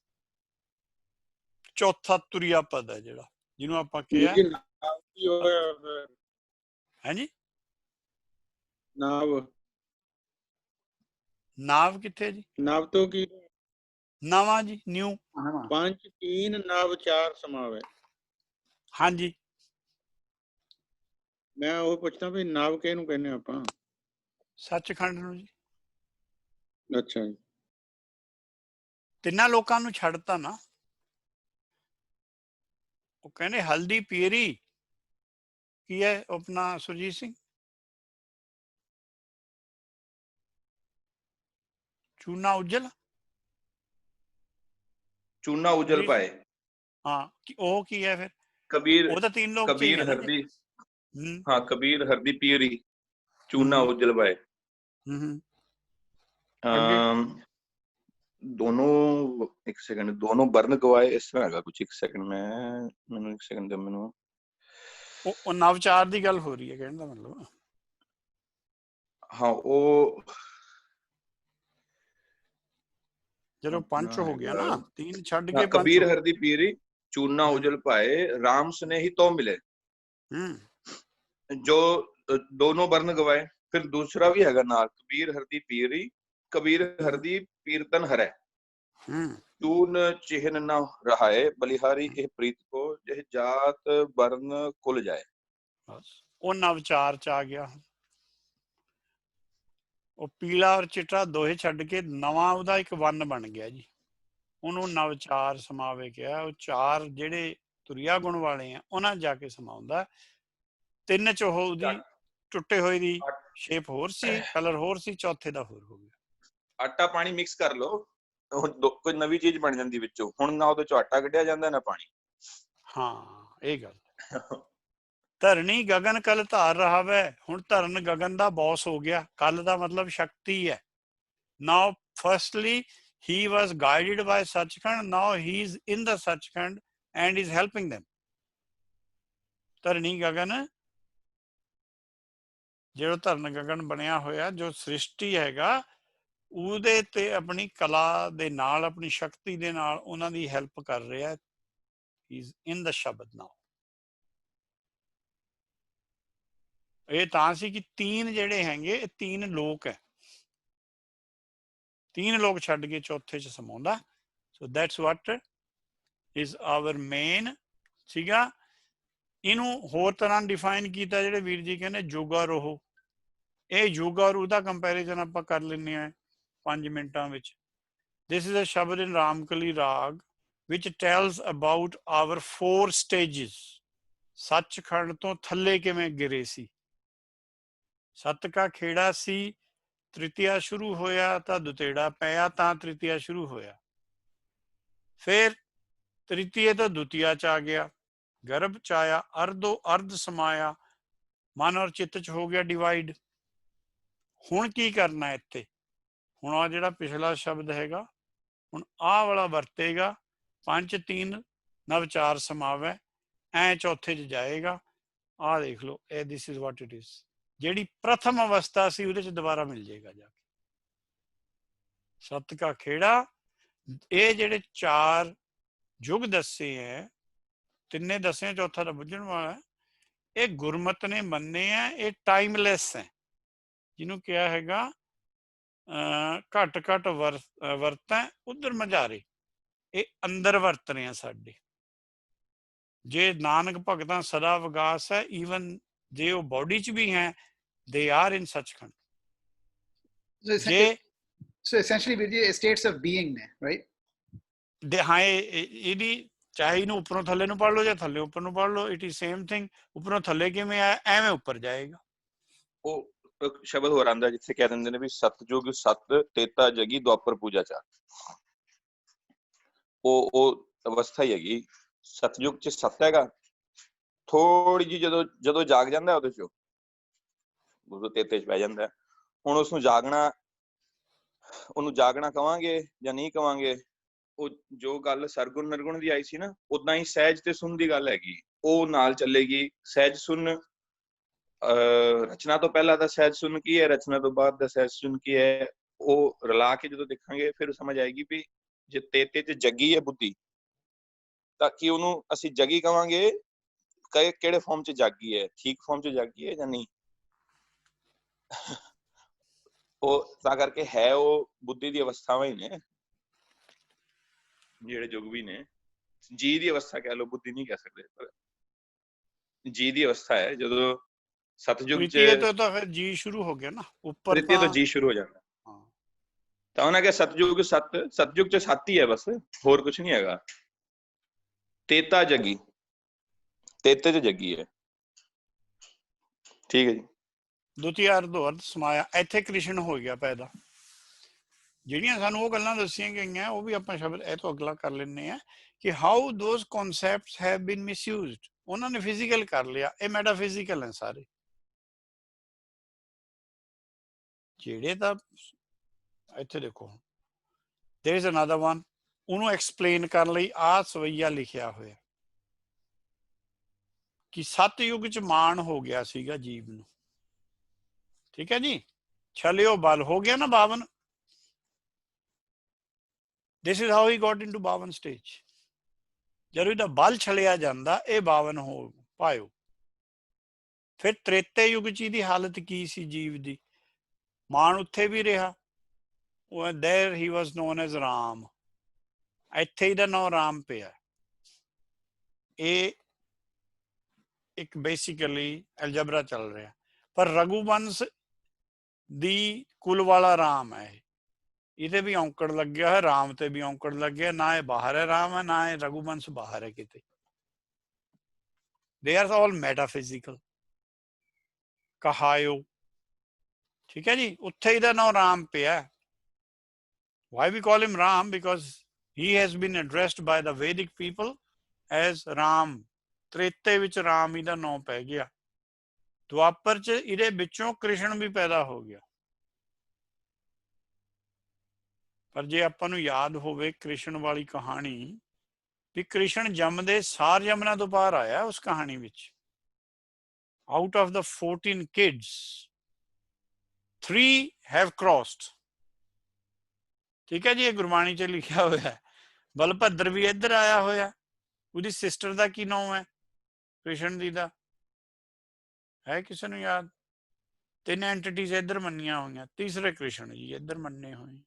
ਚੌਥਾ ਤੁਰਿਆਪਦ ਹੈ ਜਿਹੜਾ, ਜਿਹਨੂੰ ਆਪਾਂ ਕਿਹਾ ਹਾਂਜੀ ਨਾਵ। ਨਾਵ ਕਿੱਥੇ ਜੀ? ਨਾਵ ਤੋਂ ਕੀ? ਨਵਾਂ ਜੀ, ਨਿਊ। ਪੰਜ ਤੀਨ ਨਵ ਚਾਰ ਸਮਾਵੇ। ਹਾਂਜੀ, ਮੈਂ ਉਹ ਪੁੱਛਦਾ ਵੀ ਨਵ ਕਿਹਨੂੰ ਕਹਿੰਦੇ ਆਪਾਂ? ਸੱਚਖੰਡ ਨੂੰ ਜੀ। ਅੱਛਾ ਜੀ। 3 ਲੋਕਾਂ ਨੂੰ ਛੱਡਤਾ ਨਾ। ਉਹ ਕਹਿੰਦੇ ਹਲਦੀ ਪੀਰੀ ਕੀ ਹੈ ਆਪਣਾ ਸੁਰਜੀਤ ਸਿੰਘ? ਚੂਨਾ ਉਜਲ। ਚੂਨਾ ਉਜਲ ਪਾਏ। ਹਾਂ, ਉਹ ਕੀ ਹੈ ਫਿਰ? ਕਬੀਰ, ਉਹ ਤਾਂ 3 ਲੋਕ ਕਬੀਰ ਹਰਦੀ। ਹੂੰ, ਹਾਂ, ਕਬੀਰ ਹਰਦੀ ਪੀਰੀ, ਚੂਨਾ ਉਜਲ ਪਾਏ। दोनों एक सेकंड, दोनों बर्न गवाए, इस तरह ਹੈਗਾ ਕੁਝ। ਇੱਕ ਸੈਕਿੰਡ, ਮੈਨੂੰ ਇੱਕ ਸੈਕਿੰਡ ਦੇ। ਮੈਨੂੰ ਉਹ ਨਵਚਾਰ ਦੀ ਗੱਲ ਹੋ ਰਹੀ ਹੈ ਕਹਿਣ ਦਾ ਮਤਲਬ। ਹਾਂ, ਉਹ ਜਦੋਂ ਪੰਚ ਹੋ ਗਿਆ ਨਾ, 3 ਛੱਡ ਕੇ ਕਬੀਰ ਹਰਦੀ ਪੀਰੀ, ਚੂਨਾ ਉਜਲ ਪਾਏ, राम स्नेही तो मिले। ਜੋ ਦੋਨੋਂ ਬਰਨ ਗਵਾਏ। ਫਿਰ ਦੂਸਰਾ ਵੀ ਹੈਗਾ ਨਾਲ, ਕਬੀਰ ਹਰਦੀ ਪੀਰੀ, ਕਬੀਰ ਹਰਦੀ ਪੀਰਤਨ ਹਰੈ, ਚੂਨ ਚਿਹਨ ਨਾ ਰਹਾਏ, ਬਲਿਹਾਰੀ ਇਹ ਪ੍ਰੀਤ ਕੋ, ਜਿਹ ਜਾਤ ਬਰਨ ਕੁਲ ਜਾਏ। ਉਹ ਨਵਚਾਰ ਚ ਆ ਗਿਆ। ਉਹ ਪੀਲਾ ਔਰ ਚਿੱਟਾ ਦੋਹੇ ਛੱਡ ਕੇ ਨਵਾਂ ਉਹਦਾ ਇੱਕ ਵੰਨ ਬਣ ਗਿਆ ਜੀ। ਉਹਨੂੰ ਨਵਚਾਰ ਸਮਾਵੇ ਕਿਹਾ। ਉਹ ਚਾਰ ਜਿਹੜੇ ਤੁਰਿਆ ਗੁਣ ਵਾਲੇ ਆ ਉਹਨਾਂ ਜਾ ਕੇ ਸਮਾਉਂਦਾ। ਤਿੰਨ ਚ ਉਹਦੀ ਟੁੱਟੇ ਹੋਏ ਦੀ ਸ਼ੇਪ ਹੋਰ ਸੀ, ਕਲਰ ਹੋਰ ਸੀ, ਚੌਥੇ ਦਾ ਹੋਰ ਹੋ ਗਿਆ। ਆਟਾ ਪਾਣੀ ਮਿਕਸ ਕਰ ਲਓ, ਕੋਈ ਨਵੀਂ ਚੀਜ਼ ਬਣ ਜਾਂਦੀ ਵਿੱਚੋਂ। ਹੁਣ ਨਾ ਉਹਦੇ ਚੋਂ ਆਟਾ ਕੱਢਿਆ ਜਾਂਦਾ ਨਾ ਪਾਣੀ। ਹਾਂ ਇਹ ਗੱਲ। ਧਰਨੀ ਗਗਨ ਕਲ ਧਾਰ ਰਹਾ ਵੈ। ਹੁਣ ਧਰਨ ਗਗਨ ਦਾ ਬੌਸ ਹੋ ਗਿਆ। ਕਲ ਦਾ ਮਤਲਬ ਸ਼ਕਤੀ ਹੈ। ਨਾਓ firstly he was guided by Sachkhand. Now he is in the Sachkhand and is helping them. ਧਰਨੀ ਗਗਨ ਜਿਹੜਾ ਧਰਨ ਗਗਨ ਬਣਿਆ ਹੋਇਆ, ਜੋ ਸ੍ਰਿਸ਼ਟੀ ਹੈਗਾ, ਉਹਦੇ ਤੇ ਆਪਣੀ ਕਲਾ ਦੇ ਨਾਲ, ਆਪਣੀ ਸ਼ਕਤੀ ਦੇ ਨਾਲ ਉਹਨਾਂ ਦੀ ਹੈਲਪ ਕਰ ਰਿਹਾ। he is in the ਸ਼ਬਦ now. ਇਹ ਤਾਂ ਸੀ ਕਿ ਤੀਨ ਜਿਹੜੇ ਹੈਗੇ ਇਹ ਤੀਨ ਲੋਕ ਹੈ, ਤੀਨ ਲੋਕ ਛੱਡ ਕੇ ਚੌਥੇ ਚ ਸਮਾਉਂਦਾ। So that's what is our main ਸੀਗਾ। ਇਹਨੂੰ ਹੋਰ ਤਰ੍ਹਾਂ ਡਿਫਾਈਨ ਕੀਤਾ, ਜਿਹੜੇ ਵੀਰ ਜੀ ਕਹਿੰਦੇ ਜੋਗਾ ਰੋਹ। ਇਹ ਯੋਗਾ ਰੂਹ ਦਾ ਕੰਪੈਰੀਜ਼ਨ ਆਪਾਂ ਕਰ ਲੈਂਦੇ ਹਾਂ 5 ਮਿੰਟਾਂ ਵਿੱਚ। ਦਿਸ ਇਜ਼ ਅ ਸ਼ਬਦ ਇਨ ਰਾਮਕਲੀ ਰਾਗ which tells about our 4 stages. Sachkhand ਤੋਂ ਥੱਲੇ ਕਿਵੇਂ ਗਿਰੇ ਸੀ। ਸੱਤ ਕਾ ਖੇੜਾ ਸੀ, ਤ੍ਰਿਤੀਆ ਸ਼ੁਰੂ ਹੋਇਆ ਤਾਂ ਦੁਤੇੜਾ ਪਿਆ ਤਾਂ ਤ੍ਰਿਤੀਆ ਸ਼ੁਰੂ ਹੋਇਆ। ਫਿਰ ਤ੍ਰਿਤੀਏ ਤੋਂ ਦੁਤੀਆ ਚ ਆ ਗਿਆ, ਗਰਭ ਚ ਆਇਆ, ਅਰਧੋ ਅਰਧ ਸਮਾਇਆ, ਮਨ ਔਰ ਚਿੱਤ ਚ ਹੋ ਗਿਆ ਡਿਵਾਈਡ। ਹੁਣ ਕੀ ਕਰਨਾ ਇੱਥੇ? ਹੁਣ ਆ ਜਿਹੜਾ ਪਿਛਲਾ ਸ਼ਬਦ ਹੈਗਾ, ਹੁਣ ਆਹ ਵਾਲਾ ਵਰਤੇਗਾ। 5 3 ਨਵਚਾਰ ਸਮਾਵੈ, ਐ ਚੌਥੇ ਚ ਜਾਏਗਾ। ਆਹ ਦੇਖ ਲਓ, ਇਹ this is what it is. ਜਿਹੜੀ ਪ੍ਰਥਮ ਅਵਸਥਾ ਸੀ ਉਹਦੇ ਚ ਦੁਬਾਰਾ ਮਿਲ ਜਾਏਗਾ ਜਾ ਕੇ। ਸੱਤ ਕਾ ਖੇੜਾ, ਇਹ ਜਿਹੜੇ 4 ਯੁੱਗ ਦੱਸੇ ਹੈ, ਤਿੰਨੇ ਦੱਸੇ, ਚੌਥਾ ਤਾਂ ਬੁੱਝਣ ਵਾਲਾ। ਇਹ ਗੁਰਮਤ ਨੇ ਮੰਨੇ ਆ, ਇਹ ਟਾਈਮਲੈਸ ਹੈ। ਜਿਹਨੂੰ ਕਿਹਾ ਹੈਗਾ ਘੱਟ ਘੱਟ ਵਰਤਾਂ ਉਧਰ ਮਝਾਰੇ। ਇਹ ਅੰਦਰ ਵਰਤ ਰਹੇ ਆ ਸਾਡੇ। ਜੇ ਨਾਨਕ ਭਗਤਾਂ ਸਦਾ ਵਿਗਾਸ ਹੈ, ਈਵਨ ਜੇ ਉਹ ਬੋਡੀ ਚ ਵੀ ਹੈ, they are in Sachkhand. So essentially ਵੀਰ ਜੀ states of being ਨੇ, right? ਦੇ ਹਾਂ, ਇਹਦੀ ਚਾਹੇ ਇਹਨੂੰ ਉੱਪਰੋਂ ਥੱਲੇ ਨੂੰ ਪੜ੍ਹ ਲਓ ਜਾਂ ਥੱਲੇ ਉੱਪਰ ਨੂੰ ਪੜ੍ਹ ਲਓ, ਇਟ ਇਜ਼ ਸੇਮ ਥਿੰਗ। ਉੱਪਰੋਂ ਥੱਲੇ ਕਿਵੇਂ ਆਇਆ, ਐਵੇਂ ਉੱਪਰ ਜਾਏਗਾ। ਉਹ ਸ਼ਬਦ ਹੋਰ ਆਂਦਾ ਜਿੱਥੇ ਕਹਿ ਦਿੰਦੇ ਨੇ ਵੀ ਸਤਜੁਗ ਸਤ ਤੇਤਾ ਜਗੀ ਦੁਆਪਰ ਪੂਜਾ ਚਾਰ। ਉਹ ਅਵਸਥਾ ਹੀ ਹੈਗੀ। ਸਤਜੁਗ ਚ ਸੱਤ ਹੈਗਾ, ਥੋੜੀ ਜਿਹੀ ਜਦੋਂ ਜਾਗ ਜਾਂਦਾ ਉਹਦੇ ਚੋਂ, ਉਦੋਂ ਤੇਤੇ ਚ ਪੈ ਜਾਂਦਾ। ਹੁਣ ਉਸਨੂੰ ਜਾਗਣਾ, ਉਹਨੂੰ ਜਾਗਣਾ ਕਵਾਂਗੇ ਜਾਂ ਨਹੀਂ ਕਵਾਂਗੇ। ਉਹ ਜੋ ਗੱਲ ਸਰਗੁਣ ਨਿਰਗੁਣ ਦੀ ਆਈ ਸੀ ਨਾ, ਓਦਾਂ ਹੀ ਸਹਿਜ ਤੇ ਸੁਣ ਦੀ ਗੱਲ ਹੈਗੀ, ਉਹ ਨਾਲ ਚੱਲੇਗੀ। ਸਹਿਜ ਸੁਣ, ਰਚਨਾ ਤੋਂ ਪਹਿਲਾਂ ਦਾ ਸਹਿਜ ਸੁਣ ਕੀ ਹੈ, ਰਚਨਾ ਤੋਂ ਬਾਅਦ ਦਾ ਸਹਿਜ ਸੁਣ ਕੀ ਹੈ, ਉਹ ਰਲਾ ਕੇ ਜਦੋਂ ਦੇਖਾਂਗੇ ਫਿਰ ਸਮਝ ਆਏਗੀ ਵੀ ਜੇ ਤੇਤੇ ਚ ਜੱਗੀ ਹੈ ਬੁੱਧੀ, ਤਾਂ ਕਿ ਉਹਨੂੰ ਅਸੀਂ ਜਗੀ ਕਵਾਂਗੇ ਕਿਹੜੇ ਫਾਰਮ ਚ ਜਾਗੀ ਹੈ, ਠੀਕ ਫਾਰਮ ਚ ਜਾਗੀ ਹੈ ਜਾਂ ਨਹੀਂ। ਉਹ ਤਾਂ ਕਰਕੇ ਹੈ ਉਹ ਬੁੱਧੀ ਦੀ ਅਵਸਥਾਵਾਂ ਹੀ ਨੇ, ਜਿਹੜੇ ਯੁੱਗ ਵੀ ਨੇ। ਜੀ ਦੀ ਅਵਸਥਾ ਕਹਿ ਲਓ, ਬੁੱਧੀ ਨਹੀਂ ਕਹਿ ਸਕਦੇ, ਪਰ ਜੀ ਦੀ ਅਵਸਥਾ ਹੈ। ਜਦੋਂ ਸਤਜੁਗ ਚ ਤਾਂ ਫਿਰ ਜੀ ਸ਼ੁਰੂ ਹੋ ਗਿਆ ਨਾ, ਉੱਪਰ ਤ੍ਰਿਤੀਏ ਤੋਂ ਜੀ ਸ਼ੁਰੂ ਹੋ ਜਾਂਦਾ। ਤਾਂ ਉਹਨਾਂ ਕਿਹਾ ਸਤਜੁਗ ਸੱਤ, ਸਤਜੁਗ ਚ 7 ਹੀ ਹੈ ਬਸ, ਹੋਰ ਕੁਝ ਨਹੀਂ ਹੈਗਾ। ਤੇਤਾ ਜਗੀ, ਤੇਤੇ ਚ ਜਗੀ ਹੈ। ਠੀਕ ਹੈ ਜੀ। ਦੁਤੀਆ ਅਰਧੋ ਅਰਧ ਸਮਾਇਆ, ਇੱਥੇ ਕ੍ਰਿਸ਼ਨ ਹੋ ਗਿਆ ਪੈਦਾ। ਜਿਹੜੀਆਂ ਸਾਨੂੰ ਉਹ ਗੱਲਾਂ ਦੱਸੀਆਂ ਗਈਆਂ, ਉਹ ਵੀ ਆਪਾਂ ਸ਼ਬਦ ਇਹ ਤੋਂ ਅਗਲਾ ਕਰ ਲੈਂਦੇ ਹਾਂ ਕਿ how those concepts have been misused. ਉਹਨਾਂ ਨੇ ਫਿਜ਼ੀਕਲ ਕਰ ਲਿਆ, ਇਹ ਮੈਟਾਫਿਜ਼ੀਕਲ ਹੈ ਸਾਰੇ। ਜਿਹੜੇ ਤਾਂ ਇੱਥੇ ਦੇਖੋ, there is another one, ਉਹਨੂੰ ਐਕਸਪਲੇਨ ਕਰਨ ਲਈ ਆਹ ਸਵਈਆ ਲਿਖਿਆ ਹੋਇਆ ਕਿ ਸਤਯੁਗ ਚ ਮਾਣ ਹੋ ਗਿਆ ਸੀਗਾ ਜੀਵ ਨੂੰ। ਠੀਕ ਹੈ ਜੀ, ਛਲਿਓ ਬਲ ਹੋ ਗਿਆ ਨਾ 52। This is how he got into 52 stage. ਜਦੋਂ ਇਹਦਾ ਬਲ ਛਲਿਆ ਜਾਂਦਾ, ਇਹ 52 ਹੋ ਪਾਇਓ। ਫਿਰ ਤ੍ਰੇਤੇ ਯੁੱਗ ਚ ਇਹਦੀ ਹਾਲਤ ਕੀ ਸੀ ਜੀਵ ਦੀ? ਮਾਣ ਉੱਥੇ ਵੀ ਰਿਹਾ, there he was known as Ram. ਇੱਥੇ ਇਹਦਾ ਨਾਂ ਰਾਮ ਪਿਆ। ਇਹ ਇੱਕ ਬੇਸਿਕਲੀ ਐਲਜਬਰਾ ਚੱਲ ਰਿਹਾ, ਪਰ ਰਘੁਵੰਸ਼ ਦੀ ਕੁਲ ਵਾਲਾ ਰਾਮ ਹੈ। ਇਹਦੇ ਵੀ ਔਂਕੜ ਲੱਗਿਆ ਹੋਇਆ, ਰਾਮ ਤੇ ਵੀ ਔਂਕੜ ਲੱਗਿਆ। ਨਾ ਇਹ ਬਾਹਰ ਹੈ ਰਾਮ ਹੈ, ਨਾ ਇਹ ਰਘੁਵੰਸ਼ ਬਾਹਰ ਹੈ ਕਿਤੇ। They are all ਮੈਟਾਫਿਜ਼ੀਕਲ। ਕਹਾਇਓ, ਠੀਕ ਹੈ ਜੀ, ਉੱਥੇ ਇਹਦਾ ਨਾਮ ਰਾਮ ਪਿਆ। Why we call him Ram? Because he has been addressed by the Vedic people as Ram. ਤ੍ਰੇਤੇ ਵਿੱਚ ਰਾਮ ਇਹਦਾ ਨਾਮ ਪੈ ਗਿਆ। ਦੁਆਪਰ ਚ ਇਹਦੇ ਵਿੱਚੋਂ ਕ੍ਰਿਸ਼ਨ ਵੀ ਪੈਦਾ ਹੋ ਗਿਆ। ਪਰ ਜੇ ਆਪਾਂ ਨੂੰ ਯਾਦ ਹੋਵੇ ਕ੍ਰਿਸ਼ਨ ਵਾਲੀ ਕਹਾਣੀ, ਵੀ ਕ੍ਰਿਸ਼ਨ ਜੰਮਦੇ ਸਾਰ ਯਮਨਾ ਤੋਂ ਬਾਹਰ ਆਇਆ ਉਸ ਕਹਾਣੀ ਵਿੱਚ। Out of the 14 kids, 3 have crossed. ਠੀਕ ਹੈ ਜੀ, ਇਹ ਗੁਰਬਾਣੀ ਚ ਲਿਖਿਆ ਹੋਇਆ। ਬਲਭੱਦਰ ਵੀ ਇੱਧਰ ਆਇਆ ਹੋਇਆ। ਉਹਦੀ ਸਿਸਟਰ ਦਾ ਕੀ ਨਾਮ ਹੈ ਕ੍ਰਿਸ਼ਨ ਜੀ ਦਾ? ਹੈ ਕਿਸੇ ਨੂੰ ਯਾਦ? 3 ਐਂਟੀਟੀਜ਼ ਇੱਧਰ ਮੰਨੀਆਂ ਹੋਈਆਂ, ਤੀਸਰੇ ਕ੍ਰਿਸ਼ਨ ਜੀ ਇੱਧਰ ਮੰਨੇ ਹੋਏ।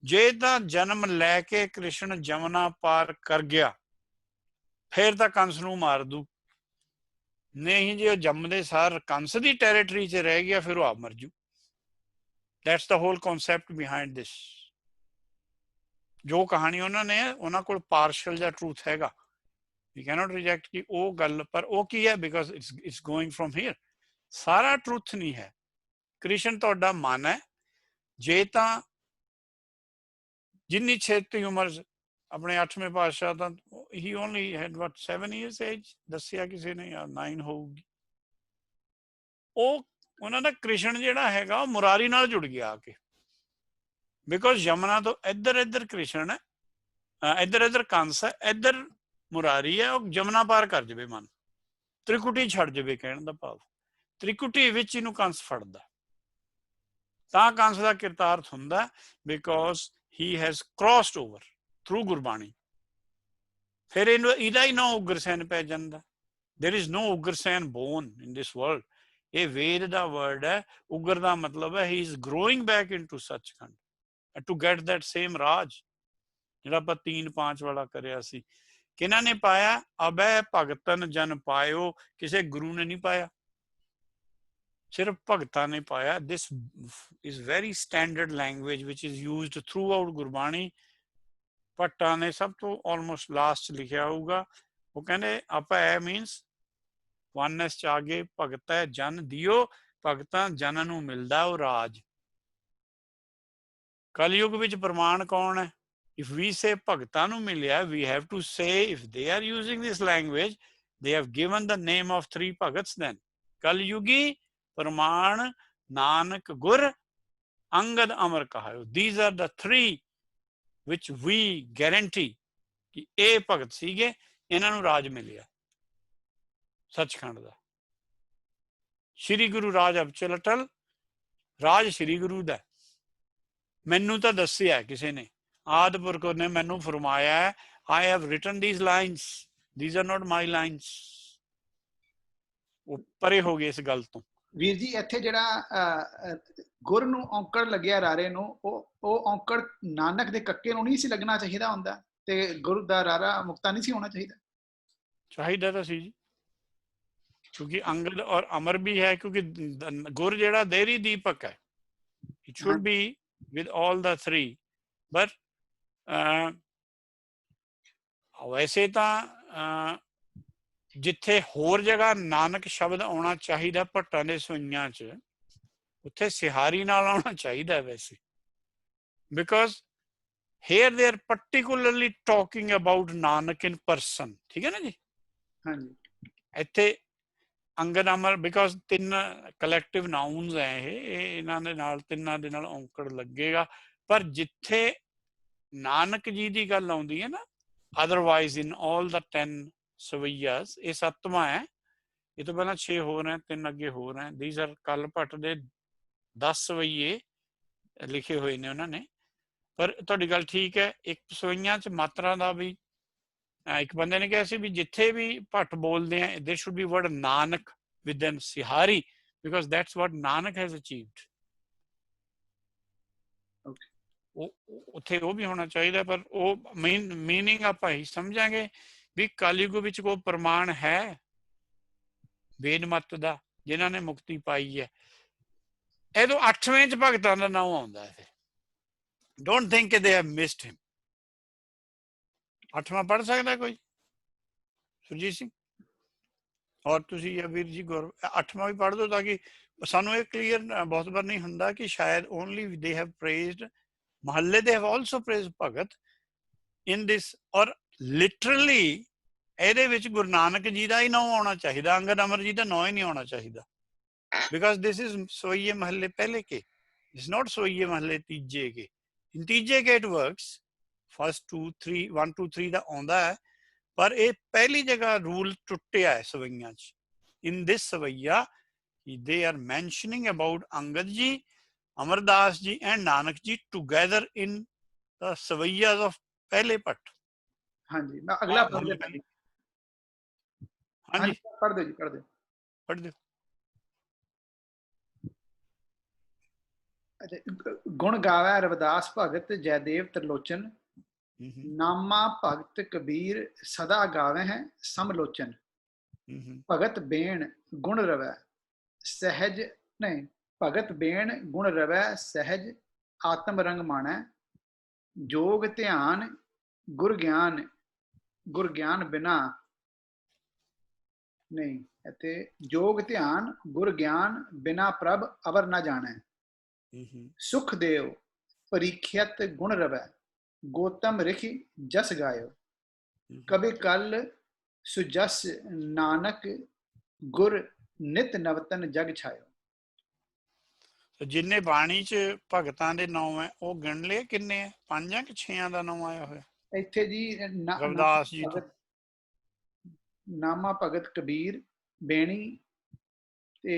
ਜੇ ਤਾਂ ਜਨਮ ਲੈ ਕੇ ਕ੍ਰਿਸ਼ਨ ਜਮਨਾ ਪਾਰ ਕਰ ਗਿਆ ਫਿਰ ਤਾਂ ਕੰਸ ਨੂੰ ਮਾਰ ਦੂ, ਨਹੀਂ ਜੇ ਉਹ ਜੰਮਦੇ ਸਾਰ ਕੰਸ ਦੀ ਟੈਰੀਟਰੀ 'ਚ ਰਹਿ ਗਿਆ ਫਿਰ ਉਹ ਆਪ ਮਰ ਜੂ। That's the whole concept behind this. ਜੋ ਕਹਾਣੀ ਉਹਨਾਂ ਨੇ, ਉਹਨਾਂ ਕੋਲ ਪਾਰਸ਼ਲ ਜਾਂ ਟਰੂਥ ਹੈਗਾ, ਵੀ ਕੈਨੋਟ ਰਿਜੈਕਟ ਕਿ ਉਹ ਗੱਲ, ਪਰ ਉਹ ਕੀ ਹੈ, because it's going from here. ਸਾਰਾ ਟਰੂਥ ਨਹੀਂ ਹੈ। ਕ੍ਰਿਸ਼ਨ ਤੁਹਾਡਾ ਮਨ ਹੈ। ਜੇ ਤਾਂ ਜਿੰਨੀ ਛੇਤੀ ਉਮਰ ਆਪਣੇ 8ਵੇਂ ਪਾਤਸ਼ਾਹ ਤਾਂ ਹੀ ਓਨਲੀ ਹੈਡ ਵਾਟ 7 years ਏਜ ਦੱਸਿਆ ਕਿਸੇ ਨੇ, ਜਾਂ 9 ਹੋਊਗੀ। ਉਹ ਉਹਨਾਂ ਦਾ ਕ੍ਰਿਸ਼ਨ ਜਿਹੜਾ ਹੈਗਾ ਉਹ ਮੁਰਾਰੀ ਨਾਲ ਜੁੜ ਗਿਆ ਆ ਕੇ, ਬਿਕੋਜ਼ ਯਮਨਾ ਤੋਂ ਇੱਧਰ ਕ੍ਰਿਸ਼ਨ ਹੈ, ਇੱਧਰ ਕੰਸ ਹੈ, ਇੱਧਰ ਮੁਰਾਰੀ ਹੈ। ਉਹ ਜਮਨਾ ਪਾਰ ਕਰ ਜਾਵੇ ਮਨ, ਤ੍ਰਿਕੁਟੀ ਛੱਡ ਜਾਵੇ, ਕਹਿਣ ਦਾ ਭਾਵ ਤ੍ਰਿਕੁਟੀ ਵਿੱਚ ਇਹਨੂੰ ਕੰਸ ਫੜਦਾ, ਤਾਂ ਕੰਸ ਦਾ ਕਿਰਤਾਰਥ ਹੁੰਦਾ, because he has crossed over through Gurbani. ਫਿਰ ਇਹਦਾ ਹੀ ਨਾਂ ਉਗਰਸੈਨ ਪੈ ਜਾਂਦਾ। there is no ਉਗਰਸੈਨ born in this world। ਇਹ ਵੇਦ ਦਾ ਵਰਡ ਹੈ। ਉਗਰ ਦਾ ਮਤਲਬ ਹੈ he is growing back into Sachkhand to get that same ਰਾਜ ਜਿਹੜਾ ਆਪਾਂ 3-5 ਵਾਲਾ ਕਰਿਆ ਸੀ। ਕਿਹਨਾਂ ਨੇ ਪਾਇਆ? ਅਬੈ ਭਗਤਨ ਜਨ ਪਾਇਓ। ਕਿਸੇ ਗੁਰੂ ਨੇ ਨਹੀਂ ਪਾਇਆ, ਸਿਰਫ ਭਗਤਾਂ ਨੇ ਪਾਇਆ। This is very standard language which is used throughout Gurbani. ਭੱਟਾਂ ਨੇ ਸਭ ਤੋਂ ਆਲਮੋਸਟ ਲਾਸਟ ਲਿਖਿਆ ਹੋਊਗਾ। ਉਹ ਕਹਿੰਦੇ ਆਪਾਂ ਇਹ ਮੀਨਸ ਵਨਨੈਸ ਚ ਆ ਗਏ। ਭਗਤ ਹੈ ਜਨ ਦਿਓ, ਭਗਤਾਂ ਜਨ ਨੂੰ ਮਿਲਦਾ ਉਹ ਰਾਜ। ਕਲਯੁਗ ਵਿੱਚ ਪ੍ਰਮਾਣ ਕੌਣ ਹੈ? if we say ਭਗਤਾਂ ਨੂੰ ਮਿਲਿਆ, we have to say if they are using this language, they have given the name of 3 ਭਗਤs then। ਕਲਯੁਗੀ ਪ੍ਰਮਾਣ ਨਾਨਕ ਗੁਰ ਅੰਗਦ ਅਮਰ ਕਹਾਇਓ। these are the 3 which we guarantee ਕਿ ਇਹ ਭਗਤ ਸੀਗੇ, ਇਹਨਾਂ ਨੂੰ ਰਾਜ ਮਿਲਿਆ ਸੱਚਖੰਡ ਦਾ। ਸ਼੍ਰੀ ਗੁਰੂ ਰਾਜ ਅਬਚਲ ਅਟਲ, ਰਾਜ ਸ਼੍ਰੀ ਗੁਰੂ ਦਾ। ਮੈਨੂੰ ਤਾਂ ਦੱਸਿਆ ਕਿਸੇ ਨੇ, ਆਦਿ ਪੁਰਖ ਨੇ ਮੈਨੂੰ ਫਰਮਾਇਆ, I have written these lines, these are not my lines। ਉਹ ਪਰੇ ਹੋ ਗਏ ਇਸ ਗੱਲ ਤੋਂ। ਵੀਰ ਜੀ ਇੱਥੇ ਜਿਹੜਾ ਗੁਰ ਨੂੰ ਔਂਕੜ ਲੱਗਿਆ ਰਾਰੇ ਨੂੰ, ਉਹ ਔਂਕੜ ਨਾਨਕ ਦੇ ਕੱਕੇ ਨੂੰ ਨਹੀਂ ਸੀ ਲੱਗਣਾ ਚਾਹੀਦਾ ਹੁੰਦਾ, ਤੇ ਗੁਰੂ ਦਾ ਰਾਰਾ ਮੁਕਤਾ ਨਹੀਂ ਸੀ ਹੋਣਾ ਚਾਹੀਦਾ? ਚਾਹੀਦਾ ਤਾਂ ਸੀ ਜੀ, ਕਿਉਂਕਿ ਅੰਗਦ ਔਰ ਅਮਰ ਵੀ ਹੈ, ਕਿਉਂਕਿ ਗੁਰ ਜਿਹੜਾ ਦੇਰੀ ਦੀਪਕ ਹੈ। it should be with all the 3। but ਵੈਸੇ ਤਾਂ ਜਿੱਥੇ ਹੋਰ ਜਗ੍ਹਾ ਨਾਨਕ ਸ਼ਬਦ ਆਉਣਾ ਚਾਹੀਦਾ ਭੱਟਾਂ ਦੇ ਸਵਈਆਂ 'ਚ, ਉੱਥੇ ਸਿਹਾਰੀ ਨਾਲ ਆਉਣਾ ਚਾਹੀਦਾ ਵੈਸੇ, because here they are particularly talking about Nanak in person। ਠੀਕ ਹੈ ਨਾ ਜੀ? ਹਾਂਜੀ। ਇੱਥੇ ਅੰਗਦ ਅਮਰ ਬਿਕੋਜ਼ 3 ਕਲੈਕਟਿਵ ਨਾਊਨਸ ਹੈ ਇਹ, ਇਹਨਾਂ ਦੇ ਨਾਲ ਤਿੰਨਾਂ ਦੇ ਨਾਲ ਔਂਕੜ ਲੱਗੇਗਾ। ਪਰ ਜਿੱਥੇ ਨਾਨਕ ਜੀ ਦੀ ਗੱਲ ਆਉਂਦੀ ਹੈ ਨਾ, ਅਦਰਵਾਈਜ਼ ਇਨ ਆਲ ਦਾ 10 ਸਵਈਆਸ, ਇਹ 7ਵਾਂ ਹੈ। ਇਹ ਤੋਂ ਪਹਿਲਾਂ 6 ਹੋਰ ਹੈ, 3 ਅੱਗੇ ਹੋਰ ਹੈ। these are ਕਲ ਭੱਟ ਦੇ 10 ਸਵਈਏ ਲਿਖੇ ਹੋਏ ਨੇ ਉਹਨਾਂ ਨੇ। ਪਰ ਤੁਹਾਡੀ ਗੱਲ ਠੀਕ ਹੈ, ਇੱਕ ਸਵਈਆਂ 'ਚ ਮਾਤਰਾ ਦਾ ਵੀ, ਇੱਕ ਬੰਦੇ ਨੇ ਕਿਹਾ ਸੀ ਵੀ ਜਿੱਥੇ ਵੀ ਭੱਟ ਬੋਲਦੇ ਆ there should be word Nanak within ਸਿਹਾਰੀ, because that's what Nanak has achieved। ਉੱਥੇ ਉਹ ਵੀ ਹੋਣਾ ਚਾਹੀਦਾ, ਪਰ ਉਹ ਮੀਨਿੰਗ ਆਪਾਂ ਹੀ ਸਮਝਾਂਗੇ ਵੀ ਕਲਯੁਗ ਵਿੱਚ ਕੋਈ ਪ੍ਰਮਾਣ ਹੈ ਵੇਦ ਮਤ ਦਾ ਜਿਨ੍ਹਾਂ ਨੇ ਮੁਕਤੀ ਪਾਈ ਹੈ। ਇਹ ਤੋਂ 8ਵੇਂ 'ਚ ਭਗਤਾਂ ਦਾ ਨਾਮ ਆਉਂਦਾ ਹੈ। Don't think they have missed him. 8ਵਾਂ ਪੜ੍ਹ ਸਕਦਾ ਕੋਈ? ਸੁਰਜੀਤ ਸਿੰਘ ਔਰ ਤੁਸੀਂ ਜਾਂ ਵੀਰ ਜੀ ਗੌਰਵ 8ਵਾਂ ਵੀ ਪੜ੍ਹ ਦਿਓ ਤਾਂ ਕਿ ਸਾਨੂੰ ਇਹ ਕਲੀਅਰ ਬਹੁਤ ਵਾਰ ਨਹੀਂ ਹੁੰਦਾ ਕਿ ਸ਼ਾਇਦ ਓਨਲੀ ਦੇ ਹੈਵ ਪ੍ਰੇਜ਼ਡ ਮਹੱਲੇ, ਦੇ ਹੈਵ ਆਲਸੋ ਪ੍ਰੇਜ਼ਡ ਭਗਤ ਇਨ ਦਿਸ, ਔਰ ਲਿਟਰਲੀ ਇਹਦੇ ਵਿੱਚ ਗੁਰੂ ਨਾਨਕ ਜੀ ਦਾ ਹੀ ਨਾਂ ਆਉਣਾ ਚਾਹੀਦਾ, ਅੰਗਦ ਅਮਰ ਜੀ ਦਾ ਨਾਂ ਹੀ ਨਹੀਂ ਆਉਣਾ ਚਾਹੀਦਾ, ਬਿਕਾਜ਼ ਦਿਸ ਇਜ਼ ਸੋਈਏ ਮਹੱਲੇ ਪਹਿਲੇ ਕੇ, ਇਟਸ ਨੋਟ ਸੋਈਏ ਮਹੱਲੇ ਤੀਜੇ ਕੇ। ਇਨ ਤੀਜੇ ਕੇ ਇਟ ਵਰਕਸ, ਫਸਟ 2 3 1 2 3 ਦਾ ਆਉਂਦਾ ਹੈ, ਪਰ ਇਹ ਪਹਿਲੀ ਜਗ੍ਹਾ ਰੂਲ ਟੁੱਟਿਆ ਹੈ ਸਵਈਆਂ 'ਚ। ਇਨ ਦਿਸ ਸਵਈਆ they are mentioning about Angad ji, Amardas ji and Nanak ji together in the Savaiyas of Pehle Pat. ਹਾਂਜੀ ਮੈਂ ਅਗਲਾ ਪੜ੍ਹ ਦਿੰਦਾ। ਹਾਂਜੀ ਪੜ੍ਹ ਦਿਓ ਜੀ, ਪੜ੍ਹ ਦਿਓ। ਗੁਣ ਗਾਵੈ ਰਵਿਦਾਸ ਭਗਤ ਜੈਦੇਵ ਤਰਲੋਚਨ, ਨਾਮਾ ਭਗਤ ਕਬੀਰ ਸਦਾ ਗਾਵੇ ਹੈ ਸਮਲੋਚਨ। ਭਗਤ ਬੇਣ ਗੁਣ ਰਵੈ ਸਹਿਜ ਨਹੀਂ, ਭਗਤ ਬੇਣ ਗੁਣ ਰਵੈ ਸਹਿਜ ਆਤਮ ਰੰਗ ਮਾਣੈ। ਜੋਗ ਧਿਆਨ ਗੁਰ ਗਿਆਨ ਬਿਨਾ ਨਹੀਂ, ਇੱਥੇ ਜੋਗ ਧਿਆਨ ਗੁਰ ਗਿਆਨ ਬਿਨਾ ਪ੍ਰਭ ਅਵਰ ਨਾ ਜਾਣੈ। ਸੁਖ ਦੇਵ ਪਰੀਖਿਅਤ ਗੁਣ ਰਵੈ ਗੋਤਮ ਰਿਖੀ ਜਸ ਗਾਇਓ। ਕਬੀ ਕਲ ਸੁਜਸ ਨਾਨਕ ਗੁਰ ਨਿਤ ਨਵਤਨ ਜਗ ਛਾਇਓ। ਜਿੰਨੇ ਬਾਣੀ 'ਚ ਭਗਤਾਂ ਦੇ ਨਾਮ ਹੈ ਉਹ ਗਿਣ ਲਏ ਕਿੰਨੇ ਹੈ? 5 ਜਾਂ 6 ਦਾ ਨਾਮ ਆਇਆ ਹੋਇਆ ਇੱਥੇ ਜੀ। ਰਵਿਦਾਸ ਜੀ ਤੋਂ ਨਾਮਾ ਭਗਤ ਕਬੀਰ ਬੇਣੀ ਤੇ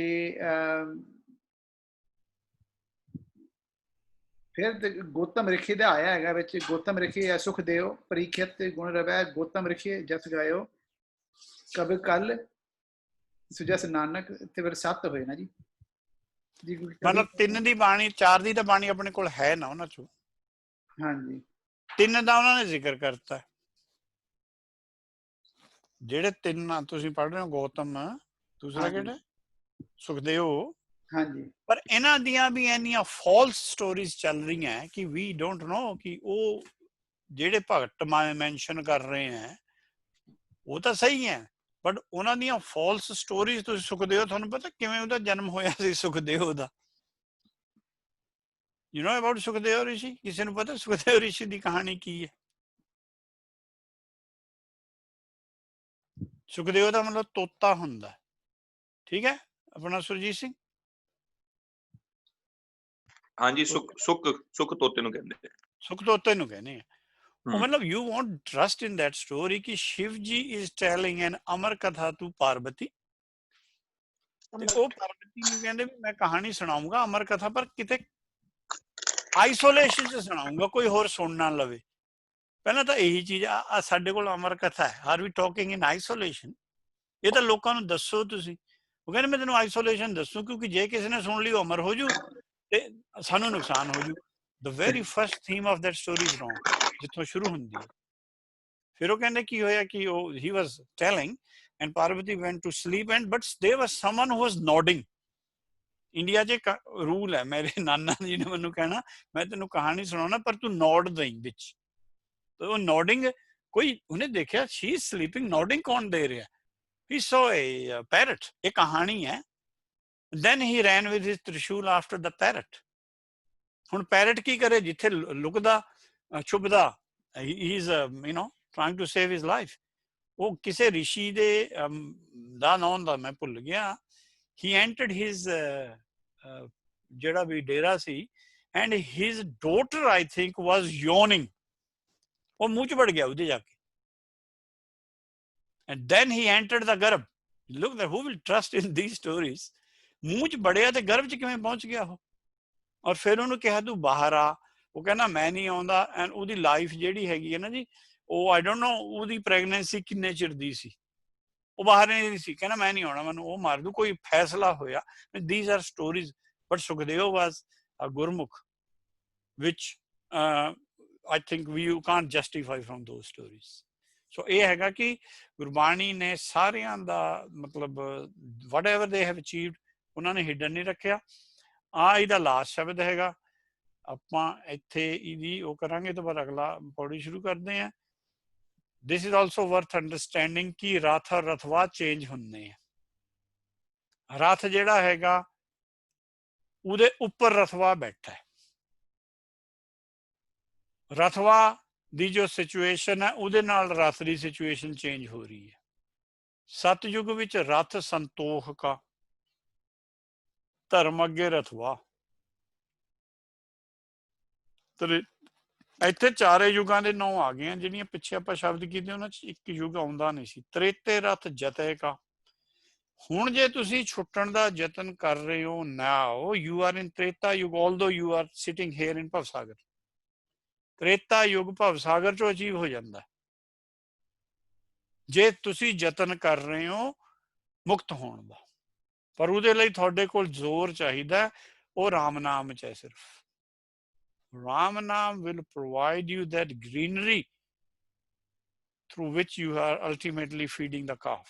ਫਿਰ ਗੋਤਮ ਰਿਖੀ ਦਾ ਆਇਆ ਹੈਗਾ ਵਿੱਚ। ਗੋਤਮ ਰਿਖੀ ਹੈ ਸੁਖਦੇਵ ਪਰੀਖਿਅਤ ਗੁਣ ਰਵੈ ਗੋਤਮ ਰਿਖੀ ਜਸ ਗਾਇਓ। ਕਬ ਕਲ ਸੁਜਸ ਨਾਨਕ ਤੇ ਫਿਰ 7 ਹੋਏ ਨਾ ਜੀ। ਮਤਲਬ 3 ਦੀ ਬਾਣੀ, 4 ਦੀ ਤਾਂ ਬਾਣੀ ਆਪਣੇ ਕੋਲ ਹੈ ਨਾ ਉਹਨਾਂ ਚੋਂ। ਹਾਂਜੀ 3 ਦਾ ਉਹਨਾਂ ਨੇ ਜ਼ਿਕਰ ਕਰਤਾ। ਜਿਹੜੇ 3 ਤੁਸੀਂ ਪੜ੍ਹ ਰਹੇ ਹੋ, ਗੌਤਮ, ਦੂਸਰਾ ਕਿਹੜਾ ਸੁਖਦੇਵ। ਹਾਂਜੀ ਪਰ ਇਹਨਾਂ ਦੀਆਂ ਵੀ ਇੰਨੀਆਂ ਫਾਲਸ ਸਟੋਰੀਜ਼ ਚੱਲ ਰਹੀਆਂ ਕਿ ਵੀ ਡੋਂਟ ਨੋ ਕਿ ਉਹ ਜਿਹੜੇ ਭਗਤ ਮੈਂਸ਼ਨ ਕਰ ਰਹੇ ਹੈ ਉਹ ਤਾਂ ਸਹੀ ਹੈ, ਬਟ ਉਹਨਾਂ ਦੀਆਂ ਫਾਲਸ ਸਟੋਰੀਜ਼। ਤੁਸੀਂ ਸੁਖਦੇਵ, ਤੁਹਾਨੂੰ ਪਤਾ ਕਿਵੇਂ ਉਹਦਾ ਜਨਮ ਹੋਇਆ ਸੀ ਸੁਖਦੇਵ ਦਾ? ਯੂ ਨੋ ਅਬਾਊਟ ਸੁਖਦੇਵ ਰਿਸ਼ੀ? ਕਿਸੇ ਨੂੰ ਪਤਾ ਸੁਖਦੇਵ ਰਿਸ਼ੀ ਦੀ ਕਹਾਣੀ ਕੀ ਹੈ? ਸੁਖਦੇਵ ਦਾ ਮਤਲਬ ਤੋਤਾ ਹੁੰਦਾ, ਠੀਕ ਹੈ ਆਪਣਾ ਸੁਰਜੀਤ ਸਿੰਘ? ਹਾਂਜੀ, ਸੁਖ ਤੋਤੇ ਨੂੰ ਕਹਿੰਦੇ, ਸੁਖ ਤੋਤੇ ਨੂੰ ਕਹਿੰਦੇ ਆ। ਉਹ ਮਤਲਬ you won't trust in that story ਕਿ Shiv ji is telling an ਅਮਰ ਕਥਾ to ਪਾਰਵਤੀ, ਤੇ ਉਹ ਪਾਰਵਤੀ ਨੂੰ ਕਹਿੰਦੇ ਵੀ ਮੈਂ ਕਹਾਣੀ ਸੁਣਾਉਂਗਾ ਅਮਰ ਕਥਾ, ਪਰ ਕਿਤੇ ਆਈਸੋਲੇਸ਼ਨ 'ਚ ਸੁਣਾਉਂਗਾ, ਕੋਈ ਹੋਰ ਸੁਣ ਨਾ ਲਵੇ। ਪਹਿਲਾਂ ਤਾਂ ਇਹੀ ਚੀਜ਼ ਆ ਸਾਡੇ ਕੋਲ ਅਮਰ ਕਥਾ ਹੈ। ਆਰ ਵੀ ਟਾਕਿੰਗ ਇਨ ਆਈਸੋਲੇਸ਼ਨ? ਇਹ ਤਾਂ ਲੋਕਾਂ ਨੂੰ ਦੱਸੋ ਤੁਸੀਂ। ਉਹ ਕਹਿੰਦੇ ਮੈਂ ਤੈਨੂੰ ਆਈਸੋਲੇਸ਼ਨ ਦੱਸੂ ਕਿਉਂਕਿ ਜੇ ਕਿਸੇ ਨੇ ਸੁਣ ਲਈ ਉਹ ਅਮਰ ਹੋ ਜੂ ਤੇ ਸਾਨੂੰ ਨੁਕਸਾਨ ਹੋ ਜੂ। The very first theme of that story is wrong, ਜਿੱਥੋਂ ਸ਼ੁਰੂ ਹੁੰਦੀ ਹੈ। ਫਿਰ ਉਹ ਕਹਿੰਦੇ ਕੀ ਹੋਇਆ ਕਿ ਉਹ he was telling and Parvati went to sleep and but there was someone who was nodding. India 'ਚ ਰੂਲ ਹੈ, ਮੇਰੇ ਨਾਨਾ ਜੀ ਨੇ ਮੈਨੂੰ ਕਹਿਣਾ ਮੈਂ ਤੈਨੂੰ ਕਹਾਣੀ ਸੁਣਾਉਣਾ ਪਰ ਤੂੰ ਨੋਡ ਦੇਈਂ ਵਿੱਚ। ਉਹ ਨੋਡਿੰਗ ਕੋਈ ਉਹਨੇ ਦੇਖਿਆ ਸ਼ੀ ਇਜ਼ ਸਲੀਪਿੰਗ, ਨੋਡਿੰਗ ਕੌਣ ਦੇ ਰਿਹਾ? ਹੀ ਸੋ ਏ ਪੈਰਟ, ਇਹ ਕਹਾਣੀ ਹੈ। then he ran with his trishul after the parrot. ਹੁਣ ਪੈਰਟ ਕੀ ਕਰੇ? ਜਿੱਥੇ ਲੁਕਦਾ ਛੁਪਦਾ, he is trying to save his life. ਉਹ ਕਿਸੇ ਰਿਸ਼ੀ ਦੇ ਦਾ ਨਾਮ ਦਾ ਮੈਂ ਭੁੱਲ ਗਿਆ। he entered his ਜਿਹੜਾ ਵੀ ਡੇਰਾ ਸੀ and his daughter I think was yawning. ਉਹ ਮੂੰਹ 'ਚ ਵੜ ਗਿਆ ਉਹਦੇ ਜਾ ਕੇ। and then he entered the ਗਰਭ। look, who will trust in these stories? ਮੂੰਹ 'ਚ ਬੜਿਆ ਤੇ ਗਰਭ 'ਚ ਕਿਵੇਂ ਪਹੁੰਚ ਗਿਆ ਉਹ? ਔਰ ਫਿਰ ਉਹਨੂੰ ਕਿਹਾ ਤੂੰ ਬਾਹਰ ਆ, ਉਹ ਕਹਿੰਦਾ ਮੈਂ ਨਹੀਂ ਆਉਂਦਾ। ਐਂਡ ਉਹਦੀ ਲਾਈਫ ਜਿਹੜੀ ਹੈਗੀ ਹੈ ਨਾ ਜੀ, ਉਹ ਆਈ ਡੋਂਟ ਨੋ ਉਹਦੀ ਪ੍ਰੈਗਨੈਂਸੀ ਕਿੰਨੇ ਚਿਰ ਦੀ ਸੀ, ਉਹ ਬਾਹਰ ਨਹੀਂ ਸੀ। ਕਹਿੰਦਾ ਮੈਂ ਨਹੀਂ ਆਉਣਾ, ਮੈਨੂੰ ਉਹ ਮਾਰ ਦੂ। ਕੋਈ ਫੈਸਲਾ ਹੋਇਆ। these are stories, but Sukhdeo was a Gurmukh, which I think you can't justify from those stories. ਸੋ ਇਹ ਹੈਗਾ ਕਿ ਗੁਰਬਾਣੀ ਨੇ ਸਾਰਿਆਂ ਦਾ ਮਤਲਬ whatever they have achieved ਉਹਨਾਂ ਨੇ ਹਿਡਨ ਨਹੀਂ ਰੱਖਿਆ। ਇਹਦਾ ਲਾਸਟ ਸ਼ਬਦ ਹੈਗਾ ਆਪਾਂ ਇੱਥੇ ਇਹਦੀ ਉਹ ਕਰਾਂਗੇ ਤਾਂ ਬਾਅਦ ਅਗਲਾ ਪੌੜੀ ਸ਼ੁਰੂ ਕਰਦੇ ਹਾਂ। This is also worth understanding ਕਿ ਰਥ ਔਰ ਰਥਵਾ ਚੇਂਜ ਹੁੰਦੇ ਆ। ਰਥ ਜਿਹੜਾ ਹੈਗਾ ਉਹਦੇ ਉੱਪਰ ਰਥਵਾ ਬੈਠਾ ਹੈ। ਰਥਵਾ ਦੀ ਜੋ ਸਿਚੁਏਸ਼ਨ ਹੈ ਉਹਦੇ ਨਾਲ ਰਥ ਦੀ ਸਿਚੁਏਸ਼ਨ ਚੇਂਜ ਹੋ ਰਹੀ ਹੈ। ਸਤਯੁਗ ਵਿੱਚ ਰਥ ਸੰਤੋਖ ਕਾ, ਧਰਮ ਅੱਗੇ ਰਥਵਾ। ਇੱਥੇ ਚਾਰੇ ਯੁਗਾਂ ਦੇ ਨਾਂ ਆ ਗਏ, ਜਿਹੜੀਆਂ ਪਿੱਛੇ ਆਪਾਂ ਸ਼ਬਦ ਕੀਤੇ ਉਹਨਾਂ ਚ ਇੱਕ ਯੁੱਗ ਆਉਂਦਾ ਨਹੀਂ ਸੀ। ਤ੍ਰੇਤੇ ਰਥ ਜਤੇ ਕਾ। ਹੁਣ ਜੇ ਤੁਸੀਂ ਛੁੱਟਣ ਦਾ ਯਤਨ ਕਰ ਰਹੇ ਹੋ, now you are in Treta Yug, although you are sitting here in ਭਵਸਾਗਰ। ਤ੍ਰੇਤਾ ਯੁਗ ਭਵਸਾਗਰ ਚੋਂ ਅਚੀਵ ਹੋ ਜਾਂਦਾ ਜੇ ਤੁਸੀਂ ਯਤਨ ਕਰ ਰਹੇ ਹੋ ਮੁਕਤ ਹੋਣ ਦਾ। ਪਰ ਉਹਦੇ ਲਈ ਤੁਹਾਡੇ ਕੋਲ ਜ਼ੋਰ ਚਾਹੀਦਾ, ਉਹ ਰਾਮ ਨਾਮ ਚ ਹੈ ਸਿਰਫ। ਰਾਮ ਨਾਮ will provide you that greenery through which you are ultimately feeding the calf.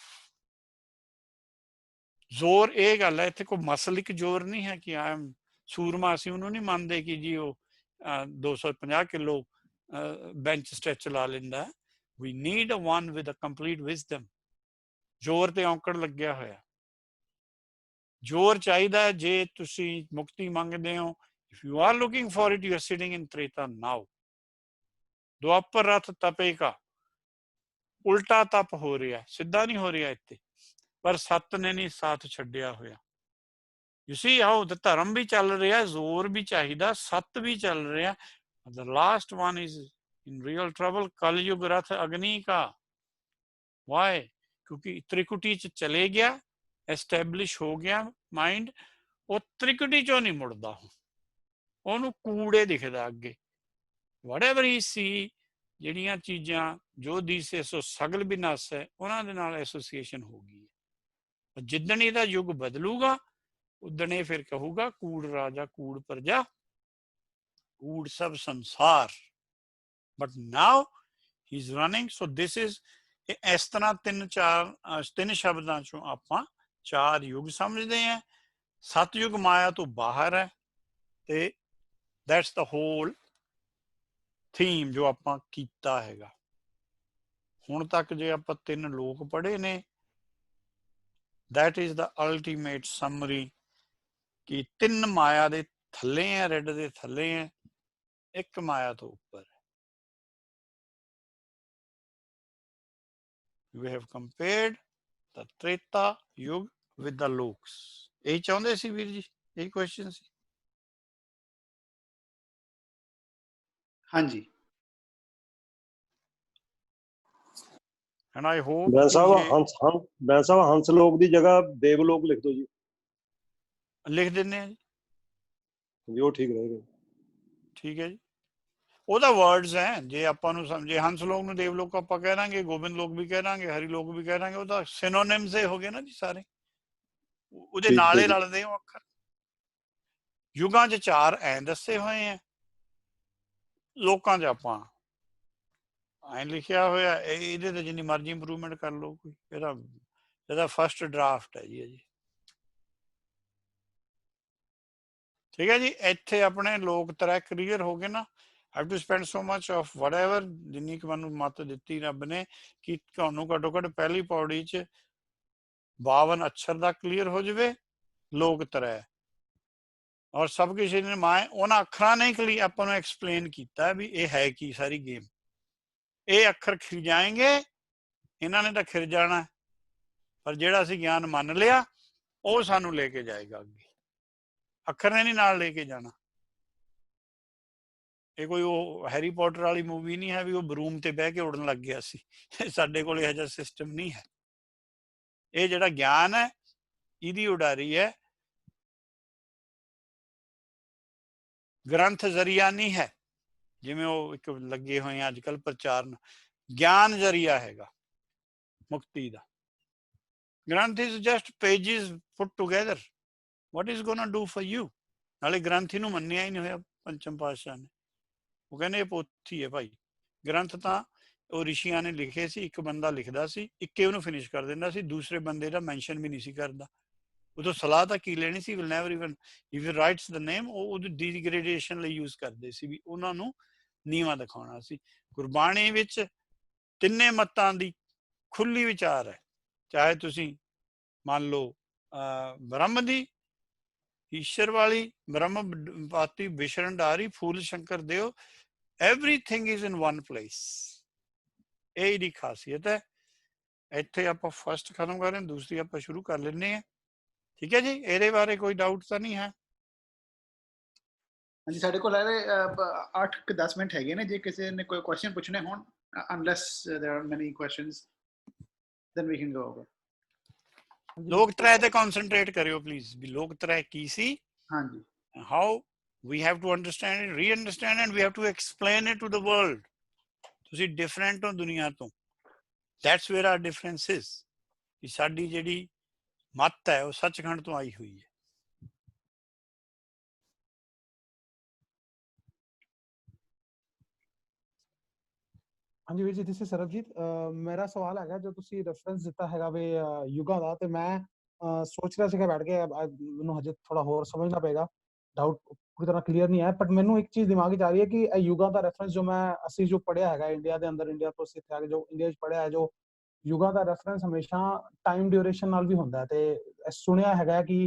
ਜ਼ੋਰ ਇਹ ਗੱਲ ਹੈ, ਇੱਥੇ ਕੋਈ ਮਸਲਿਕ ਜ਼ੋਰ ਨਹੀਂ ਹੈ ਕਿ ਆਮ ਸੂਰਮਾ ਅਸੀਂ ਉਹਨੂੰ ਨਹੀਂ ਮੰਨਦੇ ਕਿ ਜੀ ਉਹ 250 ਕਿਲੋ ਬੈਂਚ ਸਟ੍ਰੈਚ ਲਾ ਲੈਂਦਾ। We need a one with a complete wisdom. ਜ਼ੋਰ ਤੇ ਔਂਕੜ ਲੱਗਿਆ ਹੋਇਆ। ਜ਼ੋਰ ਚਾਹੀਦਾ ਜੇ ਤੁਸੀਂ ਮੁਕਤੀ ਮੰਗਦੇ ਹੋ। If you are looking for it, you are sitting in Treta now. ਦੁਆਪਰ ਰਥ ਤਪੇ ਕਾ, ਉਲਟਾ ਤਪ ਹੋ ਰਿਹਾ, ਸਿੱਧਾ ਨਹੀਂ ਹੋ ਰਿਹਾ ਇੱਥੇ। ਪਰ ਸੱਤ ਨੇ ਨਹੀਂ ਸਾਥ ਛੱਡਿਆ ਹੋਇਆ। You see how the ਧਰਮ ਵੀ ਚੱਲ ਰਿਹਾ, ਜ਼ੋਰ ਵੀ ਚਾਹੀਦਾ, ਸੱਤ ਵੀ ਚੱਲ ਰਿਹਾ। The last one is in real trouble. ਕਲਯੁਗ ਰਥ ਅਗਨੀ ਕਾ। Why? ਕਿਉਂਕਿ ਤ੍ਰਿਕੁਟੀ ਚ ਚਲੇ ਗਿਆ, ਐਸਟੈਬਲਿਸ਼ ਹੋ ਗਿਆ ਮਾਈਂਡ। ਉਹ ਤ੍ਰਿਕੁਟੀ ਚੋਂ ਨਹੀਂ ਮੁੜਦਾ, ਉਹਨੂੰ ਕੂੜੇ ਦਿਖਦਾ ਅੱਗੇ। whatever he see, ਜਿਹੜੀਆਂ ਚੀਜ਼ਾਂ ਜੋ ਦਿਸੇ ਸੋ ਸਗਲ ਵਿਨਾਸ਼ ਹੈ, ਉਹਨਾਂ ਦੇ ਨਾਲ ਐਸੋਸੀਏਸ਼ਨ ਹੋ ਗਈ ਹੈ। ਜਿੱਦਣ ਇਹਦਾ ਯੁੱਗ ਬਦਲੂਗਾ ਉਦਣ ਇਹ ਫਿਰ ਕਹੂਗਾ ਕੂੜ ਰਾਜਾ ਕੂੜ ਪ੍ਰਜਾ ਕੂੜ ਸਭ ਸੰਸਾਰ। But now he is running. So this is, ਇਸ ਤਰ੍ਹਾਂ ਤਿੰਨ ਸ਼ਬਦਾਂ ਚੋਂ ਆਪਾਂ ਚਾਰ ਯੁੱਗ ਸਮਝਦੇ ਹਾਂ। ਸਤਯੁਗ ਮਾਇਆ ਤੋਂ ਬਾਹਰ ਹੈ ਤੇ that's the whole theme ਜੋ ਆਪਾਂ ਕੀਤਾ ਹੈਗਾ ਹੁਣ ਤੱਕ। ਜੇ ਆਪਾਂ ਤਿੰਨ ਲੋਕ ਪੜ੍ਹੇ ਨੇ, that is the ultimate summary ਕਿ ਤਿੰਨ ਮਾਇਆ ਦੇ ਥੱਲੇ ਹੈ, ਰੈਡ ਦੇ ਥੱਲੇ ਹੈ, ਇੱਕ ਮਾਇਆ ਤੋਂ ਉੱਪਰ ਹੈ। We have compared the Treta Yug with the Loks. ਇਹੀ ਚਾਹੁੰਦੇ ਸੀ ਵੀਰ ਜੀ, ਇਹੀ ਕੁਐਸਚਨ ਸੀ। ਹਾਂਜੀ। And I hope ਬੈਂ ਸਾਹਿਬ ਹੰਸ ਲੋਕ ਦੀ ਜਗ੍ਹਾ ਦੇਵਲੋਕ ਲਿਖ ਦਿਓ ਜੀ। ਲਿਖ ਦਿੰਦੇ ਆ ਜੀ, ਉਹ ਠੀਕ ਰਹੇਗਾ। ਠੀਕ ਹੈ ਜੀ, ਉਹਦਾ ਵਰਡਸ ਹੈ। ਜੇ ਆਪਾਂ ਨੂੰ ਸਮਝੇ ਹੰਸ ਲੋਕ ਨੂੰ ਦੇਵ ਲੋਕ ਆਪਾਂ ਕਹਿ ਦਾਂਗੇ, ਗੋਬਿੰਦ ਲੋਕ ਵੀ ਕਹਿ ਦਾਂਗੇ, ਹਰੀ ਲੋਕ ਵੀ ਕਹਿ ਦਾਂਗੇ। ਉਹਦਾ ਸਿਨੋਨਿਮਸ ਹੋ ਗਏ ਨਾ ਜੀ ਸਾਰੇ, ਉਹਦੇ ਨਾਲੇ ਰਲਦੇ ਹੋ ਅੱਖਰ। ਯੁਗਾਂ 'ਚ ਚਾਰ ਐਂ ਦੱਸੇ ਹੋਏ ਆ, ਲੋਕਾਂ 'ਚ ਆਪਾਂ ਐਂ ਲਿਖਿਆ ਹੋਇਆ। ਇਹਦੇ ਤੇ ਜਿੰਨੀ ਮਰਜ਼ੀ ਇੰਪਰੂਵਮੈਂਟ ਕਰ ਲਓ ਕੋਈ। ਇਹਦਾ ਫਸਟ ਡਰਾਫਟ ਹੈ ਜੀ ਅਜੇ। ਠੀਕ ਹੈ ਜੀ, ਇੱਥੇ ਆਪਣੇ ਲੋਕ ਤਰ੍ਹਾਂ ਕਲੀਅਰ ਹੋ ਗਏ ਨਾ। Have to spend so much of whatever, ਜਿੰਨੀ ਕੁ ਮੈਨੂੰ ਮੱਤ ਦਿੱਤੀ ਰੱਬ ਨੇ ਕਿ ਤੁਹਾਨੂੰ ਘੱਟੋ ਘੱਟ ਪਹਿਲੀ ਪੌੜੀ 'ਚ 52 ਅੱਖਰ ਦਾ ਕਲੀਅਰ ਹੋ ਜਾਵੇ। ਲੋਕ ਤਰ੍ਹਾਂ ਔਰ ਸਭ ਕੁਛ ਉਹਨਾਂ ਅੱਖਰਾਂ ਨੇ ਕਲੀ ਆਪਾਂ ਨੂੰ ਐਕਸਪਲੇਨ ਕੀਤਾ ਵੀ ਇਹ ਹੈ ਕੀ ਸਾਰੀ ਗੇਮ। ਇਹ ਅੱਖਰ ਖਿਰ ਜਾਏਂਗੇ, ਇਹਨਾਂ ਨੇ ਤਾਂ ਖਿਰ ਜਾਣਾ, ਪਰ ਜਿਹੜਾ ਅਸੀਂ ਗਿਆਨ ਮੰਨ ਲਿਆ ਉਹ ਸਾਨੂੰ ਲੈ ਕੇ ਜਾਏਗਾ ਅੱਗੇ। ਅੱਖਰ ਨੇ ਨਹੀਂ ਨਾਲ ਲੈ ਕੇ ਜਾਣਾ। ਇਹ ਕੋਈ ਉਹ ਹੈਰੀ ਪੋਟਰ ਵਾਲੀ ਮੂਵੀ ਨਹੀਂ ਹੈ ਵੀ ਉਹ ਬਰੂਮ ਤੇ ਬਹਿ ਕੇ ਉੜਨ ਲੱਗ ਗਿਆ ਸੀ। ਸਾਡੇ ਕੋਲ ਇਹੋ ਜਿਹਾ ਸਿਸਟਮ ਨਹੀਂ ਹੈ। ਇਹ ਜਿਹੜਾ ਗਿਆਨ ਹੈ ਇਹਦੀ ਉਡਾਰੀ ਹੈ, ਗ੍ਰੰਥ ਜ਼ਰੀਆ ਨਹੀਂ ਹੈ ਜਿਵੇਂ ਉਹ ਇੱਕ ਲੱਗੇ ਹੋਏ ਆ ਅੱਜ ਕੱਲ ਪ੍ਰਚਾਰਨ। ਗਿਆਨ ਜ਼ਰੀਆ ਹੈਗਾ ਮੁਕਤੀ ਦਾ। ਗ੍ਰੰਥ is just pages put together. what is gonna do for you? ਨਾਲੇ ਗ੍ਰੰਥੀ ਨੂੰ ਮੰਨਿਆ ਹੀ ਨਹੀਂ ਹੋਇਆ ਪੰਚਮ ਪਾਤਸ਼ਾਹ ਨੇ। ਉਹ ਕਹਿੰਦੇ ਇਹ ਪੋਥੀ ਹੈ ਭਾਈ। ਗ੍ਰੰਥ ਤਾਂ ਉਹ ਰਿਸ਼ੀਆਂ ਨੇ ਲਿਖੇ ਸੀ, ਇੱਕ ਬੰਦਾ ਲਿਖਦਾ ਸੀ, ਇੱਕੇ ਉਹਨੂੰ ਫਿਨਿਸ਼ ਕਰ ਦਿੰਦਾ ਸੀ, ਦੂਸਰੇ ਬੰਦੇ ਦਾ ਮੈਂਸ਼ਨ ਵੀ ਨਹੀਂ ਸੀ ਕਰਦਾ। ਉਦੋਂ ਸਲਾਹ ਤਾਂ ਕੀ ਲੈਣੀ ਸੀ, will never even if you writes the name, ਉਹ ਉਹਦੀ ਡੀਗ੍ਰੇਡੇਸ਼ਨ ਲਈ ਯੂਜ਼ ਕਰਦੇ ਸੀ, ਵੀ ਉਹਨਾਂ ਨੂੰ ਨੀਵਾਂ ਦਿਖਾਉਣਾ ਸੀ। ਗੁਰਬਾਣੀ ਵਿੱਚ ਤਿੰਨੇ ਮੱਤਾਂ ਦੀ ਖੁੱਲੀ ਵਿਚਾਰ ਹੈ, ਚਾਹੇ ਤੁਸੀਂ ਮੰਨ ਲਓ ਬ੍ਰਹਮ ਦੀ, ਈਸ਼ਰ ਵਾਲੀ, ਬ੍ਰਹਮ ਪਾਤੀ, ਵਿਸ਼ਰਣਧਾਰੀ, ਫੂਲ ਸ਼ੰਕਰ ਦਿਓ, everything is in one place। ਇਹ ਇਹਦੀ ਖਾਸੀਅਤ ਹੈ। ਇੱਥੇ ਆਪਾਂ ਫਸਟ ਖਤਮ ਕਰ ਰਹੇ ਹਾਂ, ਦੂਸਰੀ ਆਪਾਂ ਸ਼ੁਰੂ ਕਰ ਲੈਂਦੇ ਹਾਂ, ਠੀਕ ਹੈ ਜੀ। ਇਹਦੇ ਬਾਰੇ ਕੋਈ ਡਾਊਟ ਤਾਂ ਨਹੀਂ ਹੈ? ਹਾਂਜੀ, ਸਾਡੇ ਕੋਲ 8-10 ਮਿੰਟ ਹੈਗੇ ਨੇ, ਜੇ ਕਿਸੇ ਨੇ ਕੋਈ ਕੁਐਸਚਨ ਪੁੱਛਣੇ ਹੋਣ, unless there are many questions then we can go over। ਲੋਕ ਤ੍ਰੈ ਤੇ ਕਨਸੈਂਟਰੇਟ ਕਰਿਓ ਪਲੀਜ਼, ਵੀ ਲੋਕ ਤ੍ਰੈ ਕੀ ਸੀ, ਹਾਂਜੀ, how we have to understand it, re-understand, and we have to explain it to the world। ਤੁਸੀਂ ਡਿਫਰੈਂਟ ਹੋ ਦੁਨੀਆ ਤੋਂ, that's where our difference is। ਕਿ ਸਾਡੀ ਜਿਹੜੀ ਮੱਤ ਹੈ ਉਹ ਸੱਚਖੰਡ ਤੋਂ ਆਈ ਹੋਈ ਹੈ। ਹਾਂਜੀ ਵੀਰ ਜੀ, ਦਿਸ ਇਜ਼ ਸਰਬਜੀਤ। ਮੇਰਾ ਸਵਾਲ ਹੈਗਾ, ਜੋ ਤੁਸੀਂ ਰੈਫਰੈਂਸ ਦਿੱਤਾ ਹੈਗਾ ਵੇ ਯੁਗਾਂ ਦਾ, ਤੇ ਮੈਂ ਸੋਚ ਰਿਹਾ ਸੀਗਾ ਬੈਠ ਕੇ, ਮੈਨੂੰ ਹਜੇ ਥੋੜਾ ਹੋਰ ਸਮਝਣਾ ਪਏਗਾ, ਡਾਊਟ ਪੂਰੀ ਤਰ੍ਹਾਂ ਕਲੀਅਰ ਨਹੀਂ ਹੈ, ਬਟ ਮੈਨੂੰ ਇੱਕ ਚੀਜ਼ ਦਿਮਾਗ 'ਚ ਆ ਰਹੀ ਹੈ ਕਿ ਇਹ ਯੁਗਾਂ ਦਾ ਰੈਫਰੈਂਸ ਜੋ ਅਸੀਂ ਜੋ ਪੜ੍ਹਿਆ ਹੈਗਾ ਇੰਡੀਆ ਦੇ ਅੰਦਰ, ਇੰਡੀਆ ਤੋਂ ਅਸੀਂ ਇੱਥੇ ਆ ਕੇ ਜੋ ਇੰਡੀਆ 'ਚ ਪੜ੍ਹਿਆ ਹੈ, ਜੋ ਯੁਗਾਂ ਦਾ ਰੈਫਰੈਂਸ ਹਮੇਸ਼ਾ ਟਾਈਮ ਡਿਊਰੇਸ਼ਨ ਨਾਲ ਵੀ ਹੁੰਦਾ ਹੈ, ਤੇ ਸੁਣਿਆ ਹੈਗਾ ਕਿ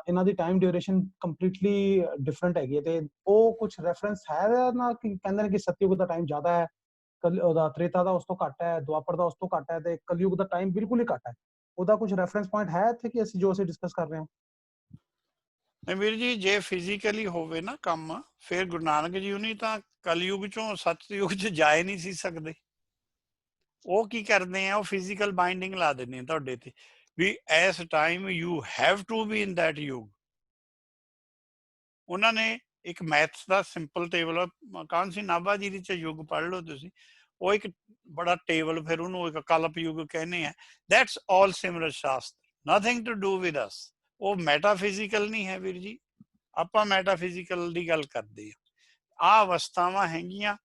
ਇਹਨਾਂ ਦੀ ਟਾਈਮ ਡਿਊਰੇਸ਼ਨ ਕੰਪਲੀਟਲੀ ਡਿਫਰੈਂਟ ਹੈਗੀ ਹੈ, ਤੇ ਉਹ ਕੁਝ ਰੈਫਰੈਂਸ ਹੈ ਨਾ, ਕਿ ਕਹਿੰਦੇ ਨੇ ਕਿ ਸਤਯੁਗ ਦਾ ਟਾਈਮ ਜ਼ਿਆਦਾ ਹੈ, ਉਹਦਾ ਤ੍ਰੇਤਾ ਦਾ ਉਸ ਤੋਂ ਘੱਟ ਹੈ, ਦੁਆਪਰ ਦਾ ਉਸ ਤੋਂ ਘੱਟ ਹੈ, ਤੇ ਕਲਯੁਗ ਦਾ ਟਾਈਮ ਬਿਲਕੁਲ ਹੀ ਘੱਟ ਹੈ। ਉਹਦਾ ਕੁਝ ਰੈਫਰੈਂਸ ਪੁਆਇੰਟ ਹੈ ਇੱਥੇ ਕਿ ਅਸੀਂ ਡਿਸਕਸ ਕਰ ਰਹੇ ਹਾਂ? ਨਹੀਂ ਵੀਰ ਜੀ, ਜੇ ਫਿਜ਼ੀਕਲੀ ਹੋਵੇ ਨਾ ਕੰਮ, ਫਿਰ ਗੁਰੂ ਨਾਨਕ ਜੀ ਉਹਨੀ ਤਾਂ ਕਲਯੁਗ ਚੋਂ ਸਤਯੁਗ 'ਚ ਜਾ ਹੀ ਨਹੀਂ ਸੀ ਸਕਦੇ। ਉਹ ਕੀ ਕਰਦੇ ਆ, ਉਹ ਫਿਜ਼ੀਕਲ ਬਾਈਂਡਿੰਗ ਲਾ ਦਿੰਦੇ ਆ ਤੁਹਾਡੇ ਤੇ, ਵੀ ਇਸ time you have to be in that ਯੁਗ। ਉਹਨਾਂ ਨੇ ਇੱਕ ਮੈਥਸ ਦਾ ਸਿੰਪਲ ਟੇਬਲ, ਕਾਂਸੀ ਨਾਭਾ ਜੀ ਦੀ 'ਚ ਯੁੱਗ ਪੜ੍ਹ ਲਓ ਤੁਸੀਂ, ਉਹ ਇੱਕ ਬੜਾ ਟੇਬਲ, ਫਿਰ ਉਹਨੂੰ ਇੱਕ ਕਲਪ ਯੁੱਗ ਕਹਿੰਦੇ ਆ। ਦੈਟਸ ਆਲ ਸਿਮਰਤ ਸ਼ਾਸਤਰ, nothing to do with us. ਉਹ ਮੈਟਾਫਿਜ਼ੀਕਲ ਨਹੀਂ ਹੈ ਵੀਰ ਜੀ, ਆਪਾਂ ਮੈਟਾਫਿਜ਼ੀਕਲ ਦੀ ਗੱਲ ਕਰਦੇ ਆ। ਆਹ ਅਵਸਥਾਵਾਂ ਹੈਗੀਆਂ,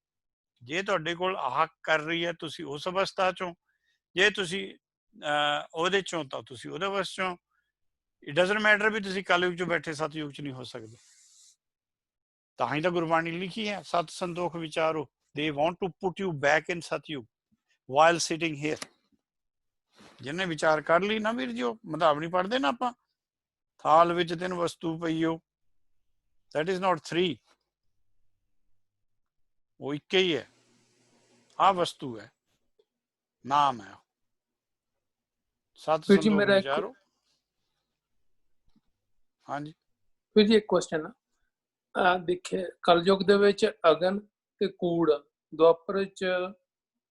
ਜੇ ਤੁਹਾਡੇ ਕੋਲ ਆਹ ਕਰ ਰਹੀ ਹੈ, ਤੁਸੀਂ ਉਸ ਅਵਸਥਾ ਚੋਂ, ਜੇ ਤੁਸੀਂ ਉਹਦੇ ਚੋਂ ਤਾਂ ਤੁਸੀਂ ਉਹਦੇ ਅਵਸਥਾ ਚੋਂ। ਇਟ ਡਜ਼ਨਟ ਮੈਟਰ ਵੀ ਤੁਸੀਂ ਕਲਯੁਗ 'ਚ ਬੈਠੇ ਸਤਯੁਗ 'ਚ ਨਹੀਂ ਹੋ ਸਕਦੇ। ਤਾਂ ਹੀ ਤਾਂ ਗੁਰਬਾਣੀ ਲਿਖੀ ਹੈ, ਸਤ ਸੰਤੋਖ ਵਿਚਾਰੋ, they want to put you back in Satyug while sitting here। ਜਿਹਨੇ ਵਿਚਾਰ ਕਰ ਲਈ ਨਾ ਵੀਰ ਜੀ, ਉਹ ਮਧਾਵਣੀ ਪੜ੍ਹਦੇ ਨਾ ਆਪਾਂ, ਥਾਲ ਵਿੱਚ 3 ਵਸਤੂ ਪਈਓ, that is not 3, ਉਹ ਇੱਕ ਹੀ ਹੈ। ਆਹ ਵਸਤੂ ਹੈ, ਨਾਮ ਹੈ ਸਤ ਸੰਤੋਖ ਵਿਚਾਰੋ। ਹਾਂਜੀ ਵੀਰ ਜੀ, ਇੱਕ ਕੁਐਸਚਨ ਆ, ਦੇਖੇ ਕਲਯੁਗ ਦੇ ਵਿੱਚ ਅਗਨ ਤੇ ਕੂੜ, ਦੁਆਪਰ 'ਚ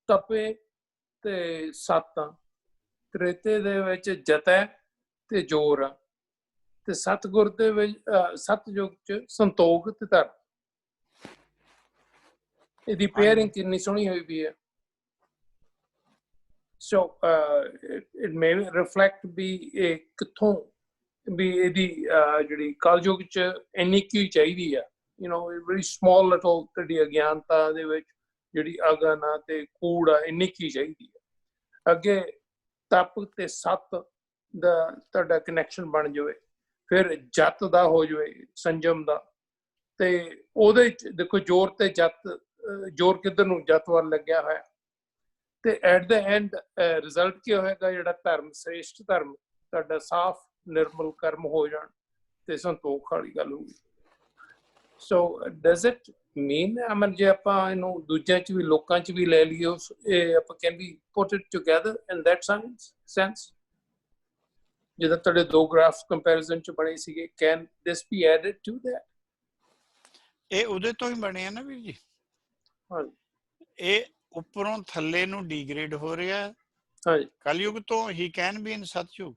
ਤਪੇ ਤੇ ਸੱਤ, ਤ੍ਰੇਤੇ ਦੇ ਵਿੱਚ ਜਤੈ ਤੇ ਜੋਰ, ਤੇ ਸਤਗੁਰ ਦੇ ਵਿੱਚ ਸਤਯੁਗ 'ਚ ਸੰਤੋਖ ਤੇ ਧਰਮ। ਇਹਦੀ ਪੇਅਰਿੰਗ ਕਿੰਨੀ ਸੋਹਣੀ ਹੋਈ ਵੀ ਹੈ। ਸੋ ਇਟ ਮੇ ਰਿਫਲੈਕਟ ਵੀ ਇਹ ਕਿੱਥੋਂ ਵੀ ਇਹਦੀ ਜਿਹੜੀ ਕਲਯੁਗ 'ਚ ਇੰਨੀ ਕੀ ਚਾਹੀਦੀ ਆ, ਵੈਰੀ ਸਮਾਲ ਲਿਟਲ ਤੁਹਾਡੀ ਅਗਿਆਨਤਾ ਦੇ ਵਿੱਚ ਜਿਹੜੀ ਅਗਨ ਆ ਤੇ ਕੂੜ ਆ, ਇੰਨੀ ਕੀ ਚਾਹੀਦੀ ਆ। ਅੱਗੇ ਤਪ ਤੇ ਸੱਤ ਦਾ ਤੁਹਾਡਾ ਕਨੈਕਸ਼ਨ ਬਣ ਜਾਵੇ, ਫਿਰ ਜਤ ਦਾ ਹੋ ਜਾਵੇ, ਸੰਜਮ ਦਾ, ਤੇ ਉਹਦੇ 'ਚ ਦੇਖੋ ਜ਼ੋਰ ਤੇ ਜਤ, ਜ਼ੋਰ ਕਿੱਧਰ ਨੂੰ, ਜਤ ਵੱਲ ਲੱਗਿਆ ਹੋਇਆ, ਤੇ ਐਟ ਦਾ ਐਂਡ ਰਿਜ਼ਲਟ ਕੀ ਹੋਏਗਾ, ਜਿਹੜਾ ਧਰਮ, ਸ੍ਰੇਸ਼ਟ ਧਰਮ ਤੁਹਾਡਾ ਸਾਫ਼ ਨਿਰਮਲ ਕਰਮ ਹੋ ਜਾਣ, ਤੇ ਸੰਤੋਖ ਵਾਲੀ ਗੱਲ ਹੋਊਗੀ। ਸੋ ਡਜ਼ ਇਟ ਮੀਨ, ਅਮਨ ਜੇ ਆਪਾਂ ਇਹਨੂੰ ਦੂਜਿਆਂ 'ਚ ਵੀ, ਲੋਕਾਂ 'ਚ ਵੀ ਲੈ ਲਈਏ, ਇਹ ਆਪਾਂ can be put it together in that sense, ਜਿੱਦਾਂ ਤੁਹਾਡੇ 2 ਗ੍ਰਾਫ ਕੰਪੈਰੀਜ਼ਨ 'ਚ ਬਣੇ ਸੀਗੇ, can this be added to that? ਇਹ ਉਹਦੇ ਤੋਂ ਹੀ ਬਣੇ ਆ ਨਾ ਵੀਰ ਜੀ। ਇਹ ਉੱਪਰੋਂ ਥੱਲੇ ਨੂੰ ਡੀਗ੍ਰੇਡ ਹੋ ਰਿਹਾ ਕਲਯੁਗ ਤੋਂ, he can be in Satyug,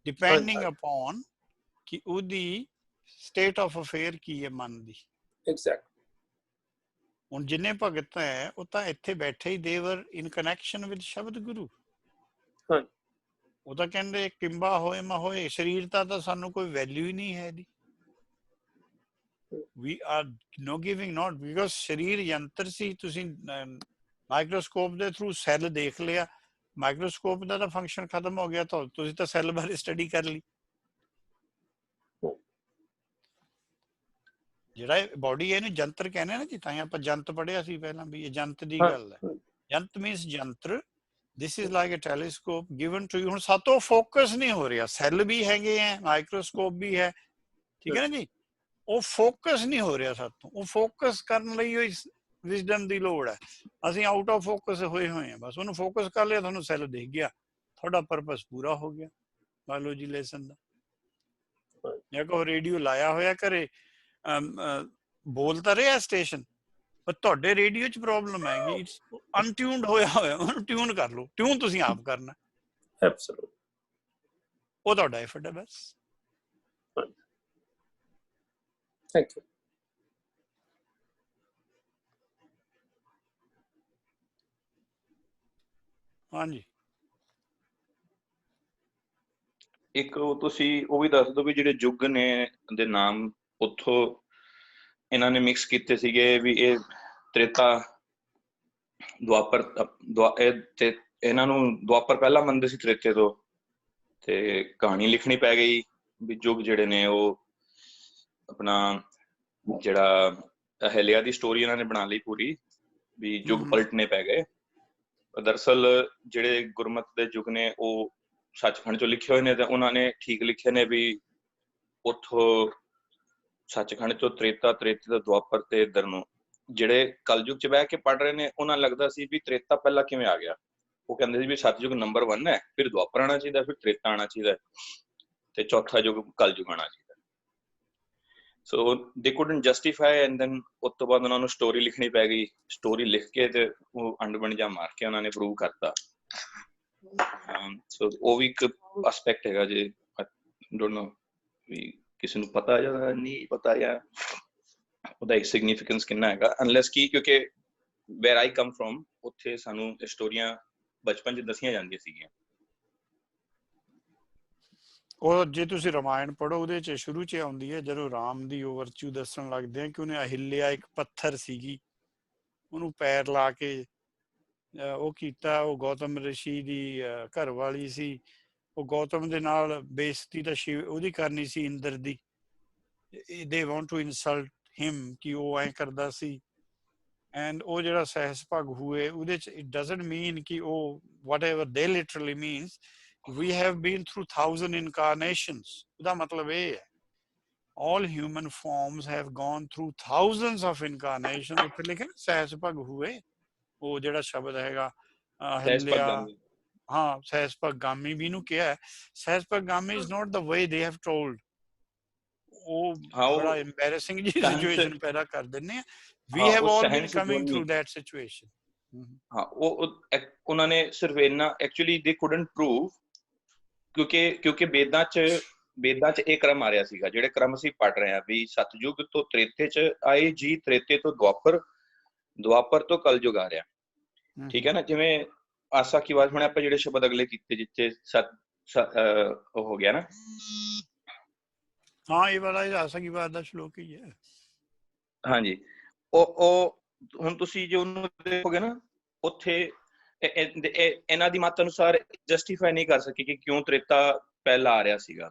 depending upon ਕਿ ਉਹਦੀ ਸਟੇਟ ਆਫ ਅਫੇਅਰ ਕੀ ਹੈ ਮਨ ਦੀ। ਐਗਜ਼ੈਕਟ। ਹੁਣ ਜਿੰਨੇ ਭਗਤ ਹੈ ਉਹ ਤਾਂ ਇੱਥੇ ਬੈਠੇ ਹੀ, ਦੇਵਰ ਇਨ ਕਨੈਕਸ਼ਨ ਵਿਦ ਸ਼ਬਦ ਗੁਰੂ। ਉਹ ਤਾਂ ਕਹਿੰਦੇ ਕਿੰਬਾ ਹੋਏ ਮਾ ਹੋਏ, ਸਰੀਰ ਤਾਂ ਸਾਨੂੰ ਕੋਈ ਵੈਲਿਊ ਹੀ ਨਹੀਂ ਹੈ ਇਹਦੀ। we are no giving not, because ਸਰੀਰ ਯੰਤਰ ਸੀ। ਤੁਸੀਂ ਮਾਈਕਰੋਸਕੋਪ ਦੇ ਥਰੂ ਸੈੱਲ ਦੇਖ ਲਿਆ, ਮਾਈਕਰੋਸਕੋਪ ਦਾ ਤਾਂ ਫੰਕਸ਼ਨ ਖਤਮ ਹੋ ਗਿਆ, ਤਾਂ ਤੁਸੀਂ ਤਾਂ ਸੈੱਲ ਬਾਰੇ ਸਟੱਡੀ ਕਰ ਲਈ। ਜਿਹੜਾ ਬੋਡੀ ਹੈ ਇਹਨੂੰ ਜੰਤਰ ਕਹਿੰਦੇ ਨਾ ਜੀ, ਤਾਂ ਆਪਾਂ ਜੰਤ ਪੜਿਆ ਸੀ ਪਹਿਲਾਂ ਵੀ ਇਹ ਜੰਤ ਦੀ ਗੱਲ ਹੈ। ਜੰਤ ਮੀਨਸ ਜੰਤਰ। This is like a telescope given to you. ਹੁਣ ਸਾਤੋਂ ਫੋਕਸ ਨਹੀਂ ਹੋ ਰਿਹਾ, ਸੈੱਲ ਵੀ ਹੈਗੇ ਹੈ, ਮਾਈਕਰੋਸਕੋਪ ਵੀ ਹੈ, ਠੀਕ ਹੈ ਨਾ ਜੀ, ਉਹ ਫੋਕਸ ਨਹੀਂ ਹੋ ਰਿਹਾ ਸਾਤੋਂ। ਉਹ ਫੋਕਸ ਕਰਨ ਲਈ ਉਹ ਵਿਜ਼ਡਮ ਦੀ ਲੋੜ ਹੈ। ਅਸੀਂ ਆਊਟ ਆਫ ਫੋਕਸ ਹੋਏ ਹਾਂ, ਬਸ ਉਹਨੂੰ ਫੋਕਸ ਕਰ ਲਿਆ, ਤੁਹਾਨੂੰ ਸੈੱਲ ਦਿਖ ਗਿਆ, ਤੁਹਾਡਾ ਪਰਪਸ ਪੂਰਾ ਹੋ ਗਿਆ ਬਾਇਓਲੋਜੀ ਲੈਸਨ ਦਾ। ਜਾਂ ਕੋ ਰੇਡੀਓ ਲਾਇਆ ਹੋਇਆ ਘਰੇ, ਬੋਲ ਤਾਂ ਰਿਹਾ ਸਟੇਸ਼ਨ, ਪਰ ਤੁਹਾਡੇ ਰੇਡੀਓ 'ਚ ਪ੍ਰੋਬਲਮ ਹੈਗੀ, ਅਨਟਿਊਨਡ ਹੋਇਆ ਹੋਇਆ, ਉਹਨੂੰ ਟਿਊਨ ਕਰ ਲਓ। ਟਿਊਨ ਤੁਸੀਂ ਆਪ ਕਰਨਾ, ਉਹ ਤੁਹਾਡਾ ਐਫਰਟ ਹੈ ਬਸ। Thank you. ਹਾਂਜੀ, ਇੱਕ ਤੁਸੀਂ ਉਹ ਵੀ ਦੱਸ ਦਿਓ ਵੀ ਜਿਹੜੇ ਯੁੱਗ ਨੇ ਦੇ ਨਾਮ ਉੱਥੋਂ ਇਹਨਾਂ ਨੇ ਮਿਕਸ ਕੀਤੇ ਸੀਗੇ ਵੀ ਇਹ ਤ੍ਰੇਤਾ ਦੁਆਪਰ ਤੇ ਇਹਨਾਂ ਨੂੰ ਦੁਆਪਰ ਪਹਿਲਾਂ ਮੰਨਦੇ ਸੀ ਤ੍ਰੇਤੇ ਤੋਂ, ਤੇ ਕਹਾਣੀ ਲਿਖਣੀ ਪੈ ਗਈ ਵੀ ਯੁੱਗ ਜਿਹੜੇ ਨੇ ਉਹ ਆਪਣਾ ਜਿਹੜਾ ਅਹਿਲਿਆ ਦੀ ਸਟੋਰੀ ਇਹਨਾਂ ਨੇ ਬਣਾ ਲਈ ਪੂਰੀ, ਵੀ ਯੁੱਗ ਪਲਟਨੇ ਪੈ ਗਏ। ਦਰਅਸਲ ਜਿਹੜੇ ਗੁਰਮਤ ਦੇ ਯੁੱਗ ਨੇ ਉਹ ਸੱਚਖੰਡ ਚੋਂ ਲਿਖੇ ਹੋਏ ਨੇ, ਤੇ ਉਹਨਾਂ ਨੇ ਠੀਕ ਲਿਖੇ ਨੇ ਵੀ ਉੱਥੋਂ ਸੱਚਖੰਡ ਚੋਂ ਤ੍ਰੇਤਾ, ਤ੍ਰੇਤੇ ਤੋਂ ਦੁਆਪਰ ਤੇ ਇੱਧਰ ਨੂੰ ਜਿਹੜੇ ਕਲਯੁੱਗ ਚ ਬਹਿ ਕੇ ਪੜ ਰਹੇ ਨੇ ਉਹਨਾਂ ਨੂੰ ਲੱਗਦਾ ਸੀ ਵੀ ਤ੍ਰੇਤਾ ਪਹਿਲਾਂ ਕਿਵੇਂ ਆ ਗਿਆ। ਉਹ ਕਹਿੰਦੇ ਸੀ ਵੀ ਸਤਯੁਗ ਨੰਬਰ 1 ਹੈ, ਫਿਰ ਦੁਆਪਰ ਆਉਣਾ ਚਾਹੀਦਾ, ਫਿਰ ਤ੍ਰੇਤਾ ਆਉਣਾ ਚਾਹੀਦਾ, ਤੇ ਚੌਥਾ ਯੁੱਗ ਕਲਯੁੱਗ ਆਉਣਾ ਚਾਹੀਦਾ। ਸੋ ਦੇ ਕੁਡਨਟ ਜਸਟੀਫਾਈ, ਐਂਡ ਦੈਨ ਉਸ ਤੋਂ ਬਾਅਦ ਉਹਨਾਂ ਨੂੰ ਸਟੋਰੀ ਲਿਖਣੀ ਪੈ ਗਈ। ਸਟੋਰੀ ਲਿਖ ਕੇ ਤੇ ਉਹ ਅੰਡ ਬਣ ਜਾ ਮਾਰ ਕੇ ਉਹਨਾਂ ਨੇ ਪ੍ਰੂਵ ਕਰਤਾ। ਸੋ ਉਹ ਵੀ ਇੱਕ ਐਸਪੈਕਟ ਹੈਗਾ ਜੇ ਡੋਨਟ ਨੋ ਵੀ ਕਿਸੇ ਨੂੰ ਪਤਾ ਜਾਂ ਨਹੀਂ ਪਤਾ ਜਾਂ ਉਹਦਾ ਇੱਕ ਸਿਗਨੀਫੀਕੈਂਸ ਕਿੰਨਾ ਹੈਗਾ, ਅਨਲੈਸ ਕੀ ਕਿਉਂਕਿ ਵੇਅਰ ਆਈ ਕਮ ਫਰੋਮ ਉੱਥੇ ਸਾਨੂੰ ਸਟੋਰੀਆਂ ਬਚਪਨ 'ਚ ਦੱਸੀਆਂ ਜਾਂਦੀਆਂ ਸੀਗੀਆਂ। ਉਹ ਜੇ ਤੁਸੀਂ ਰਾਮਾਇਣ ਪੜ੍ਹੋ ਉਹਦੇ 'ਚ ਸ਼ੁਰੂ 'ਚ ਆਉਂਦੀ ਹੈ ਜਦੋਂ ਰਾਮ ਦੀ ਉਹ ਵਰਚੂ ਦੱਸਣ ਲੱਗਦੇ ਆ ਕਿ ਉਹਨੇ ਅਹਿਲਿਆ ਇੱਕ ਪੱਥਰ ਸੀਗੀ, ਉਹਨੂੰ ਪੈਰ ਲਾ ਕੇ ਉਹ ਕੀਤਾ। ਉਹ ਗੌਤਮ ਰਿਸ਼ੀ ਦੀ ਘਰ ਵਾਲੀ ਸੀ, ਉਹ ਗੌਤਮ ਦੇ ਨਾਲ ਬੇਇੱਜ਼ਤੀ ਤਾਂ ਸ਼ਿਵ ਉਹਦੀ ਕਰਨੀ ਸੀ, ਇੰਦਰ ਦੀ। ਦੇ ਵਾਂਟ ਟੂ ਇਨਸਲਟ ਹਿਮ ਕਿ ਉਹ ਐਂ ਕਰਦਾ ਸੀ। ਐਂਡ ਉਹ ਜਿਹੜਾ ਸਹਿਸ ਭਗ ਹੋਏ ਉਹਦੇ 'ਚ ਇਟ ਡਜ਼ਨਟ ਮੀਨ ਕਿ ਉਹ ਵਟ ਐਵਰ ਦੇ literally means we have been through 1000 incarnations। ਉਹਦਾ ਮਤਲਬ ਇਹ ਹੈ all human forms have gone through thousands of incarnations। ਉੱਥੇ ਲਿਖਿਆ ਨਾ ਸਹਿਸ ਭਗ ਹੋਏ, ਉਹ ਜਿਹੜਾ ਸ਼ਬਦ ਹੈਗਾ ਹਿੱਲਿਆ, ਹਾਂ ਸਹਿਸ ਭਗਾਮੀ ਵੀ ਨੂੰ ਕਿਹਾ। ਸਹਿਸ ਭਗਾਮੀ is not the way they have told। ਉਹ ਬੜਾ embarrassing ਜੀ ਸਿਚੁਏਸ਼ਨ ਪੈਦਾ ਕਰ ਦਿੰਦੇ ਆ। we have all been coming through that situation। ਹਾਂ ਉਹ ਉਹਨਾਂ ਨੇ ਸਿਰਫ ਇੰਨਾ ਐਕਚੁਅਲੀ they couldn't prove ਕਿਉਂਕਿ ਵੇਦਾਂ 'ਚ ਇਹ ਕ੍ਰਮ ਆ ਰਿਹਾ ਸੀਗਾ, ਜਿਹੜੇ ਕ੍ਰਮ ਅਸੀਂ ਪੜ ਰਹੇ ਹਾਂ ਵੀ ਸਤਯੁਗ ਤੋਂ ਤ੍ਰੇਤੇ 'ਚ ਆਏ ਜੀ, ਤ੍ਰੇਤੇ ਤੋਂ ਦੁਆਪਰ ਤੋਂ ਕਲਯੁਗ ਆ ਰਿਹਾ, ਠੀਕ ਹੈ ਨਾ। ਜਿਵੇਂ ਆਸਾ ਕੀ ਵਾਰ ਹੁਣ ਆਪਾਂ ਜਿਹੜੇ ਸ਼ਬਦ ਅਗਲੇ ਕੀਤੇ ਜਿੱਥੇ ਉਹ ਹੋ ਗਿਆ ਨਾ, ਹਾਂ ਇਹ ਵਾਲਾ ਆਸਾ ਕੀ ਵਾਰ ਦਾ ਸ਼ਲੋਕ ਹੀ ਹੈ। ਹਾਂਜੀ, ਉਹ ਹੁਣ ਤੁਸੀਂ ਜੇ ਉਹਨੂੰ ਦੇਖੋਗੇ ਨਾ ਉੱਥੇ ਇਹਨਾਂ ਦੀ ਮੱਤ ਅਨੁਸਾਰ ਜਸਟੀਫਾਈ ਨਹੀਂ ਕਰ ਸਕੇ ਕਿ ਕਿਉਂ ਤ੍ਰੇਤਾ ਪਹਿਲਾਂ ਆ ਰਿਹਾ ਸੀਗਾ।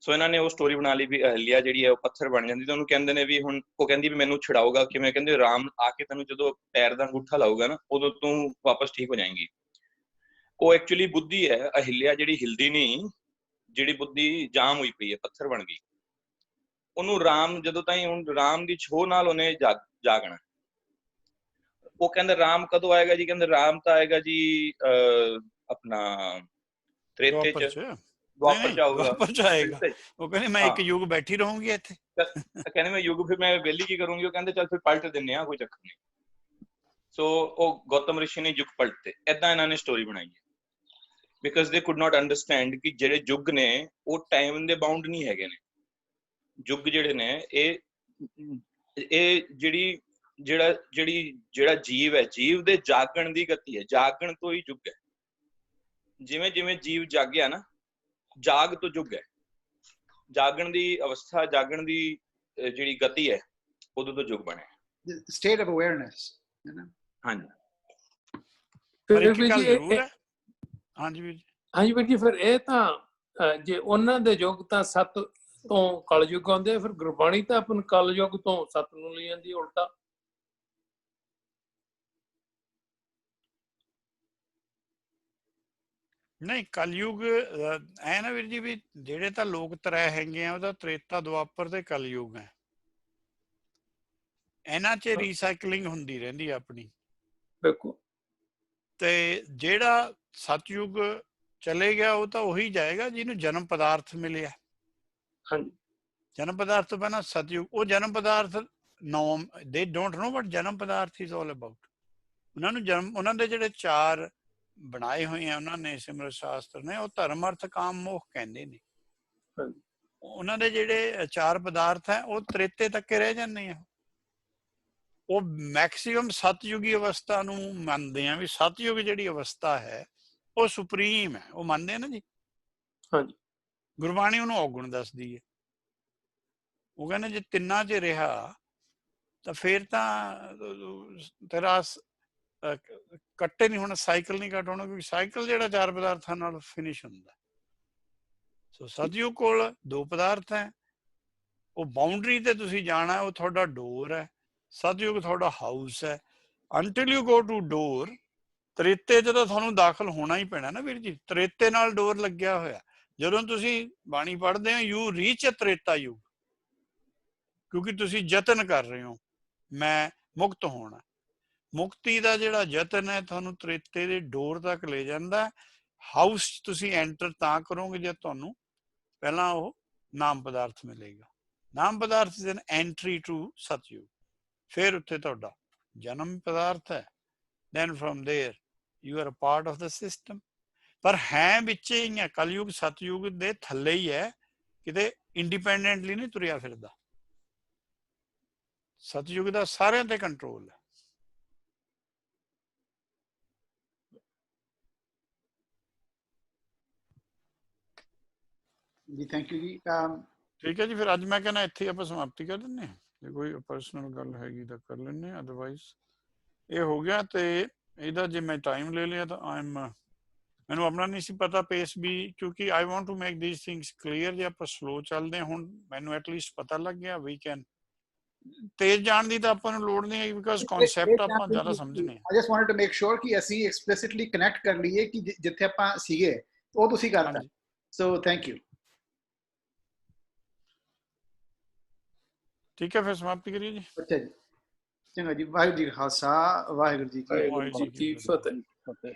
ਸੋ ਇਹਨਾਂ ਨੇ ਉਹ ਸਟੋਰੀ ਬਣਾ ਲਈ ਵੀ ਅਹਿਲਿਆ ਜਿਹੜੀ ਹੈ ਉਹ ਪੱਥਰ ਬਣ ਜਾਂਦੀ, ਤੇ ਉਹਨੂੰ ਕਹਿੰਦੇ ਨੇ ਵੀ ਹੁਣ ਉਹ ਕਹਿੰਦੀ ਵੀ ਮੈਨੂੰ ਛੁਡਾਊਗਾ ਕਿਵੇਂ, ਕਹਿੰਦੇ ਰਾਮ ਆ ਕੇ ਤੈਨੂੰ ਜਦੋਂ ਪੈਰ ਦਾ ਅੰਗੂਠਾ ਲਾਊਗਾ ਨਾ ਉਦੋਂ ਤੂੰ ਵਾਪਸ ਠੀਕ ਹੋ ਜਾਏਂਗੀ। ਉਹ ਐਕਚੁਅਲੀ ਬੁੱਧੀ ਹੈ ਅਹਿਲਿਆ ਜਿਹੜੀ ਹਿਲਦੀ ਨਹੀਂ, ਜਿਹੜੀ ਬੁੱਧੀ ਜਾਮ ਹੋਈ ਪਈ ਹੈ, ਪੱਥਰ ਬਣ ਗਈ। ਉਹਨੂੰ ਰਾਮ ਜਦੋਂ ਤਾਈਂ ਹੁਣ ਰਾਮ ਦੀ ਛੋਹ ਨਾਲ ਉਹਨੇ ਜਾਗਣਾ। ਉਹ ਕਹਿੰਦੇ ਰਾਮ ਕਦੋਂ ਆਏਗਾ ਜੀ, ਕਹਿੰਦੇ ਰਾਮ ਤਾਂ ਆਏਗਾ ਜੀ ਆਪਣਾ ਤ੍ਰੇਤੇ 'ਚ ਦੁਆਪਰ 'ਚ ਆਊਗਾ। ਉਹ ਕਹਿੰਦੇ ਮੈਂ ਇੱਕ ਯੁੱਗ ਬੈਠੀ ਰਹੂੰਗੀ ਇੱਥੇ, ਕਹਿੰਦੇ ਮੈਂ ਯੁੱਗ ਫਿਰ ਮੈਂ ਵਿਹਲੀ ਕੀ ਕਰੂੰਗੀ। ਉਹ ਕਹਿੰਦੇ ਚੱਲ ਫਿਰ ਪਲਟ ਦਿੰਦੇ ਆ, ਕੋਈ ਚੱਕਰ ਨਹੀਂ। ਸੋ ਉਹ ਗੌਤਮ ਰਿਸ਼ੀ ਨੇ ਯੁੱਗ ਪਲਟਤੇ। ਏਦਾਂ ਇਹਨਾਂ ਨੇ ਸਟੋਰੀ ਬਣਾਈ ਹੈ ਬਿਕਾਜ਼ ਦੇ ਕੁਡ ਨਾਟ ਅੰਡਰਸਟੈਂਡ ਕਿ ਜਿਹੜੇ ਯੁੱਗ ਨੇ ਉਹ ਟਾਈਮ ਦੇ ਬਾਉਂਡ ਨਹੀਂ ਹੈਗੇ ਨੇ। ਯੁੱਗ ਜਿਹੜੇ ਨੇ ਇਹ ਜਿਹੜਾ ਜੀਵ ਹੈ, ਜੀਵ ਦੇ ਜਾਗਣ ਦੀ ਗਤੀ ਹੈ, ਜਾਗਣ ਤੋਂ ਹੀ ਯੁੱਗ ਹੈ। ਜਿਵੇਂ ਜਿਵੇਂ ਜੀਵ ਜਾਗਿਆ ਨਾ, ਜਾਗ ਤੋਂ ਯੁੱਗ ਹੈ। ਜਾਗਣ ਦੀ ਅਵਸਥਾ, ਜਾਗਣ ਦੀ ਜਿਹੜੀ ਗਤੀ ਹੈ, ਉਦੋਂ ਤੋਂ ਯੁੱਗ ਬਣਿਆ। ਸਟੇਟ ਆਫ ਅਵੇਅਰਨੈਸ ਹੈ ਨਾ। ਹਾਂਜੀ ਹਾਂਜੀ ਵੀਰ ਜੀ। ਹਾਂਜੀ ਵੀਰ ਜੀ, ਫਿਰ ਇਹ ਤਾਂ ਜੇ ਉਹਨਾਂ ਦੇ ਯੁੱਗ ਤਾਂ ਤੋਂ ਕਲਯੁਗ ਆਉਂਦੇ ਆ, ਫਿਰ ਗੁਰਬਾਣੀ ਤਾਂ ਆਪਾਂ ਕਲਯੁਗ ਤੋਂ ਸਤ ਨੂੰ ਲੈ ਜਾਂਦੀ ਉਲਟਾ। ਨਹੀਂ ਕਲਯੁਗ ਐ ਨਾ ਵੀਰ ਜੀ ਵੀ ਜਿਹੜੇ ਤਾਂ ਲੋਕ ਤਰੇ ਹੈਗੇ ਆ ਉਹਦਾ ਤ੍ਰੇਤਾ ਦੁਆਪਰ ਤੇ ਕਲਯੁਗ ਹੈ। ਇਹਨਾਂ 'ਚ ਰੀਸਾਈਕਲਿੰਗ ਹੁੰਦੀ ਰਹਿੰਦੀ ਆ ਆਪਣੀ। ਬਿਲਕੁਲ। ਤੇ ਜਿਹੜਾ ਸਤਯੁਗ ਚਲੇ ਗਿਆ ਉਹ ਤਾਂ ਉਹੀ ਜਾਏਗਾ ਜਿਹਨੂੰ ਜਨਮ ਪਦਾਰਥ ਮਿਲਿਆ। ਹਾਂਜੀ। ਜਨਮ ਪਦਾਰਥ ਤੋਂ ਪਹਿਲਾਂ ਸਤਯੁਗ, ਉਹ ਜਨਮ ਪਦਾਰਥ ਨੋਮ ਦੇ ਡੋਂਟ ਨੋ ਵਟ ਜਨਮ ਪਦਾਰਥ ਇਜ਼ ਆਲ ਅਬਾਊਟ। ਉਹਨਾਂ ਨੂੰ ਜਨਮ, ਉਹਨਾਂ ਦੇ ਜਿਹੜੇ 4 ਬਣਾਏ ਹੋਏ ਆ ਉਹਨਾਂ ਨੇ ਸਿਮਰਤ ਸ਼ਾਸਤਰ ਨੇ, ਉਹ ਧਰਮ ਅਰਥ ਕਾਮ ਮੋਖ ਕਹਿੰਦੇ ਨੇ। ਉਹਨਾਂ ਦੇ ਜਿਹੜੇ 4 ਪਦਾਰਥ ਹੈ ਉਹ ਤ੍ਰੇਤੇ ਤੱਕ ਰਹਿ ਜਾਂਦੇ ਆ। ਉਹ ਮੈਕਸੀਮਮ ਸਤਯੁਗੀ ਅਵਸਥਾ ਨੂੰ ਮੰਨਦੇ ਆ ਵੀ ਸਤਯੁਗ ਜਿਹੜੀ ਅਵਸਥਾ ਹੈ ਉਹ ਸੁਪਰੀਮ ਹੈ, ਉਹ ਮੰਨਦੇ ਆ ਨਾ ਜੀ। ਹਾਂਜੀ। ਗੁਰਬਾਣੀ ਉਹਨੂੰ ਔਗੁਣ ਦੱਸਦੀ ਹੈ। ਉਹ ਕਹਿੰਦੇ ਜੇ ਤਿੰਨਾਂ 'ਚ ਰਿਹਾ ਤਾਂ ਫਿਰ ਤਾਂ ਤੇਰਾ ਕੱਟੇ ਨਹੀਂ ਹੋਣਾ, ਸਾਈਕਲ ਨਹੀਂ ਕੱਟ ਹੋਣਾ, ਕਿਉਂਕਿ ਸਾਈਕਲ ਜਿਹੜਾ 4 ਪਦਾਰਥਾਂ ਨਾਲ ਫਿਨਿਸ਼ ਹੁੰਦਾ। ਸੋ ਸਤਯੁਗ ਕੋਲ 2 ਪਦਾਰਥ ਹੈ, ਉਹ ਬਾਉਂਡਰੀ ਤੇ ਤੁਸੀਂ ਜਾਣਾ, ਉਹ ਤੁਹਾਡਾ ਡੋਰ ਹੈ। ਸਤਯੁਗ ਤੁਹਾਡਾ ਹਾਊਸ ਹੈ। Until you go to door, ਤ੍ਰੇਤੇ 'ਚ ਤਾਂ ਤੁਹਾਨੂੰ ਦਾਖਲ ਹੋਣਾ ਹੀ ਪੈਣਾ ਨਾ ਵੀਰ ਜੀ। ਤ੍ਰੇਤੇ ਨਾਲ ਡੋਰ ਲੱਗਿਆ ਹੋਇਆ। ਜਦੋਂ ਤੁਸੀਂ ਬਾਣੀ ਪੜ੍ਹਦੇ ਹੋ ਯੂ ਰੀਚ ਤ੍ਰੇਤਾ ਯੁਗ, ਕਿਉਂਕਿ ਤੁਸੀਂ ਯਤਨ ਕਰ ਰਹੇ ਹੋ ਮੈਂ ਮੁਕਤ ਹੋਣਾ। ਮੁਕਤੀ ਦਾ ਜਿਹੜਾ ਯਤਨ ਹੈ ਤੁਹਾਨੂੰ ਤ੍ਰੇਤੇ ਦੇ ਡੋਰ ਤੱਕ ਲੈ ਜਾਂਦਾ। ਹਾਊਸ ਤੁਸੀਂ ਐਂਟਰ ਤਾਂ ਕਰੋਗੇ ਜੇ ਤੁਹਾਨੂੰ ਪਹਿਲਾਂ ਉਹ ਨਾਮ ਪਦਾਰਥ ਮਿਲੇਗਾ। ਨਾਮ ਪਦਾਰਥ is an entry to Satyug. ਫਿਰ ਉੱਥੇ ਤੁਹਾਡਾ ਜਨਮ ਪਦਾਰਥ ਹੈ। Then from there you are a part of the system. ਪਰ ਹੈ ਵਿੱਚ ਹੀ ਹੈ, ਕਲਯੁਗ ਸਤਯੁਗ ਦੇ ਥੱਲੇ ਹੀ ਹੈ, ਕਿਤੇ ਇੰਡੀਪੈਂਡੈਂਟਲੀ ਨਹੀਂ ਤੁਰਿਆ ਫਿਰਦਾ। ਸਤਯੁਗ ਦਾ ਸਾਰਿਆਂ ਤੇ ਕੰਟਰੋਲ ਹੈ। ਜੀ ਥੈਂਕ ਯੂ ਜੀ। ਠੀਕ ਹੈ ਜੀ, ਫਿਰ ਅੱਜ ਮੈਂ ਕਹਿੰਦਾ ਇੱਥੇ ਆਪਾਂ ਸਮਾਪਤੀ ਕਰ ਦਿੰਦੇ ਹਾਂ। ਜੇ ਕੋਈ ਪਰਸਨਲ ਗੱਲ ਹੈਗੀ ਤਾਂ ਕਰ ਲੈਂਦੇ ਹਾਂ, ਅਦਰਵਾਈਜ਼ ਇਹ ਹੋ ਗਿਆ। ਤੇ ਇਹਦਾ ਜੇ ਮੈਂ ਟਾਈਮ ਲੈ ਲਿਆ ਤਾਂ ਮੈਨੂੰ ਆਪਣਾ ਨਹੀਂ ਸੀ ਪਤਾ ਪੇਸ ਵੀ, ਕਿਉਂਕਿ I want to make these things clear. ਜੇ ਆਪਾਂ ਸਲੋ ਚੱਲਦੇ ਹਾਂ, ਹੁਣ ਮੈਨੂੰ ਐਟਲੀਸਟ ਪਤਾ ਲੱਗ ਗਿਆ ਵੀ ਕੈਨ। ਤੇਜ਼ ਜਾਣ ਦੀ ਤਾਂ ਆਪਾਂ ਨੂੰ ਲੋੜ ਨਹੀਂ ਹੈ, ਬਿਕਾਜ਼ ਕਨਸੈਪਟ ਆਪਾਂ ਜ਼ਿਆਦਾ ਸਮਝਨੇ ਆ। I just wanted to make sure ਕਿ ਅਸੀਂ ਐਕਸਪਲਿਸਿਟਲੀ ਕਨੈਕਟ ਕਰ ਲਈਏ ਕਿ ਜਿੱਥੇ ਆਪਾਂ ਸੀਗੇ ਉਹ ਤੁਸੀਂ ਕਰਤਾ। So thank you. ਠੀਕ ਹੈ, ਫਿਰ ਸਮਾਪਤੀ ਕਰੀਏ ਜੀ। ਅੱਛਾ ਜੀ, ਚੰਗਾ ਜੀ। ਵਾਹਿਗੁਰੂ ਜੀ ਕਾ ਖਾਲਸਾ, ਵਾਹਿਗੁਰੂ ਜੀ ਕੀ ਫਤਿਹ।